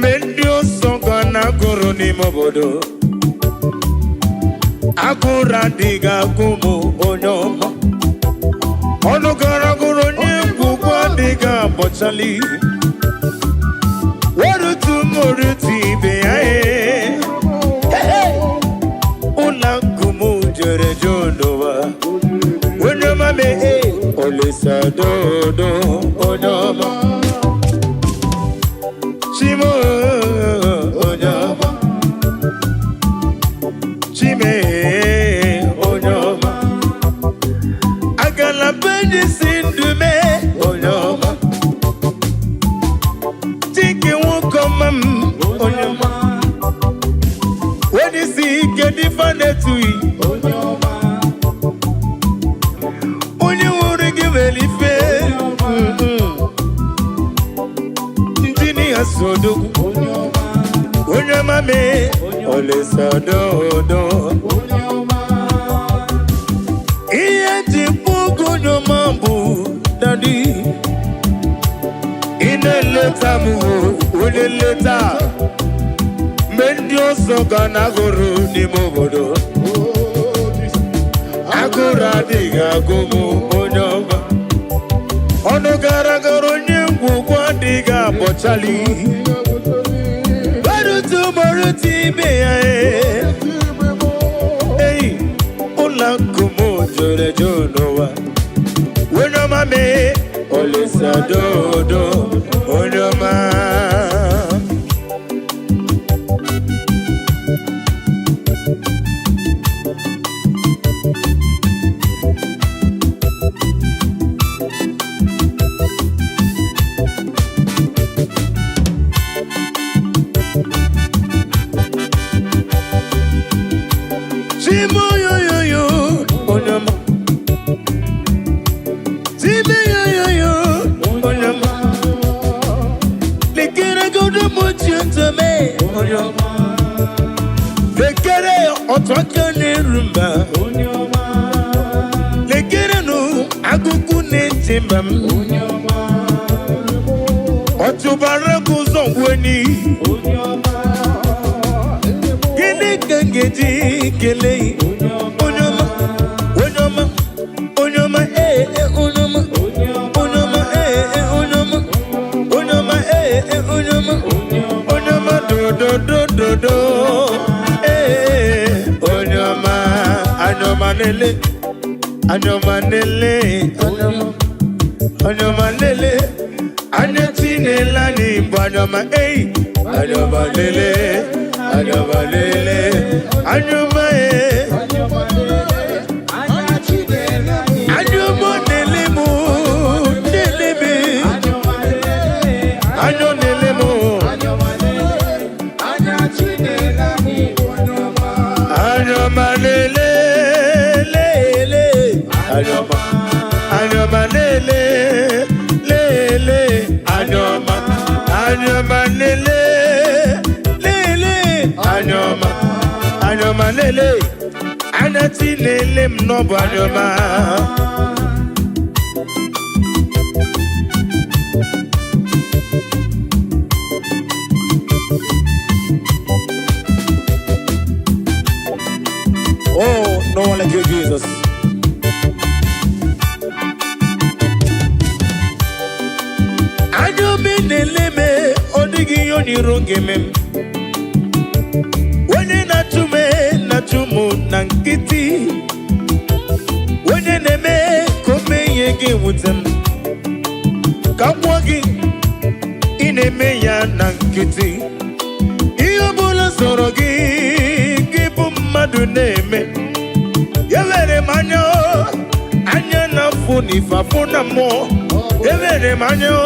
Mendio songana guru ni mobodo. Agura diga gumu onyoma. Onugara guru ni gugwa diga bochali. Warutu moruti beae. Ula gumu jere jonowa. Onyoma me olisa dodo onyoma. Chimo onyoma, chime onyoma, agala bedi sindume onyoma, tiki wukomam onyoma, wedi si kedi fanetui onyoma, onye wuri giveli fe. Sodo onyoma me ole sodo iye tipu onyoma bu dadi ine leta mu ole leta mendio soga na guru ni mobodo agura diga gumu onyoma ono gara garo nyungu kwa diga bochali barutu moruti beya hey ula kumu jore jonowa onyoma me olisa dodo onyoma. Anyomanele, anyatinela ni banyoma eh. Anyomanele, anyomanele, anyoma eh. Anyomanele mu, nelebe. Anyonele mu, anyatinela ni banyoma. Anyomanele, lele, anyoma. Anyoma lele, lele, anyoma, anyoma lele, lele, anyoma, anyoma lele, anati lele mnobo anyoma. Oh, no one like you, Jesus. Neleme odigi yoni rongemem wene natumu nankiti wene neme kome yege wutem kapwagi ineme ya nankiti iyo bula sorogi gibu madu neme yewere manyo anya na funi fafuna mo yewere manyo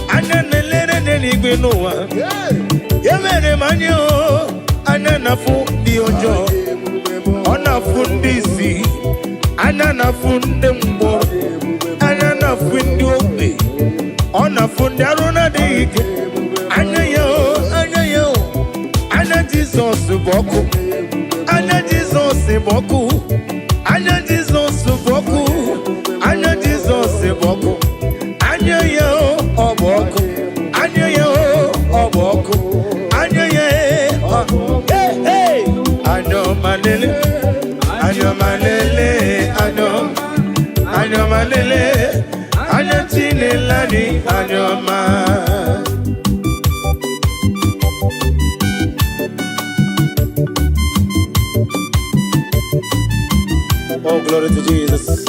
anya nelere nenigwe noa yemere manyo anya nafu di ojo ona fundisi anya nafu ndembo anya nafu ndi obe ona fundi aruna dike anya yo anya Jesus boku anya Jesus boku anya Jesus boku anya Jesus boku anya yo oboko anya yo oboko malele anya chinelani anyoma. Oh, glory to Jesus.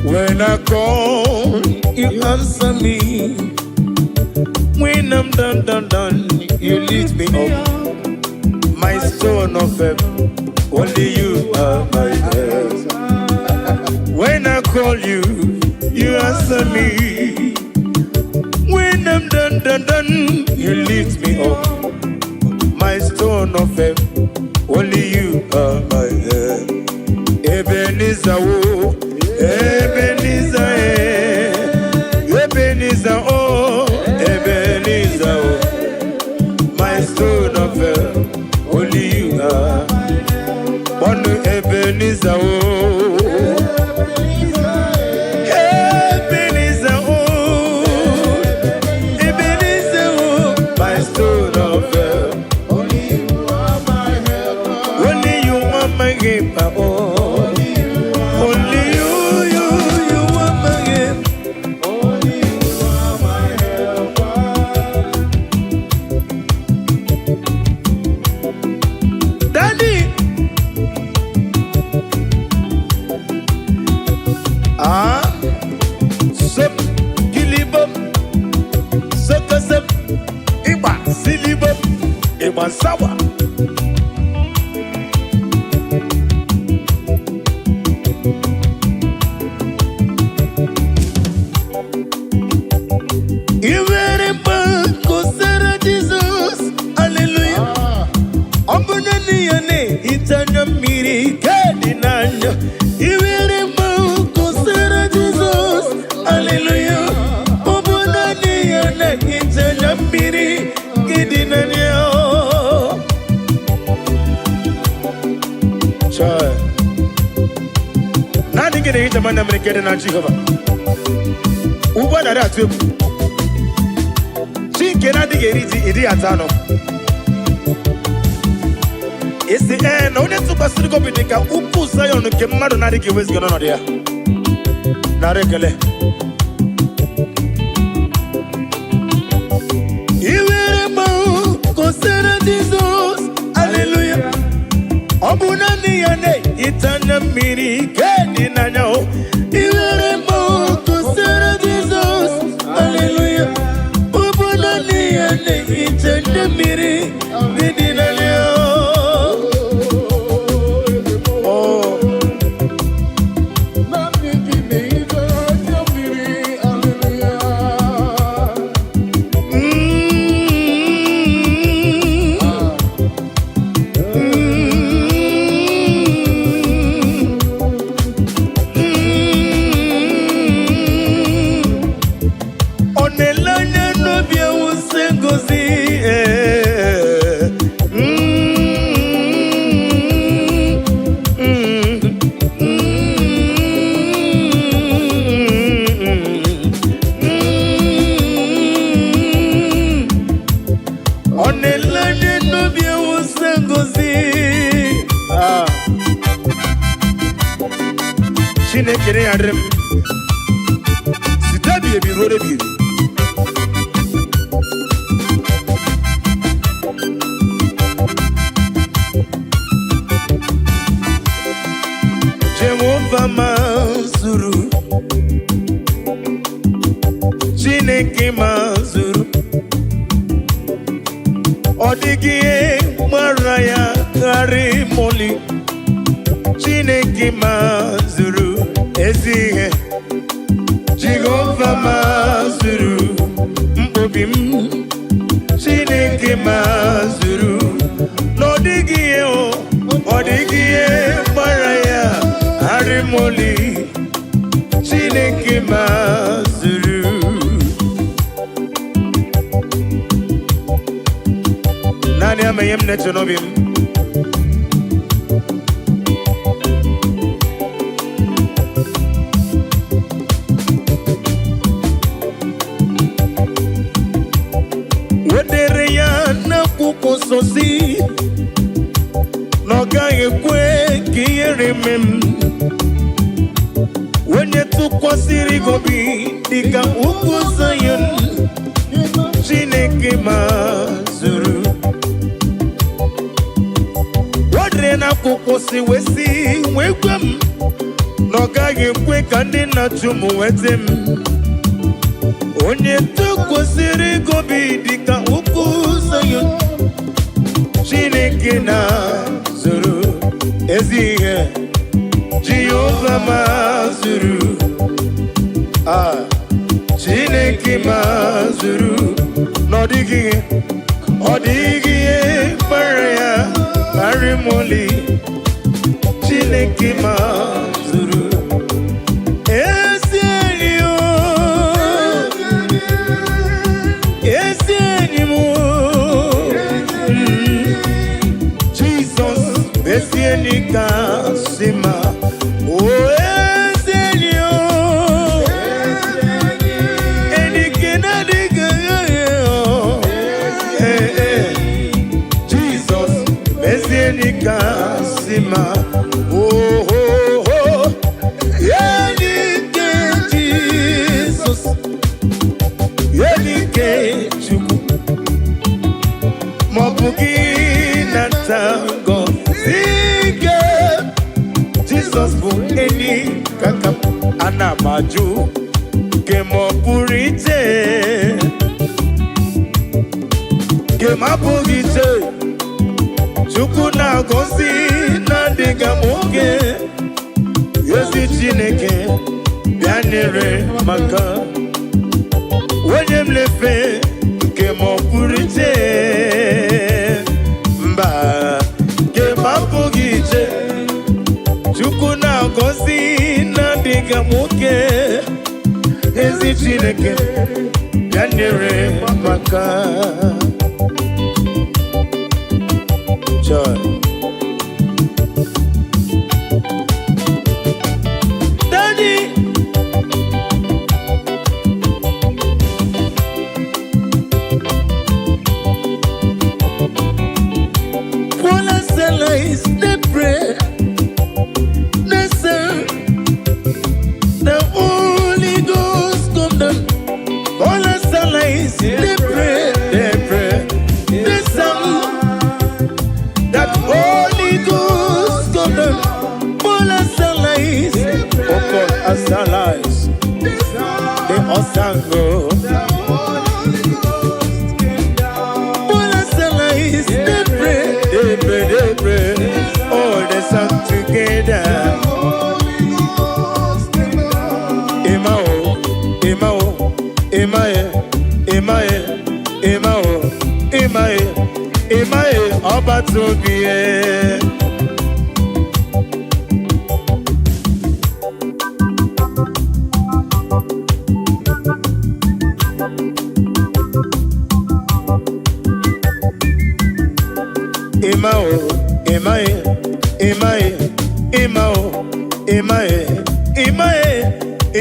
When I call, you answer me. When I'm done, you lift me up. My stone of faith, only you are my help. When I call you, you answer me. When I'm done, you lift me up. My stone of faith, only you are my help. Ebenezer, oh, Ebenezer, Ebenezer, oh, Ebenezer, oh, my stone of help, only you are. One Ebenezer, oh, Ebenezer, oh, Ebenezer, oh, my stone of help, only you are my help, only you are my help, oh. Sawa. Jesus, hallelujah. Ombunani yane itanya miri kadinanya. Jesus, hallelujah. Ombunani yane itanya miri kadinanya. Nani gede hita mana mrekede na Jehova. Uba na da tuebu. Chinke na dige idi atano. Esi na onye tuba siriko bidika upu sayo no ke mmadu na dige wezi gono no dia. Na rekele. Iwere mo kosera Jesus. Hallelujah. Obunani yane itanya miri kedi nanyao. Iwere mo kusera Jesus. Hallelujah. Obunani yane itanya miri kedi nanyao. Oh. Chinekere adrem sitabi ebi rore bi Jehovah mazuru Chineke mazuru Odigie maraya kari moli Chineke mazuru ezihe Jehovah mazuru mbobim Chineke mazuru Nodigie o Odigie maraya harimoli Chineke mazuru Nani ameyem netonobim ekwe ka ihere mem onye tụkwasịrị gobi dịka ugwu Zion Chineke mazuru wadre na akwụkwọ si wesi wee gwa m na ọ gaghị ekwe ka ndị na-achụ m wete m onye tụkwasịrị gobi dịka ugwu Zion Chineke mazuru ezi ihe Jehova mazuru Chineke mazuru n'ọdịghị ihe gbara ya arimoli Chineke mazuru ezi enyi m Jesus ezi enyi kasị ma Kasima, oh, oh, oh, Yenike Jesus, Yenike Chuku, Mobuki Natango, Zige, Jesus for any kakap, Anamaju, Kemopurite, Kemapurite. Chukwu na-agọzi na-adịga m oge ezi Chineke bịa nyere maka onye m lefe nke m ọpụrụ iche mba nke m apụghị iche Chukwu na-agọzi na-adịga m oge ezi Chineke bịa nyere maka Joy. Daddy, all I say is the prayer, the sound, the Holy Ghost come down. All I say is the prayer, the sound. Holy Ghost come down, all us allies, oh God, us allies, the Osango, all us allies, they pray, all the song together. Imae, ọba tóbi ẹ.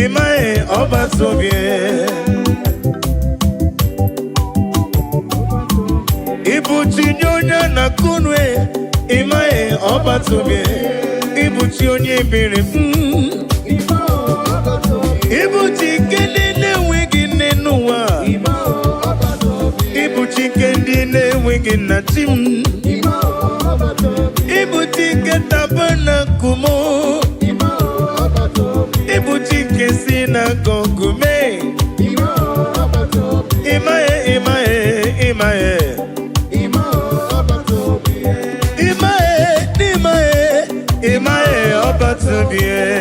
Imae, ọba tóbi ẹ. Ibuchi nyonya na kunwe Imae ọba tóbi Ibuchi onye bere Ibuchi kendi na-enweghị nne n'ụwa Ibuchi kendi na-enweghị nna chi m Ibuchi ketaba na kumo Ibuchi kesi na gogume Imae ọba tóbi ẹ.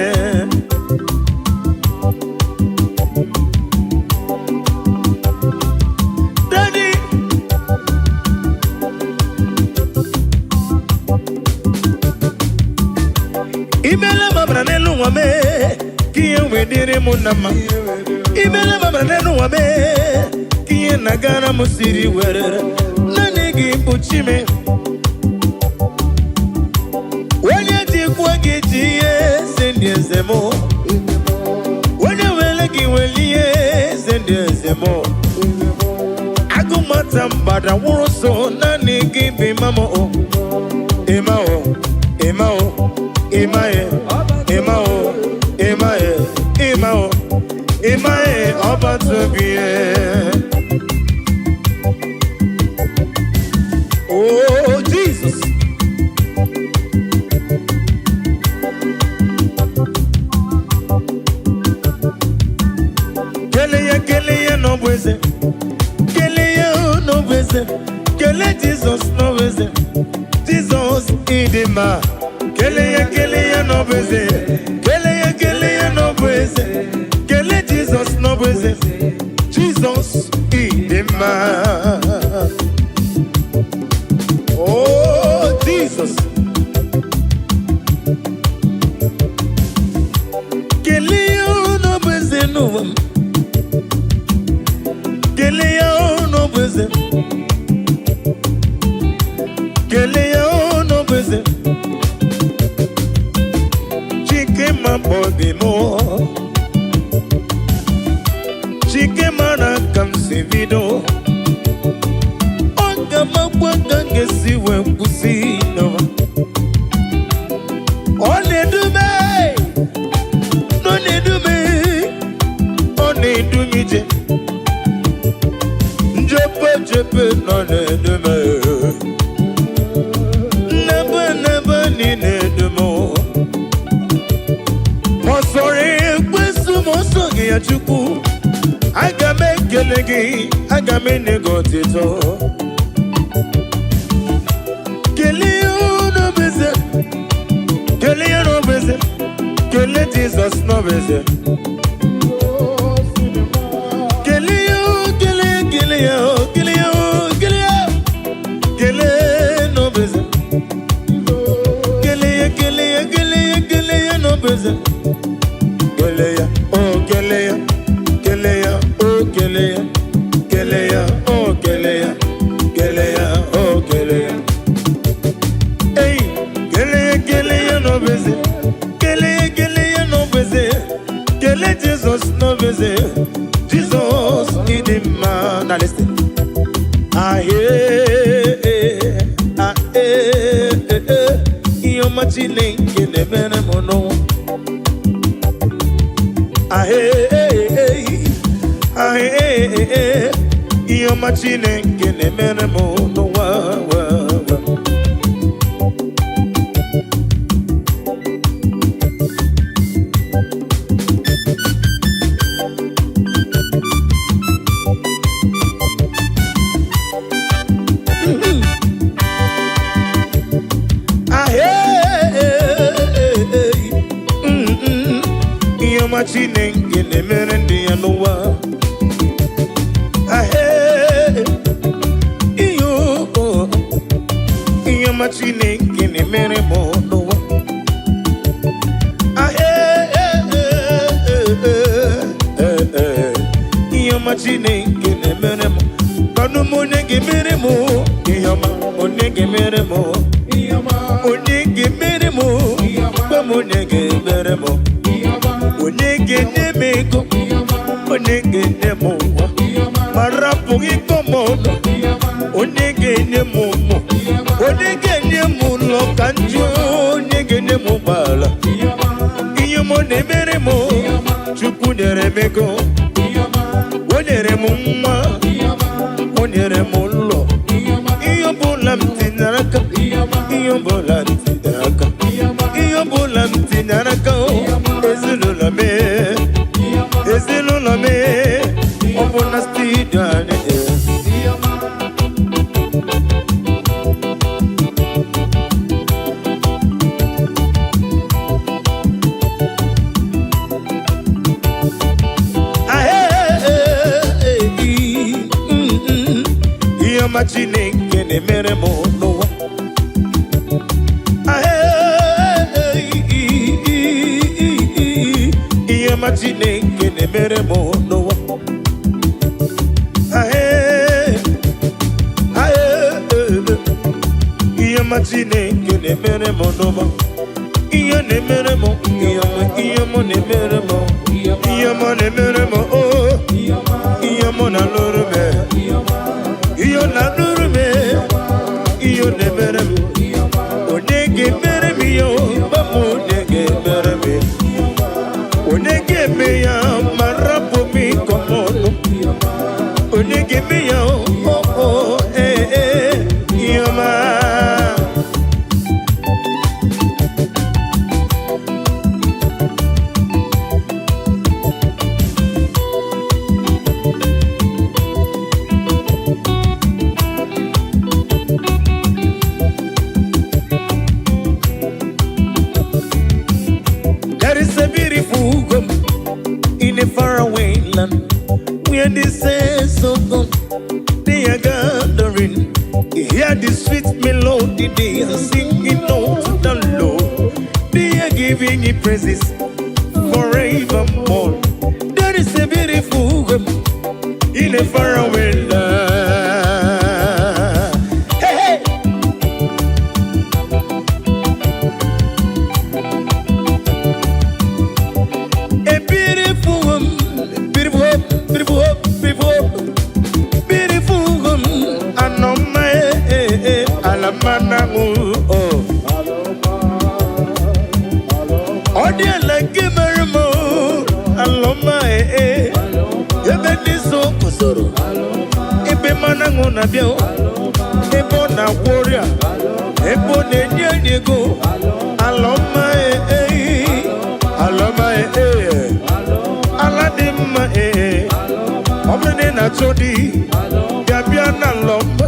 Daddy, imela mabra n'elu nwa me ka ihe wee dịrị m na mma. Imela mabra n'elu nwa me ka ihe na-agara m siri were naanị gị bụ Chime. Onye wele gị weli eze ndị eze mụ agụmata mgbada nwụrụ so naanị gị bụ imam o Oh, Jesus. Kele no bweze. Kele no bweze. Kele Jesus no bweze. Jesus idima. Kele no bweze. Kele no bweze. Kele Jesus no bweze. Jesus idima. Oh, Jesus. Kele no bweze no. Kele no bweze. Kele no bweze. Chike ma body mo. Chike mana kam se video. Oga ma kwanga ngesi we kusi no. One do me. No ne do me. One do mi je. Jepe no ne do me. Never ni ne do mo. Mo sorry kwesu mo songi ya chuku. Aga me kelegi, aga me negotito. Kele no beze. Kele no beze. Kele Jesus no beze. Keleya, oh keleya, keleya, oh keleya, keleya, oh keleya, keleya, oh keleya. Hey, keleya no beze, keleya no beze, kele Jesus no beze, Jesus idima. Now listen. Iyo machine kene mene mono. Iyo machine kene mene mono wa. Iyo machine kene mene ndi anuwa. Iyo machine kene mene mono. Iyo machine kene mene mo. Kanu monege mere mo. Iyo ma monege mere mo. Monege mere mo. Monege mere mo. Onege nemeko, onege nemo, marapu ikomono, onege nemomo, onege nemo lokanjo, onege nemo bala, iyomo nemeremo, chuku neremeko, oneremo mma, oneremo lo, iyobola mtinaraka, iyobola mtinaraka, iyobola mtinaraka. Ezelulame, obona stidane. Iyo machine kene mere mono. Machine kene mere mono. Iyo machine kene mere mono. Iyo ne mere mo. Iyo mo ne mere mo. Iyo mo ne mere mo. Oh. Iyo mo na lurme. Iyo na lurme. Iyo ne mere mo. Onege mere mi yo. Bamo onege mere mi. Onege me ya marapo mi komono. the sense of God, they are gathering. Hear the sweet melody, they are singing out to the Lord. They are giving Him praises forevermore. There is a beautiful home in a faraway land. Hey, hey. A beautiful home, beautiful home, beautiful home, beautiful home, beautiful home. Anoma alamana oh. Odia like Marimo, Aloma Yabeni so kusoro. Ebe manango na bio, ebo na warrior, ebo nenyego, Aloma Aloma Aladima Obrine na chodi, Gabiana lomba,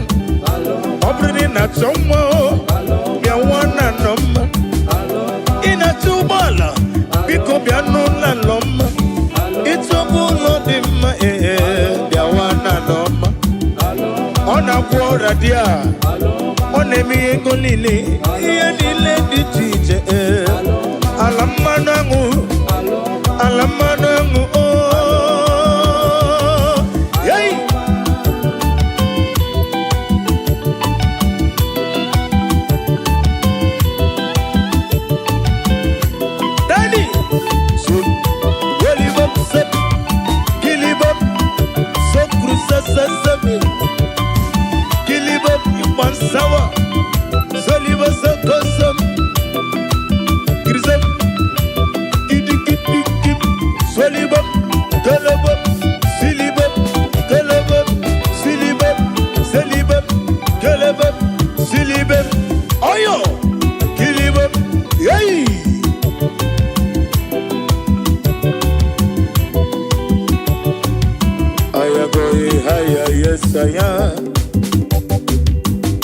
Obrine na chomo, Gawana nomba. Ina tubala, biko biano na loma. It's a bull of him, Biawana loma. On a water dia, on a me golili, Yanile di teacher, Alamanangu, Alamanangu, oh, yay. Kilibop, you want sour, Soliva Sokosum, Grisem, Kip, Solibop, Galabop, Silibop, Galabop, Silibop, Salibop, Galabop, Silibop, Oyo, Kilibop, yay! I am going higher, yes I am.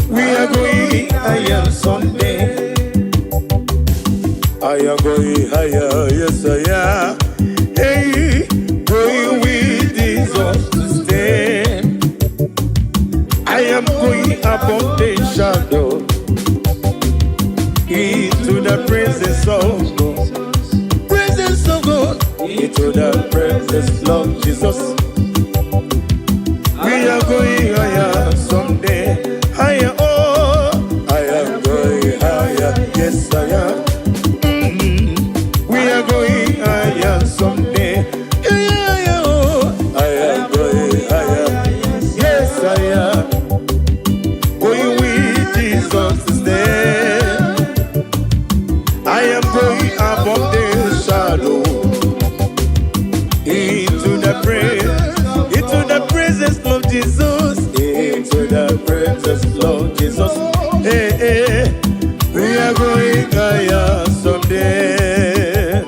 We are going higher someday. I am going higher, yes I am. Hey, going with Jesus to stay. I am going above the shadow into the presence of God. Presence of God, into the presence of Jesus. We are going higher someday. Higher, oh, I am going higher. Yes, I am. We are going higher someday. Yeah, oh, I am going higher. Yes, I am. Going with Jesus to stay. I am going above the shadow into the presence of Jesus, into the presence of Jesus. Hey, hey, we are going higher someday.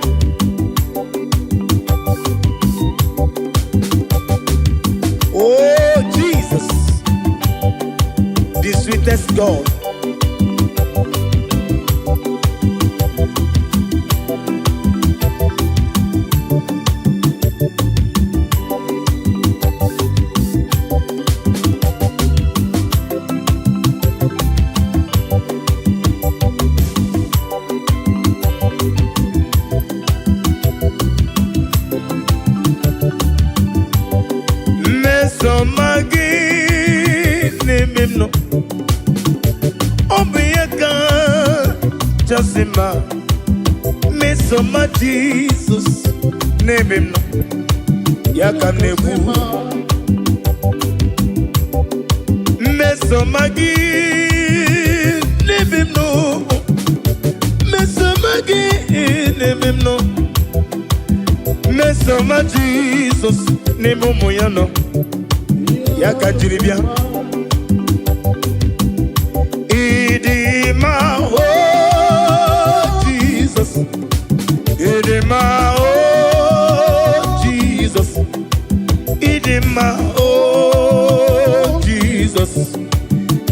Oh, Jesus, the sweetest God. No, Obiaka, Jasima, Mesoma Jesus, name him no, Yaka Nebu, Mesomagi, name him no, Mesomagi, name him no, Mesoma Jesus, name Moyano, Yaka Jiribia. Idima, oh Jesus, Idima, oh Jesus, Idima, oh Jesus,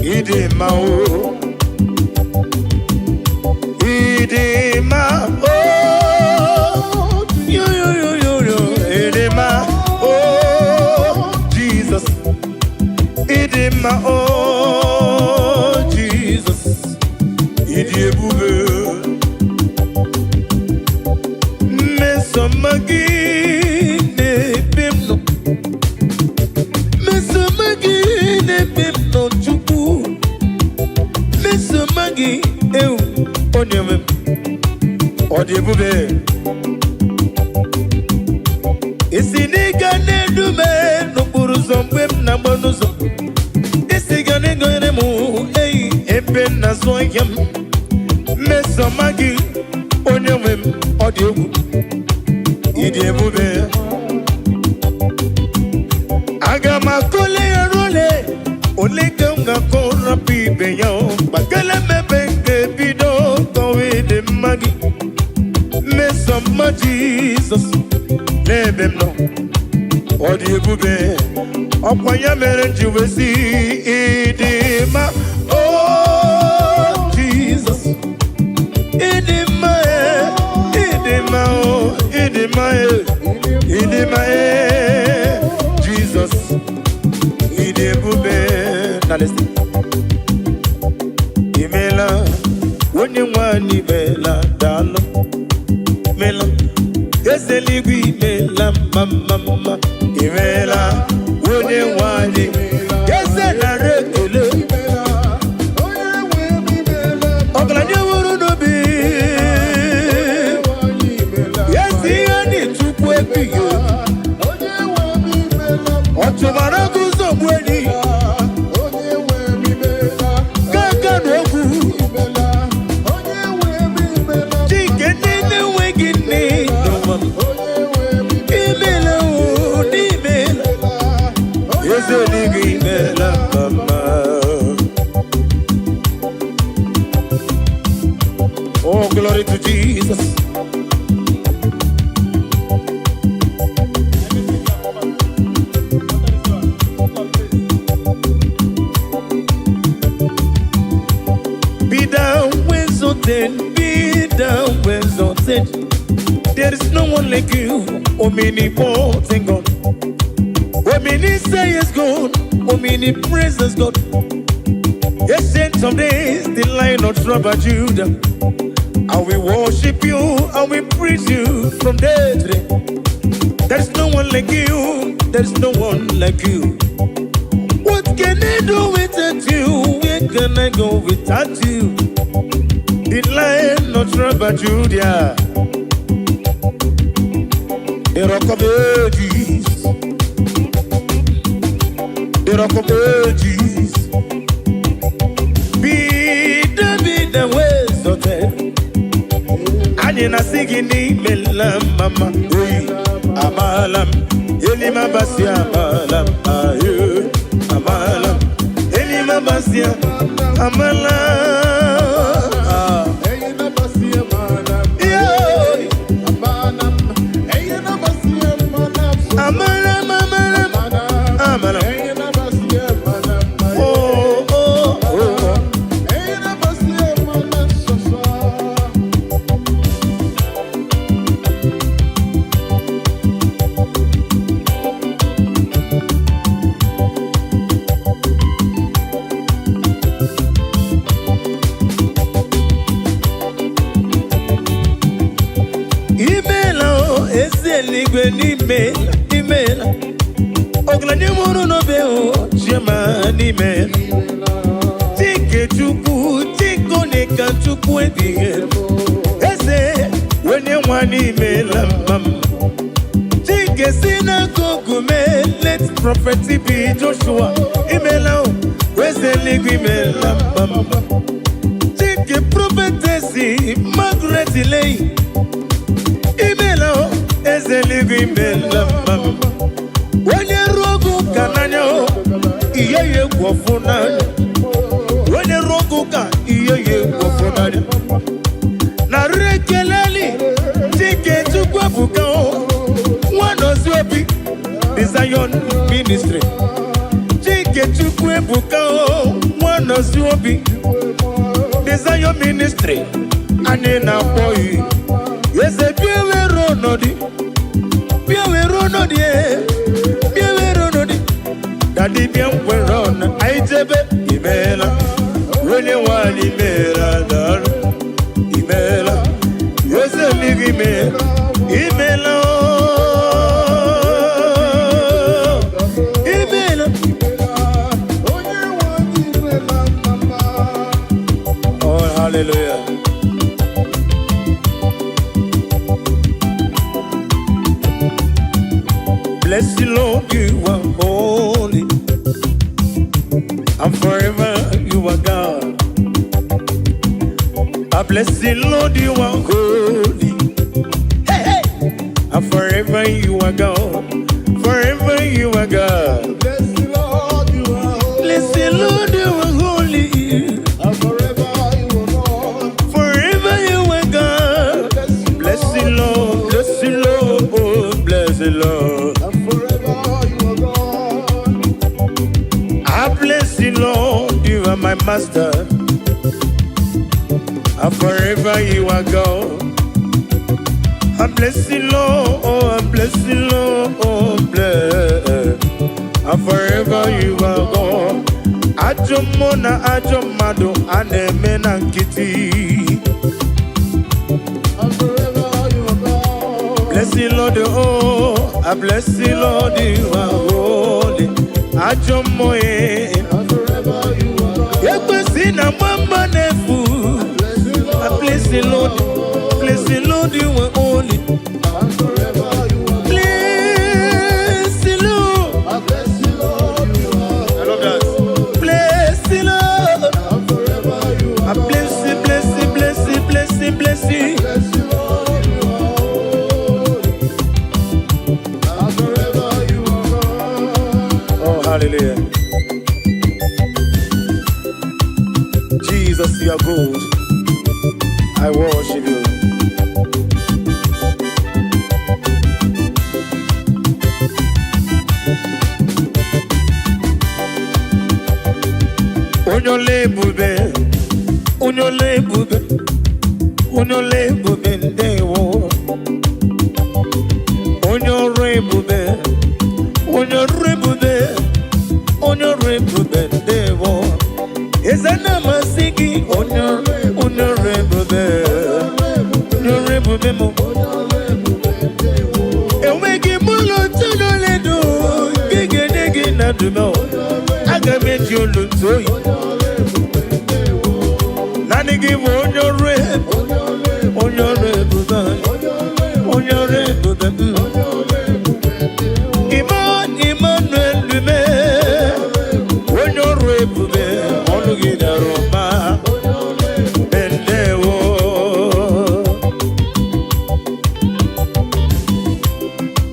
Idima, oh Idima, oh yo, Idima, oh mesomagi nebimno chukwu mesomagi ewu onyeme odi ebube isi n'iga na-edume n'okporo ụzọ mgbe m na-agba n'ụzọ isi ga na-egonyere m eyi ebe m na-azụ ahịa m mesomagi onyeme m odi egwu ịdị ebube aga m akọle ya role ole ka m ga-akọrọpụ ibe ya gbakele mebe nke bido kọwa ịdị mma gị mmesoma Jizọs n'ebe m nọ ọ dị ebube ọkwa ya mere m ji wee sị ịdị mma o Jizọs ịdị mma ịdị mma o ịdị mma ịdị mma Jesus ịdị ebube na listen imela onye nwanyị imela daalụ imela eze eluigwe imela mma imela onye nwanyị eze nara ekele ọgaranya nwụrụ n'obi ezi ihe n'Chukwu ebighị ọtụmara gụzọ gbuenyi gaga n'okwu chike ndị na-enweghị nne imela n'imela eze eluigwe imela mama oh glory to Jesus. Be down exalted. There is no one like you, omnipotent God. Omni say is God, omnipresence God. Ancient of days, the Lion of tribe of Judah. And we worship you, and we praise you from day to day. There is no one like you, there is no one like you. What can I do without you? Where can I go without you? The Lion of tribe of Judah, the Rock of Ages, the Rock of Ages. Be the ways of death. Anina sigini melam mama, amalam, elima basia amalam, amalam, elima basia amalam. Email Oglani muru no beo Jema email Tike chuku Tiko neka chuku ebihe Eze Wenye wani email Tike sina kukume Let prophet be Joshua Email Weze ligu email Tike prophetesi Margaret Lay Email eze ligu imela mama wenye rogu kananya iye kwofuna wenye rogu ka iye kwofuna na rekeleli tike tukwa buka one obi the Zion ministry tike tukwa buka one obi the Zion ministry anena boy yese biwe ronodi Daddy bien run aijebe imela wenye wani imela dar imela yese ligi imela bless you, Lord, you are holy. And forever you are God. I bless you, Lord, you are holy. Hey, hey. And forever you are God. Forever you are God. Bless the Lord, you are holy. Bless you, Lord, you are holy. And forever you are God. Forever you are God. Bless you, Lord. Bless you, Lord. Oh, bless you, Lord. And forever you are God. I bless you, Lord. You are my master. And forever you are God. I bless you, Lord. Oh, I bless you, Lord. Oh, bless. And forever you are God. Ajomona, Ajomado, Anemena Kitty. And forever you are God. Bless you, Lord. Oh, I bless you, Lord. You are holy. Ajomoye. And forever you are God. Yakwesina mama nefu. I bless you, Lord. Bless you, Lord. You are holy. And forever you are God. Bless you, Lord. I bless you, Lord, you are I love that. Bless you, Lord. and forever you I are God. bless you, bless you, bless you, bless you, bless you. Bless you, Lord, you are holy. And forever you are God. Oh, hallelujah. Jesus, you are good. I worship you. Onyole bube, onyole bube, onyole bube ndewo. Onyore bube, onyore bube, onyore bube ndewo. Ezana masigi, onyore bube, onyore bube mo. Ewegi mulo tunole do, gege negi na dumo. Agameji olutoyi. Nani give onyore bube, onyore bube. Emmanuel lume, onyore bube, onugida roma, bendewo.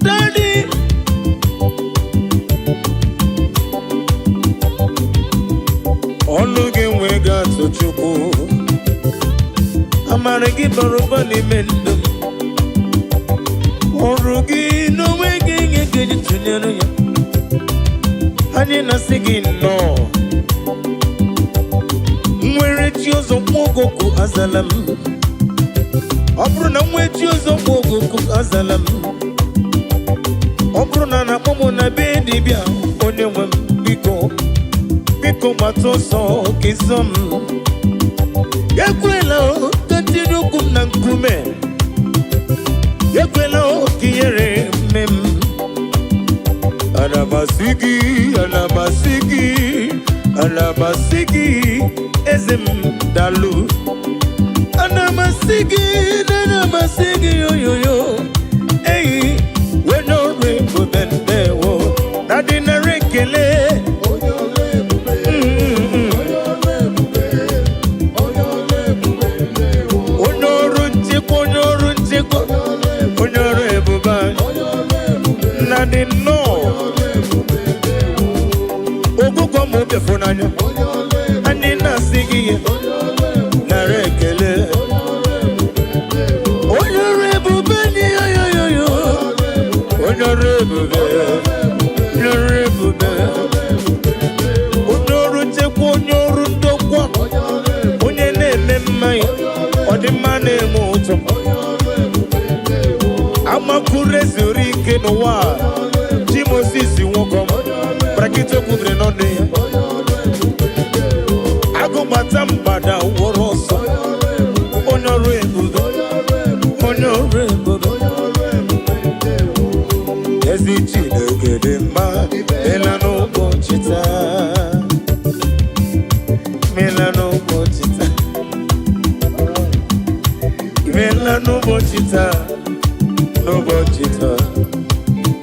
Daddy, onugi wega tochukwu, amaragi baroba ni mendum. Orugi no wege ngeji tunyere ya. Anyị na-asị gị nnọọ. Nwere chi ọzọ mwogoku azala m. Ọ bụrụ na nwe chi ọzọ mwogoku azala m. Ọ bụrụ na na-akpọ m na be dibịa onye nwe m biko. Biko gbata ọsọ ka ịzọ m. Ekwela ka tinye ụkwụ m na nkume. Ekwela ka ihere mme m. Anamasigi, anamasigi, anamasigi, ezem dalu. Anamasigi, anamasigi, yo yo yo. Hey, we no rainbow bendewo. Nadina rekele. Onyorunchiko, onyorebuba. Nadino. Ogugo mo befonanya. Ani nasigi na rekele. Onyorebube ni yo yo yo yo. Onyorebube, onyorebube. Onyorunchiko, onyorundokwa. Onye na-eme mmanya, ọ dị mma na-eme ụtọ. Amakure zuru ike n'ụwa. Ji Moses nwoke m, brakịta okwudere n'ọnụ ya. Agụgbata mgbada wụrụ ọsọ. Onye ọrụ ebube, onye ọrụ ebube. Ezi Chineke dị mma, mela n'ụbọchị taa. Mela n'ụbọchị taa. Mela n'ụbọchị taa. N'ụbọchị taa.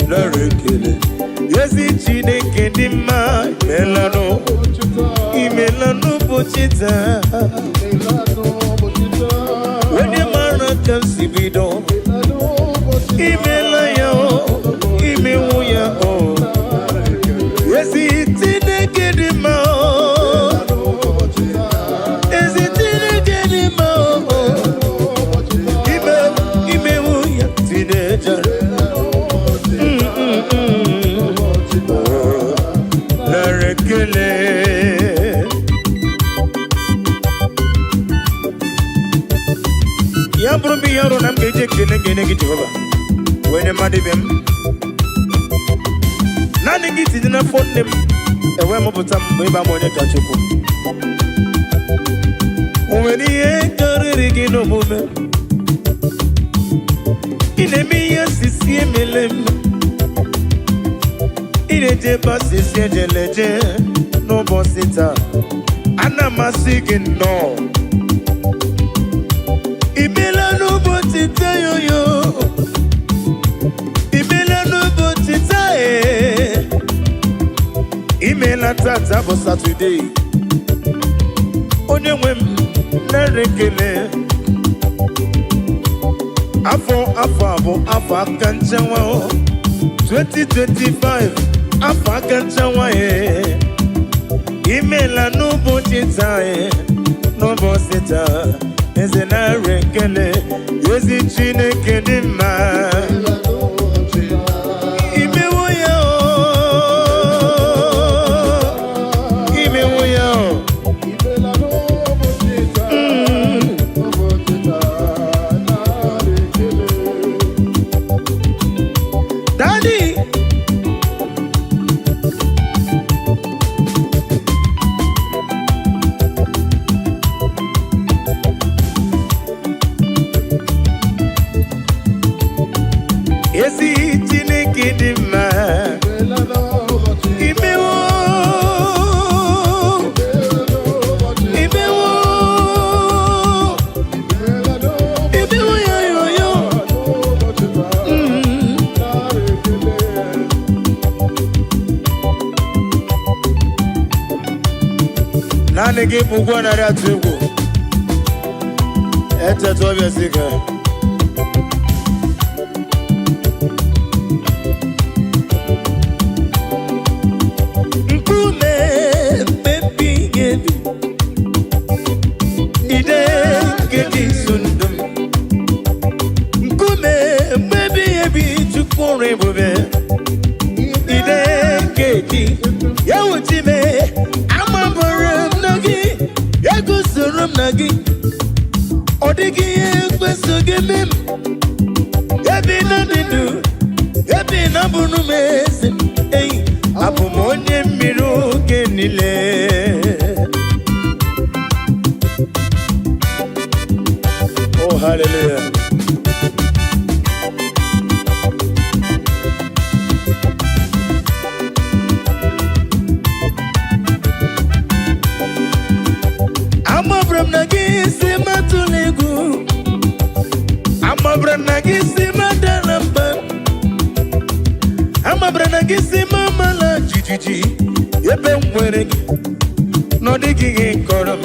Nara ekele. Chineke dị mma imelano bochita onye mara ka si bido imela ya imewu ya ezi Chineke dị mma ezi Chineke dị mma imewu ya Chineke ya bụrụ bụ ihe ọrụ na m ga-eji ekele gị Jehova wee mmadụ ibe m naanị gị tinye na fon nne m enwe mụpụta m mgbe ịba m onye ka Chukwu o nwere ihe karịrị gị n'omume ị na-eme ihe sisi emele m ị na-eje ebe asịsị ejeleje n'ụbọchị taa ana masị gị nnọọ imela n'ụbọchị taa yoyo imela n'ụbọchị taa imela tata bụ Satọde onye nwe m nara ekele afọ abụ afọ aka nchanwa 2025 afọ aka nchanwa imela n'ụbọchị taa n'ụbọchị taa eze nara ekele ezi Chineke dị mma imewo ya imewo ya Daddy ezi Chineke dị mma imewo imewo imewo ya yoyo naanị gị bụ ụgwọ narị atụ egwu eteta ọbịa si ka ọ dịghị ihe kwesịrị gị mem ebe na dịdụ ebe na bụrụ m eze eyi abụ m onye mmiri oge niile oh hallelujah amabram na gị si matụla egwu amabram na gị si madara mba amabram na gị si mamala jijiji ebe m nwere gị n'ọdịghị gị kọrọ m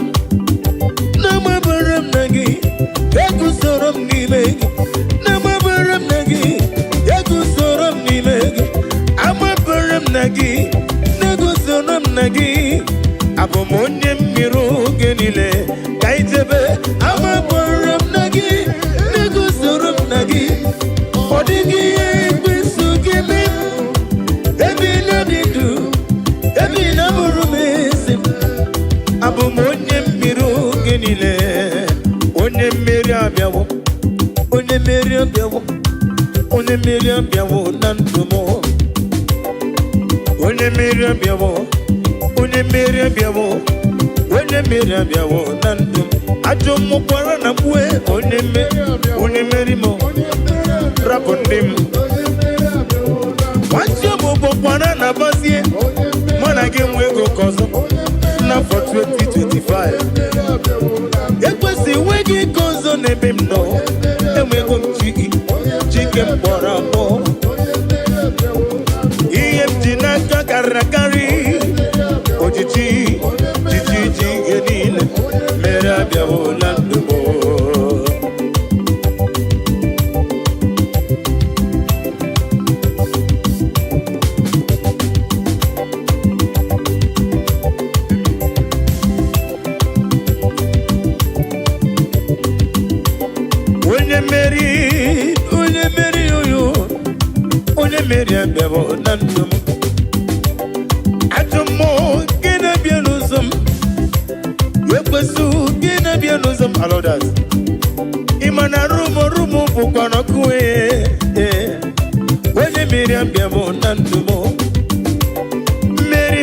n'amabram na gị egusoro m n'ime gị n'amabram na gị egusoro m n'ime gị amabram na gị n'egusoro m na gị abụ m onye mmiri oge niile ka ijebe amabara m na gị n'egosoro m na gị ọ dịghị ihe ekwesu gị mee ebe na dịdụ ebe na bụrụ m eze abụ m onye mmiri oge niile onye mmeri abịawo onye mmeri abịawo onye mmeri abịawo na ndụ m onye mmeri abịawo onye mmeri abịawo na ndụ ajọ mmụkwara na mgbe onye mmeri m rapụ ndị m nwanchi ọmụgbọkwara na bazie mụ na gị nwe ego ka ọzọ n'afọ 2025 ekwesị nwe gị ka ọzọ n'ebe m nọ enwego m chike m kpọrọ abụọ ihe m ji n'aka karịrị mere bebo nandum atomo gina bianuzum wepesu gina bianuzum alodas imana rumo bukwana kuwe wene mere bebo nandumo Mary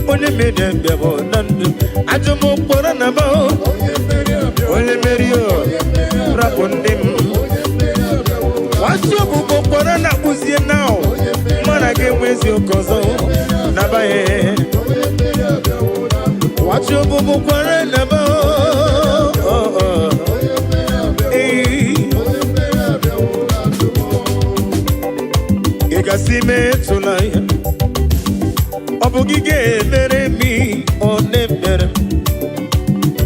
One mere bebo nandu atomo pora na ba Ole merio rapondim Wasio buko pora na buzie now Mana ge wezi okozo na ba e Wasio buko pora na ba Igasime tulaya Obugige mere mi one mere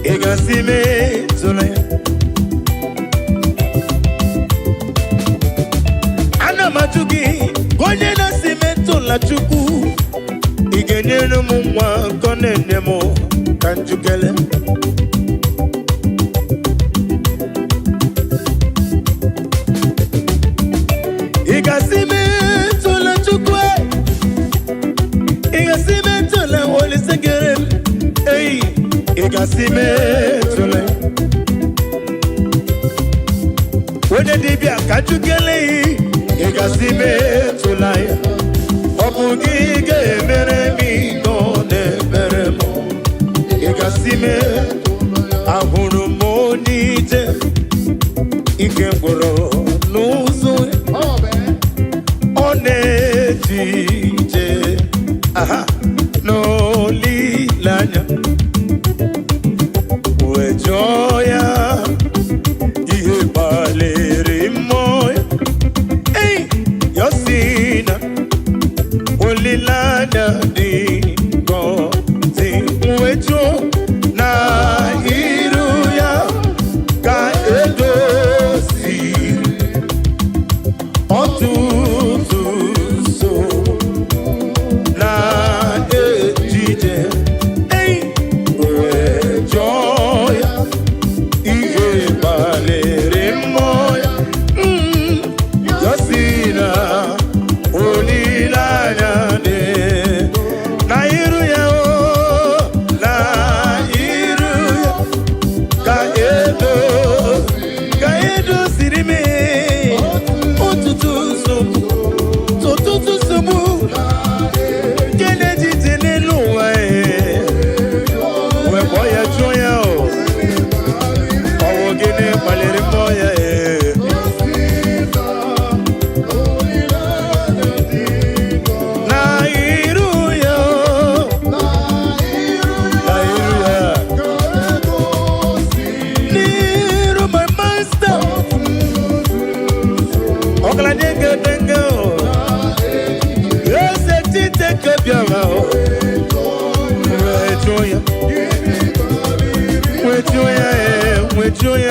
Igasime tulaya Ana matugi Gonye na simeto la chuku Igenye no mumwa Kone nemo Kanjukele Igasime tula chukwe Igasime tula wole segerem Ey Igasime tula Wone dibia kachukele Igasime tula Obugige meremi None meremo Igasime Ahuru monite Ikengoro Nuzo One DJ Aha No lilanya We joya Ihe baleri moya Hey Yosina Olilanya di Go Zi We jo Na iruya Ka edosi Otutu so na ejije ei we joy ihe balere moya yosina olilanya ne na iru ya o na iru ya ka edo sirime otutu so Kennedy Tenelua We boya joya Owo gene maleri boya Na iruya Niru my master Ogla nenge dengo Take up your mouth. With joy,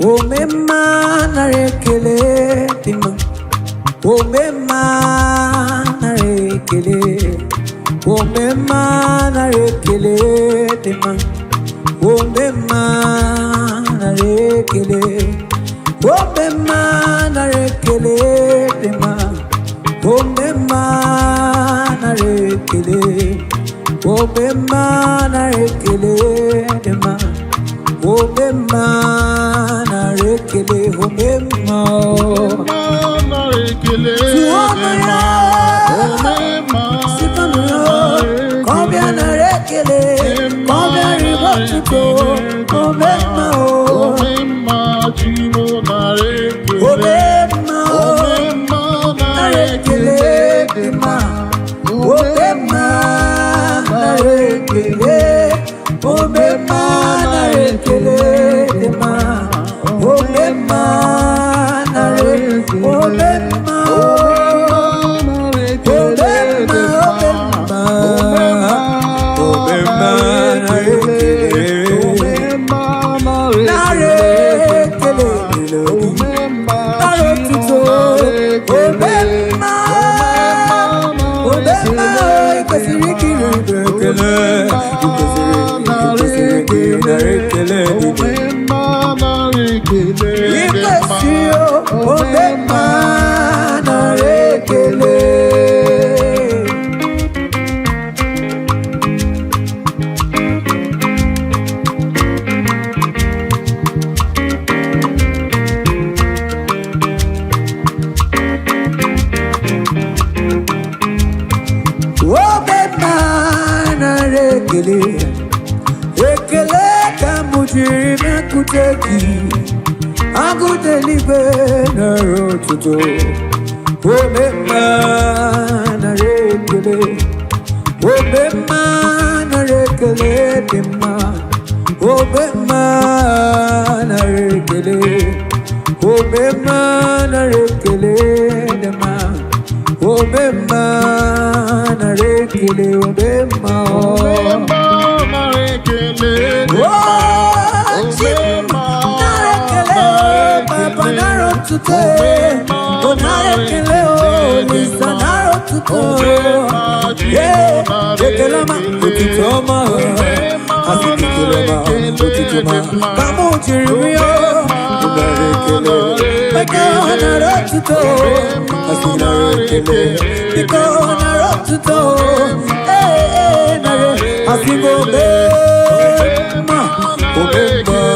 O mema narekele tima. O mema narekele. O mema narekele tima. O mema narekele. O mema narekele tima. O mema narekele. O mema narekele tima. O mema narekele. O mema narekele. Tuomaya. O mema. Sifanuyo. Kombia narekele. Kombia ribotuko. O mema o. O mema chimo narekele. O mema o. O mema narekele tima. O mema narekele. O mema narekele tima. O mema narekele. O mema Ekele ka mujiri mekuteki Agu delive na rotuto Obema na rekele Obema na rekele dema Obema na rekele Obema na rekele dema Obema na rekele Obema na rekele Papa naro tuto Onarekele o Lisa naro tuto Yeah Tekelama Utitoma Asitekelama Utitoma Kamu chirimio Onarekele Peko naro tuto Asinarekele Peko naro tuto Nare Asigo Bema Obema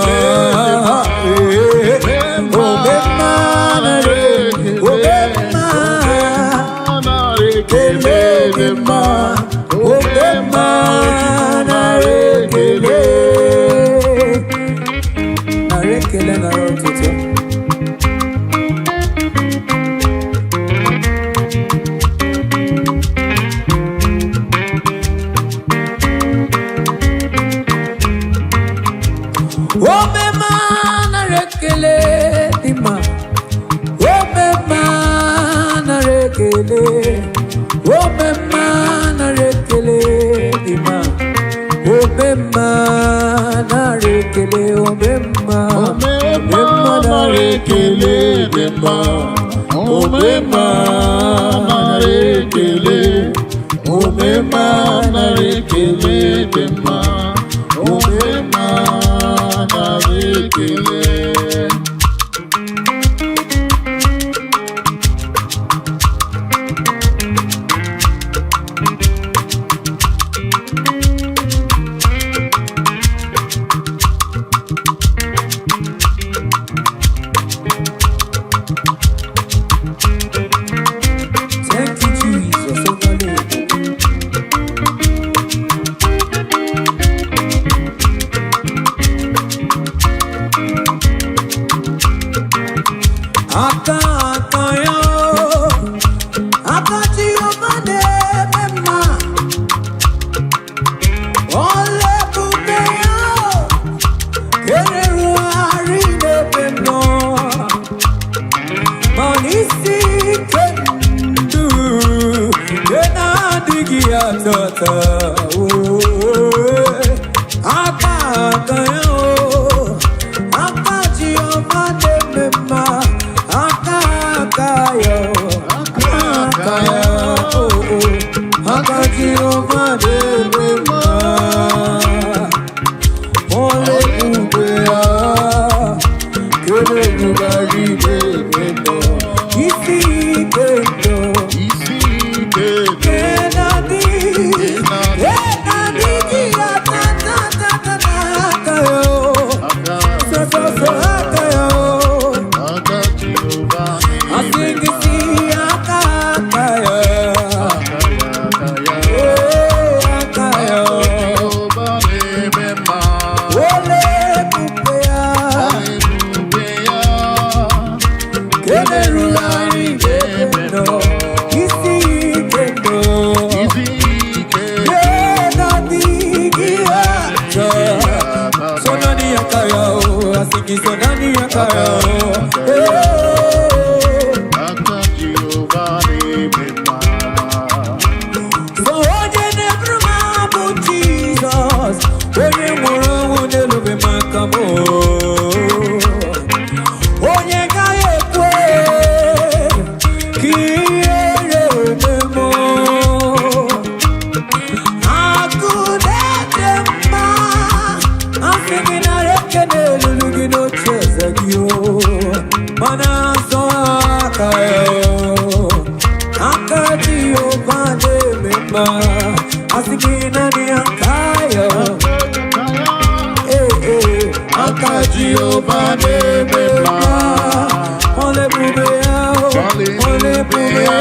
singing a rekene lulugi no cheza gyo. Mana so akayo. Akaji obade mema. Asigina ni akayo. Akaji obade mema. Ole bubeya. Ole bubeya.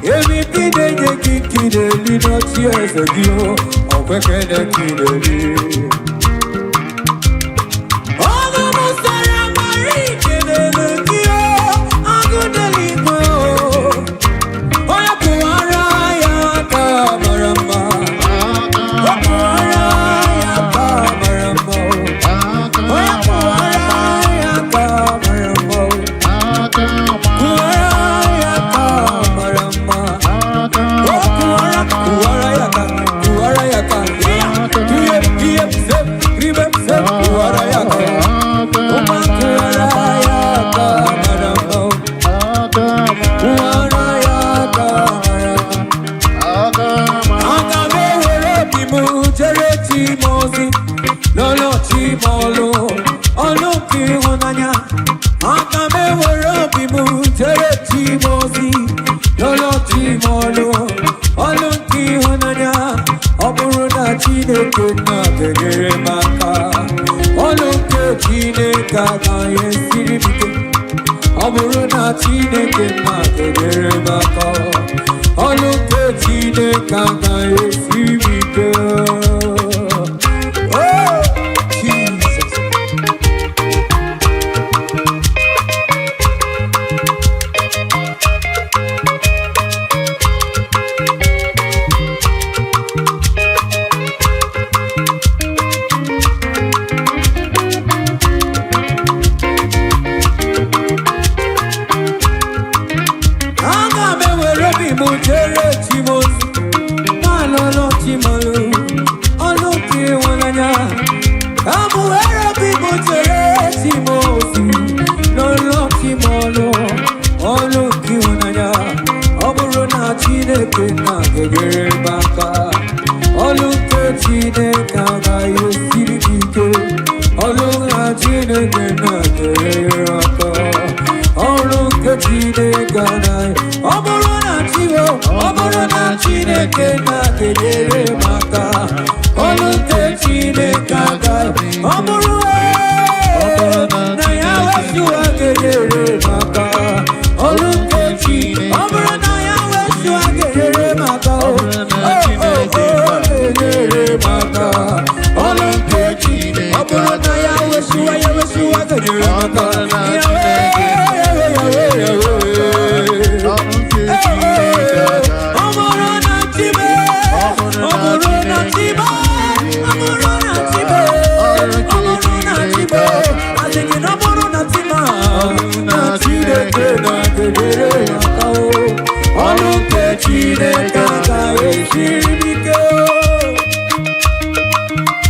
Every day kineli no tiese dio okwekene kineli Ogo musara mari kineli dio agudeli mo Oya kuara ya kamarama Kuara ya kamarama Oya kuara ya kamarama Lolo chimolo, olo ki honanya. Akame woro bimu tere chimosi. Lolo chimolo, olo ki honanya. Oburu na chine kuna tegere maka. Olo ke chine kaka yesiri bike. Oburu na chine kuna tegere maka. Olo ke chine kaka yesiri bike.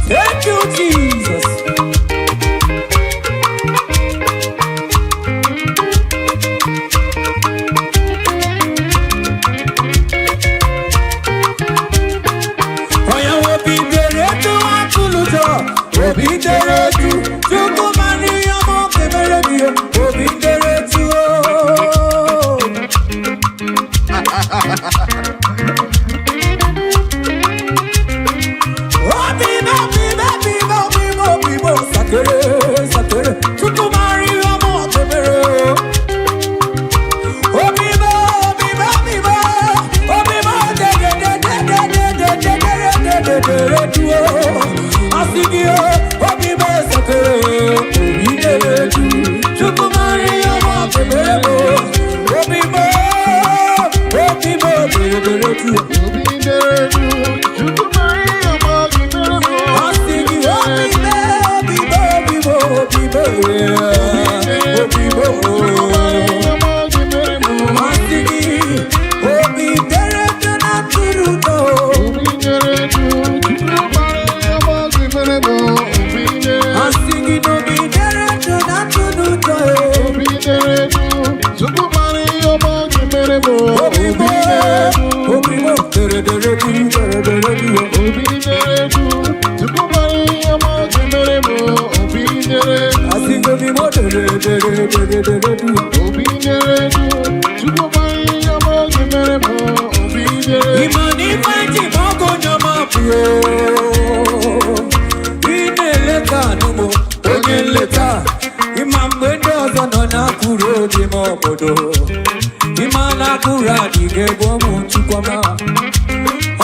Thank you, Jesus.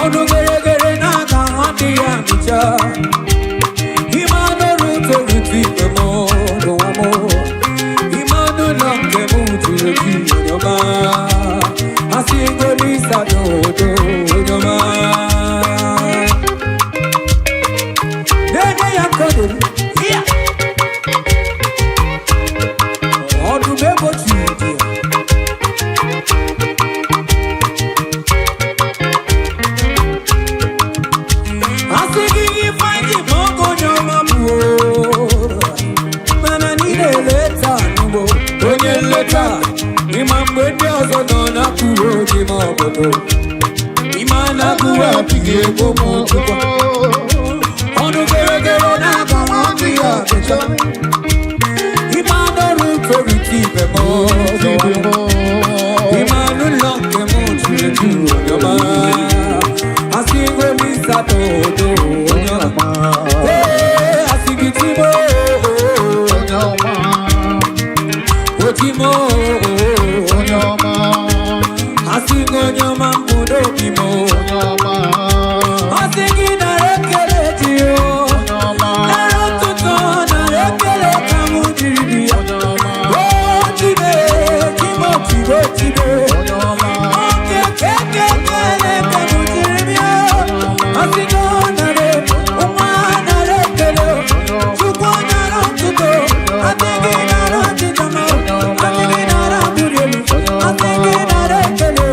Onu gere gere na ka handi ya micha. Imano ruto ruti mo do amo. Imano longe mutu ruti yoma. Asingo lisa do yoma. Nene ya kodo. Yeah. Onu bebo chidi. Imana kuwa pige bomo tukwa. Onu gere gere na kama kia pecha. Imana ruto rutipe mo. Imanu lonke mo chuletu onyoma. Asingo lisa todo onyoma. Asigitimo onyoma. Otimo onyoma. Asingo nyoma mbudo bimo onyoma. Asingina rekele tiyo onyoma. Narotuto na rekele kamujiri onyoma. Otibe kimo tibe tibe onyoma. Oke keke kele kamujiri onyoma. Asingo nare umana rekele chukwa narotuto. Atingina rotitama. Atingina raburielu. Atingina rekele.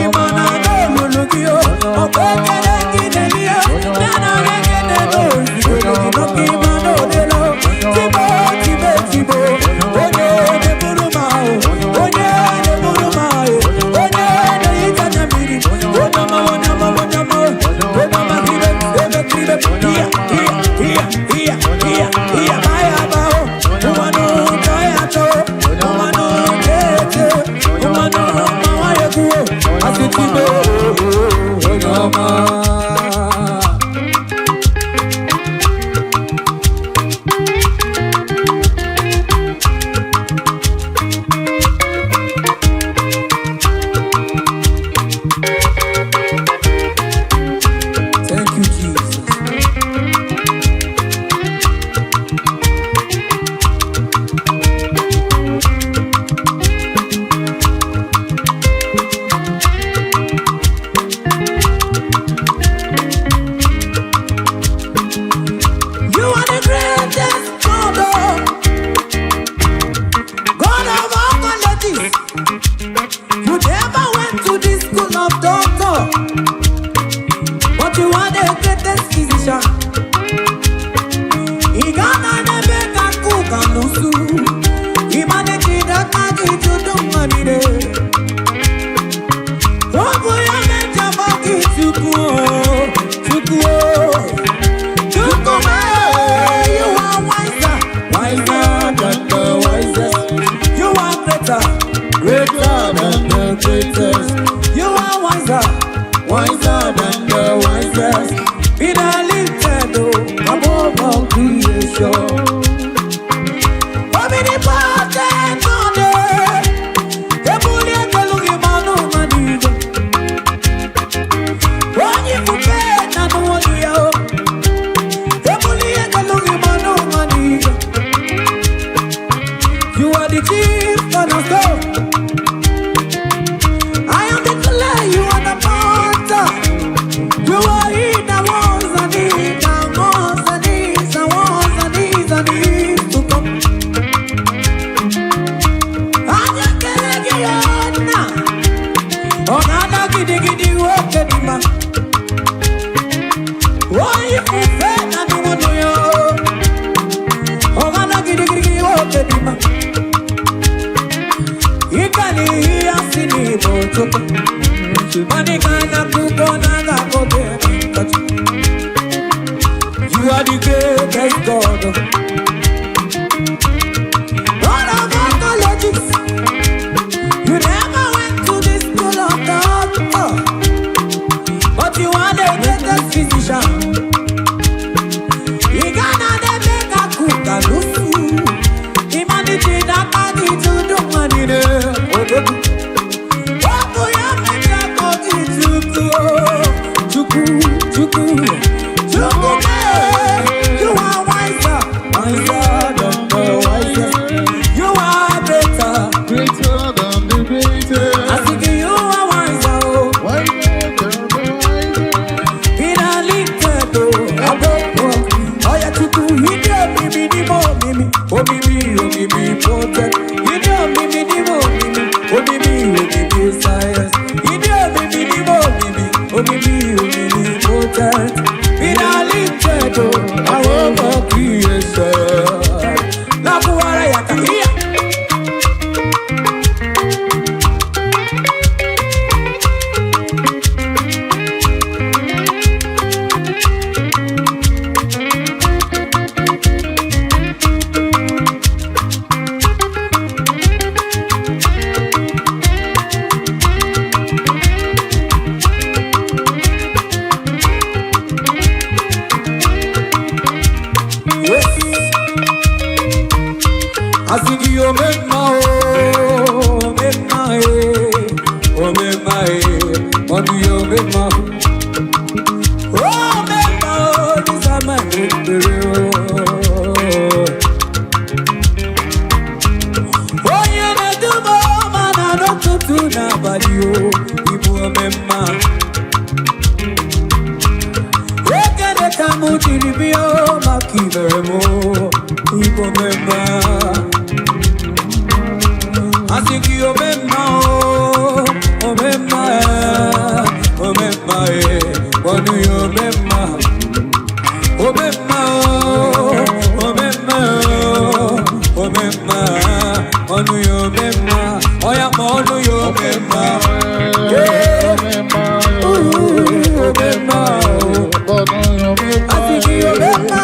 Imana no mulukio. Opekele kinelio. Nana rekele no. Imano delo. Tibo tibe tibo. Onye de burumao. Onye de burumao. Onye de itanyamiri. Onama onama onama. Onama hibe hibe hibe. Hiya baya bao. Umano toya to. Umano tete. Umano mawaye kuo. Asitibo onama. Thank you, Jesus. You are the greatest God of all colleges. You never went to the school of doctor, but you are the greatest physician. Igana nebeka kuka nusu. Imane kidaka kitu dumanire. Robo ya meja baki chukuo. You are wiser, wiser than the wisest. You are greater, greater than the greatest. You are wiser, wiser than the wisest. In a lifted above all creation. Omnipotent God, Ebulie kelugi manu manigo. Onye fupe na nuwodi yao. You are the chief cornerstone. I am the clay, you are the potter. You are he that was and he that was and is and was and is and is to come. Anya kelegi yona. Onana gidi gidi woke dima. Oyi fufe na nuwono yo. Onana gidi gidi woke dima. Ikani asini botoka. Manikana kukona gakote. You are the greatest God. God of all colleges. You never went to the school of doctor, but you are the greatest physician. Igana nebeka kuka nusu. Imani chidaka kitu dumanire. Oboku ya meja koki tuku. You are wiser, wiser than the wisest. You are greater, greater than the greatest. I think you are wiser, oh. Wiser than the wisest. In a little, I don't know. Oh, yeah, you don't me, mimi, oh, mimi, protect. You don't me, oh, mimi, science. You don't me, oh, mimi, protect. In a little, I want to creation. Now, who are you? I think you make my what do you make my this is my oh, you not do more, man, I don't do nobody, you make my come to the bio, Maki Vermo, you remember. I think you remember, what do you remember? What do you remember? Oh, yeah, what do you remember? Yeah, I think you remember.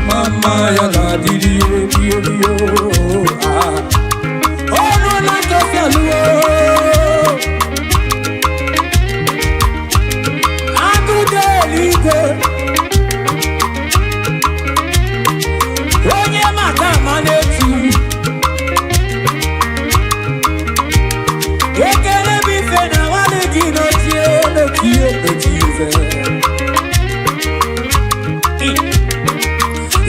Mama, ya la di di oh no, not just I could daily go. Oh yeah, madam, you can't be fair now. I don't know.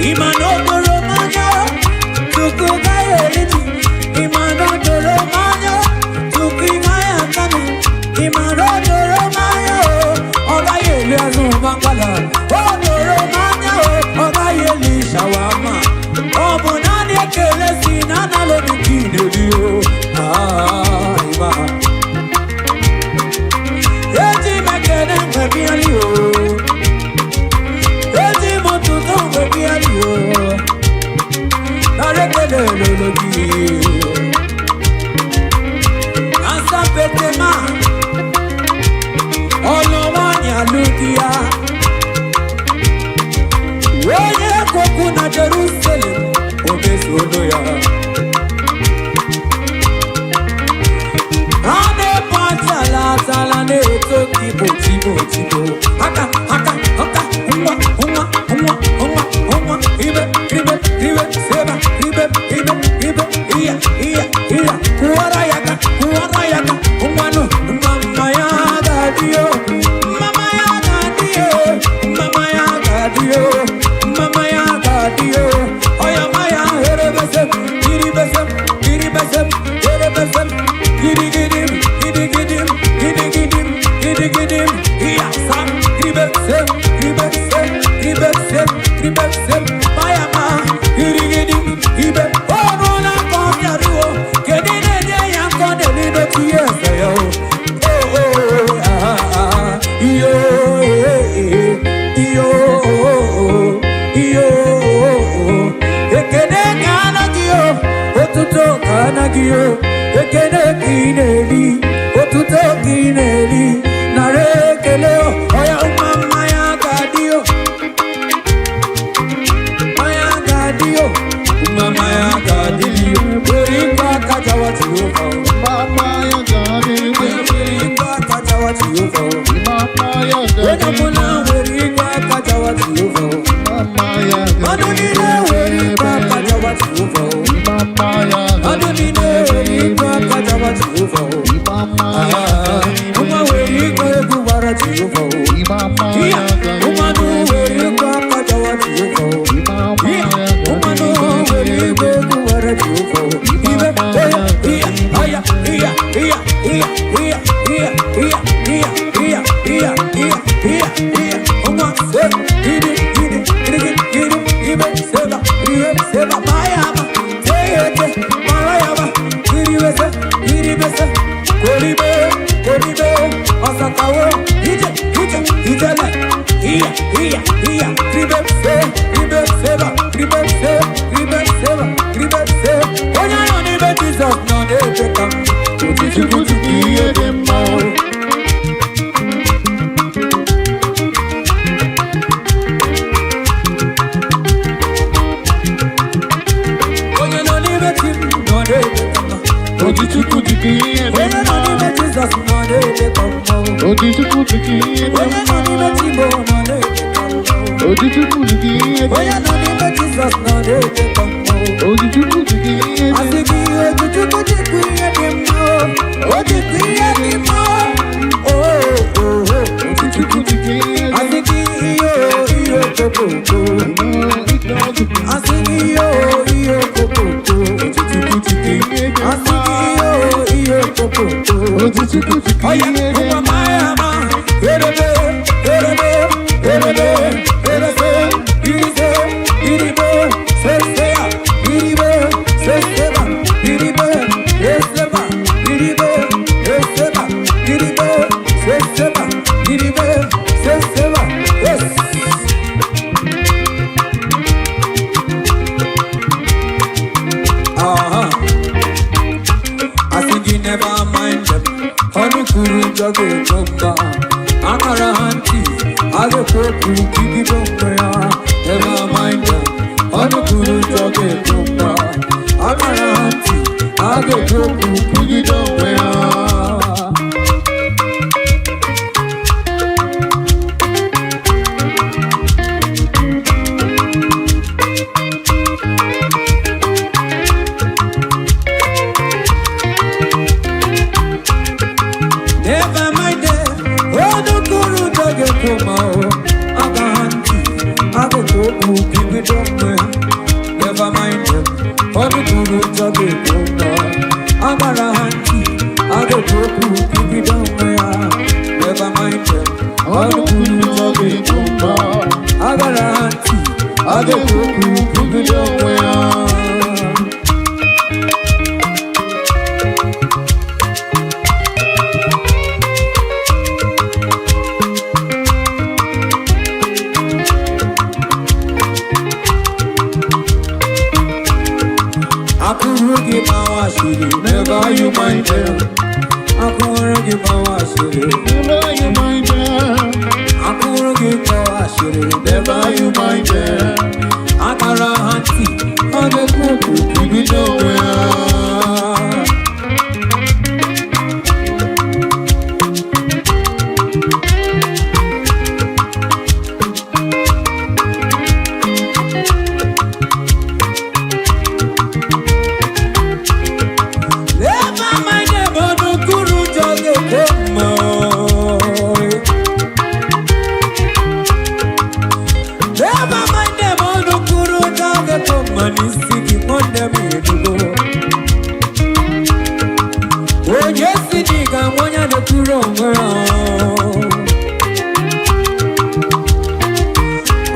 Imano Romano, Tuku Gaeliti, Imano Romano, Tuki Mayakami, Imano Romano, Ogaye Zumangala, Ono Romano, Ogaye Shawama, Obonani Kelesi, Nana Lobikidio, Iba. Yeti Makene, Babianio. Jerusalem, Obesodoya. Ane patala tala ne to tipo. Haka, uma, ibe, seba, ibe, iya. Kuara yaka, umano, mama ya dio. Mama ya dio. Oya maya, herebe se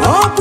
Oh,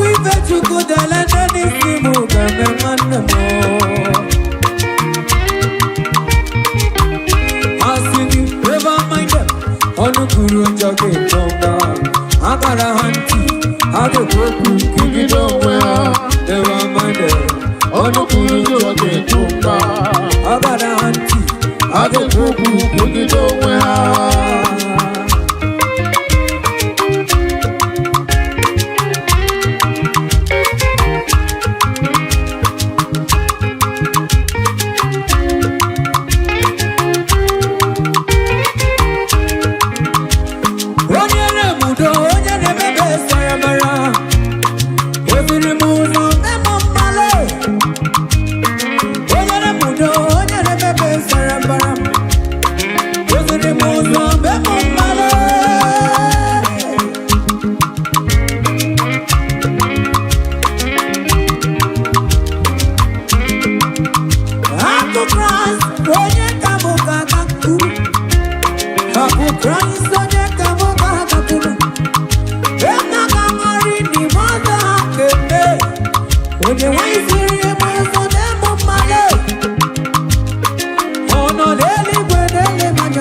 When you want to see your man, so them on my leg. Oh no, they live where they live, man.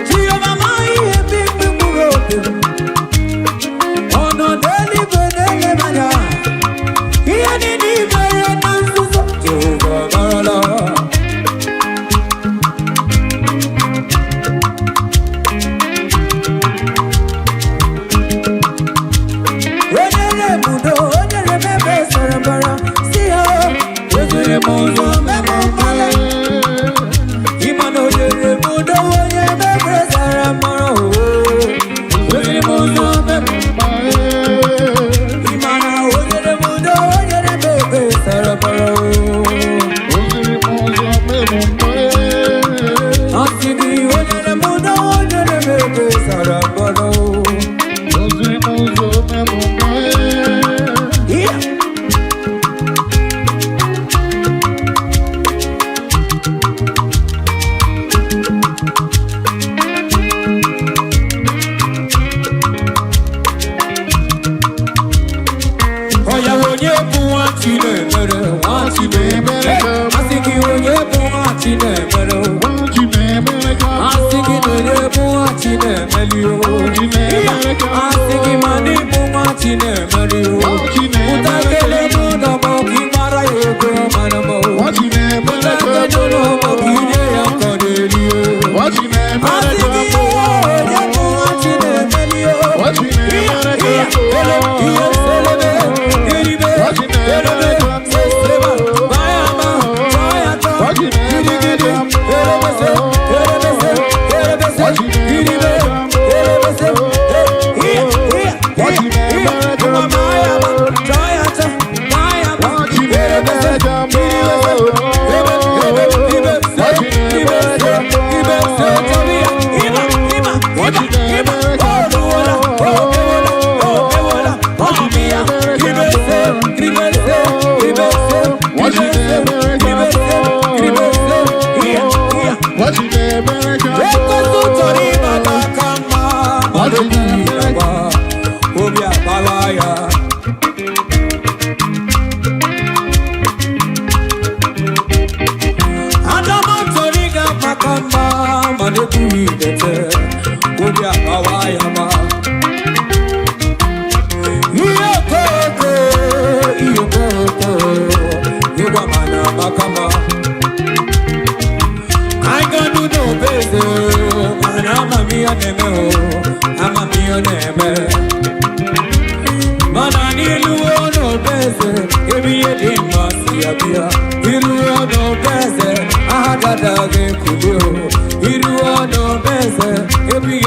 See your mama, you big people. Oh no, they live where they live, man. He ain't in the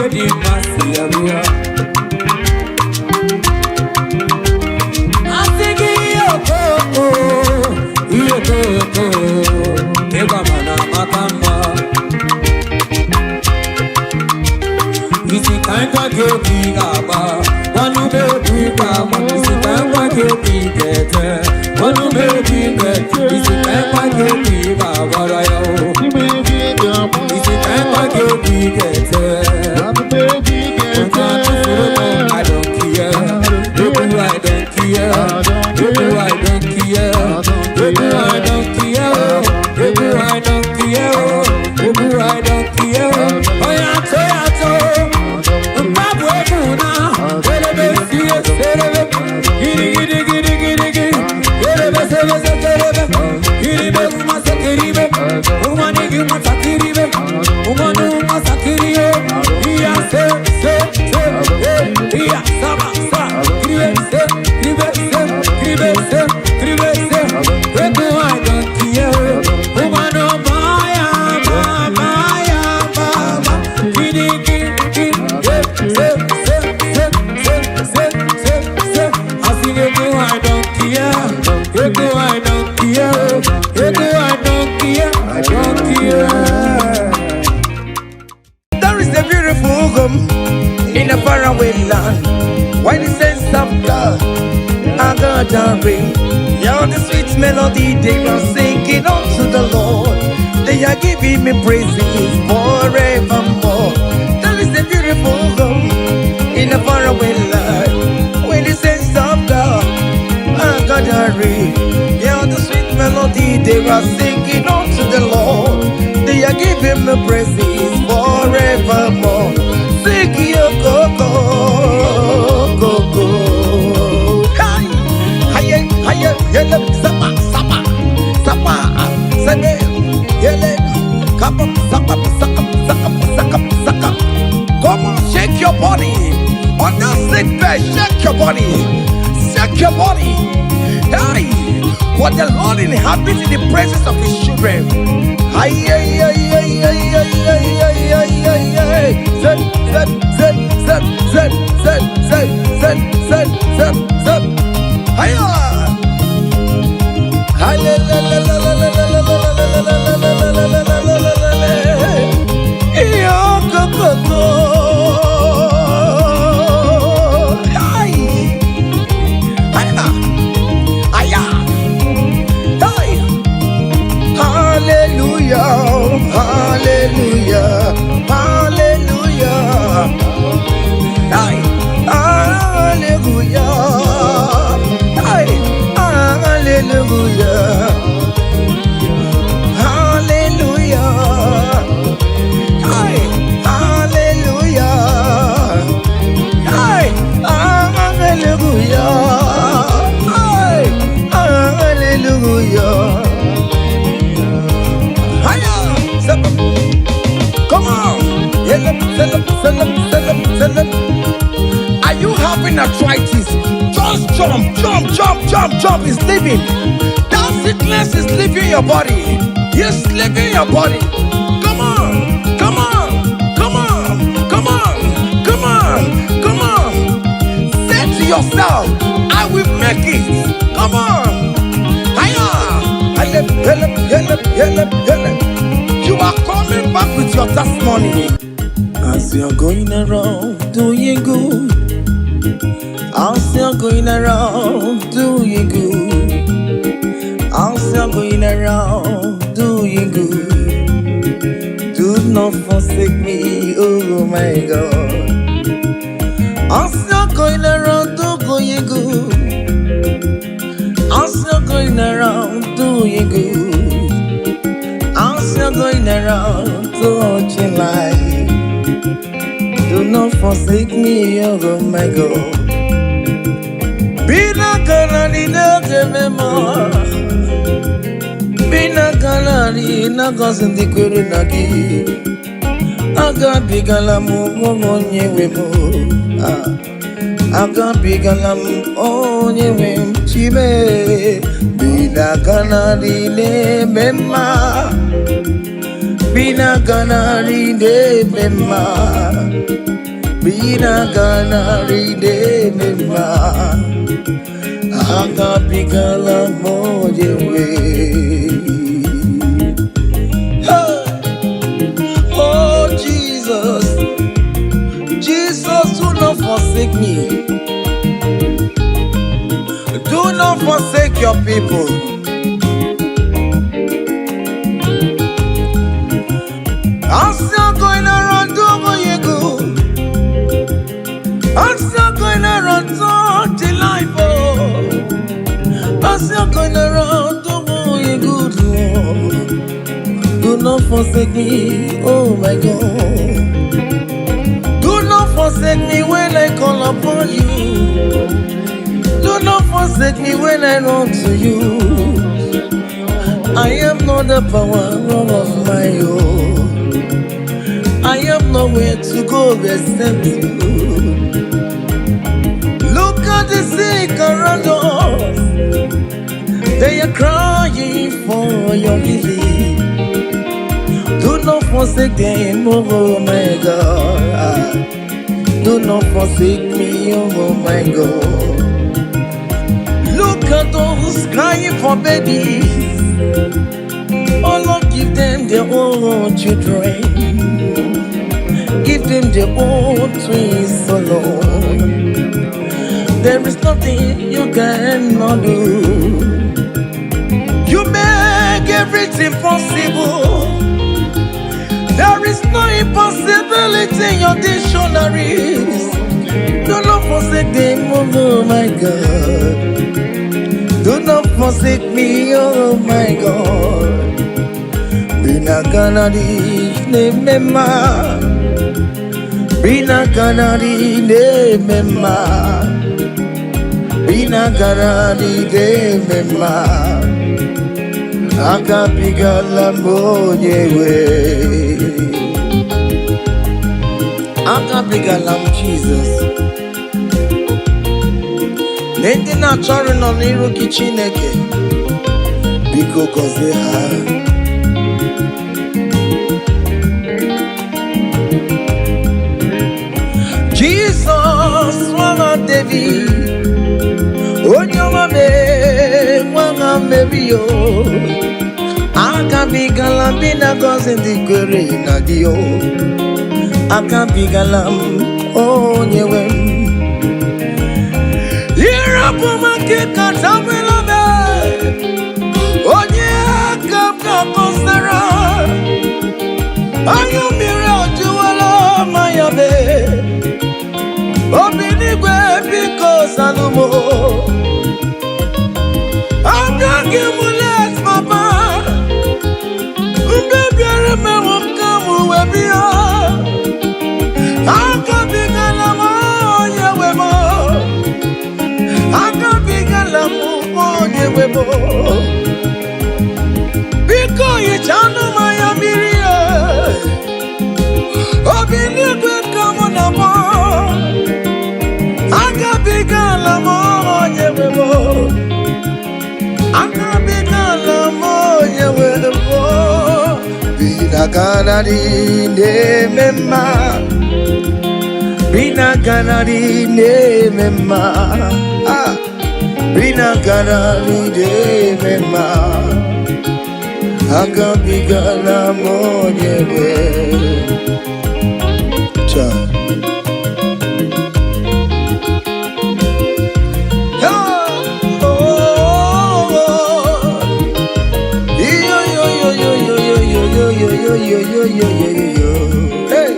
very nice to you, There is a beautiful home in a faraway land. Why the sense of God, I got a ring. Yeah, the sweet melody they are singing unto the Lord. They are giving me praises forevermore. There is a beautiful home in a faraway land. When the sense of God, They are singing unto the Lord. They are giving the praises forevermore. Sing your go. Hey, haye, haye, yele, zapa, zapa, zapa, sene, yele, kapam, zakap, zakap, zakap, zakap, zakap. Come on, shake your body. On that sick bed, shake your body. Shake your body. Hey, for the Lord inhabits in the presence of his children. Haye, haye, haye, haye, haye, haye, haye. Zep, zep, zep, zep, zep, zep, zep, zep, zep, zep, zep. Hiya! Hallelujah, hallelujah, hallelujah. Hey, hallelujah. Hey, hallelujah. Hallelujah. Hey, hallelujah. Hey, hallelujah. Hey, hallelujah. Hiya! Zep. Come on! Yele, zele, zele, zele, zele. Are you having arthritis? Just jump, jump, jump, jump, jump. It's leaving. That sickness is leaving your body. It's leaving your body. Come on, come on, come on, come on, come on, come on. Say to yourself, I will make it. Come on. Hiya! Yele, yele, yele, yele, yele. You are coming back with your testimony. As you're going around doing good, as you're going around doing good, as you're going around doing good, do not forsake me, oh my God. As you're going around doing good, as you're going around doing good, as you're going around touching life, do not forsake me, oh my God. Be not gonna need no more. Be not gonna need no cousin the Kurunaki. I got big alam on ye wemo. I got big alam on ye wem chibe. Be not gonna need memma. Be not gonna need memma. Be not gonna redeem me. Aga bigala moje way. Oh Jesus, Jesus, do not forsake me. Do not forsake your people. As you're going around, do what you go. I'm still going around to life, oh. I'm still going around to you good, Lord. Do not forsake me, oh my God. Do not forsake me when I call upon you. Do not forsake me when I run to you. I am not the power of my own. I have nowhere to go except you. Look at the sick around us. They are crying for your healing. Do not forsake them, oh my God. Do not forsake me, oh my God. Look at those crying for babies. Oh Lord, give them their own children. Give them their own twins, oh Lord. There is nothing you cannot do. You make everything possible. There is no impossibility in your dictionaries. Do not forsake them, oh my God. Do not forsake me, oh my God. Binaganadi nemema, binaganadi nemema, binaganadi nemema. Akapigala monyewe, akapigala Jesus. Nende na chori no niru kichineke, biko koze ha. Jesus, Wanga Devi, Onyama me, Wanga Mebio, Akabigalam bina gozen di kere na dio, Akabigalam onyewem. Irapoma kika tamela me, Onye akabka postera, Ayumira juwala mayabe. Obinigwe biko salumo, Agagi mulet papa, Mbebiare me wakamu webia, Akabigala moye webo, Akabigala moye webo, Biko yichanu mayamiria, Obinigwe kamu namo. Akabigala moye webo, akabigala moye webo. Binaganadi nemema, binaganadi nemema, binaganadi nemema. Akabigala moye webo. Hey,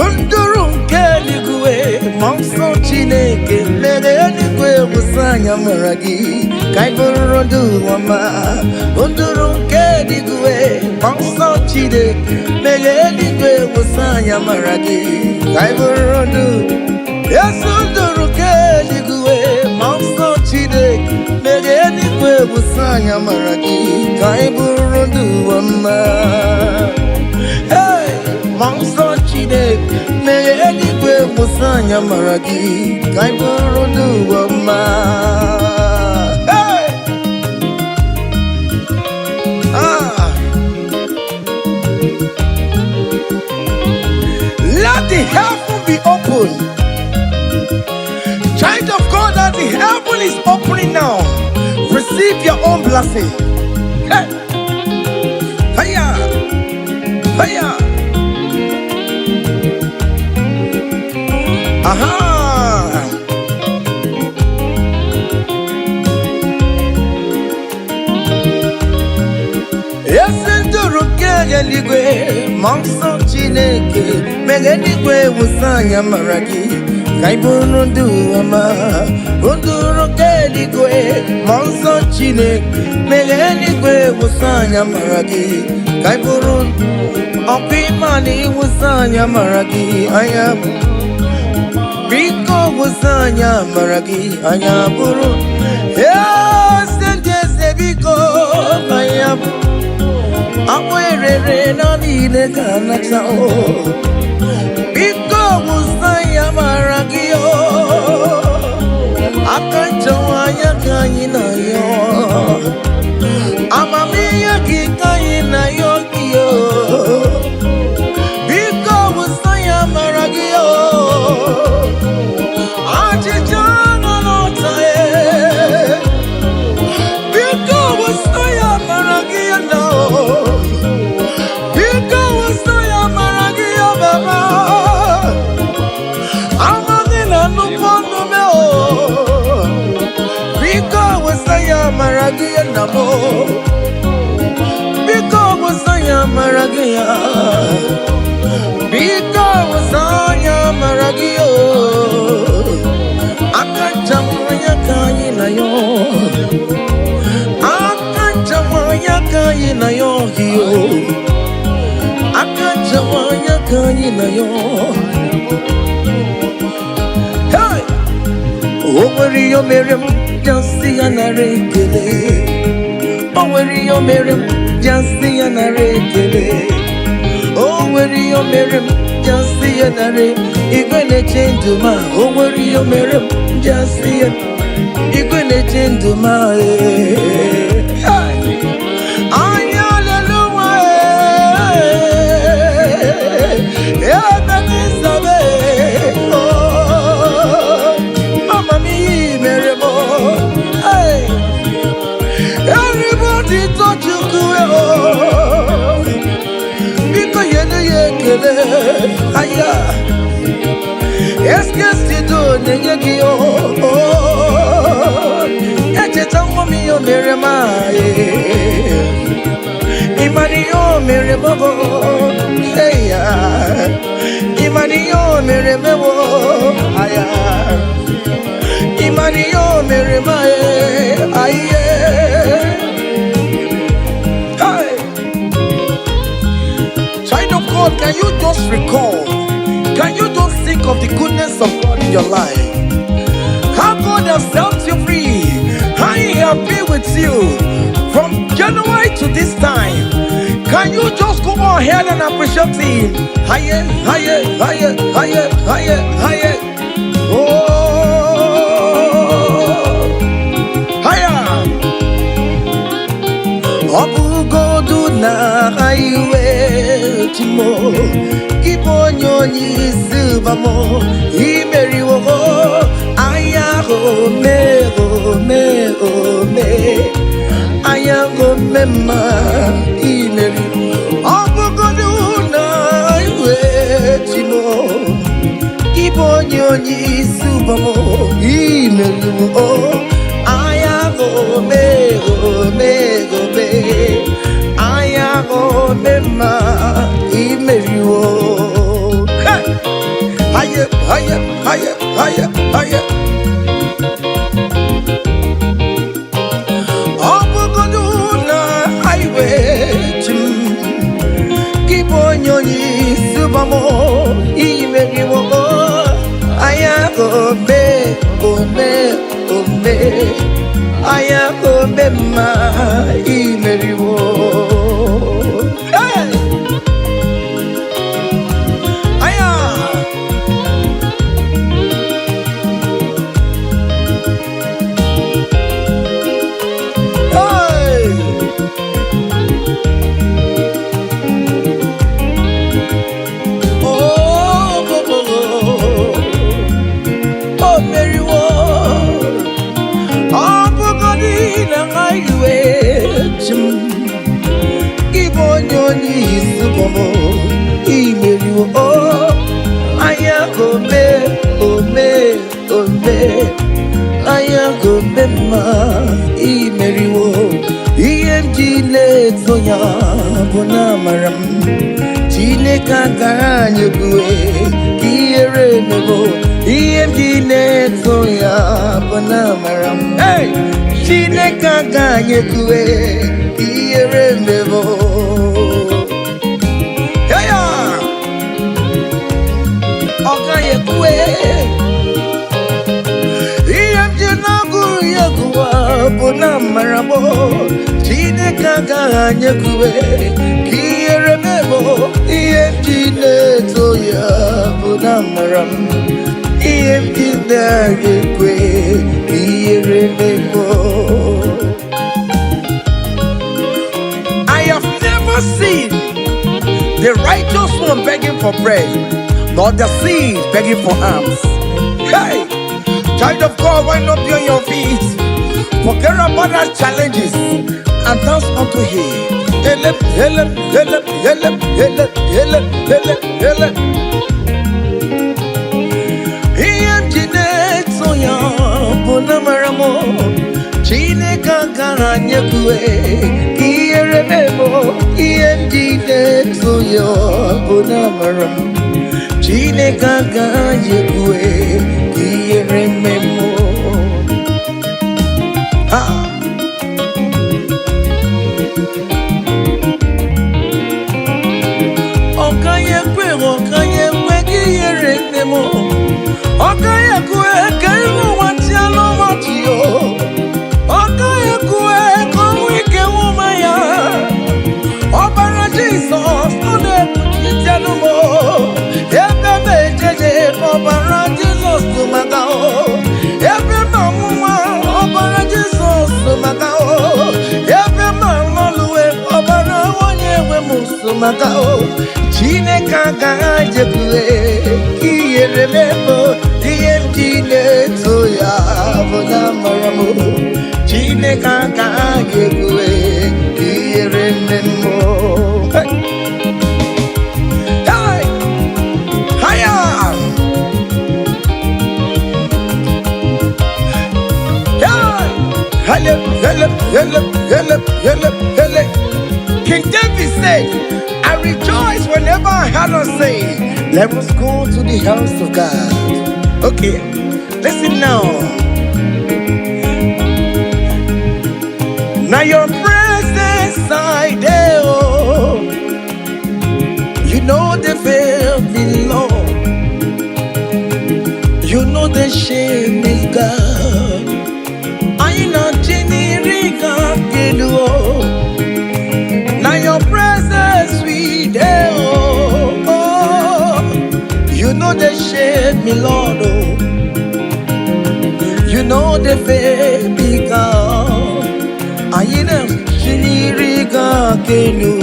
Undurun keligwe, monso chineke, mereligwe musanya maragi, kaiburudu wama. Undurun keligwe, monso chineke, mereligwe musanya maragi, kaiburudu. Yes, undurun keligwe, monso chineke, mereligwe musanya maragi, kaiburudu wama. Hey, monso chide, mereligwe musanya maragi, kaiburudu wama. Hey, let the heaven be open. Child of God, that the heaven is opening now. Receive your own blessing. Hey, hiya, hiya. Aha. Yesenduru kegeligwe, monso chineke, megeligwe musanya maragi, kaiburudu wama. Unduru kegeligwe, monso chineke, megeligwe musanya maragi, kaiburudu. Okimani musanya maragi, ayam. Biko musanya maragi, ayaburu. Yes, and yes, biko, ayam. Amwerere na nile kana chao, Biko musanya maragi yo, Akachawanya kanyina yo, Amamiya kikanyina yo kiyo, Biko musanya maragi yo, Achichana notae, Biko musanya maragi yo no. Maragia namo, Biko wasanya maragia, Biko wasanya maragio, Akachamanya na yo. Hey! O nwere yo mere m jasị ya nara ekele. O nwere yo mere m jasị ya nara ekele. O nwere yo mere m jasị ya nara igwe na-eche ndụ ma. O nwere yo mere m jasị ya igwe na-eche ndụ ma. Everybody touch you because you know you can. Aya, esqueci do nenhum ete tão meu meremai, imario meremabo, eya, imario meremabo, aya, imario meremai, aya. God, can you just recall? Can you just think of the goodness of God in your life? How God has set you free? How He has been with you from January to this time? Can you just go ahead and appreciate Him? Higher, higher, higher, higher, higher, higher. Oh, higher. Abu Godu na highway Timo Kiponyo ni subamo Imeri wo Aya ho me ho me ho me Aya ho me ma Imeri Abu Godu na highway Timo Kiponyo ni subamo Imeri wo Aya ho me ho me ho me Aya ho me ma Imeri wo Higher, higher, higher, higher, higher. Obugoduna highway Jim Kibonyoni subamo Imeri wo Aya ho me ho me ho me Aya ho me ma Imeri wo Aya go me, oh me, oh me. Aya go me ma, Imeri wo. EMG le zoya bona maram. Chile kaganya gue, kiere mebo. EMG le zoya bona maram. Hey, Chile kaganya gue, kiere mebo. Bona marabo Chine kaka nyekwe Kiere mebo EMG toya Bona maram EMG nyekwe Kiere mebo I have never seen the righteous one begging for bread, nor the seed begging for alms. Hey, child of God, why not be on your feet? Forget about our challenges and dance unto Him. Help, help, help, help, help, help, help, help. EMG soya bonamaramo Chine kaka nyekwe Kiere memo EMG soya bonamaram Chine kaka nyekwe Kiere memo. Okaye Magao, Chineka Gajekue, Kierememo, Diemjine Toya, Vonamaramo, Chineka Gajekue, Kierememo. Hey! Hiya! Hey! Hele. King David said, I rejoice whenever I hear us say, let us go to the house of God. Okay, listen now. Now your presence I there, oh. You know the fear me, Lord. You know the shame is God. I know Jiniriga Genuo. Now your presence we there, oh. You know the shame me, Lord, oh. You know the fear me, God. I know Jiniriga Genu.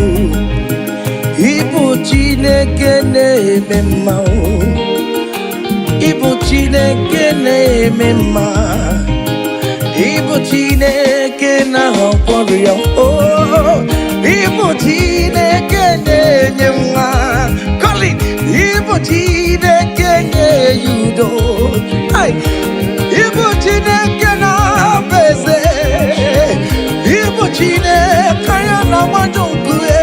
Ibu Chineke na-eme mma, Ibu Chineke na-eme mma, Ibu Chineke na-agwọrọ ya, Ibu Chineke na-enye nwa. Colin, Ibu Chineke na-enye udo, Ibu Chineke na-abụ eze, Ibu Chineke ya na-agbado nkue,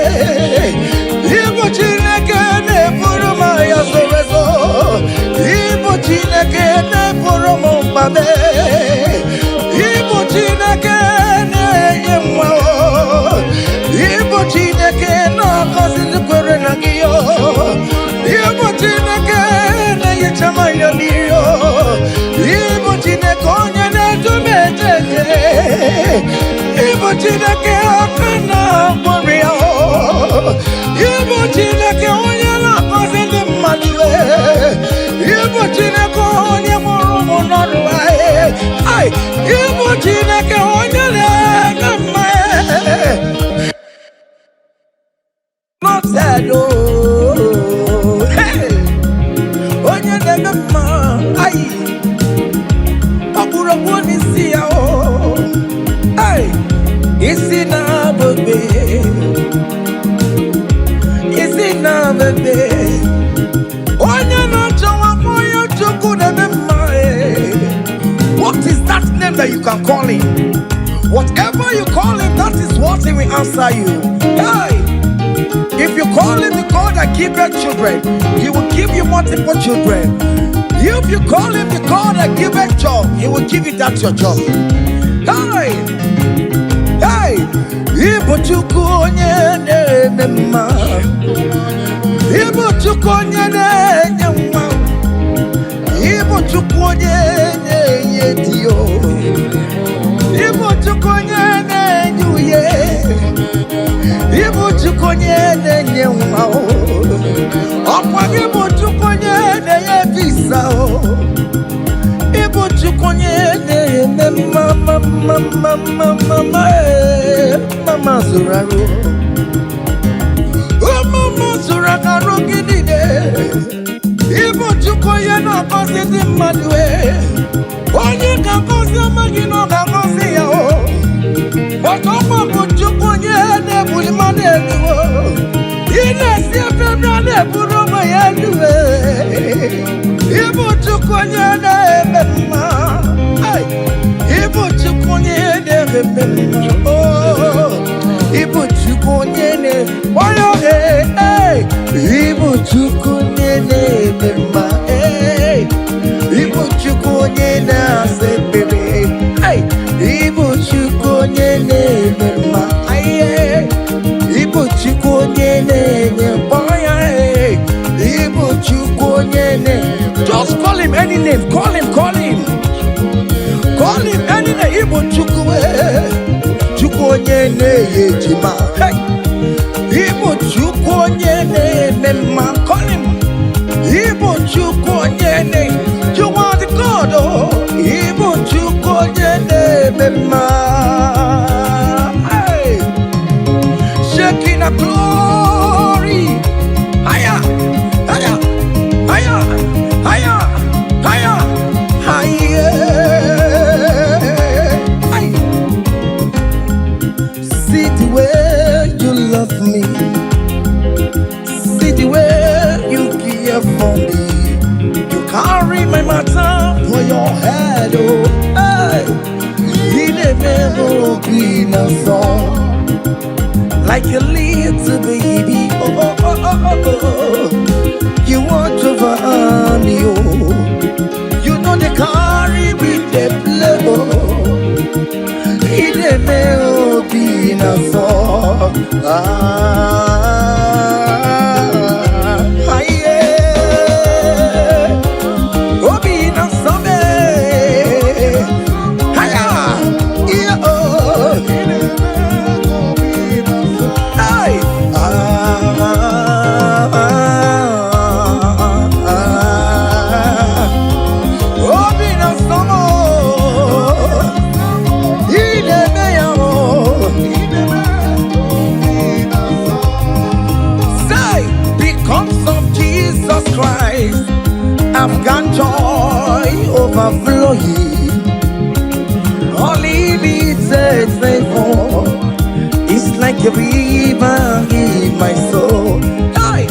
Ibu Chineke na-eburu m ya zorezo, Ibu Chineke na-eburu m mbabe, Ibu Chineke na-enye nwa, Ibu Chineke na-agọzi ndị kwere na gị, Ibu Chineke na-enyecha m anya mmiri, Ibu Chineke onye na-edu m ejeje, Ibu Chineke aka na-agbọrọ ya, Ibu Chineke onye na-agọzi ndị mmadụ, Ibu Chineke onye mụrụ ụmụ n'ọdụ anyị, Ibu Chineke onye na-eme mma, n'ọtado onye na-eme mma, ọ bụrụ okwu n'isi ya, isi na-abụbe, isi na-abụbe, onye na-achọwa onye Chukwu na-eme mma. What is that name that you can call him? Whatever you call him, that is what he will answer you. Hey! If you call him the God that giveth children, he will give you multiple children. If you call him the God that giveth job, he will give you that your job. Hey! Hey! Ibu Chukwu onye na-eme mma, Ibu Chukwu onye na-enye nwa, Ibu Chukwu onye na-enye di, Ibu Chukwu onye na-enye uye, Ibu Chukwu onye na-enye nwa, ọkwa gị bụ Chukwu onye na-enye visa, Ibu Chukwu onye na-eme mama zụrụ arụ, mama zụrụ arụ gị niile, Ibu Chukwu onye na-agọzi ndị mmadụ, onye ga-agọzi amaghị na ọ ga-agọzi ya, ọkwa bụ Chukwu onye na-ebuli mmadụ elu, ị na-esi ebe na-eburu onwe ya elu, Ibu Chukwu onye na-eme mma, Ibu Chukwu onye na-eme mma, Ibu Chukwu onye na-eme, Ibu Chukwu onye na-eme mma, Ibu Chukwu onye na-asa ekpere, Ibu Chukwu onye na-eme mma, Ibu Chukwu onye na-enye mkpọya, Ibu Chukwu onye na-enye. Just call him any name, call him, call him any name. Ibu Chukwu, Chukwu onye na-enye ejima, Ibu Chukwu onye na-eme mma, call him, Ibu Chukwu onye na-enye. You are the God, Ibu Chukwu onye na-eme mma, shaking a glory like a little baby. Oh, oh, oh, oh, oh, oh. You want to run you. You know the carry with the play. Oh, he the may be in a song. I've got joy overflowing. Only needed favor. It's like a river in my soul. Hey!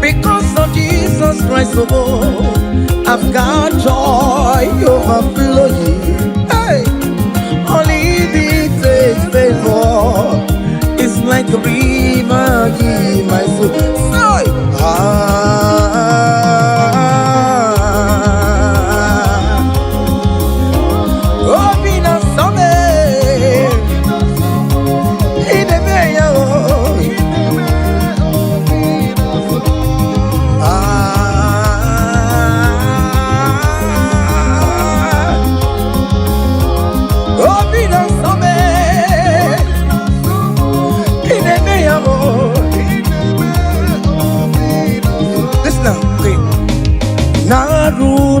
Because of Jesus Christ, oh, I've got joy overflowing. Hey! Only needed favor. It's like a river in my soul. Hey! Naru,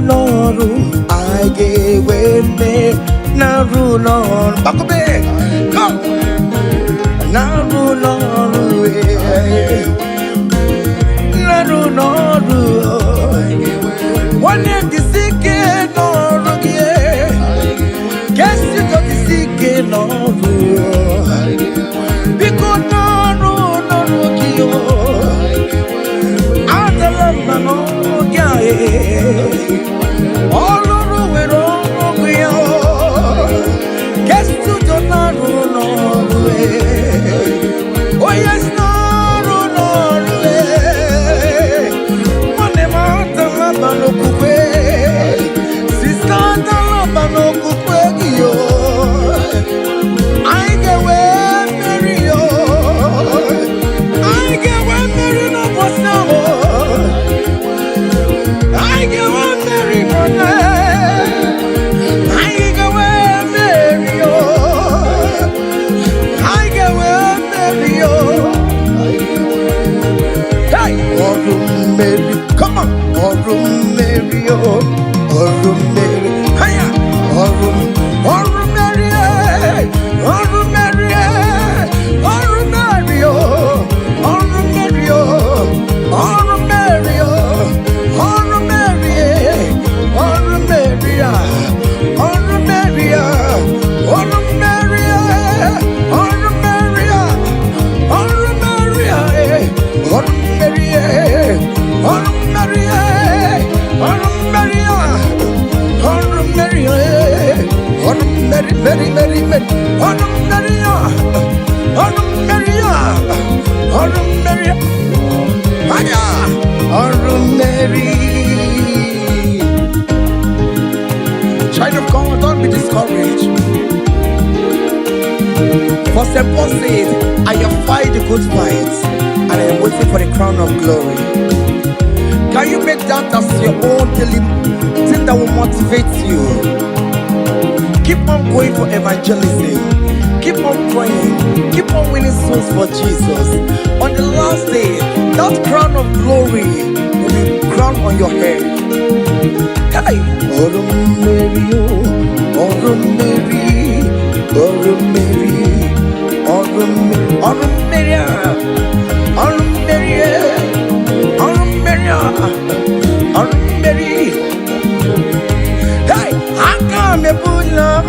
I gave me Naru, Bakobe, come. Naru, one of the sick, guess you got the sick, because Naru, all over the world, we are. Guess to the Norway. Oh, yes, Norway. Money, the Labano Coupe. Sister, the Labano Coupe. I get where Mary. I get where Mary no was now. I get one Mary Money. I get one Mary. I get one Mary. Hey, oh, Mary, come on, oh, Mary, oh, Mary, hiya, oh, Mary, oh, Mary, oh, Mary, oh, Mary, oh, Mary, Child of God, don't be discouraged. For St. Paul says, I have fight the good fight, and I am waiting for the crown of glory. Can you make that as your own daily thing that will motivate you? Keep on going for evangelism. Keep on praying. Keep on winning souls for Jesus. On the last day, that crown of glory will be crowned on your head. Hey! Oh, Mary, oh, Mary, oh, Mary, oh, Mary, oh, Mary, oh, Mary, oh, Mary. Hey! I can't be put on.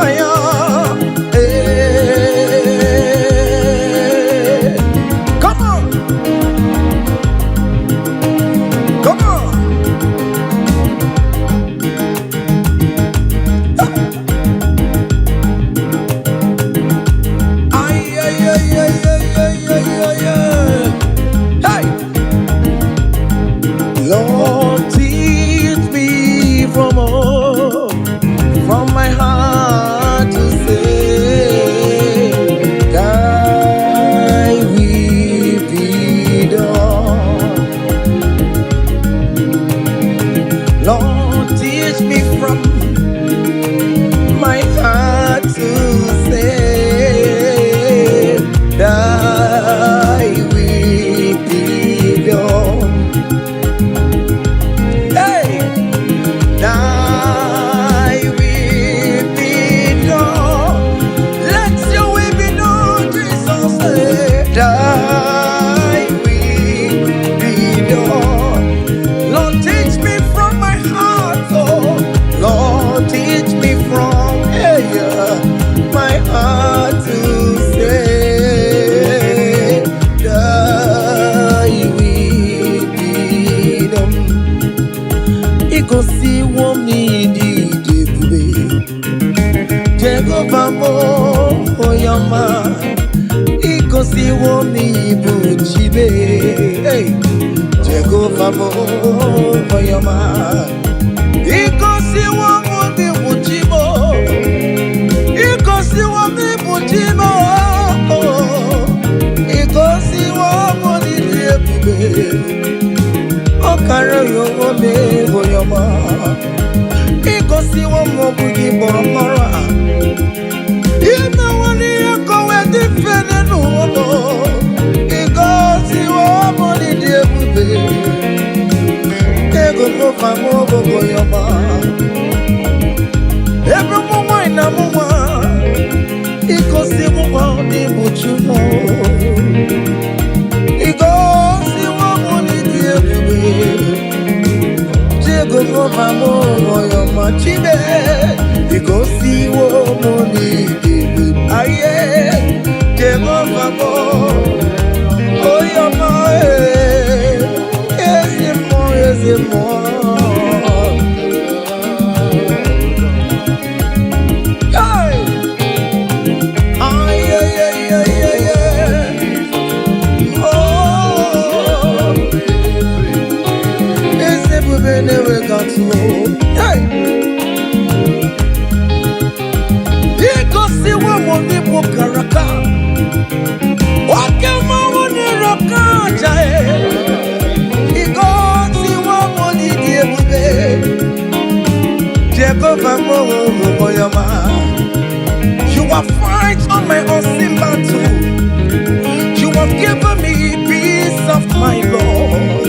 thy will be done. Lord, teach me from my heart, oh Lord, teach me from my heart to say thy will be done. Ikosi womi di debube Jehovah mo oyama Ikosi womi buchibe Jehovah mo oyama Ikosi womi buchibo Ikosi womi buchibo Ikosi womi debube Okara yo me oyama Ikosi womi buchibo Ina wani yako wedi fene nuono Ikosi womi debube Ego kofa mo oyama Every moment ina mwa Ikosi womi buchibo Ikosi womi debube Jehovah mo oyama chibe Ikosi womi debube aye Jehovah mo oyama ezemo hey aye oh ezebube newe kanto hey Ikosi womi bukaraka Wakema woni roka jae Ikosi womi debube Jehovah mo oyama You have fight on my unseen battle You have given me peace of my Lord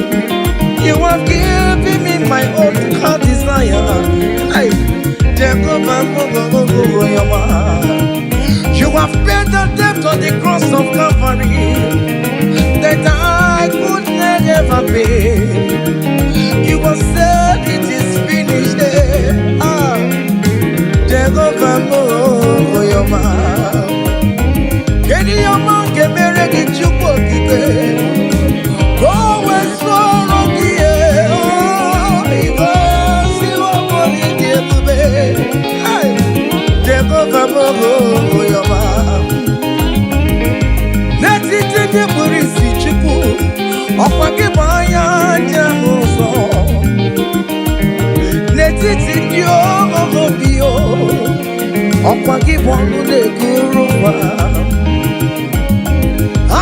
You have given me my own heart desire hey. Jehovah mo oyama You have paid the debt on the cross of Calvary that I could never pay. You have said it is finished. Jehovah mo oyama Kedi yama kemere kichupo kike Kowe soro kie Ikosi womi debube Jehovah mo oyama Netiti nye burisi chupu Okwake banya nyamuso Netiti nyo obio Okwake bonu de kuruwa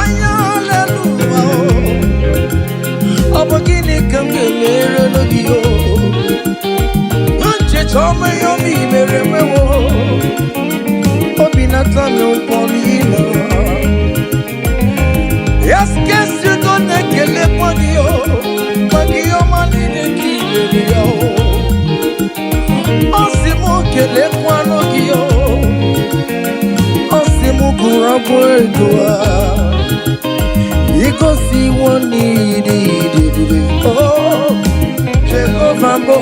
Aya leluwa Obogini kamgelere logio Nche chome yomi meremewo Obinata me upolina Yes, guess you don't make a leponio Pagio manine kilerio Osimo kele kwano kio Osimo kurabo edua Ikosi woni debube Oh, Jehovah mo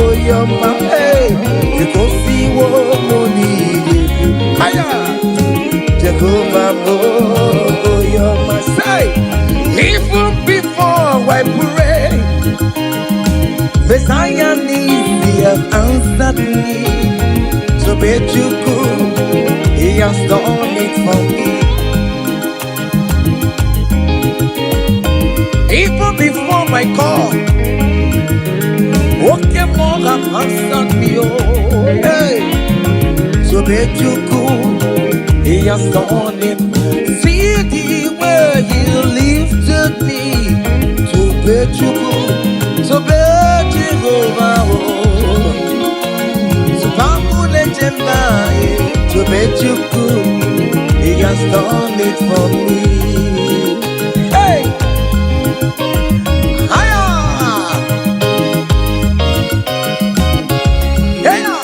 oyama Hey, Ikosi woni debube Aya Jehovah mo oyama Say, even before I pray Messiah needs to have answered me So bet you could He has done it for me Even before my call Okay, more have answered me oh hey So bet you could He has done it See the way He lifted me To bet you could So bet you go So Pamule Jembaye To bet you could He has done it for me Hey! Hiya! Yeah!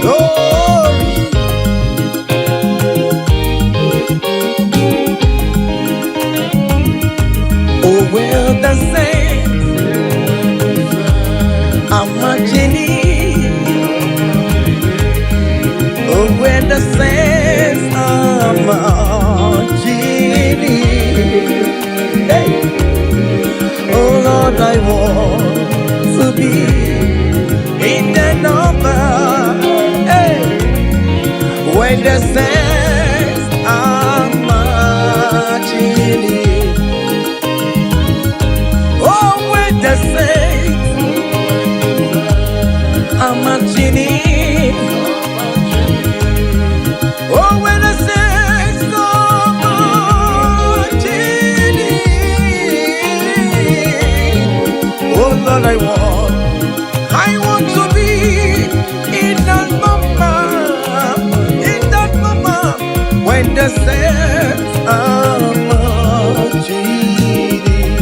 Glory! when the saints are marching in. Oh, when the saints are marching in. Oh, when the saints are marching in. Oh, Lord, I want to be in that moment when the saints are marching in.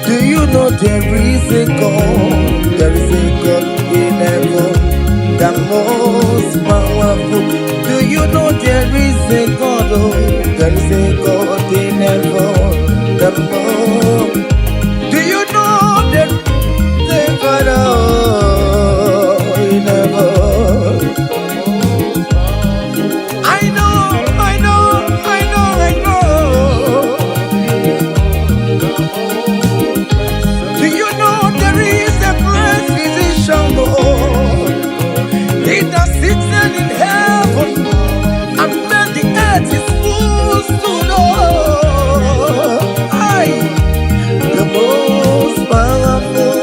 Do you know there is a God? There is a God in heaven, the most powerful. Do you know there is a God? Oh, there is a God in heaven, the most. Do you know there is a God in heaven? I know. Do you know there is a great physician, Lord? He that sits in heaven and made the earth his footstool. The most powerful.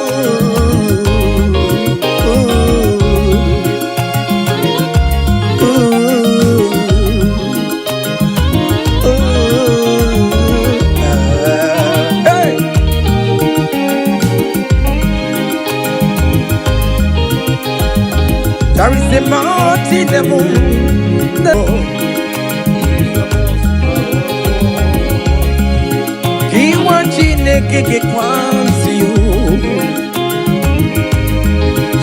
Hey. There is a mountain devil. He wants you to kwanzi you.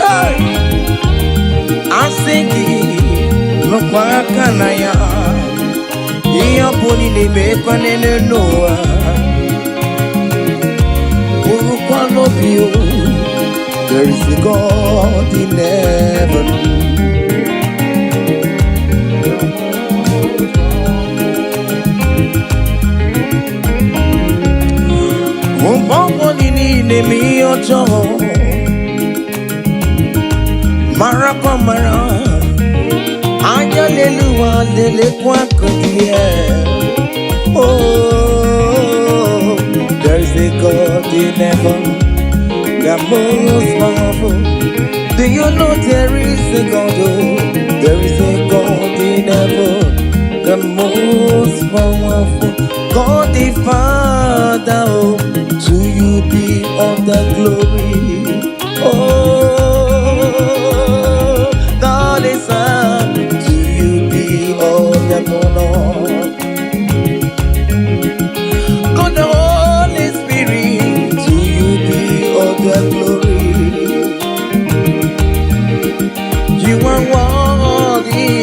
Hey, I'm singing. No kwakanaya. Iya poni ni mekwa nene noa. Urukwa no view. There is a God in heaven. Umbongo nini nemi ocho mara kwa mara anya leluwa lele kwa kodie. Oh, there is a God in heaven, the most powerful. Do you know there is a God? Oh, there is a God in heaven, the most powerful. God the Father, oh, to you be all the glory. Oh, God the Son, to you be all the honor. God the Holy Spirit, to you be all the glory. You are worthy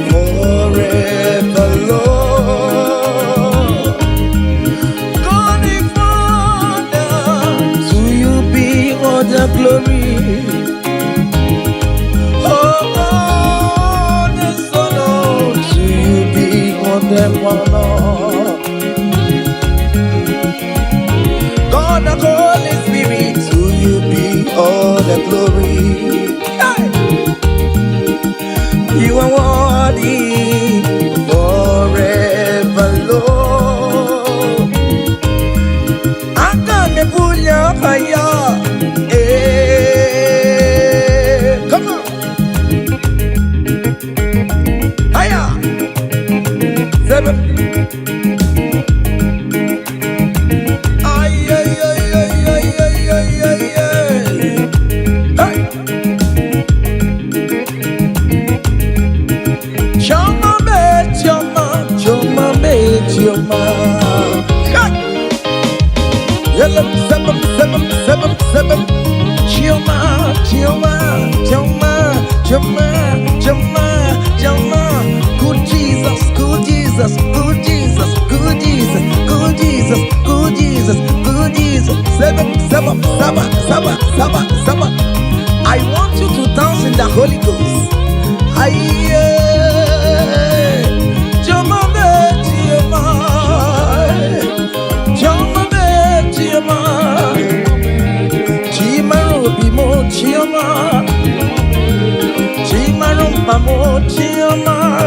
forever, Lord. God the Father, to you be all the glory. Oh, God the Son, oh, to you be all the honor. God the Holy Spirit, to you be all the glory. Hey! You are worthy forever, Lord. I can't pull your fire. Come on. Higher. 7. Ay, ay, ay, ay, ay, ay, ay, ay, ay. Hey. Choma be choma, choma be choma. Hey. Yellow 7, 7, 7, 7. Choma, choma, choma, choma, choma, choma. Good Jesus, good Jesus, good Jesus, good Jesus, good Jesus, good Jesus, good Jesus. 7, 7, 7, 7, 7, 7. I want you to dance in the Holy Ghost. Aye. Choma be choma, choma be choma, chima bimo choma, chima rumpa mo choma.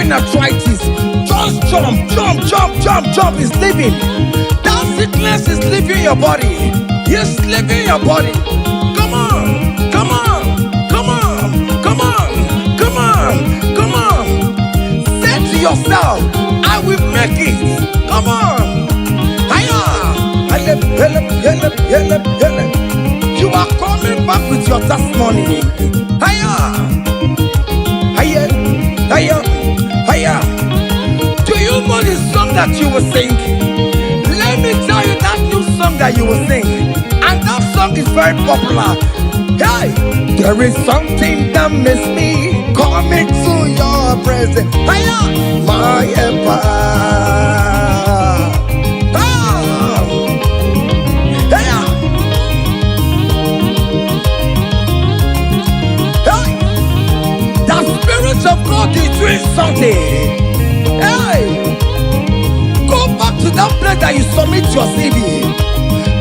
having arthritis, just jump, jump, jump, jump, jump. It's leaving. That sickness is leaving your body. It's leaving your body. Come on, come on, come on, come on, come on, come on. Say to yourself, I will make it. Come on. Hiya. You are coming back with your testimony. Hiya. Hiya. Hiya. Hiya. Do you know the song that you will sing? Let me tell you that new song that you will sing. And that song is very popular. Hey, there is something that makes me coming to your presence. Hiya. My empire. Of God is doing something. Hey, go back to that place that you submit your CV.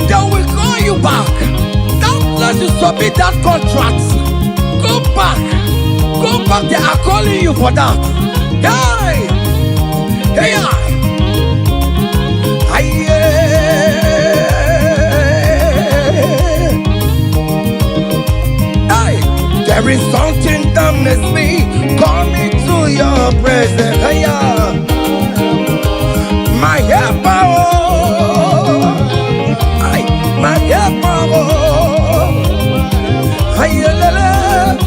They will call you back. That place you submit that contract. Go back. Go back. They are calling you for that. Hey, hey, hey, there is something that makes me coming to your presence. Hey, my helper, my helper.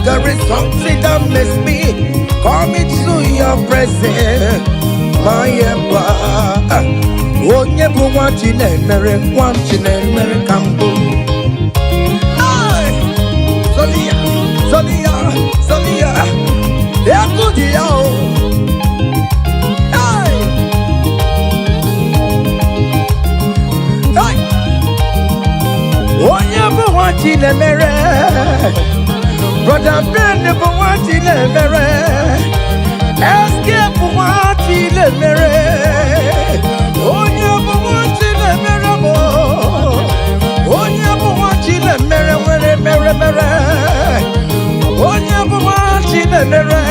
There is something that makes me coming to your presence. My helper. Oh, never want you, never want you, never come home. Sonia, Sonia, Sonia. Yeah, good, yo. Hey, hey. Oh, never want you, never. Brother Ben, never want you, never. Escape, want you, never. Oh, never want you, never. Oh, never want you, never. Oh, never want you, never.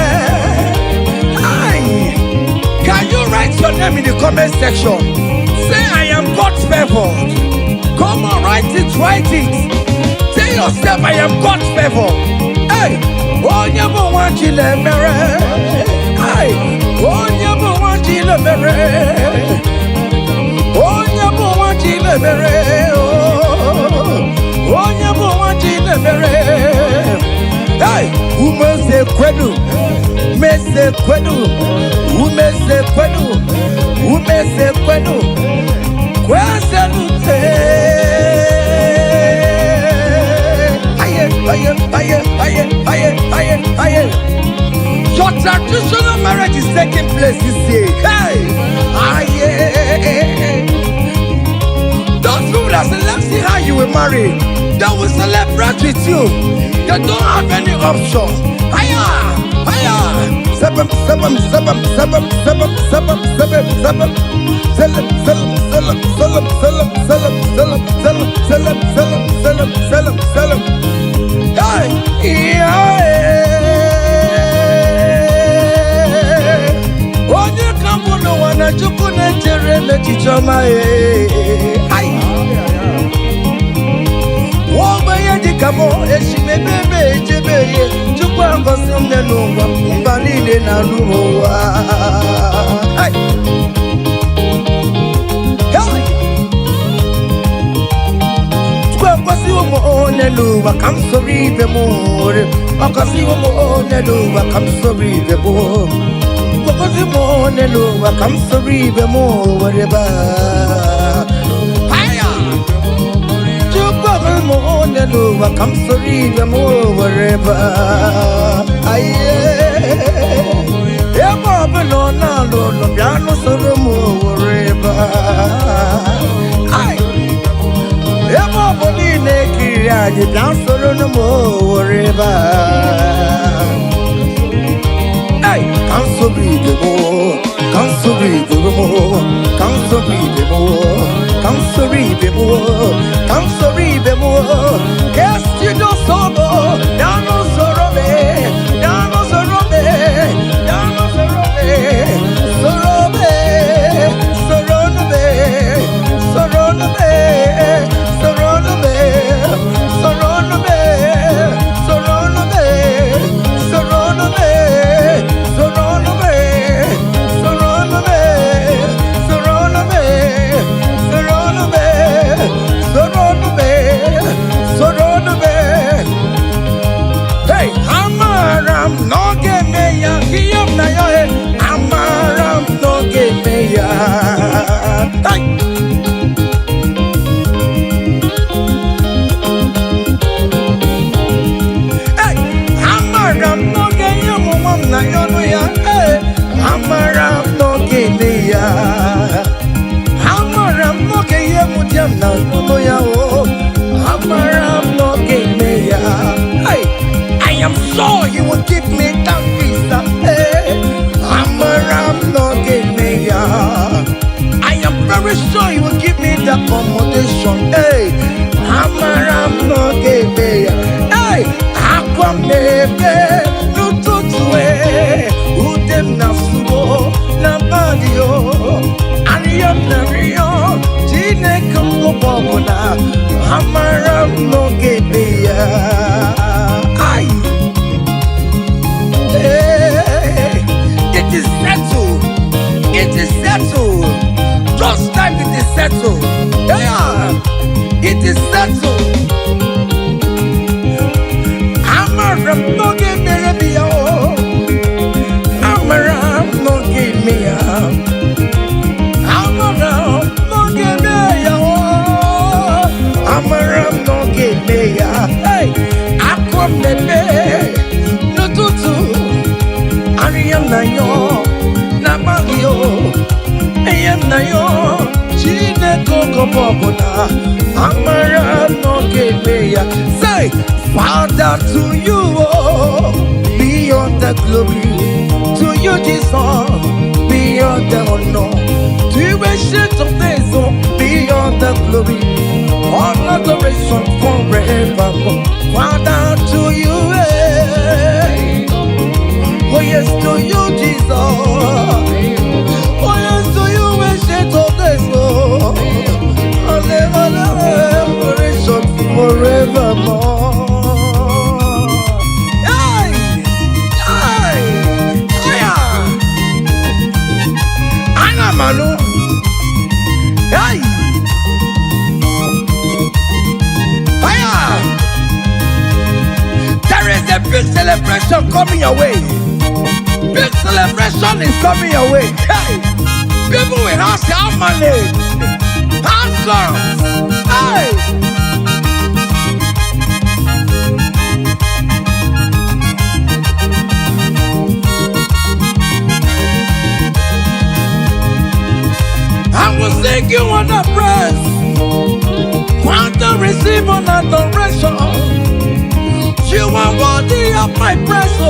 Can you write your name in the comment section? Say, I am God's favored. Come on, write it, write it. Tell yourself, I am God's favored. Hey, oh, never want you, never. Hey, oh, never want you, never. Oh, never want you, never. Oh, never want you, never. Hey, who must say kwedu? Me say kwedu. Who me say kwedu? Who me say kwedu? Kwesalute. Aye, aye, aye, aye, aye, aye, aye. Your traditional marriage is taking place this year. Hey, aye. Those people that say, let's see how you will marry. They will celebrate with you. You don't have any option. Hiya, hiya. Sabam, sabam, sabam, sabam, sabam, sabam, sabam, sabam. Salam, salam, salam, salam, salam, salam, salam, salam, salam, salam, salam, salam, salam. Hey, yeah. Oje kambu no wana chukune chere me chichoma eh. Kamo eshime bebe ejebeye chukwa ngosi mnenungwa mbalile na luwa. Hey, hey. Chukwa ngosi womo oneluwa kamsori bemore. Ngosi womo oneluwa kamsori bemore. Ngosi womo oneluwa kamsori bemore ba. Come sorry, the more wherever I am. No, piano, so the more wherever I am. Naked, I dance for no more wherever I can't so breathe the more, can't so breathe the more, can't so breathe the more, can't so breathe the more, can't so breathe the more. Guess you don't sorrow, down on sorrow, down on sorrow, down on sorrow. very sure He will give me the accommodation. Hey, Amaram no gebe. Hey, Akwamebe no tutue. Udem na subo na badio. Aniyam na rio. Jine kumbo bobona. Amaram no gebe. Ay. Hey, it is settled. It is settled. Just like it is settled. Yeah, it is settled. Amaram no give me a bio. Amaram no give me a. Amaram no give me a. Amaram no give me a. Hey, Aquam Nebe no tutu. Ariam na yo na bagio. Ayam na yo. Chine koko popona. Amaram no give me a. Say, Father, to you, oh, beyond the glory, to you, Jesus, beyond the honor, to you, ancient of days, oh, beyond the glory, all adoration forevermore. Father, to you, eh, oh yes, to you, Jesus, oh yes, to you, ancient of days, oh, all adoration forevermore. Manu. Hey! Fire! There is a big celebration coming your way. Big celebration is coming your way. Hey! People will ask how money. How comes? Hey! I will sing you on the praise. Want to receive an adoration. You are worthy of my praise, oh.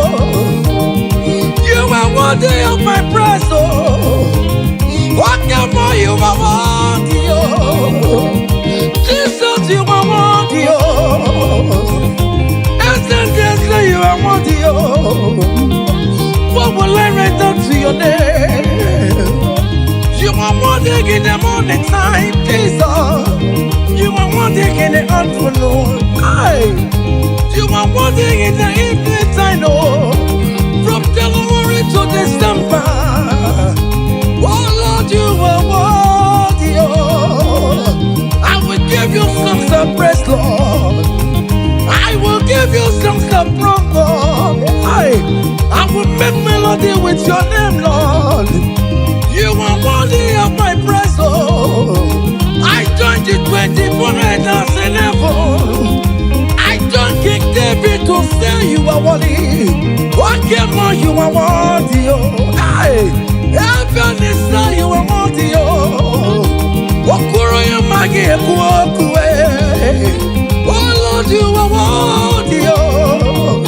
You are worthy of my praise, oh. What more you are worthy, oh. Jesus, you are worthy, oh. Essentially, you are worthy, oh. What will I render to your name? You are wanting in the morning time, Jesus. You are wanting in the afternoon. Aye. You are wanting in the evening time, oh. From January to December. Oh Lord, you are worthy, oh. I will give you songs of praise, Lord. I will give you songs of praise, Lord. Aye. I will make melody with your name, Lord. You are worthy of my praise, oh. I joined the 24 elders in heaven. I joined King David to say you are worthy. What more you are worthy, oh. Aye. Heaven is say you are worthy, oh. Okuro ya magi ekuokue. Oh Lord, you are worthy, oh.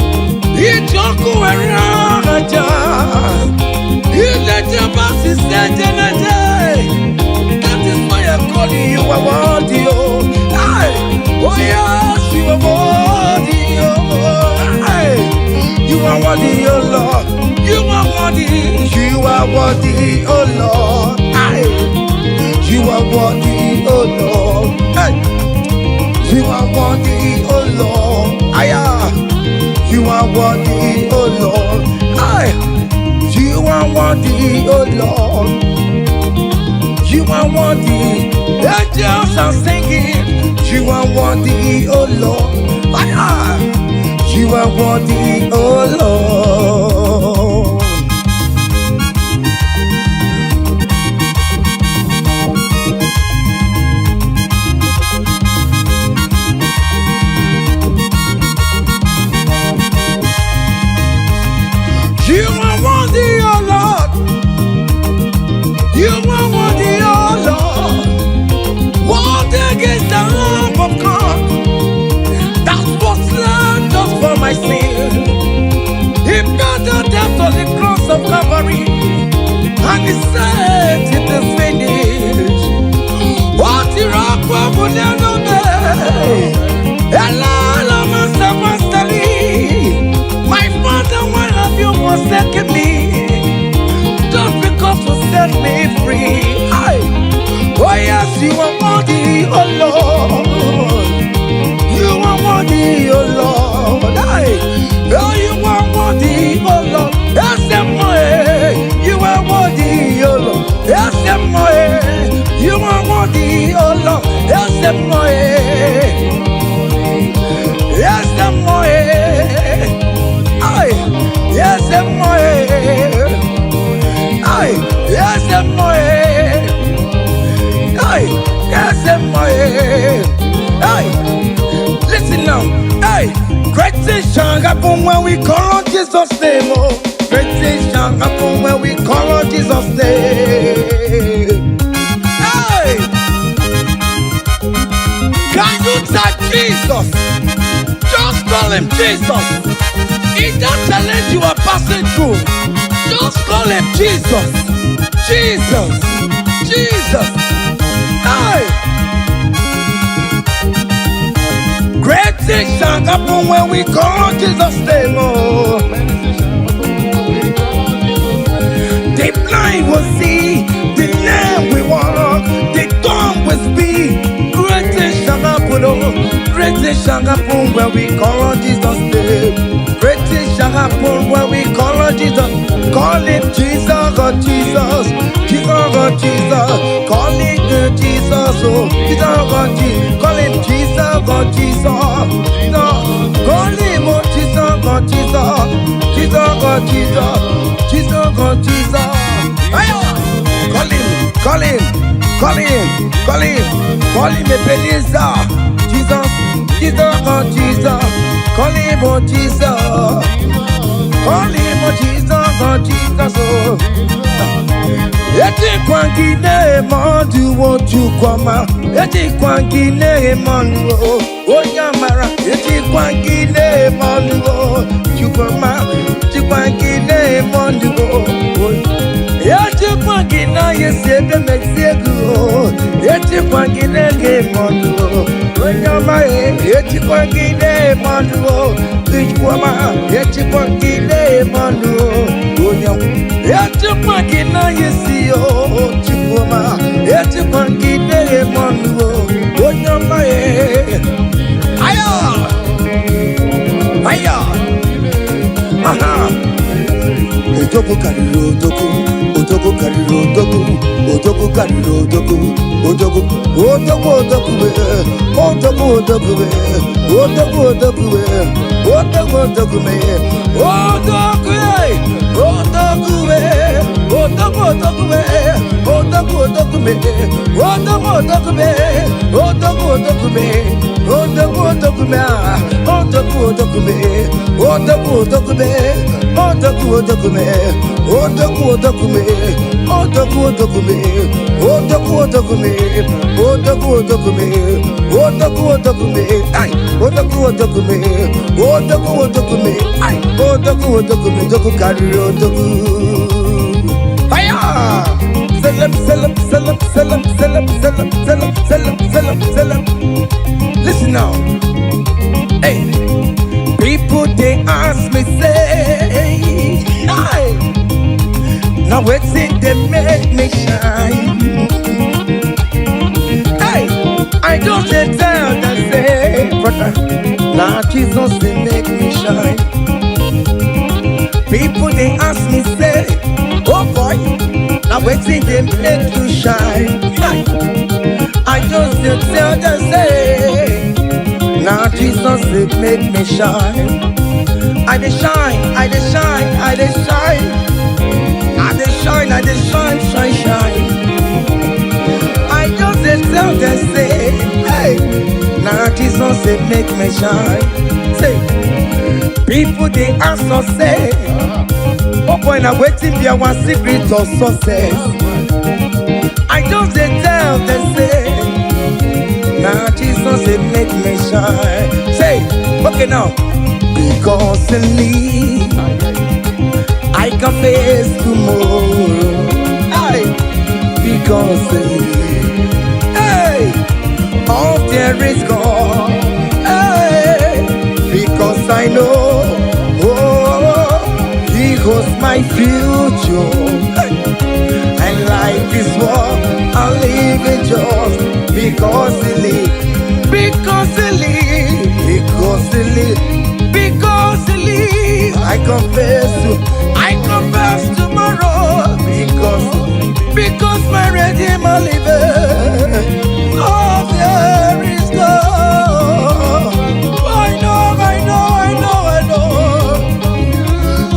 Ijoku eraja. That is why I'm calling you a worthy, oh. Oh yes, you are worthy, oh. You are worthy, oh Lord. You are worthy. You are worthy, oh Lord. You are worthy, oh Lord. You are worthy, oh Lord. You are worthy, oh Lord. You are worthy, oh Lord. You are worthy. Angels are singing. You are worthy, oh Lord. You are worthy, oh Lord. You are worthy, oh Lord. You are worthy, oh Lord. Worthy is the Lamb of God that was slain just for my sin. He paid the You are worthy, oh Lord. You are worthy, oh Lord. Hey. Oh, you are worthy, oh Lord. Yes, you are worthy, oh Lord. Yes, you are worthy, oh Lord. Yes, yes, ay, yes, ay, yes, ay, yes, ay. Listen now, hey, great things shall happen when we call on Jesus' name. Oh, great things shall happen when we call on Jesus' name. Hey, can you touch Jesus? Just call him Jesus. In that challenge you are passing through, just call him Jesus. Jesus, Jesus. Hey. Great things shall happen when we call Jesus' name. Oh. The blind will see, the lame will walk, the dumb will speak. Great things shall happen. Oh. Great things shall happen when we call Jesus' name. Great things shall happen when we call on Jesus. Call him Jesus, oh Jesus, Jesus, oh Jesus. Call him Jesus, oh Jesus, oh Jesus. Call him Jesus, oh Jesus. Call him oh Jesus, oh Jesus, Jesus, oh Jesus, Jesus, oh Jesus. Call him, call him, call him, call him, call him Ebenezer. Jesus, Jesus, oh Jesus. Call him oh Jesus. Call him oh Jesus, oh Jesus, oh. Eti kwangi ne mandu wotu kwama. Eti kwangi ne mandu onyamara. Eti kwangi ne mandu chukwama. Eti kwangi ne mandu eti kwangi na yesebe mexiego. Eti kwangi ne mandu onyamara. Eti kwangi ne mandu chukwama. Eti kwangi ne mandu onyamara. Eti kwangi na yesio chukwama. Eti kwangi ne mandu onyamara. Aya, aya, aha. Odogu kariro odogu, odogu kariro odogu, odogu kariro odogu, odogu, odogu odogu we, odogu odogu we, odogu odogu we, odogu odogu me, odogu we, odogu we, odogu odogu we, odogu odogu me, odogu odogu me, odogu odogu me, odogu odogu me, odogu odogu me, odogu odogu me, odogu odogu me, odogu odogu me, odogu odogu me, odogu odogu me, odogu odogu me, odogu odogu me, ay, odogu odogu me, odogu odogu me, ay, odogu odogu me, odogu kari odogu. Hiya! Salam, salam, salam, salam, salam, salam, salam, salam, salam, salam. Listen now. Hey, people they ask me say, hey, now what's it they make me shine? Hey, I don't tell them say, brother, now Jesus they make me shine. People they ask me say, oh boy, now what's it they make you shine? Hey, I just tell them say, now Jesus it make me shine. I dey shine, I dey shine, I dey shine. I dey shine, I dey shine, shine, shine. I just dey tell them say, hey, now Jesus it make me shine. Say, people they ask us say, oh boy, now waiting be our secret of success. I just dey tell them say, now Jesus it make me shine. Say, okay now. Because in me, I can face tomorrow. Hey, because in me, hey, all there is gone. Hey, because I know, oh, He holds my future. Hey, and life is what I live in just. because he lives, because he lives, because he lives, because he lives. I confess tomorrow because my Redeemer liveth. Oh, there is God. I know.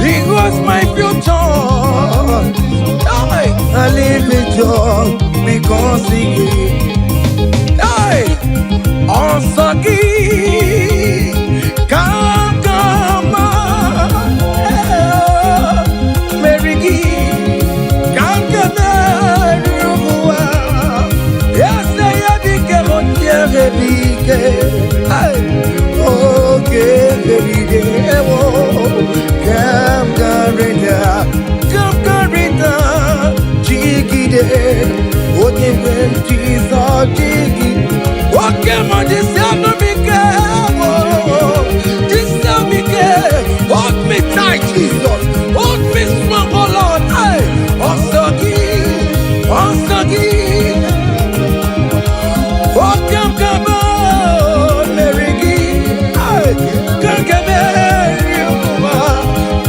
He was my future. I live with joy because he gave. Hey, Osaki, Kankama, Merigi, Kankama, Rumua. Yes, I have become a big. Okay, hold me tight, Jesus. Hold me strong, oh Lord. Osagi, come on, Merigi. Come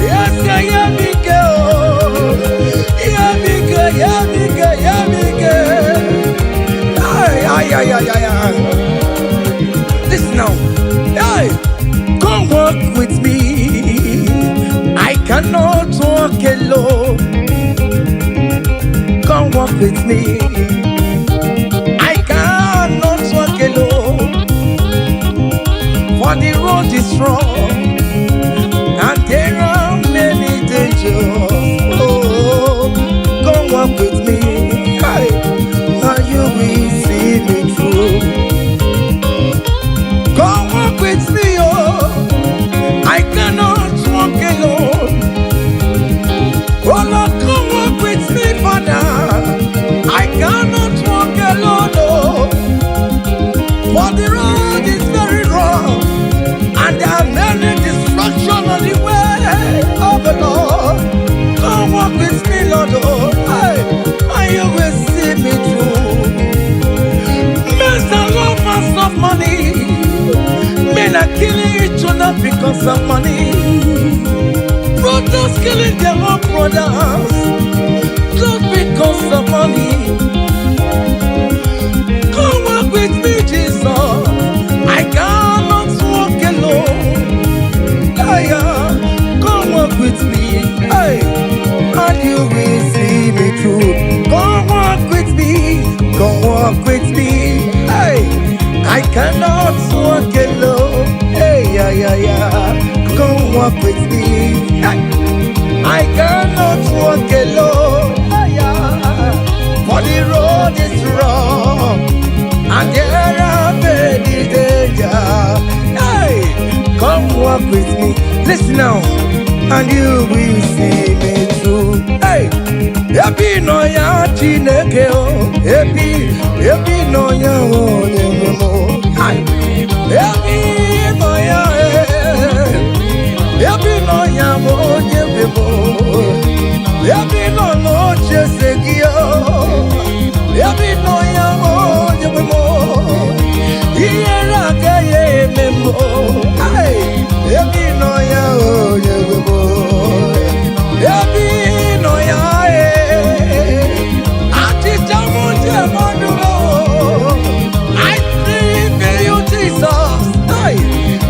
yes, I am Listen now. Hey, come walk with me. I cannot walk alone. Come walk with me. I cannot walk alone. For the road is strong and there are many dangers. Oh, come walk with me. Hey, and you will see me through. Come walk with me, oh. I cannot walk alone. Oh Lord, come walk with me, Father. I cannot walk alone, oh. For the road is very rough, and there are many distractions on the way. Oh the Lord, come walk with me, Lord, oh. Hey, and you will see me through. Men are lovers of money. Men are killing each other because of money. Brothers killing their own brothers just because of money. Come walk with me, Jesus. I cannot walk alone. Come walk with me, hey, and you will see me through. Come walk with me, come walk with me, hey. I cannot walk alone. Hey, come walk with me. I cannot walk alone. For the road is wrong and there are many dangers. Hey, come walk with me. Listen now, and you will see me through. Hey, happy no ya chineke o. Happy no ya o nyemo. Happy no ya happy no ya o nyemo. Happy no chesegio. Happy no ya o nyemo. Iyera kaye memo. Hey, happy no ya o nyemo. Happy no ya ati jamu jemoduro. I pray you, Jesus. Hey,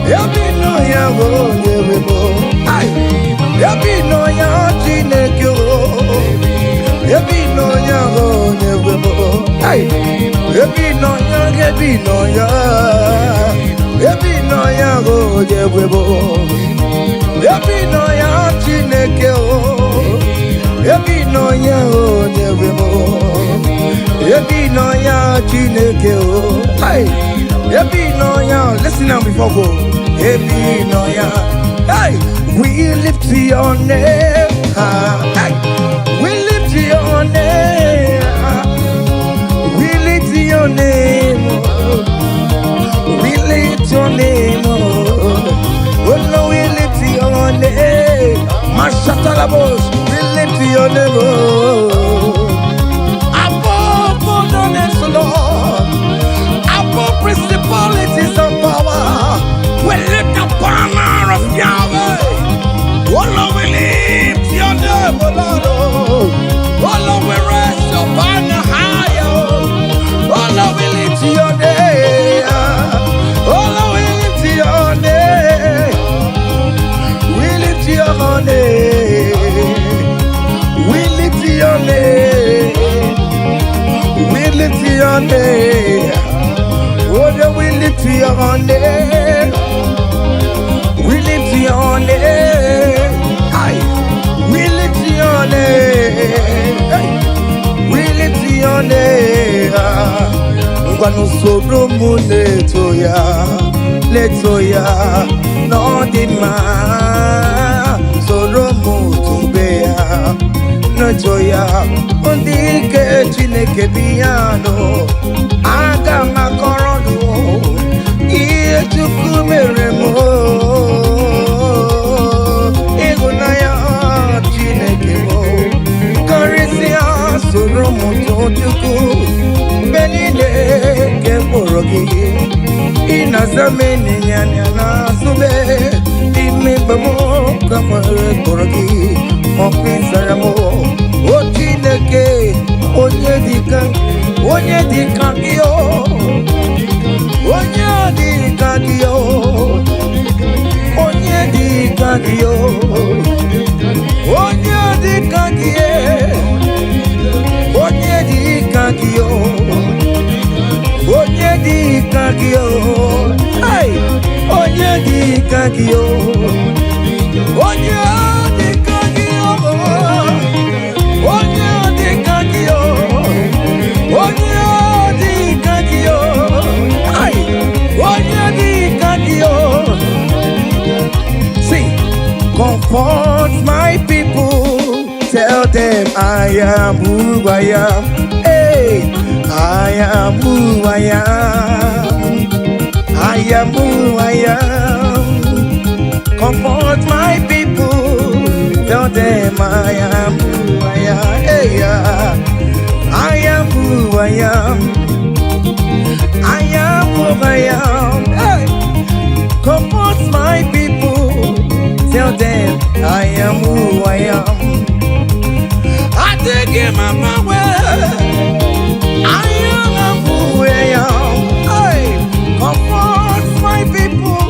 happy no ya o nyemo. Happy no ya chineke o. Happy no ya o nyemo. Hey, happy no ya, happy no ya. Happy no ya o nyemo. Happy no ya chineke o. Happy no ya o nyemo. Happy no ya chineke o. Hey, happy no ya. Listen now before go. Happy no ya. Hey, we lift your name. Hey, we lift your name. We lift your name. We lift your name. Oh no, we lift your name. Mashatalabos, we lift your name. Above all the names, Lord. Oh, yeah, we lift your name. We lift your name. Aye. We lift your name. We lift your name. Ngwanu soromu letoya, no dima. Soromu tubeya, no joya. Ondike Chineke biyano, aga makorodo. Iye chukwu mere mo, ịhụnanya Chineke mo. Karịsịa soro m too Chukwu, mgbe niile ka mkpụrụ gị. Ị na-aza m ịnyịnya n'azụ m, ime mgbe m ka nwere mkpụrụ gị. Ọkụ ịzara m, o Chineke, onye dịka gị o. Onye dịka gị o, onye dịka gị o, onye dịka gị e, onye dịka gị o, onye dịka gị o, hey, onye dịka gị o, onye dịka gị o, onye dịka gị o, onye dịka gị o. See, comfort my people, tell them I am who I am. Hey, I am who I am. I am who I am. Comfort my people, tell them I am who I am. Hey, I am who I am. I am who I am. Hey. Comfort my people, tell them I am who I am. I take him my way. I am who I am. Hey. Comfort my people,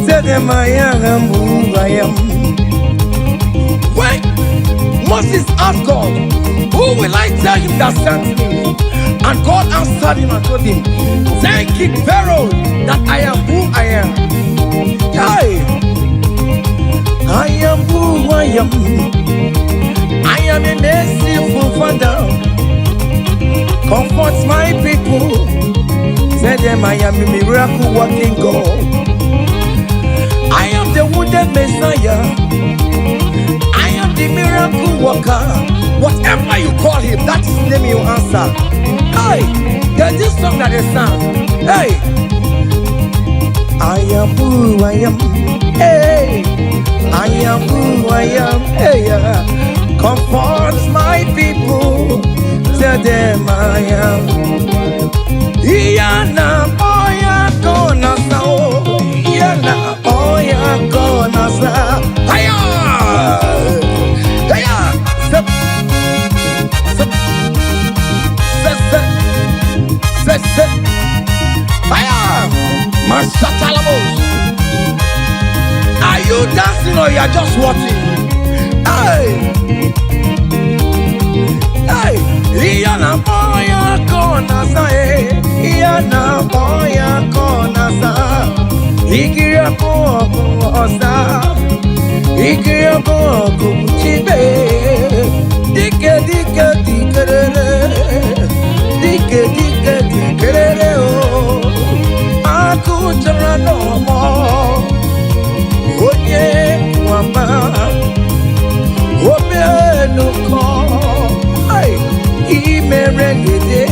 tell them I am who I am. When Moses asked God, who will I tell him that sent me? And God answered him and told him, thank King Pharaoh that I am who I am. Hey, I am who I am. I am a merciful Father. Comfort my people. Tell them I am a miracle working God. I am the wounded Messiah. I am the miracle worker. Whatever you call him, that is the name you answer. Hey, there's this song that they sang. Hey, I am who I am. Hey, I am who I am. Hey, comfort my people. Tell them I am. Iyana oya kona sao. Iyana oya kona sao. Hiya, hiya. Zip, zip, zip, zip, zip. Hiya, Masatalamos. Are you dancing or you are just watching? Hey, hey. Iyana oya kona sao. Iyana oya kona sao. Igira koko osa. Igira koko chibe. Dike dike dikerere. Dike dike dikerere o. Aku jara no mo. Onye wama. Obe no ko. Ay, imere lede.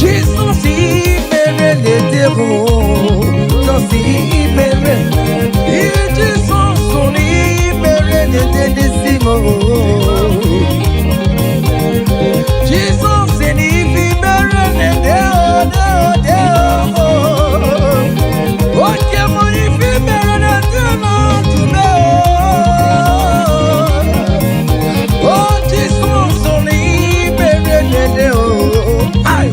Jesus imere lede o. Jesus imere. Jesus imere lede disimo. Jesus imere lede o. Oke mo imere lede no tume o. Oh Jesus imere lede o. Ay.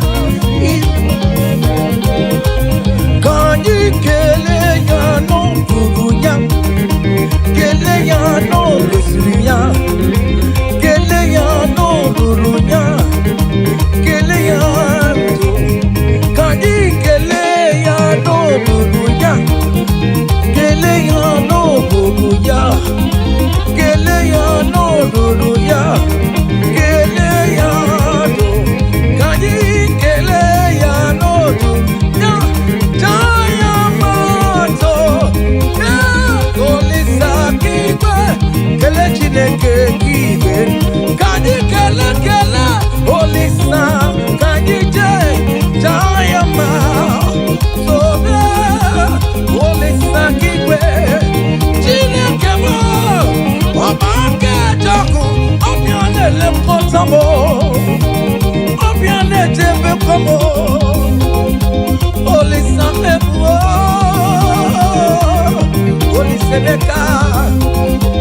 Semeka,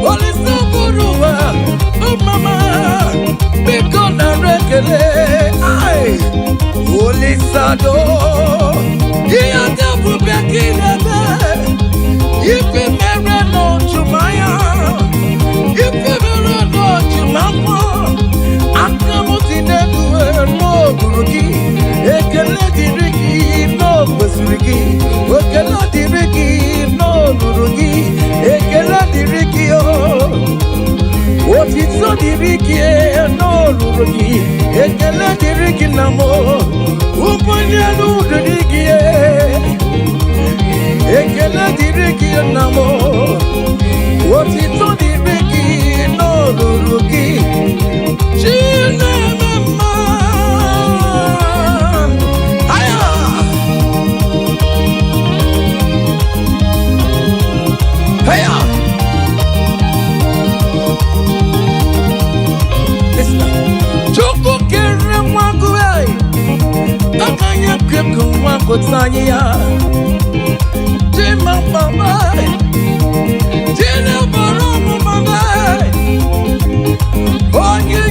Holy Saburuwa, oh mama, because I rekele, aye, Holy Sado, he had the Bubekina, if you never know Jumaya, if you never know Jumama, I come to the no Buruki, Ekele Diriki, no Busuriki, Ekele Diriki, no Buruki, Ekele Diriki, what is so Diriki, no Buruki, Ekele Diriki Namo, Upanya no Diriki, Ekele Diriki Namo, what is so Diriki, no Buruki, Chile. Kutanya Jima mama Jina boromo mama Onye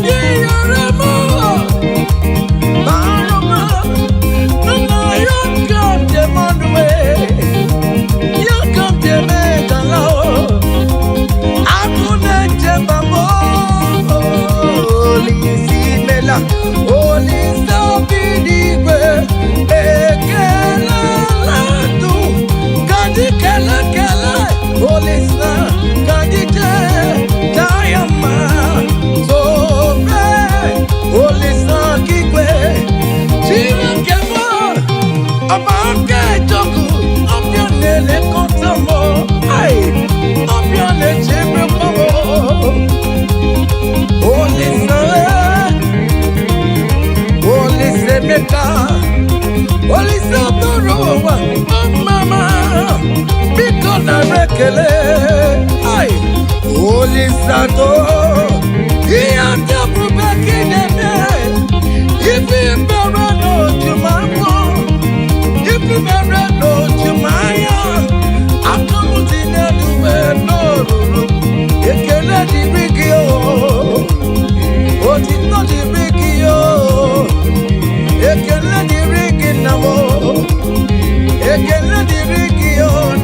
yoremo Baroma Nana yokam de monwe Yokam de megalao Akune jembamo Oli simela Oli sabidigwe Holy Saburuwa, oh mama, because I rekele, aye, Holy Sado, he had the back in the day. If you never know to my mom, if you never know to my young, I come to the way, no, it can let the big yo, what is not the big yo. Ekele diriki namo, ekele diriki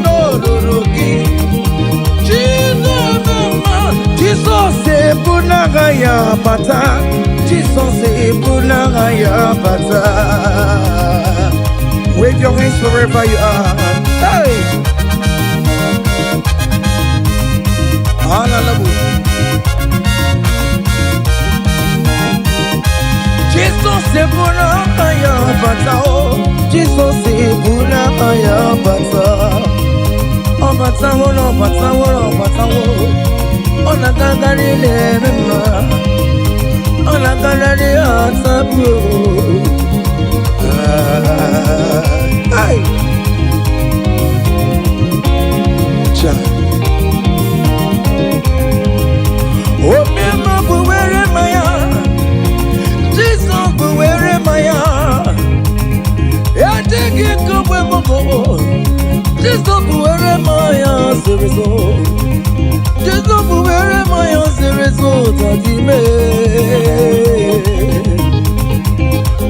no ruruki. Jesus ebunagaya bata, Jesus ebunagaya bata. Wave your hands wherever you are. Hey, hallelujah. Jesus ebunagaya bata, oh, Jesus ebunagaya bata. Oh bata, oh bata, oh bata, oh. Ona gagari le mema, ona gagari asabu. Ay, cha. Oh mema buwere maya, Jesus buwere maya. Ya tegi kubwe moko, Jesus buwere maya serezo. Jesus buwere maya serezo tadime.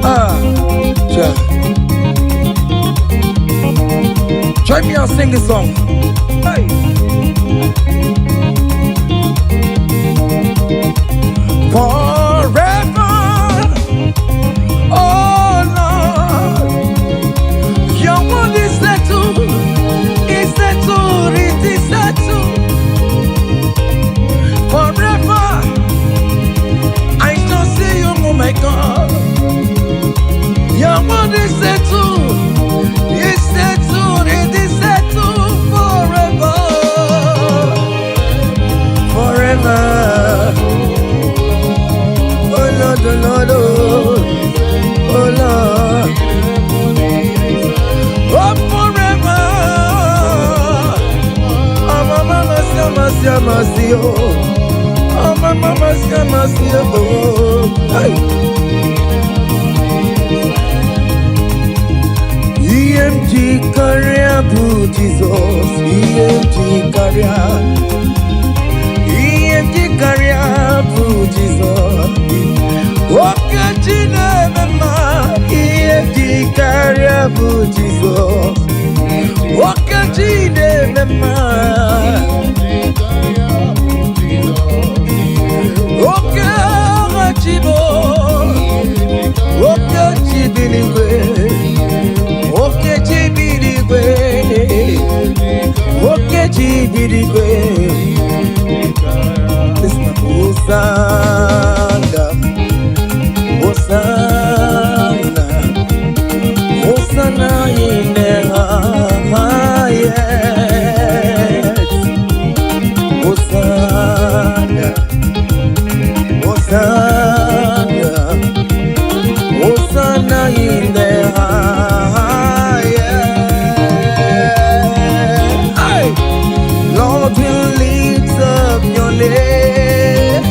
Ah, cha. Join me and sing this song. Hey. Forever, oh Lord, your word is settled, it is settled. Forever, I shall see you, oh my God. Your word is settled, it is settled forever, forever. Oh Lord, oh Lord, oh Lord, oh forever. Oh mama, mercy, oh. Oh mama, mercy, oh. Hey. EMG Korea Boo Jesus, EMG career. EMG career for Jesus. Okay, Chinema, EMG career for Jesus. Okay, Chinema. Okay, Chibo. Okay, Chibiligwe. Okay, Chibiligwe. Okay, Chibiligwe. Listen, Hosanna, Hosanna, Hosanna in the highest. Hosanna, Hosanna, Hosanna in the highest. Aye. Lord, we lift up your name.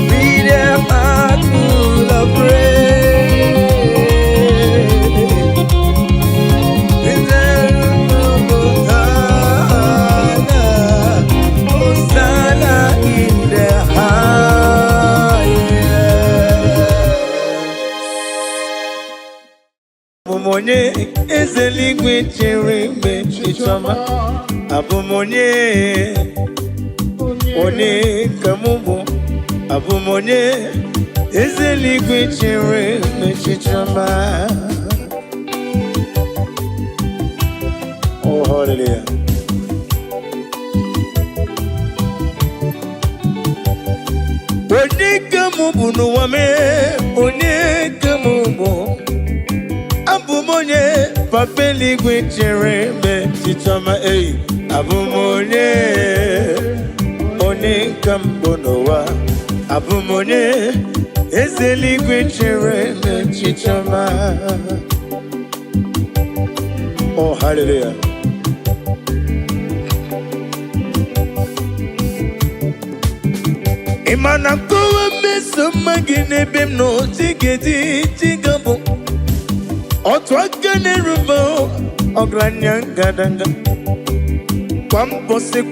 Be their heart full of praise. Hosanna in the highest. Abumonye ezeligwe chere mechichoma. Abumonye one kamubu. Abumonye ezeligwe chere mechichoma. Oh, hallelujah. One kamubu no wame. One kamubu. Abumonye papeli gwechere mechichoma ei. Abumonye one kambonowa. Abumonye ezeli gwechere mechichoma. Oh, hallelujah. Imana kowa meso magine bem no tigedi tigabo. Otwagane rubo ogranyanga. Kwambose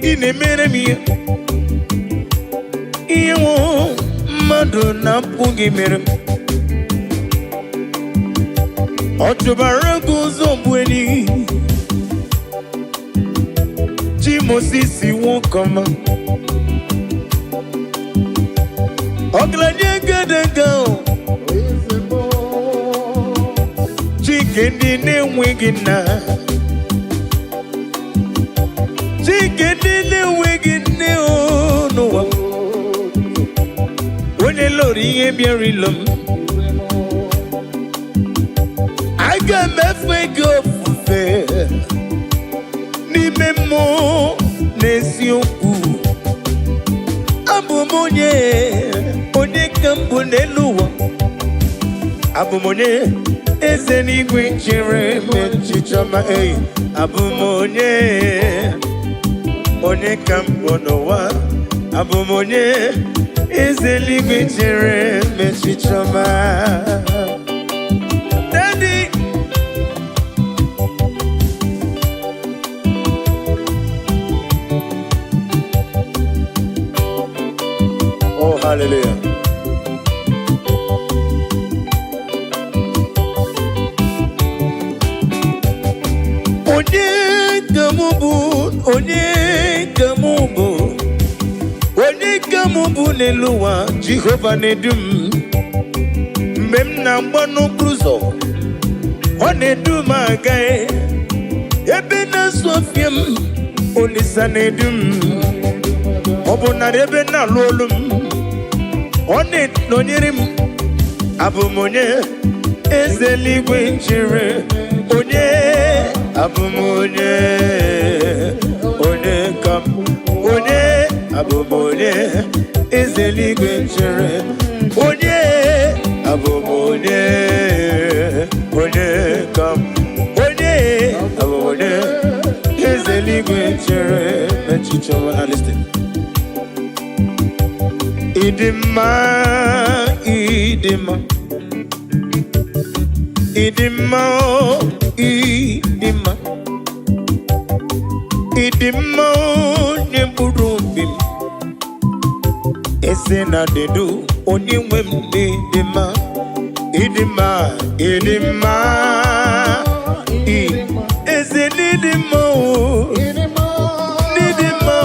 ine mere mi iwo madu na pugi mere otubaragu zombweni Jimosisi won koma ogranyanga daga Chikendi ne wigina Chikendi wigine oh no When the Lord ye be rilum I got me go fair Ni memo nesioku Abumonye Ode kambo neluwa Abumonye Ezeni gwichere mechichoma ei Abumonye One kambonowa Abumonye Ezeli gwichere mechichoma Daddy Oh, hallelujah. Onye kamubu neluwa Jehovah nedum Mem na mbano cruzo Onedum agae Ebe na sofiem Olisa nedum Obuna ebe na lolum Oned nonyerim Abumonye Ezeligwe chere Onye Abumonye One kam Onye Abumonye Ezeligwe chere Onye Abumonye One kam Onye Abumonye Ezeligwe chere Mechichoma. Now listen. Idima Idima, idima, idima, nyemburubim. Ese na dedu, onye wem idima, idima, idima, ese nidima, nidima,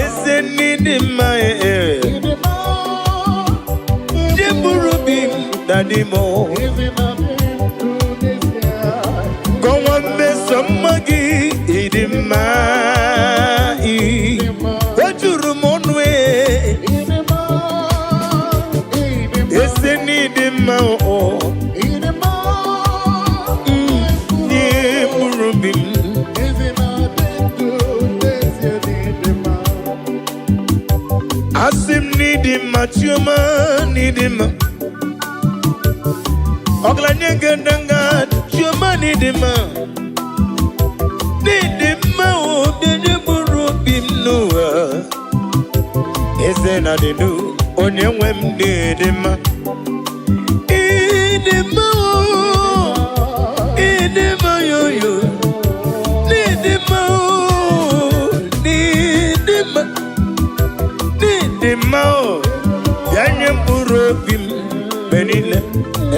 ese nidima, nyemburubim, dadimo. Somebody idima wajurumonwe eseni idima o ni murubim asim nidima chuma nidima oglanye gendanga chuma nidima Ezena dedu onye nwem didima idima idima yoyo didima didima didima yanye mburobim benile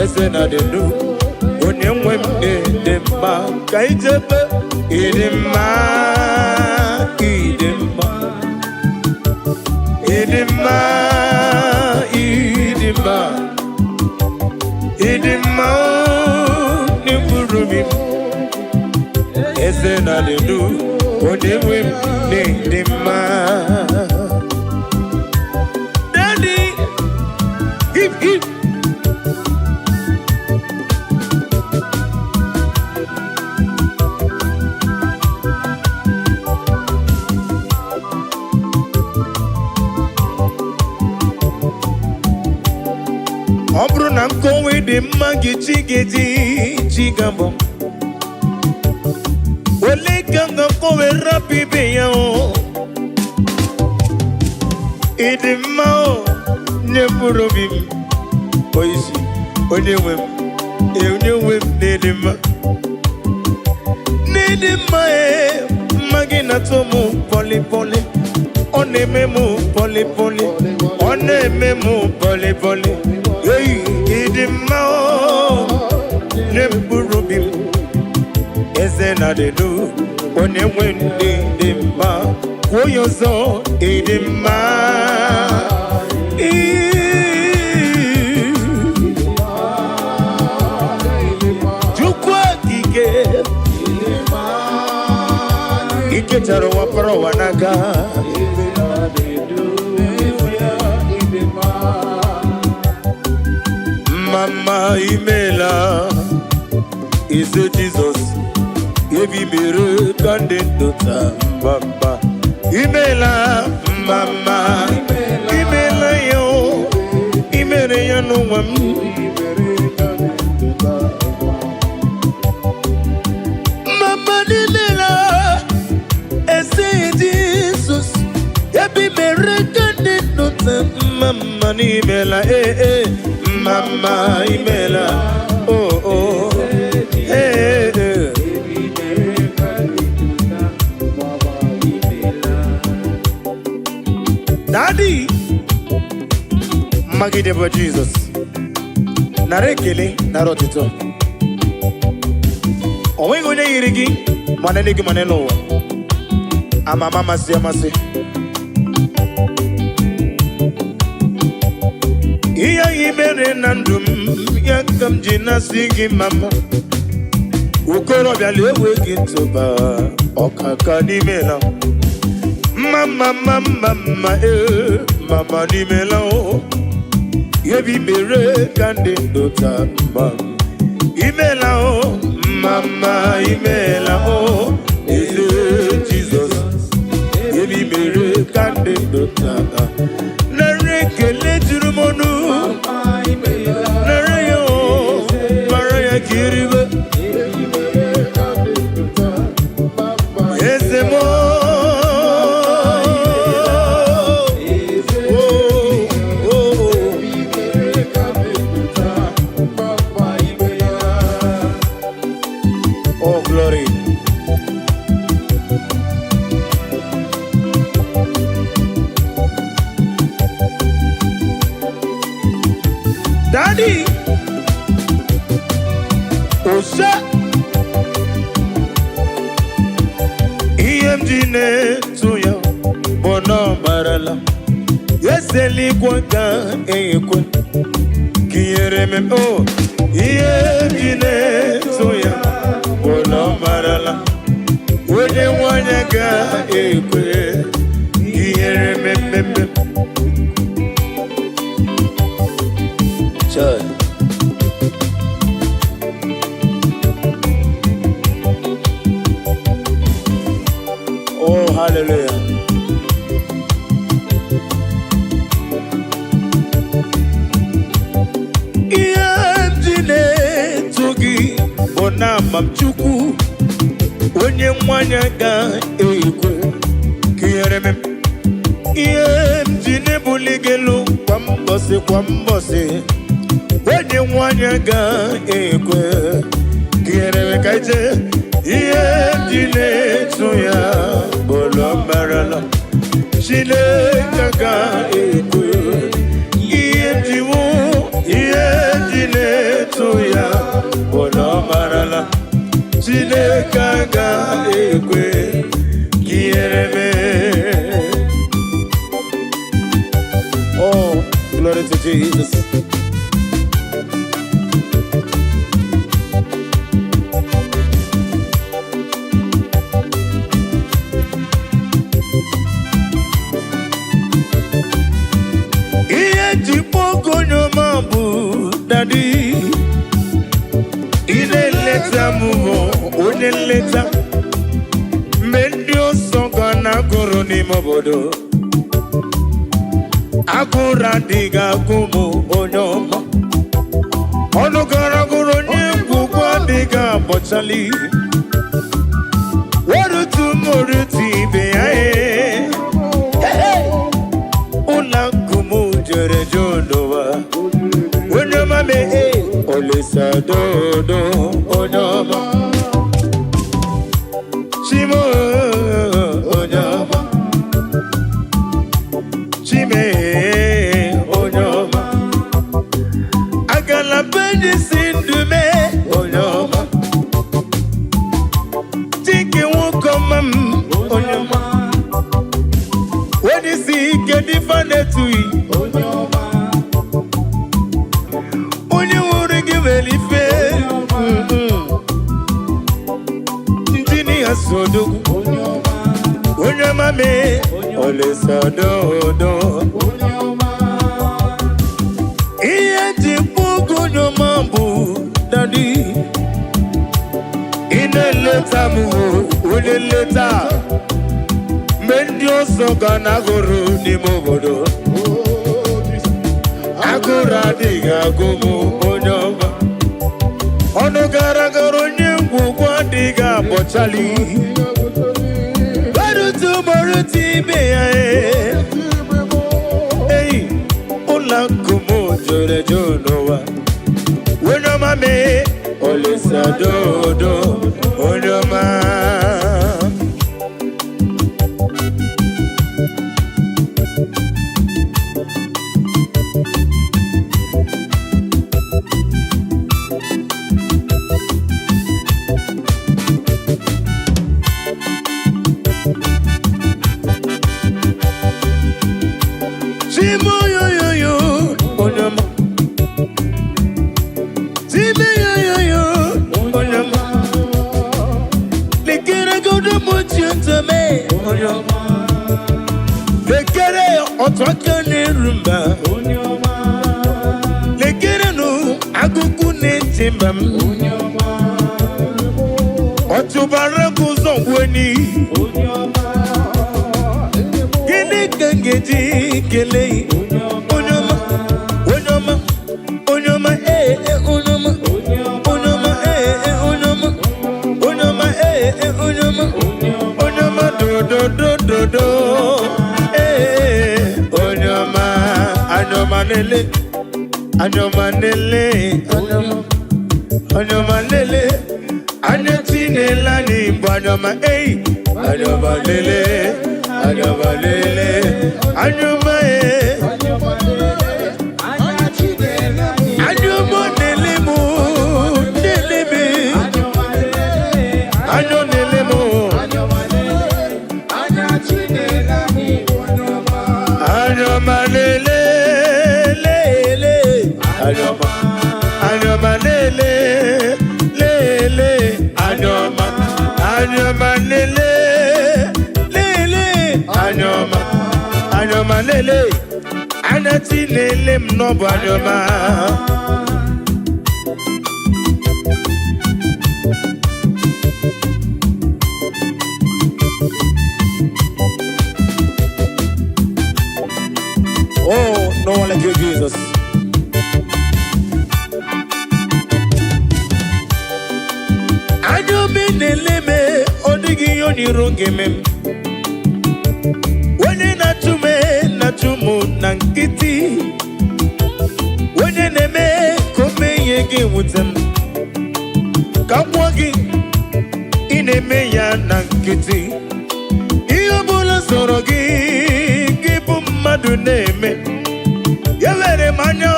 ezena dedu onye nwem didima kaijebe idima idima idima idima idima nimburumi ezena dedu onyewe idima daddy hip hip Obru na nkowe di magi chigabo Ole kanga kowe rapi beya o Idi mao Nyemburobim Oisi Onyewem Nedima Nedima Magi na tomu poli poli Onememu poli poli Onememu poli poli Hey, idima o Nemburubim Ezena dedu Onye wende idima Woyozo idima Jukwa kike Ike taro waparo wanaga Mama imela is a Jesus. Ebi mere kandidota mama imela mama imela yo imere ya no wam mama imela ese Jesus ebi mere kandidota mama imela Mama imela, oh oh, hey, hey. Daddy, Maggie Debo Jesus, Narekele, Narotito. Owe go dey irigi, manenegi maneno. Ama mama si amase. Iya imere nandum yakam jina sigi mama ukoro bialewe kintoba okaka ni mela mama mama mama ni mela o yebi mere kande dota mama imela o mama imela o Jesus yebi mere kande dota narekele jurumonu narayo maraya kiribe ezemo Daddy, Osa, EMG to you, Bono Marala. Yes, the liquid equal. Kiereme, oh, EMG to you, Bono Marala. When you want to go equal, Kiereme. Sure. Oh, hallelujah. Iyamjine togi bona mamchuku onye mwanya ga ekwe kiyereme. Iyamjine buligelu kwa mbosi onye mwanya ga ekwe kiyereme kaije. Iyamjine tuya bolo marala shile gaga ekwe. Iyamjiwo Iyamjine tuya bolo marala shile gaga ekwe kiyereme. Oh, glory to Jesus. Daddy, in a letter, move on a letter. Mendio Songana Goroni Mobodo Agura Diga Gumu Onoma Onogara Goroni Gugua Diga Bochali. What to Moruti Beae Ola Gumu Jerejonova. Mame olisa dodo onyama chimo onyama chime onyama agala benji sindume onyama tiki wukomam onyama wadi si kedifane tui onyama. Sodogu Onyama me Ole Sododo Iye Pugu Nyomambu Daddy Ine leta mu Une leta Mendio Soga Nagoro Ni Mogodo Agora Diga Gumu Onyama Onogara Goro Nyembu Kwa Diga Bochali Barutu Moruti Bea Hey Ola Kumu Jore Jonowa Onyama me Olisa Dodo Onyama. Lekere otwakane rumba lekere no agugu ne timbam otubara kuzongweni gene gangeji kele onyoma onyoma onyoma onyoma onyoma onyoma onyoma onyoma onyoma do onyoma anyoma lele anyoma lele anyoma lele anyetine lani anyoma anyoma lele anyoma lele anyoma anyoma lele, lele, anyoma, anyoma lele, lele, anyoma, anyoma lele, anati lele mnobo anyoma. Oh, no one like you, Jesus. I don't mean the limit, or the Gioni Rungimim. When you're not to me, not to moon, Nankiti. When you're not me, come again with them. Come walking in a maya, Nankiti. Iobula Sorogi. Madu neme yevere manyo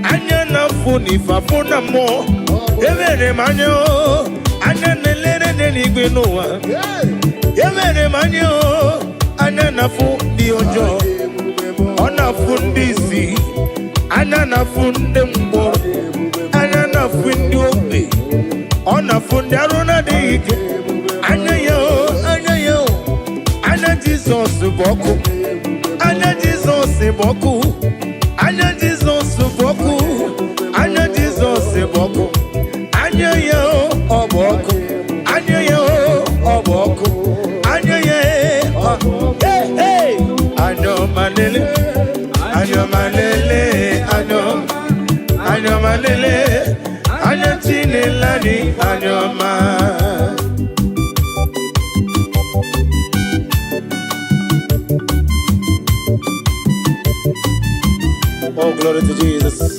anya na funi fafuna mo yevere manyo anya nelere nenigwe noa yevere manyo anya na fundi ojo ona fundi si anya na funde mbo anya na fundi obe ona fundi aruna dike anya yo anya Jesus boku Anya Jesus boku, Anya Jesus boku, Anya Jesus boku, Anya yo oboku, Anya yo oboku, Anya ye hey hey, Anya malele, Anya malele, Anya malele, Anya tinelani, Anya ma. Oh, glory to Jesus.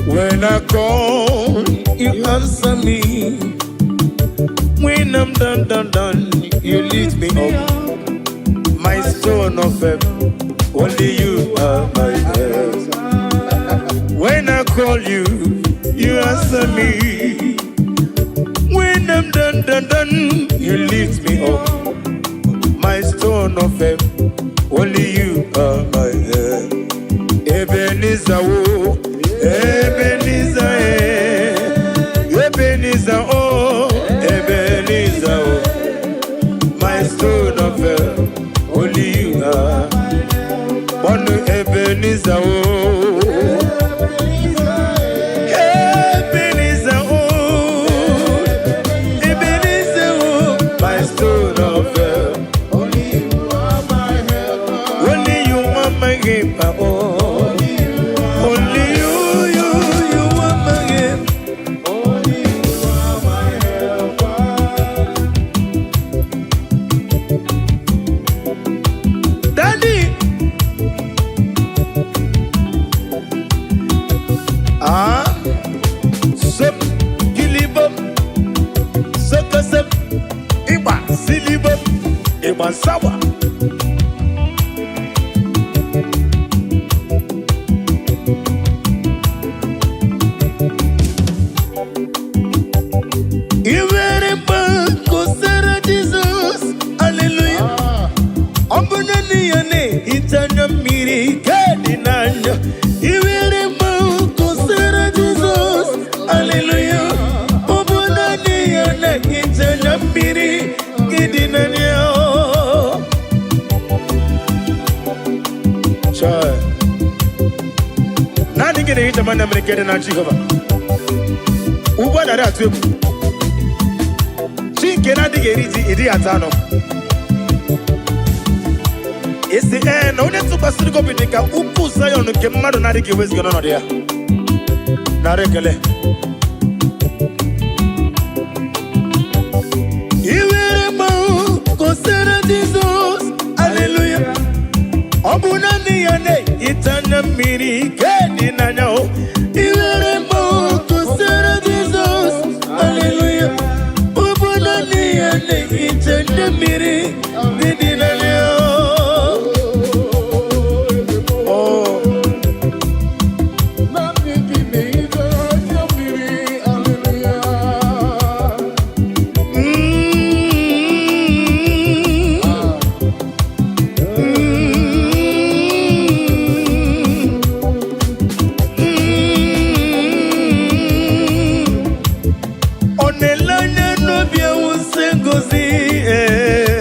When I call, you answer me. When I'm done, you lift me up. My stone of faith, only you are my help. When I call you, you answer me. When I'm done, you lift me up. My stone of faith, only you are my help. Ebenezer, oh, Ebenezer, Ebenezer, oh, Ebenezer, oh. My stone of faith, only you are. One Ebenezer, oh. Sawa. Jesus, hallelujah. Ombunani yane itanya miri kadinanya. Iwere kusera Jesus, hallelujah. Ombunani yane itanya miri kadinanya. Nani gine hita mana mrekede na Jehovah. Uba na ratu. Chinke na digeriti idi atano. Isi na une tukasiri ko bidika upu sayo nuke mmadu na digi wezi gono dia. Na rekele. Iwere mau kosera Jesus, hallelujah. Obunani yane itana miri kedi nanyao. Iwere mau kosera Jesus, hallelujah. Obunani yane itana miri kedi nanyao. ngozi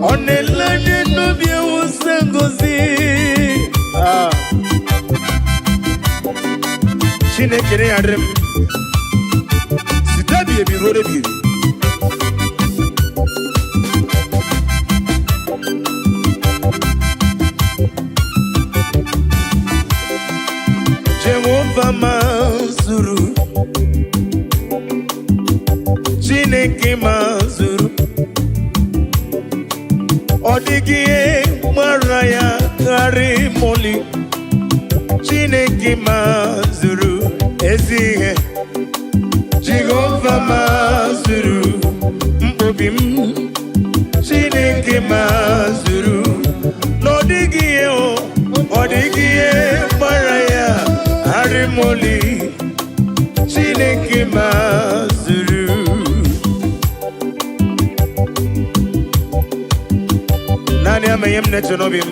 onelanye n'obi ewusa ngozi Chineke ya rem sitabi ebi rore bi Jehovah mazuru Chineke mazuru Odigie maraya kari moli Chineke mazuru ezihe Jehovah mazuru mbobim Chineke mazuru Nodigie o Odigie maraya kari moli Chineke mazuru Nani ameyem netonobim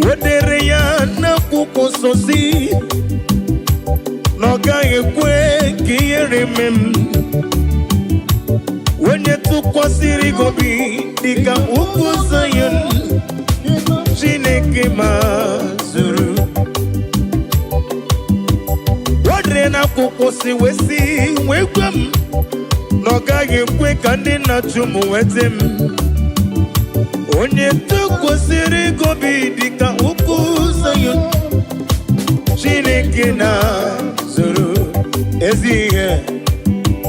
Wedere ya na kukososi Noga ekwe kiyere mem Wenye tukwasiri gobi Dika uku Zion Chineke mazuru Wadre na kukosi wesi Wekwem Noga ekwe kandi na chumu wetem Onye tukwasiri gobi Dika uku Zion Chineke na zuru ezihe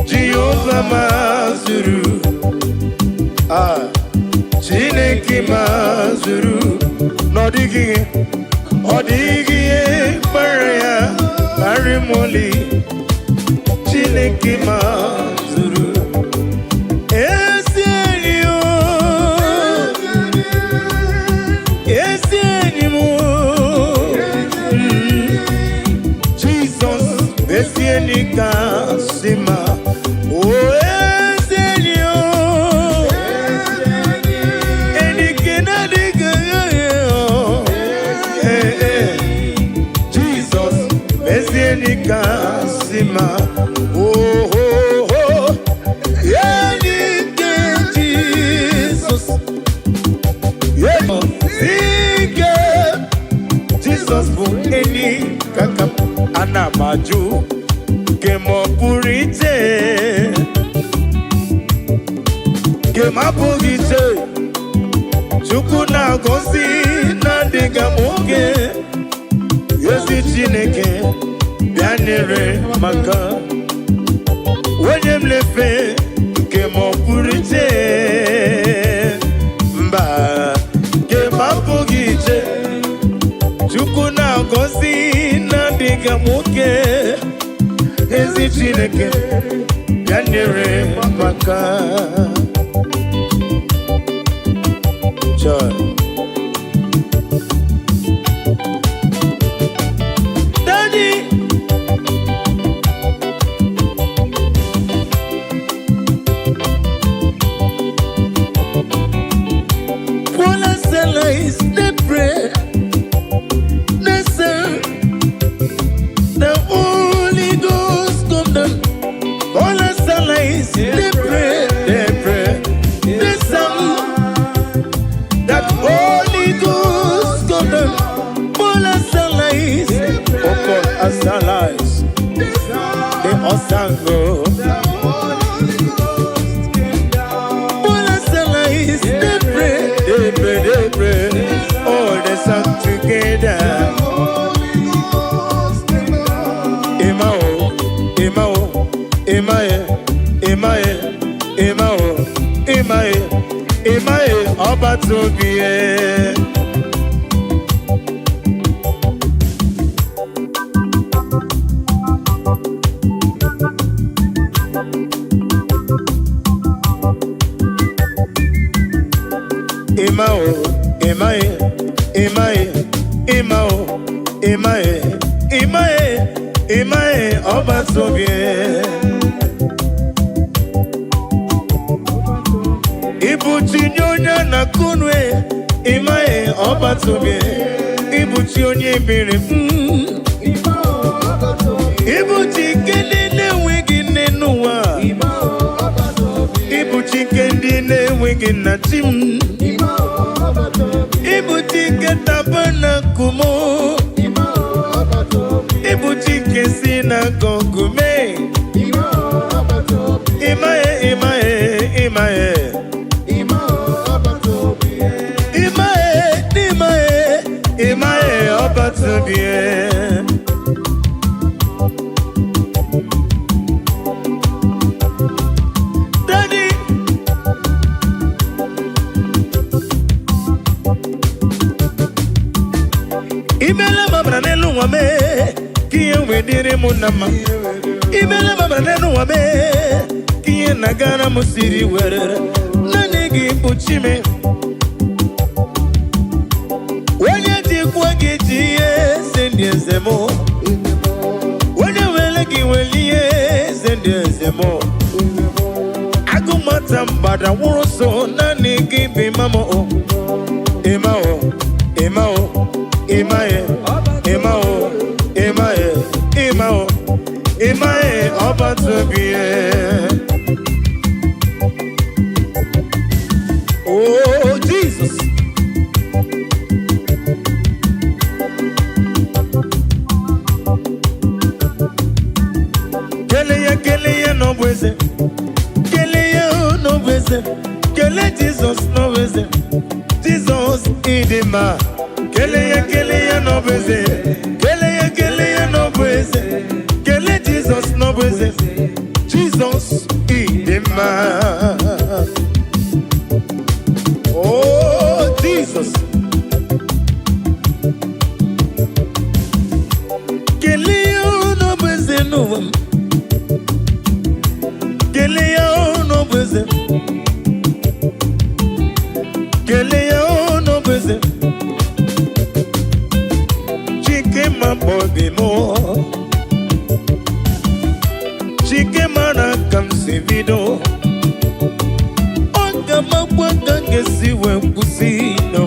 Jehovah mazuru Chineke mazuru Nodigie Odigie Maria Arimoli Chineke mazuru Ezienyo Ezienyo Jesus Ezienika Sima Oh Ezienyo Enikena Digayo Jesus Ezienika Sima Oh oh oh Enike Jesus Zige Jesus bu eni kakam anamaju kemo purite kema purite chukwu na gosi na diga moge yesi Chineke bianere maka wenye mlefe kemo purite mba kema purite chukwu na gosi na diga moge yesi Chineke bianere maka Joy. Daddy, Paula Sela is the prayer. The Holy Ghost come down. Paula Sela is the prayer. The song. That Holy Ghost come down. Paula Sela is Okon Asalais. The Osango. Paula Sela is the pray. They pray. All the song together. Emao, Emao, Emae, Emae, Emao, Emae, Emae, Oba Tobie. Emao, Emae, Emae, Imao, Imae, Imae, Imae, Oba Tobie. Ibuchi nyonya na kunwe, Imae, Oba Tobie. Ibuchi onye biri, Ibuchi kene wigi nenuwa, Ibuchi kene wigi na tim. Ibuchi ketabana kumo, Ibuchi kesina kongume. Imae, Imae, Imae, Imae, Imae, Imae, Obatobie. Daddy, Imele mabra nelu wame, kiye wedire munama. Imele mabra nelu wame, kiye nagara musiri were. Nanigi puchime. Wanya tikwa gitiye sendie zemo. Wanya weleki weliye sendie zemo. Agumata mbada wuroso nanigi bimamo. Imao, Imao, Imae, Imao, Imae, Imao, Imae, Obatobie. Oh, Jesus. Kele no bweze. Kele no bweze. Kele Jesus no bweze. Jesus idima. Kele no bweze. Kele no bweze. Kele Jesus no bweze. Jesus idima. Oh, Jesus. Kele no bweze no. Kele no bweze. Kele no bweze. Chike mabobi mo. Chike mana kam sivido. Onga mabwanga ngesi wempusi no.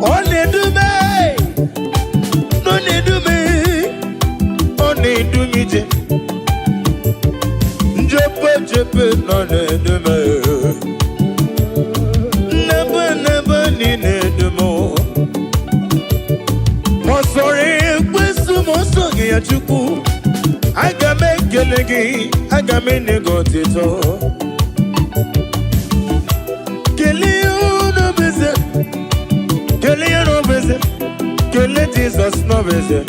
One dume. No ne dume. One dumije. Jepe no ne dume. Never ni ne dumo. Mosore kwesu mosogi ya chuku. Agame kelegi, agame negotito. Kele no beze. Kele no beze. Kele Jesus no beze.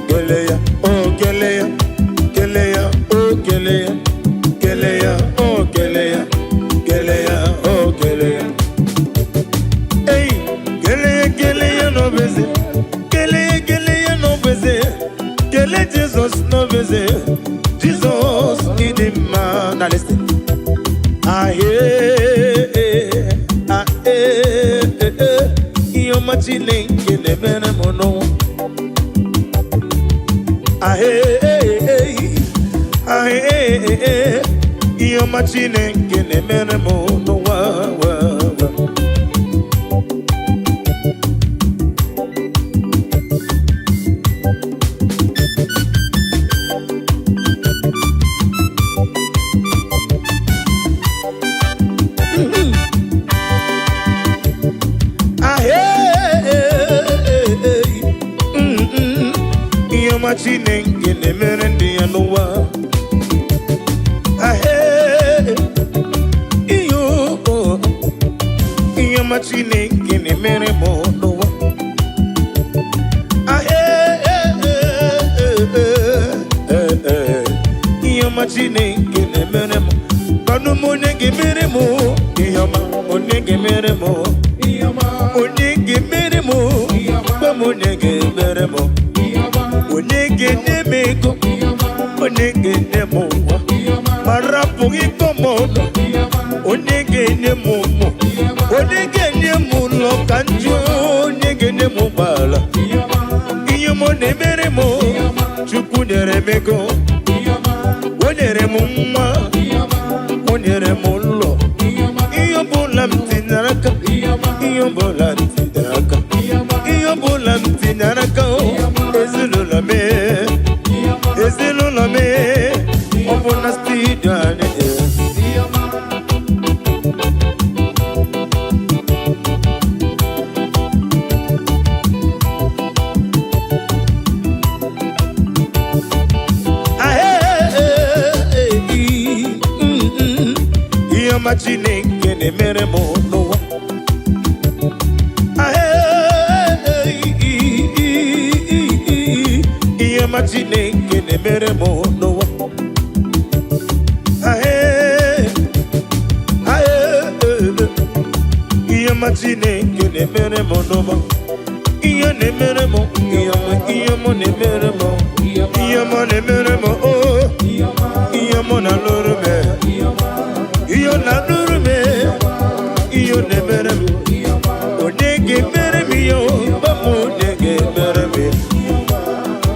Keleya, oh Keleya, Keleya, oh Keleya, Keleya, oh Keleya, Keleya, oh Keleya. Hey, Keleya no beze, Keleya no beze, Kele Jesus no beze, Jesus in the man. Now listen. Ah you're machine kele mene mono. You're machine kele mene mono. Machine ngene merende ya noa. Iyo machine ngene mere mo noa. Iyo machine ngene mere mo. Banu mo nege mere mo. Iyo ma o nege mere mo. Iyo ma o nege mere mo. Onege Beremo, Onege Nemego, Onege Nemo, Marapugi Komodo, Onege Nemomo, Onege Nemulo Kanjo, Onege Nemobala, Iyamo Neberemo, Chukuneremego, Oneremuma, Oneremulo, Iyobulam Tinaraka, Iyobulam Tinaraka. Bolanti naraka ezululame obona stidane Imagine kene mere mo no Imagine que ne meremo no Imagine que ne meremo no Iyo ne meremo Iyo ne meremo Iyo ne meremo oh Iyo na lurme Iyo na lurme Iyo ne meremo Onege meremi yo Bamu nege meremi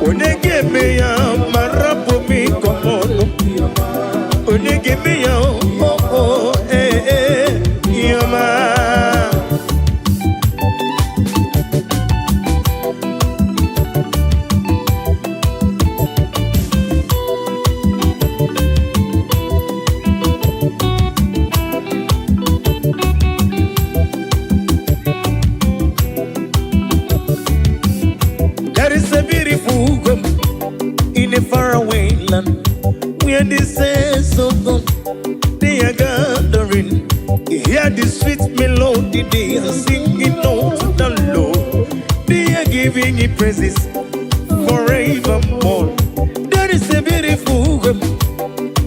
Onege me ya marapo mi komono Onege me ya oh oh yama There is a beautiful gum in a faraway land where the saints of God they are gathering. You hear the sweet melody they are singing out to the Lord. They are giving Him praises forevermore. There is a beautiful gum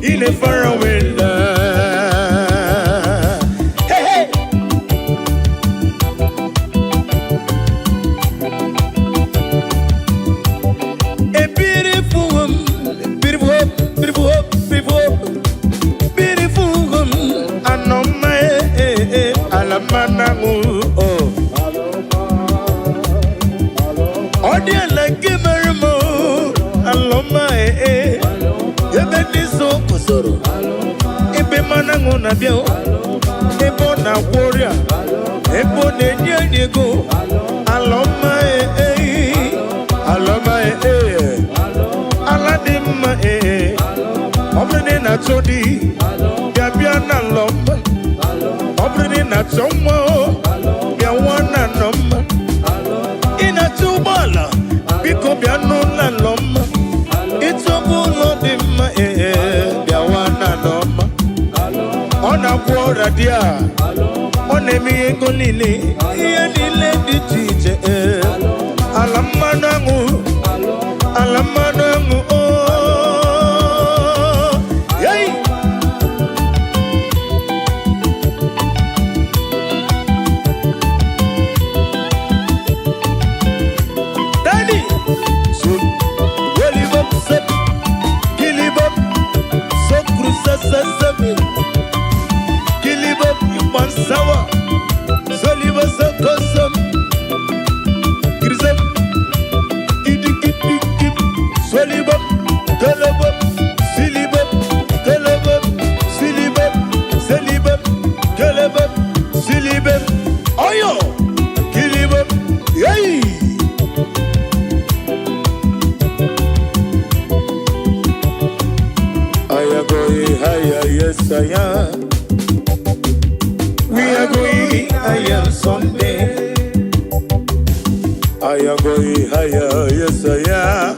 in a faraway land. Hey, hey. A beautiful woman, beautiful woman, I know my alamanamu oh. Oh dear, like a mermo, aloma ebe niso kusoro, ebe manangu na bio, ebo na warrior, ebo nenye nyego, aloma aloma aladima obrine na chodi bia na lomba obrine na chomo bia wana nomba ina tubala biko bia no na lomba itobulo dimma bia wana nomba ona kwora dia ona mi engolile ye lile ditije alamanangu oh yay Daddy so well up set kill him up so cruza sasabi kill him up you want sour so live us a custom cruza Solibop, Galabop, Silibop, Galabop, Silibop, Silibop, Galabop, Silibop, Oyo, Kilibop, yay! I am going higher, yes I am. We are going higher someday. I am going higher, yes I am.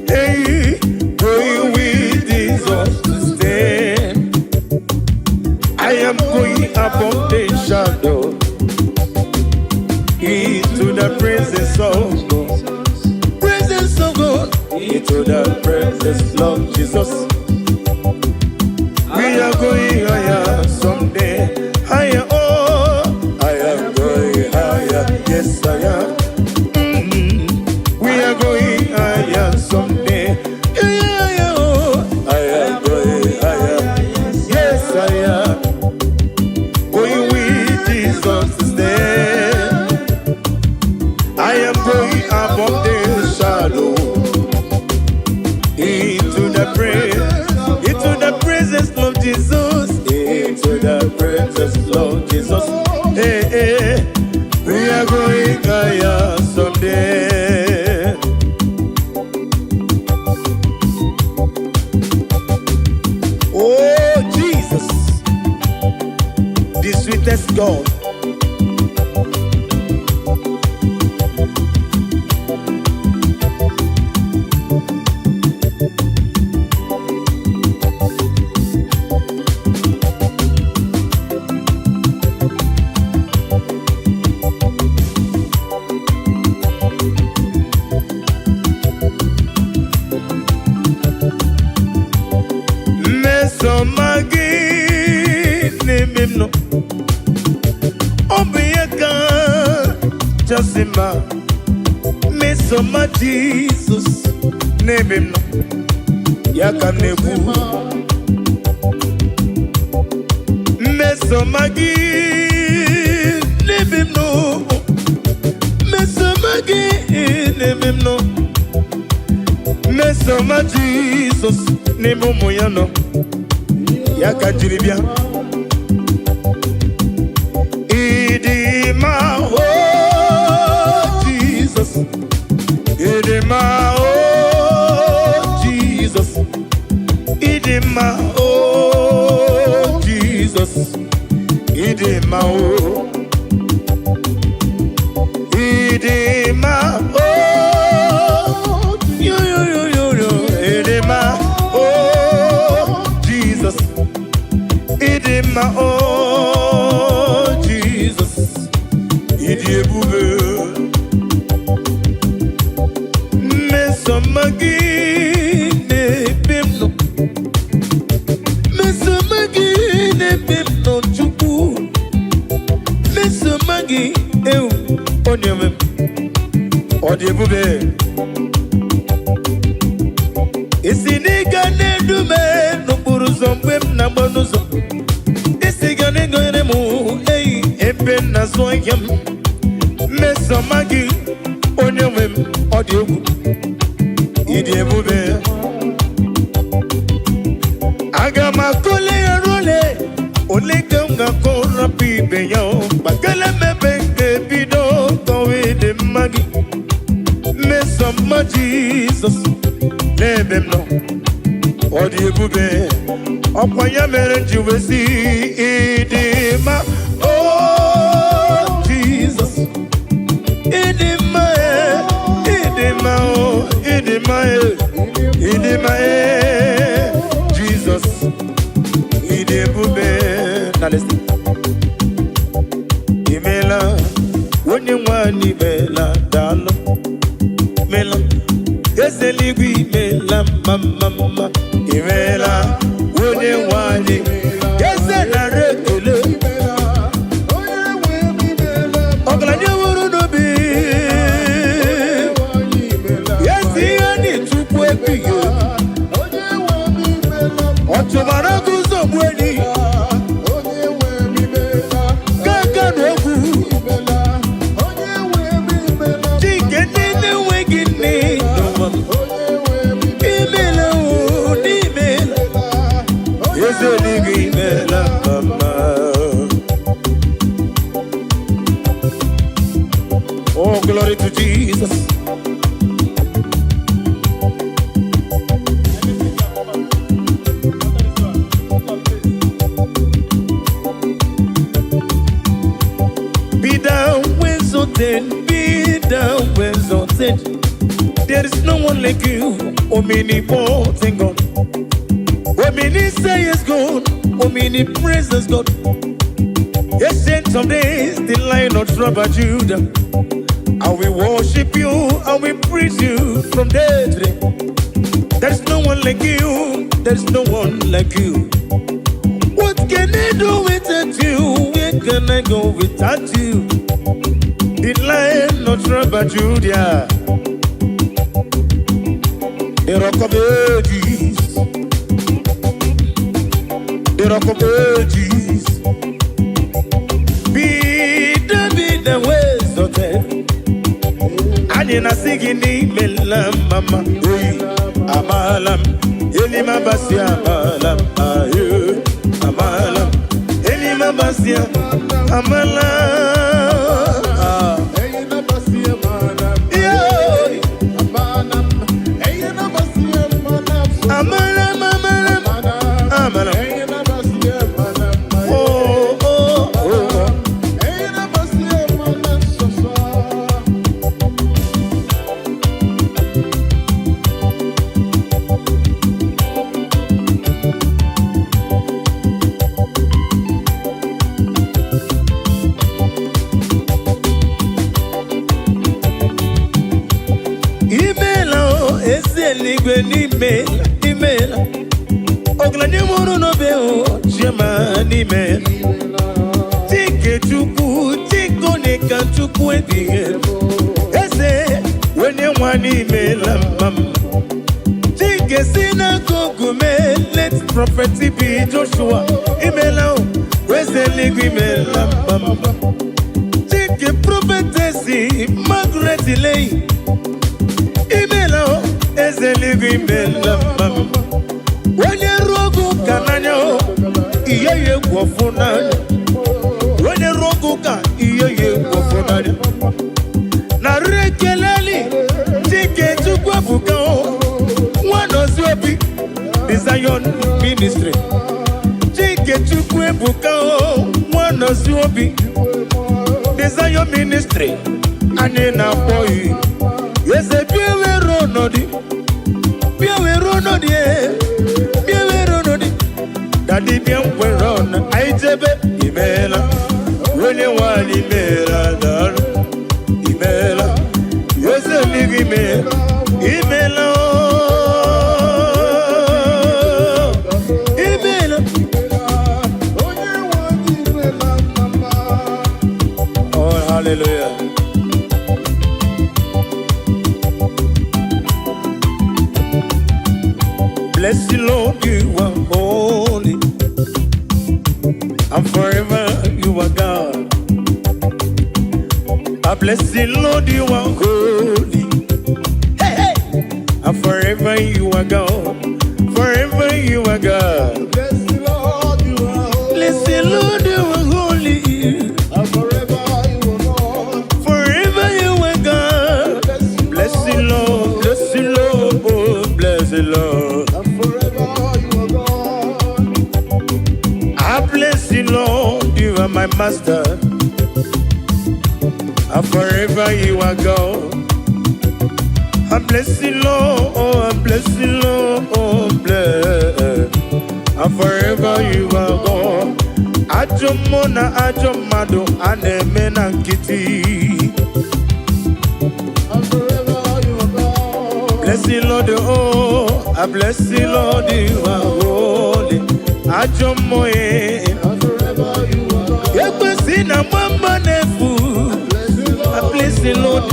Hey, going with Jesus to stand. I am going above the shadow into the presence of God. Presence of God into the presence of Jesus. We are going higher someday. Higher, oh, I am going higher. Yes, I am. Mesoma Jesus, name him no. Yakanebu. Mesomagi, name him no. Mesomagi, name him no. Mesoma Jesus, name him moyano. Yakajiribia. Idima oh Jesus. Idima oh Jesus. Idima oh Jesus. Idima oh. Idima oh. Yo yo yo yo yo. Idima oh Jesus. Idima oh Jesus. Idiebube. Mesomagi ne bimno. Mesomagi ne bimno chuku. Mesomagi eu onyeme. Odiebube. Isiniga ne dume no buruzombe na bonuzo. Isigane ngene mu ei ebe na zoyem. Mesomagi onyeme odiebu. Idiebube. Agama kole role. Ole ganga kora pibe yo. Bagale mebe bido kowe de magi. Mesoma Jesus. Name no. Odiebube. Okwanya mere jiwesi. Idima. Oh Jesus. Idima. Idima. Oh. Idima. Idima. Jesus. Idiebube. Now listen. Imela. When you want Imela. Dalo. Mela. Ezeligwi mela mama. Imela. When you want it. Ezela rekele. Oglanya wuru no bi. Yesi ani tupu ebiyo. Otubara kuzo mweni. Kaka nogu. Chike nene wegini. Imela o nimela. Ezeligwi mela mama. Oh, glory to Jesus. Be down when so then, be down when so then. There is no one like you, omnipotent God. Omni say is God, omni praises God. Ancient of days, the Lion of tribe of Judah. And we worship you, and we praise you from day to day. There's no one like you, there's no one like you. What can I do without you? Where can I go without you? The Lion of tribe of Judah. The Rock of Ages. The Rock of Ages. Be the ways of them. Anina sigini mela mama. Amalam. Elima basia amalam. Amalam. Elima basia amalam. Eligwe n'imela Oglanye muru no beo Chema n'imela Tike chukwu Tiko nika chukwu ebihe Eze Wenye wani mela mam. Chike sina kukume, let prophet be Joshua. Imela o, wezeli imela mam. Chike prophetesi, Margaret Lay. Imela o, ezeli imela mam. Wanye rogu kananya o, iye kwafuna. Wanye rogu ka, iye kwafuna. Na rekeleli, chike chukwa buka o. Obi, the Zion Ministry. Chike chukwe buka o. One Obi, the Zion Ministry. Ane na boy. Yes, a pure ronodi. Pure ronodi. Pure ronodi. Daddy bien we run. I jebe imela. When you want imela dar. Imela. Yes, a big imela. Imela. Hallelujah. Bless you, Lord, you are holy, and forever you are God. I bless you, Lord, you are holy, hey, hey. And forever you are God. Forever you are God. Bless you, Lord, you are holy. Bless you, Lord, you are holy. And forever you are God. Forever you are God. Bless you, Lord. Bless you, Lord. Oh, bless you, Lord. And forever you are God. I bless you, Lord. You are my master. And forever you are God. I bless you, Lord. Oh, I bless you, Lord. Oh, bless. And forever you are God. Ajomona ajomado anemena kiti. And forever you are God. Bless you, Lord. Oh, I bless you, Lord. You are holy. Ajomoye. And forever you are God. Yekwesina mamba nefu. I bless you, Lord.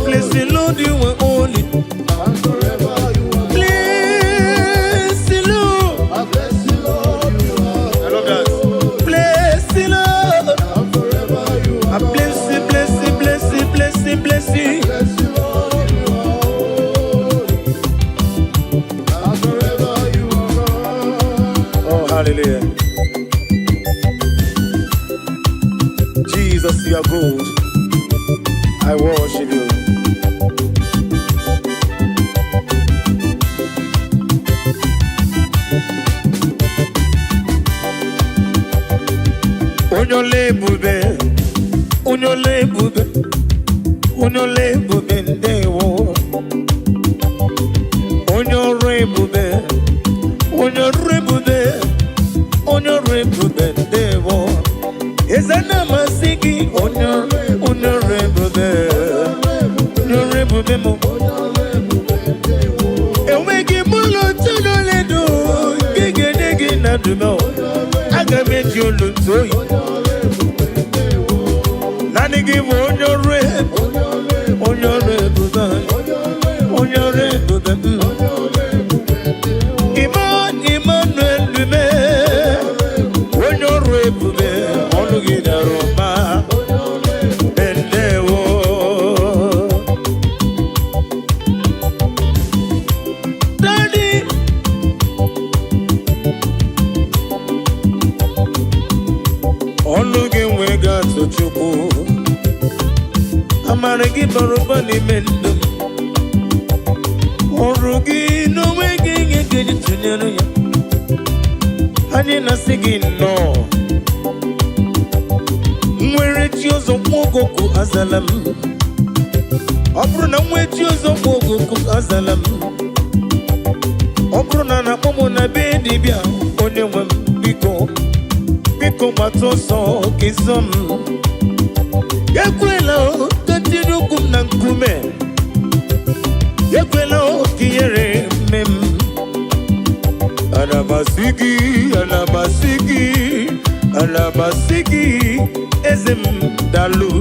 Bless you, Lord. You are holy. And forever you are God. Bless you, Lord. I bless you, Lord, you are I love that. Bless you, Lord. and forever you I are God. bless you, bless you, bless you, bless you, bless you. Bless you, Lord, you are holy. And forever you are God. Oh, hallelujah. Jesus, you are good. I worship you. Unyole bube, unyole bube, unyole bube ndewo. Unyore bube, unyore bube, unyore bube ndewo. Ezana masiki, unyore bube, unyore bube mo. Ewegi mulo tunole do, gege negi na dumo. Aga meji olutoyi. Nani give on your rib, Emmanuel Lume, on your rib, on the Roma, Bendewo. Daddy, on looking we got to chupu. Amaragi barubani mendum. Orugi no making a good tunnel. Honey, nothing no. Where it use of Mogoku Azalam. Obruna, where use of Mogoku Azalam. Obruna, Pomona Bedibia, only one Biko Matoso, Kisum. Yakwela, continue Kumnankume. Yakwela, Kiere, Mem. Anamasiki, Anamasiki, Ezem Dalu.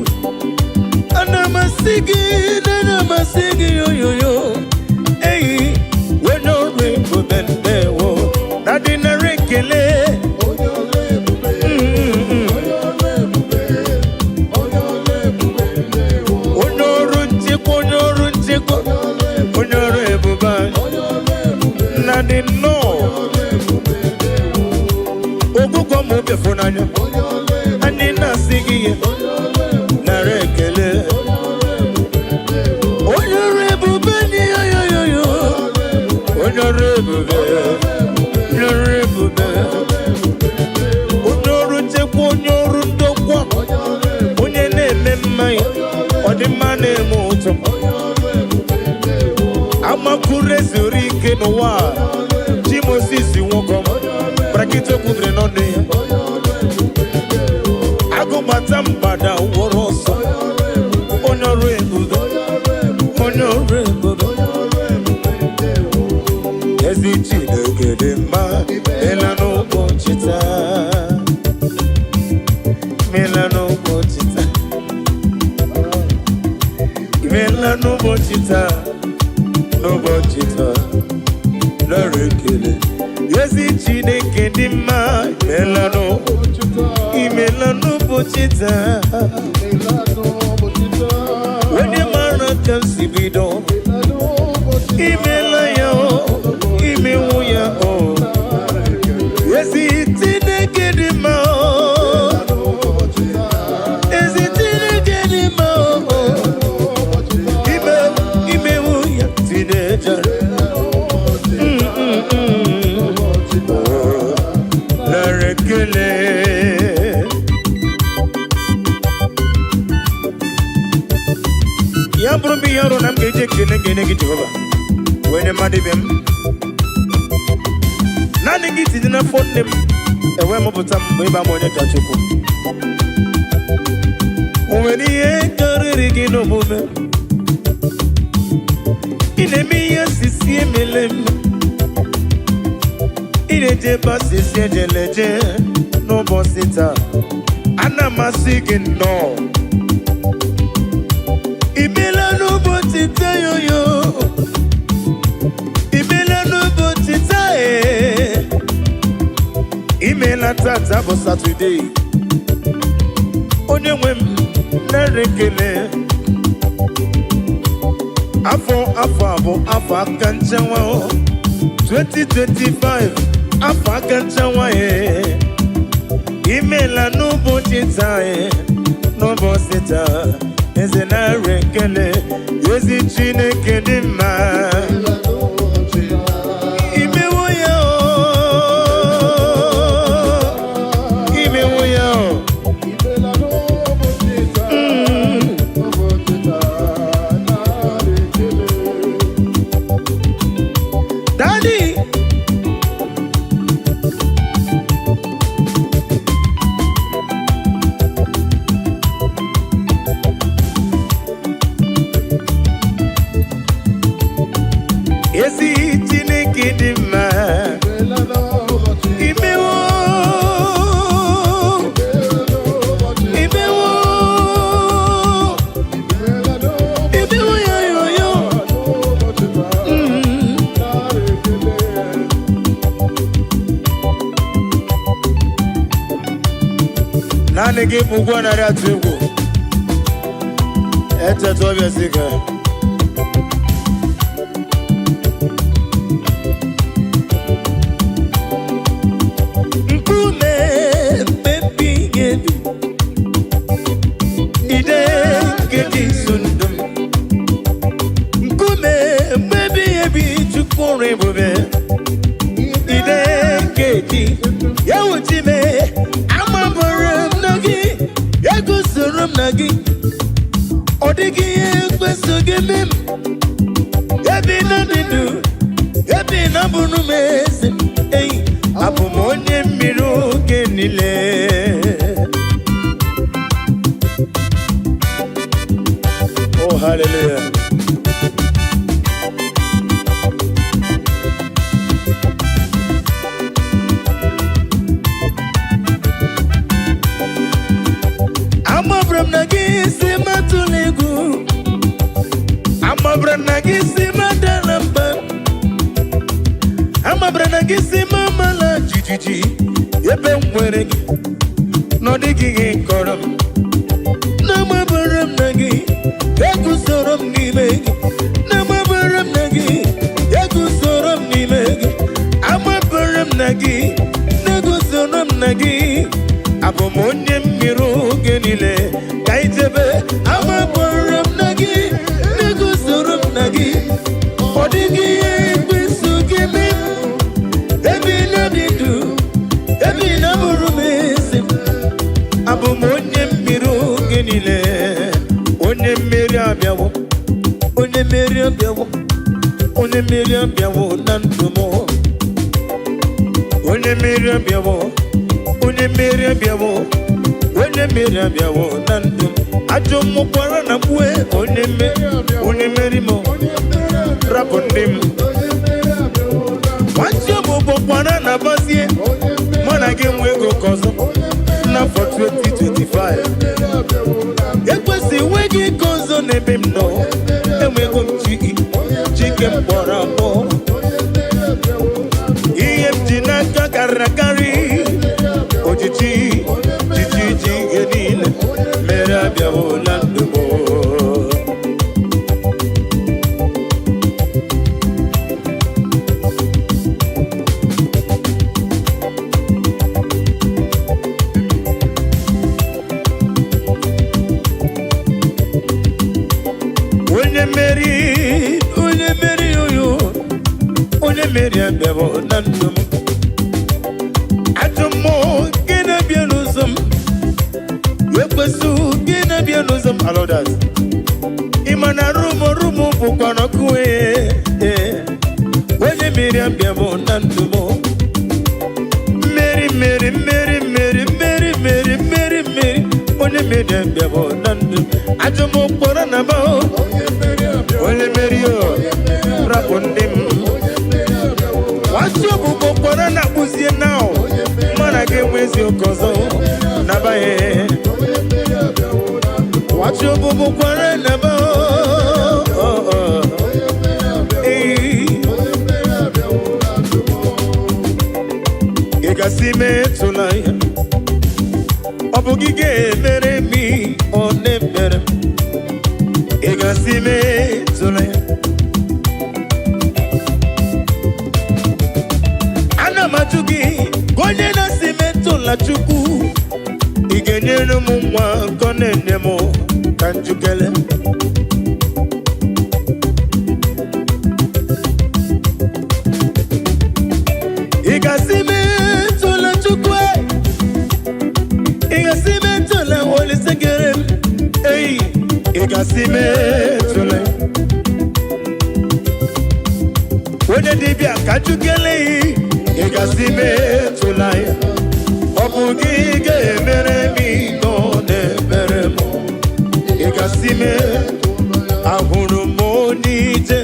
Anamasiki. singing and I'm a singing yo. Hey, when no rain for them there, not in a regular. Anina singing, Narekele. On your rebel, on your rebel, your rebel. On your rundo, on your name, or the man motor. I'm a Kurezurike Noa, Jimosisi won't come, Brakito Kudre no day. Matambada woroso honorable ezichide gedema melano bochita melano bochita no bochita larekele ezichide gedema melano Imelano bochita, when the man comes to be done, Imelayo, Imemuya, oh, yes, it's in a getting out, is it in a getting out, Imemuya, teenager, la recule. Yabrobi yaro nam geje kene Jehovah. When a madibem, nani giti dina phone them. Ewe mo putam weba mo nya kachuku. When ye kariri no mume, ine miya sisi melem, ine jeba sisi jeleje no bosita. Ana masigin no. Imela no botita yo Imela no botita Imela tata bo Saturday Onye wem na rekele Afo akanchawa 2025 Afo akanchawa Imela no botita no botita is an Arekele, is it Chineke Dima? Daddy. Nani give one at that table. Enter to your cigar. Oh, hallelujah. I'm from Nagi, Simatulegu. gị si mama la jijiji ebe m nwere gị n'ọdịghị gị kọrọ m na-amabara m na gị egusoro m n'ime gị na-amabara m na gị egusoro m n'ime gị amabara m na gị na-egusoro m na gị abụ m onye mmiri oge niile ka ijebe amabara m na gị na-egusoro m na gị ọ dịghị ihe ekwesu gị mee ebe na-adị ndụ ebe na-abụrụ m ezi abụ m onye mmiri oge niile onye mmeri abịawo onye mmeri abịawo onye mmeri abịawo na ndụ m onye mmeri abịawo onye mmeri abịawo onye mmeri abịawo na ndụ m ajọ mmụkwara na mkpue onye mmeri m rapụ ndị m nwanchi ọbụbọkwara na bazie mụ na gị nwe ego ka ọzọ n'afọ 2025 ekwesị nwe gị ka ọzọ n'ebe m nọ enwego m chike m kpọrọ abụọ ihe m ji n'aka karịrị akarị ojiji ji ihe niile mere abịawo na ndụ m onye mmeri abịawo na ndụ m ajọ mmụọ gị na-abịa n'ụzọ m ekwesu gị na-abịa n'ụzọ m alodas ịma na rụmụ bụkwa n'ọkụ onye mmeri abịawo na ndụ m mmeri onye mmeri abịawo na ndụ m ajọ mmụọ kpọrọ na ba onye mmeri rapụ ndị m wasi ọbụbọ kpọrọ na kpụzie na mana ga-enwezi oke ọzọ nabaghị wasi ọbụbọ kpọrọ na ba ị gasị metụla ya ọ bụ gị ga-emere m ọ na-emere ị gasị metụla ya amaju gị ka onye na-asị metụla Chukwu ị ga-enyere m nwa nke ọ na-enye m ka njikere ị ga-asị metụla Chukwu ị ga-asị metụla Olise kere m ị ga-asị metụla onye dibịa ka njikere ị ga-asị metụla ya ọ bụ gị ga-emere m nọ na-emere m ị ga-asị ahụrụ m onye ije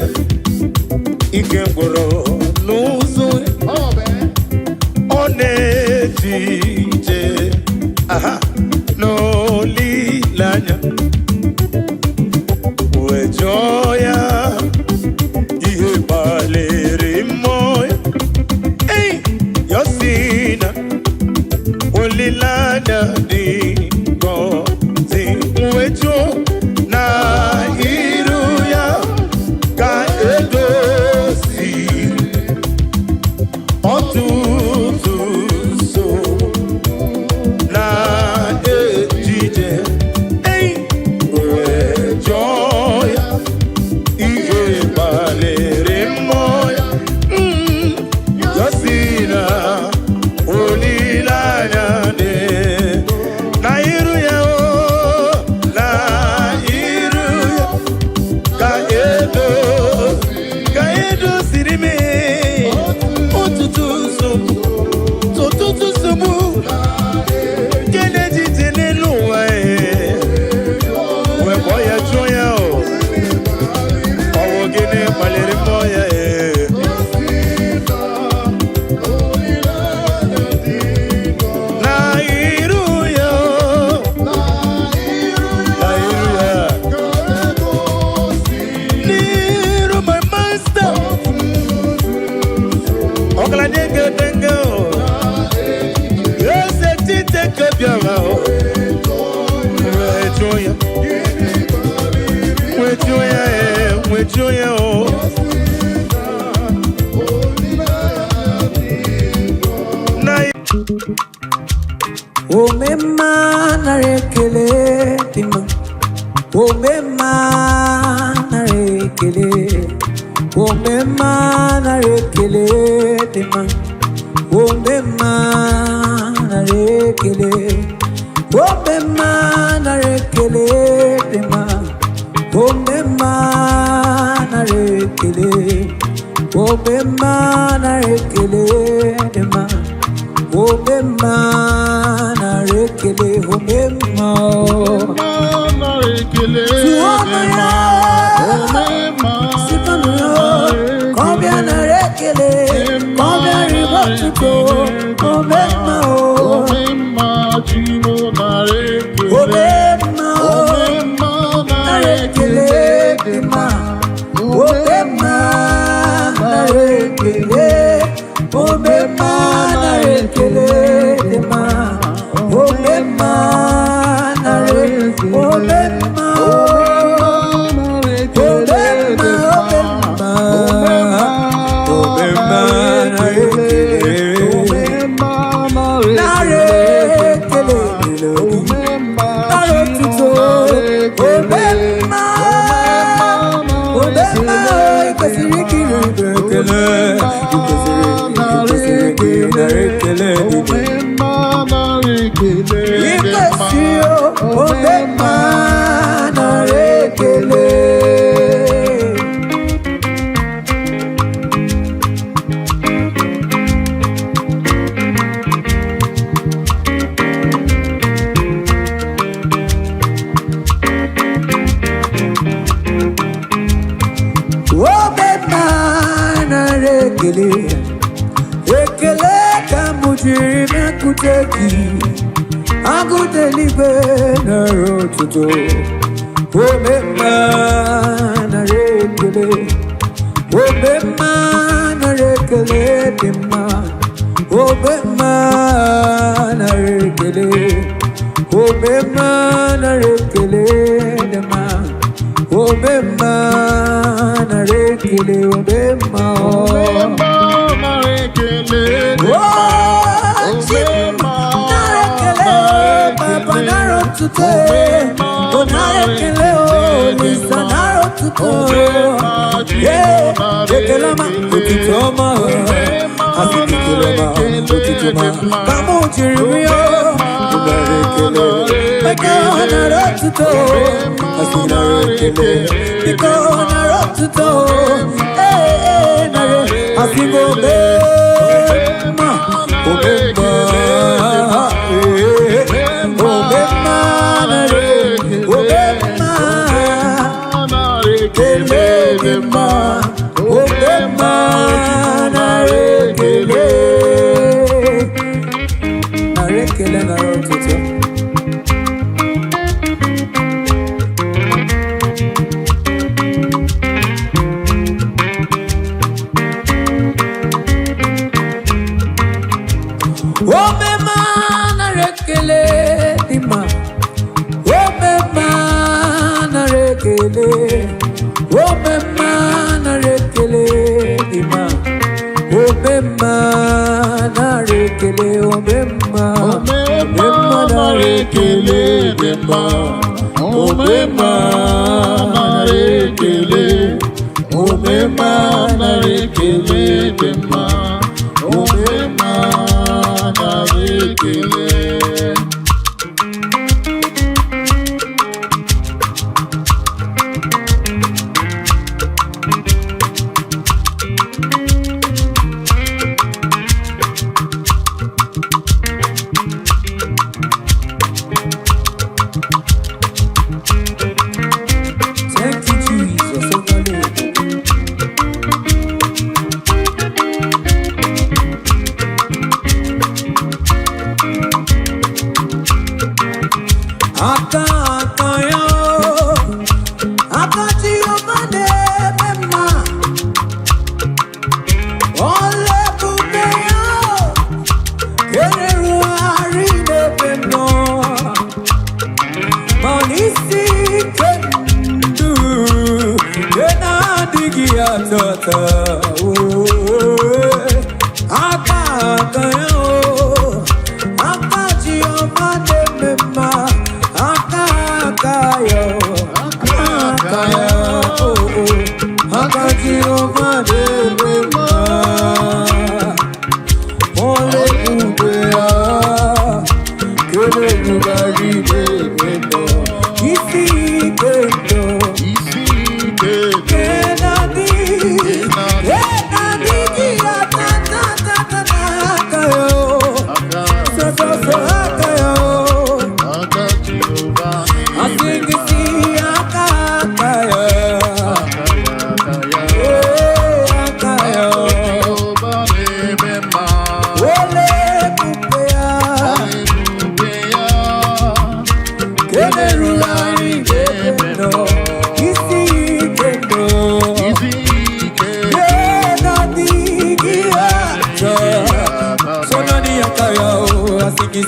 ike gwụrụ n'ụzọ ọ na-eji ije n'olileanya wee jụọ ya ihe gbalịrị mmụọ Yosina olilanya di gozi mwejo na iru ya ka edosi otutu so na ejije joye o. Omema narekele dima. Omema narekele. Omema narekele dima. Omema narekele. Omema narekele dima. Omema narekele. Omema narekele dima. Omema narekele. Omema narekele. Combien narekele. Combien ribotuko. Omema Omema chimo narekele. Omema narekele dima. Omema narekele. Omema narekele dima. Omema narekele. Omema ekele ka m jiri bịakwute gị agụdelibe nara ụtụtụ omemma nara ekele omemma nara ekele dị mma omemma nara ekele omemma nara ekele dị mma omemma nara ekele omemma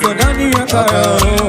Sonani yakaya,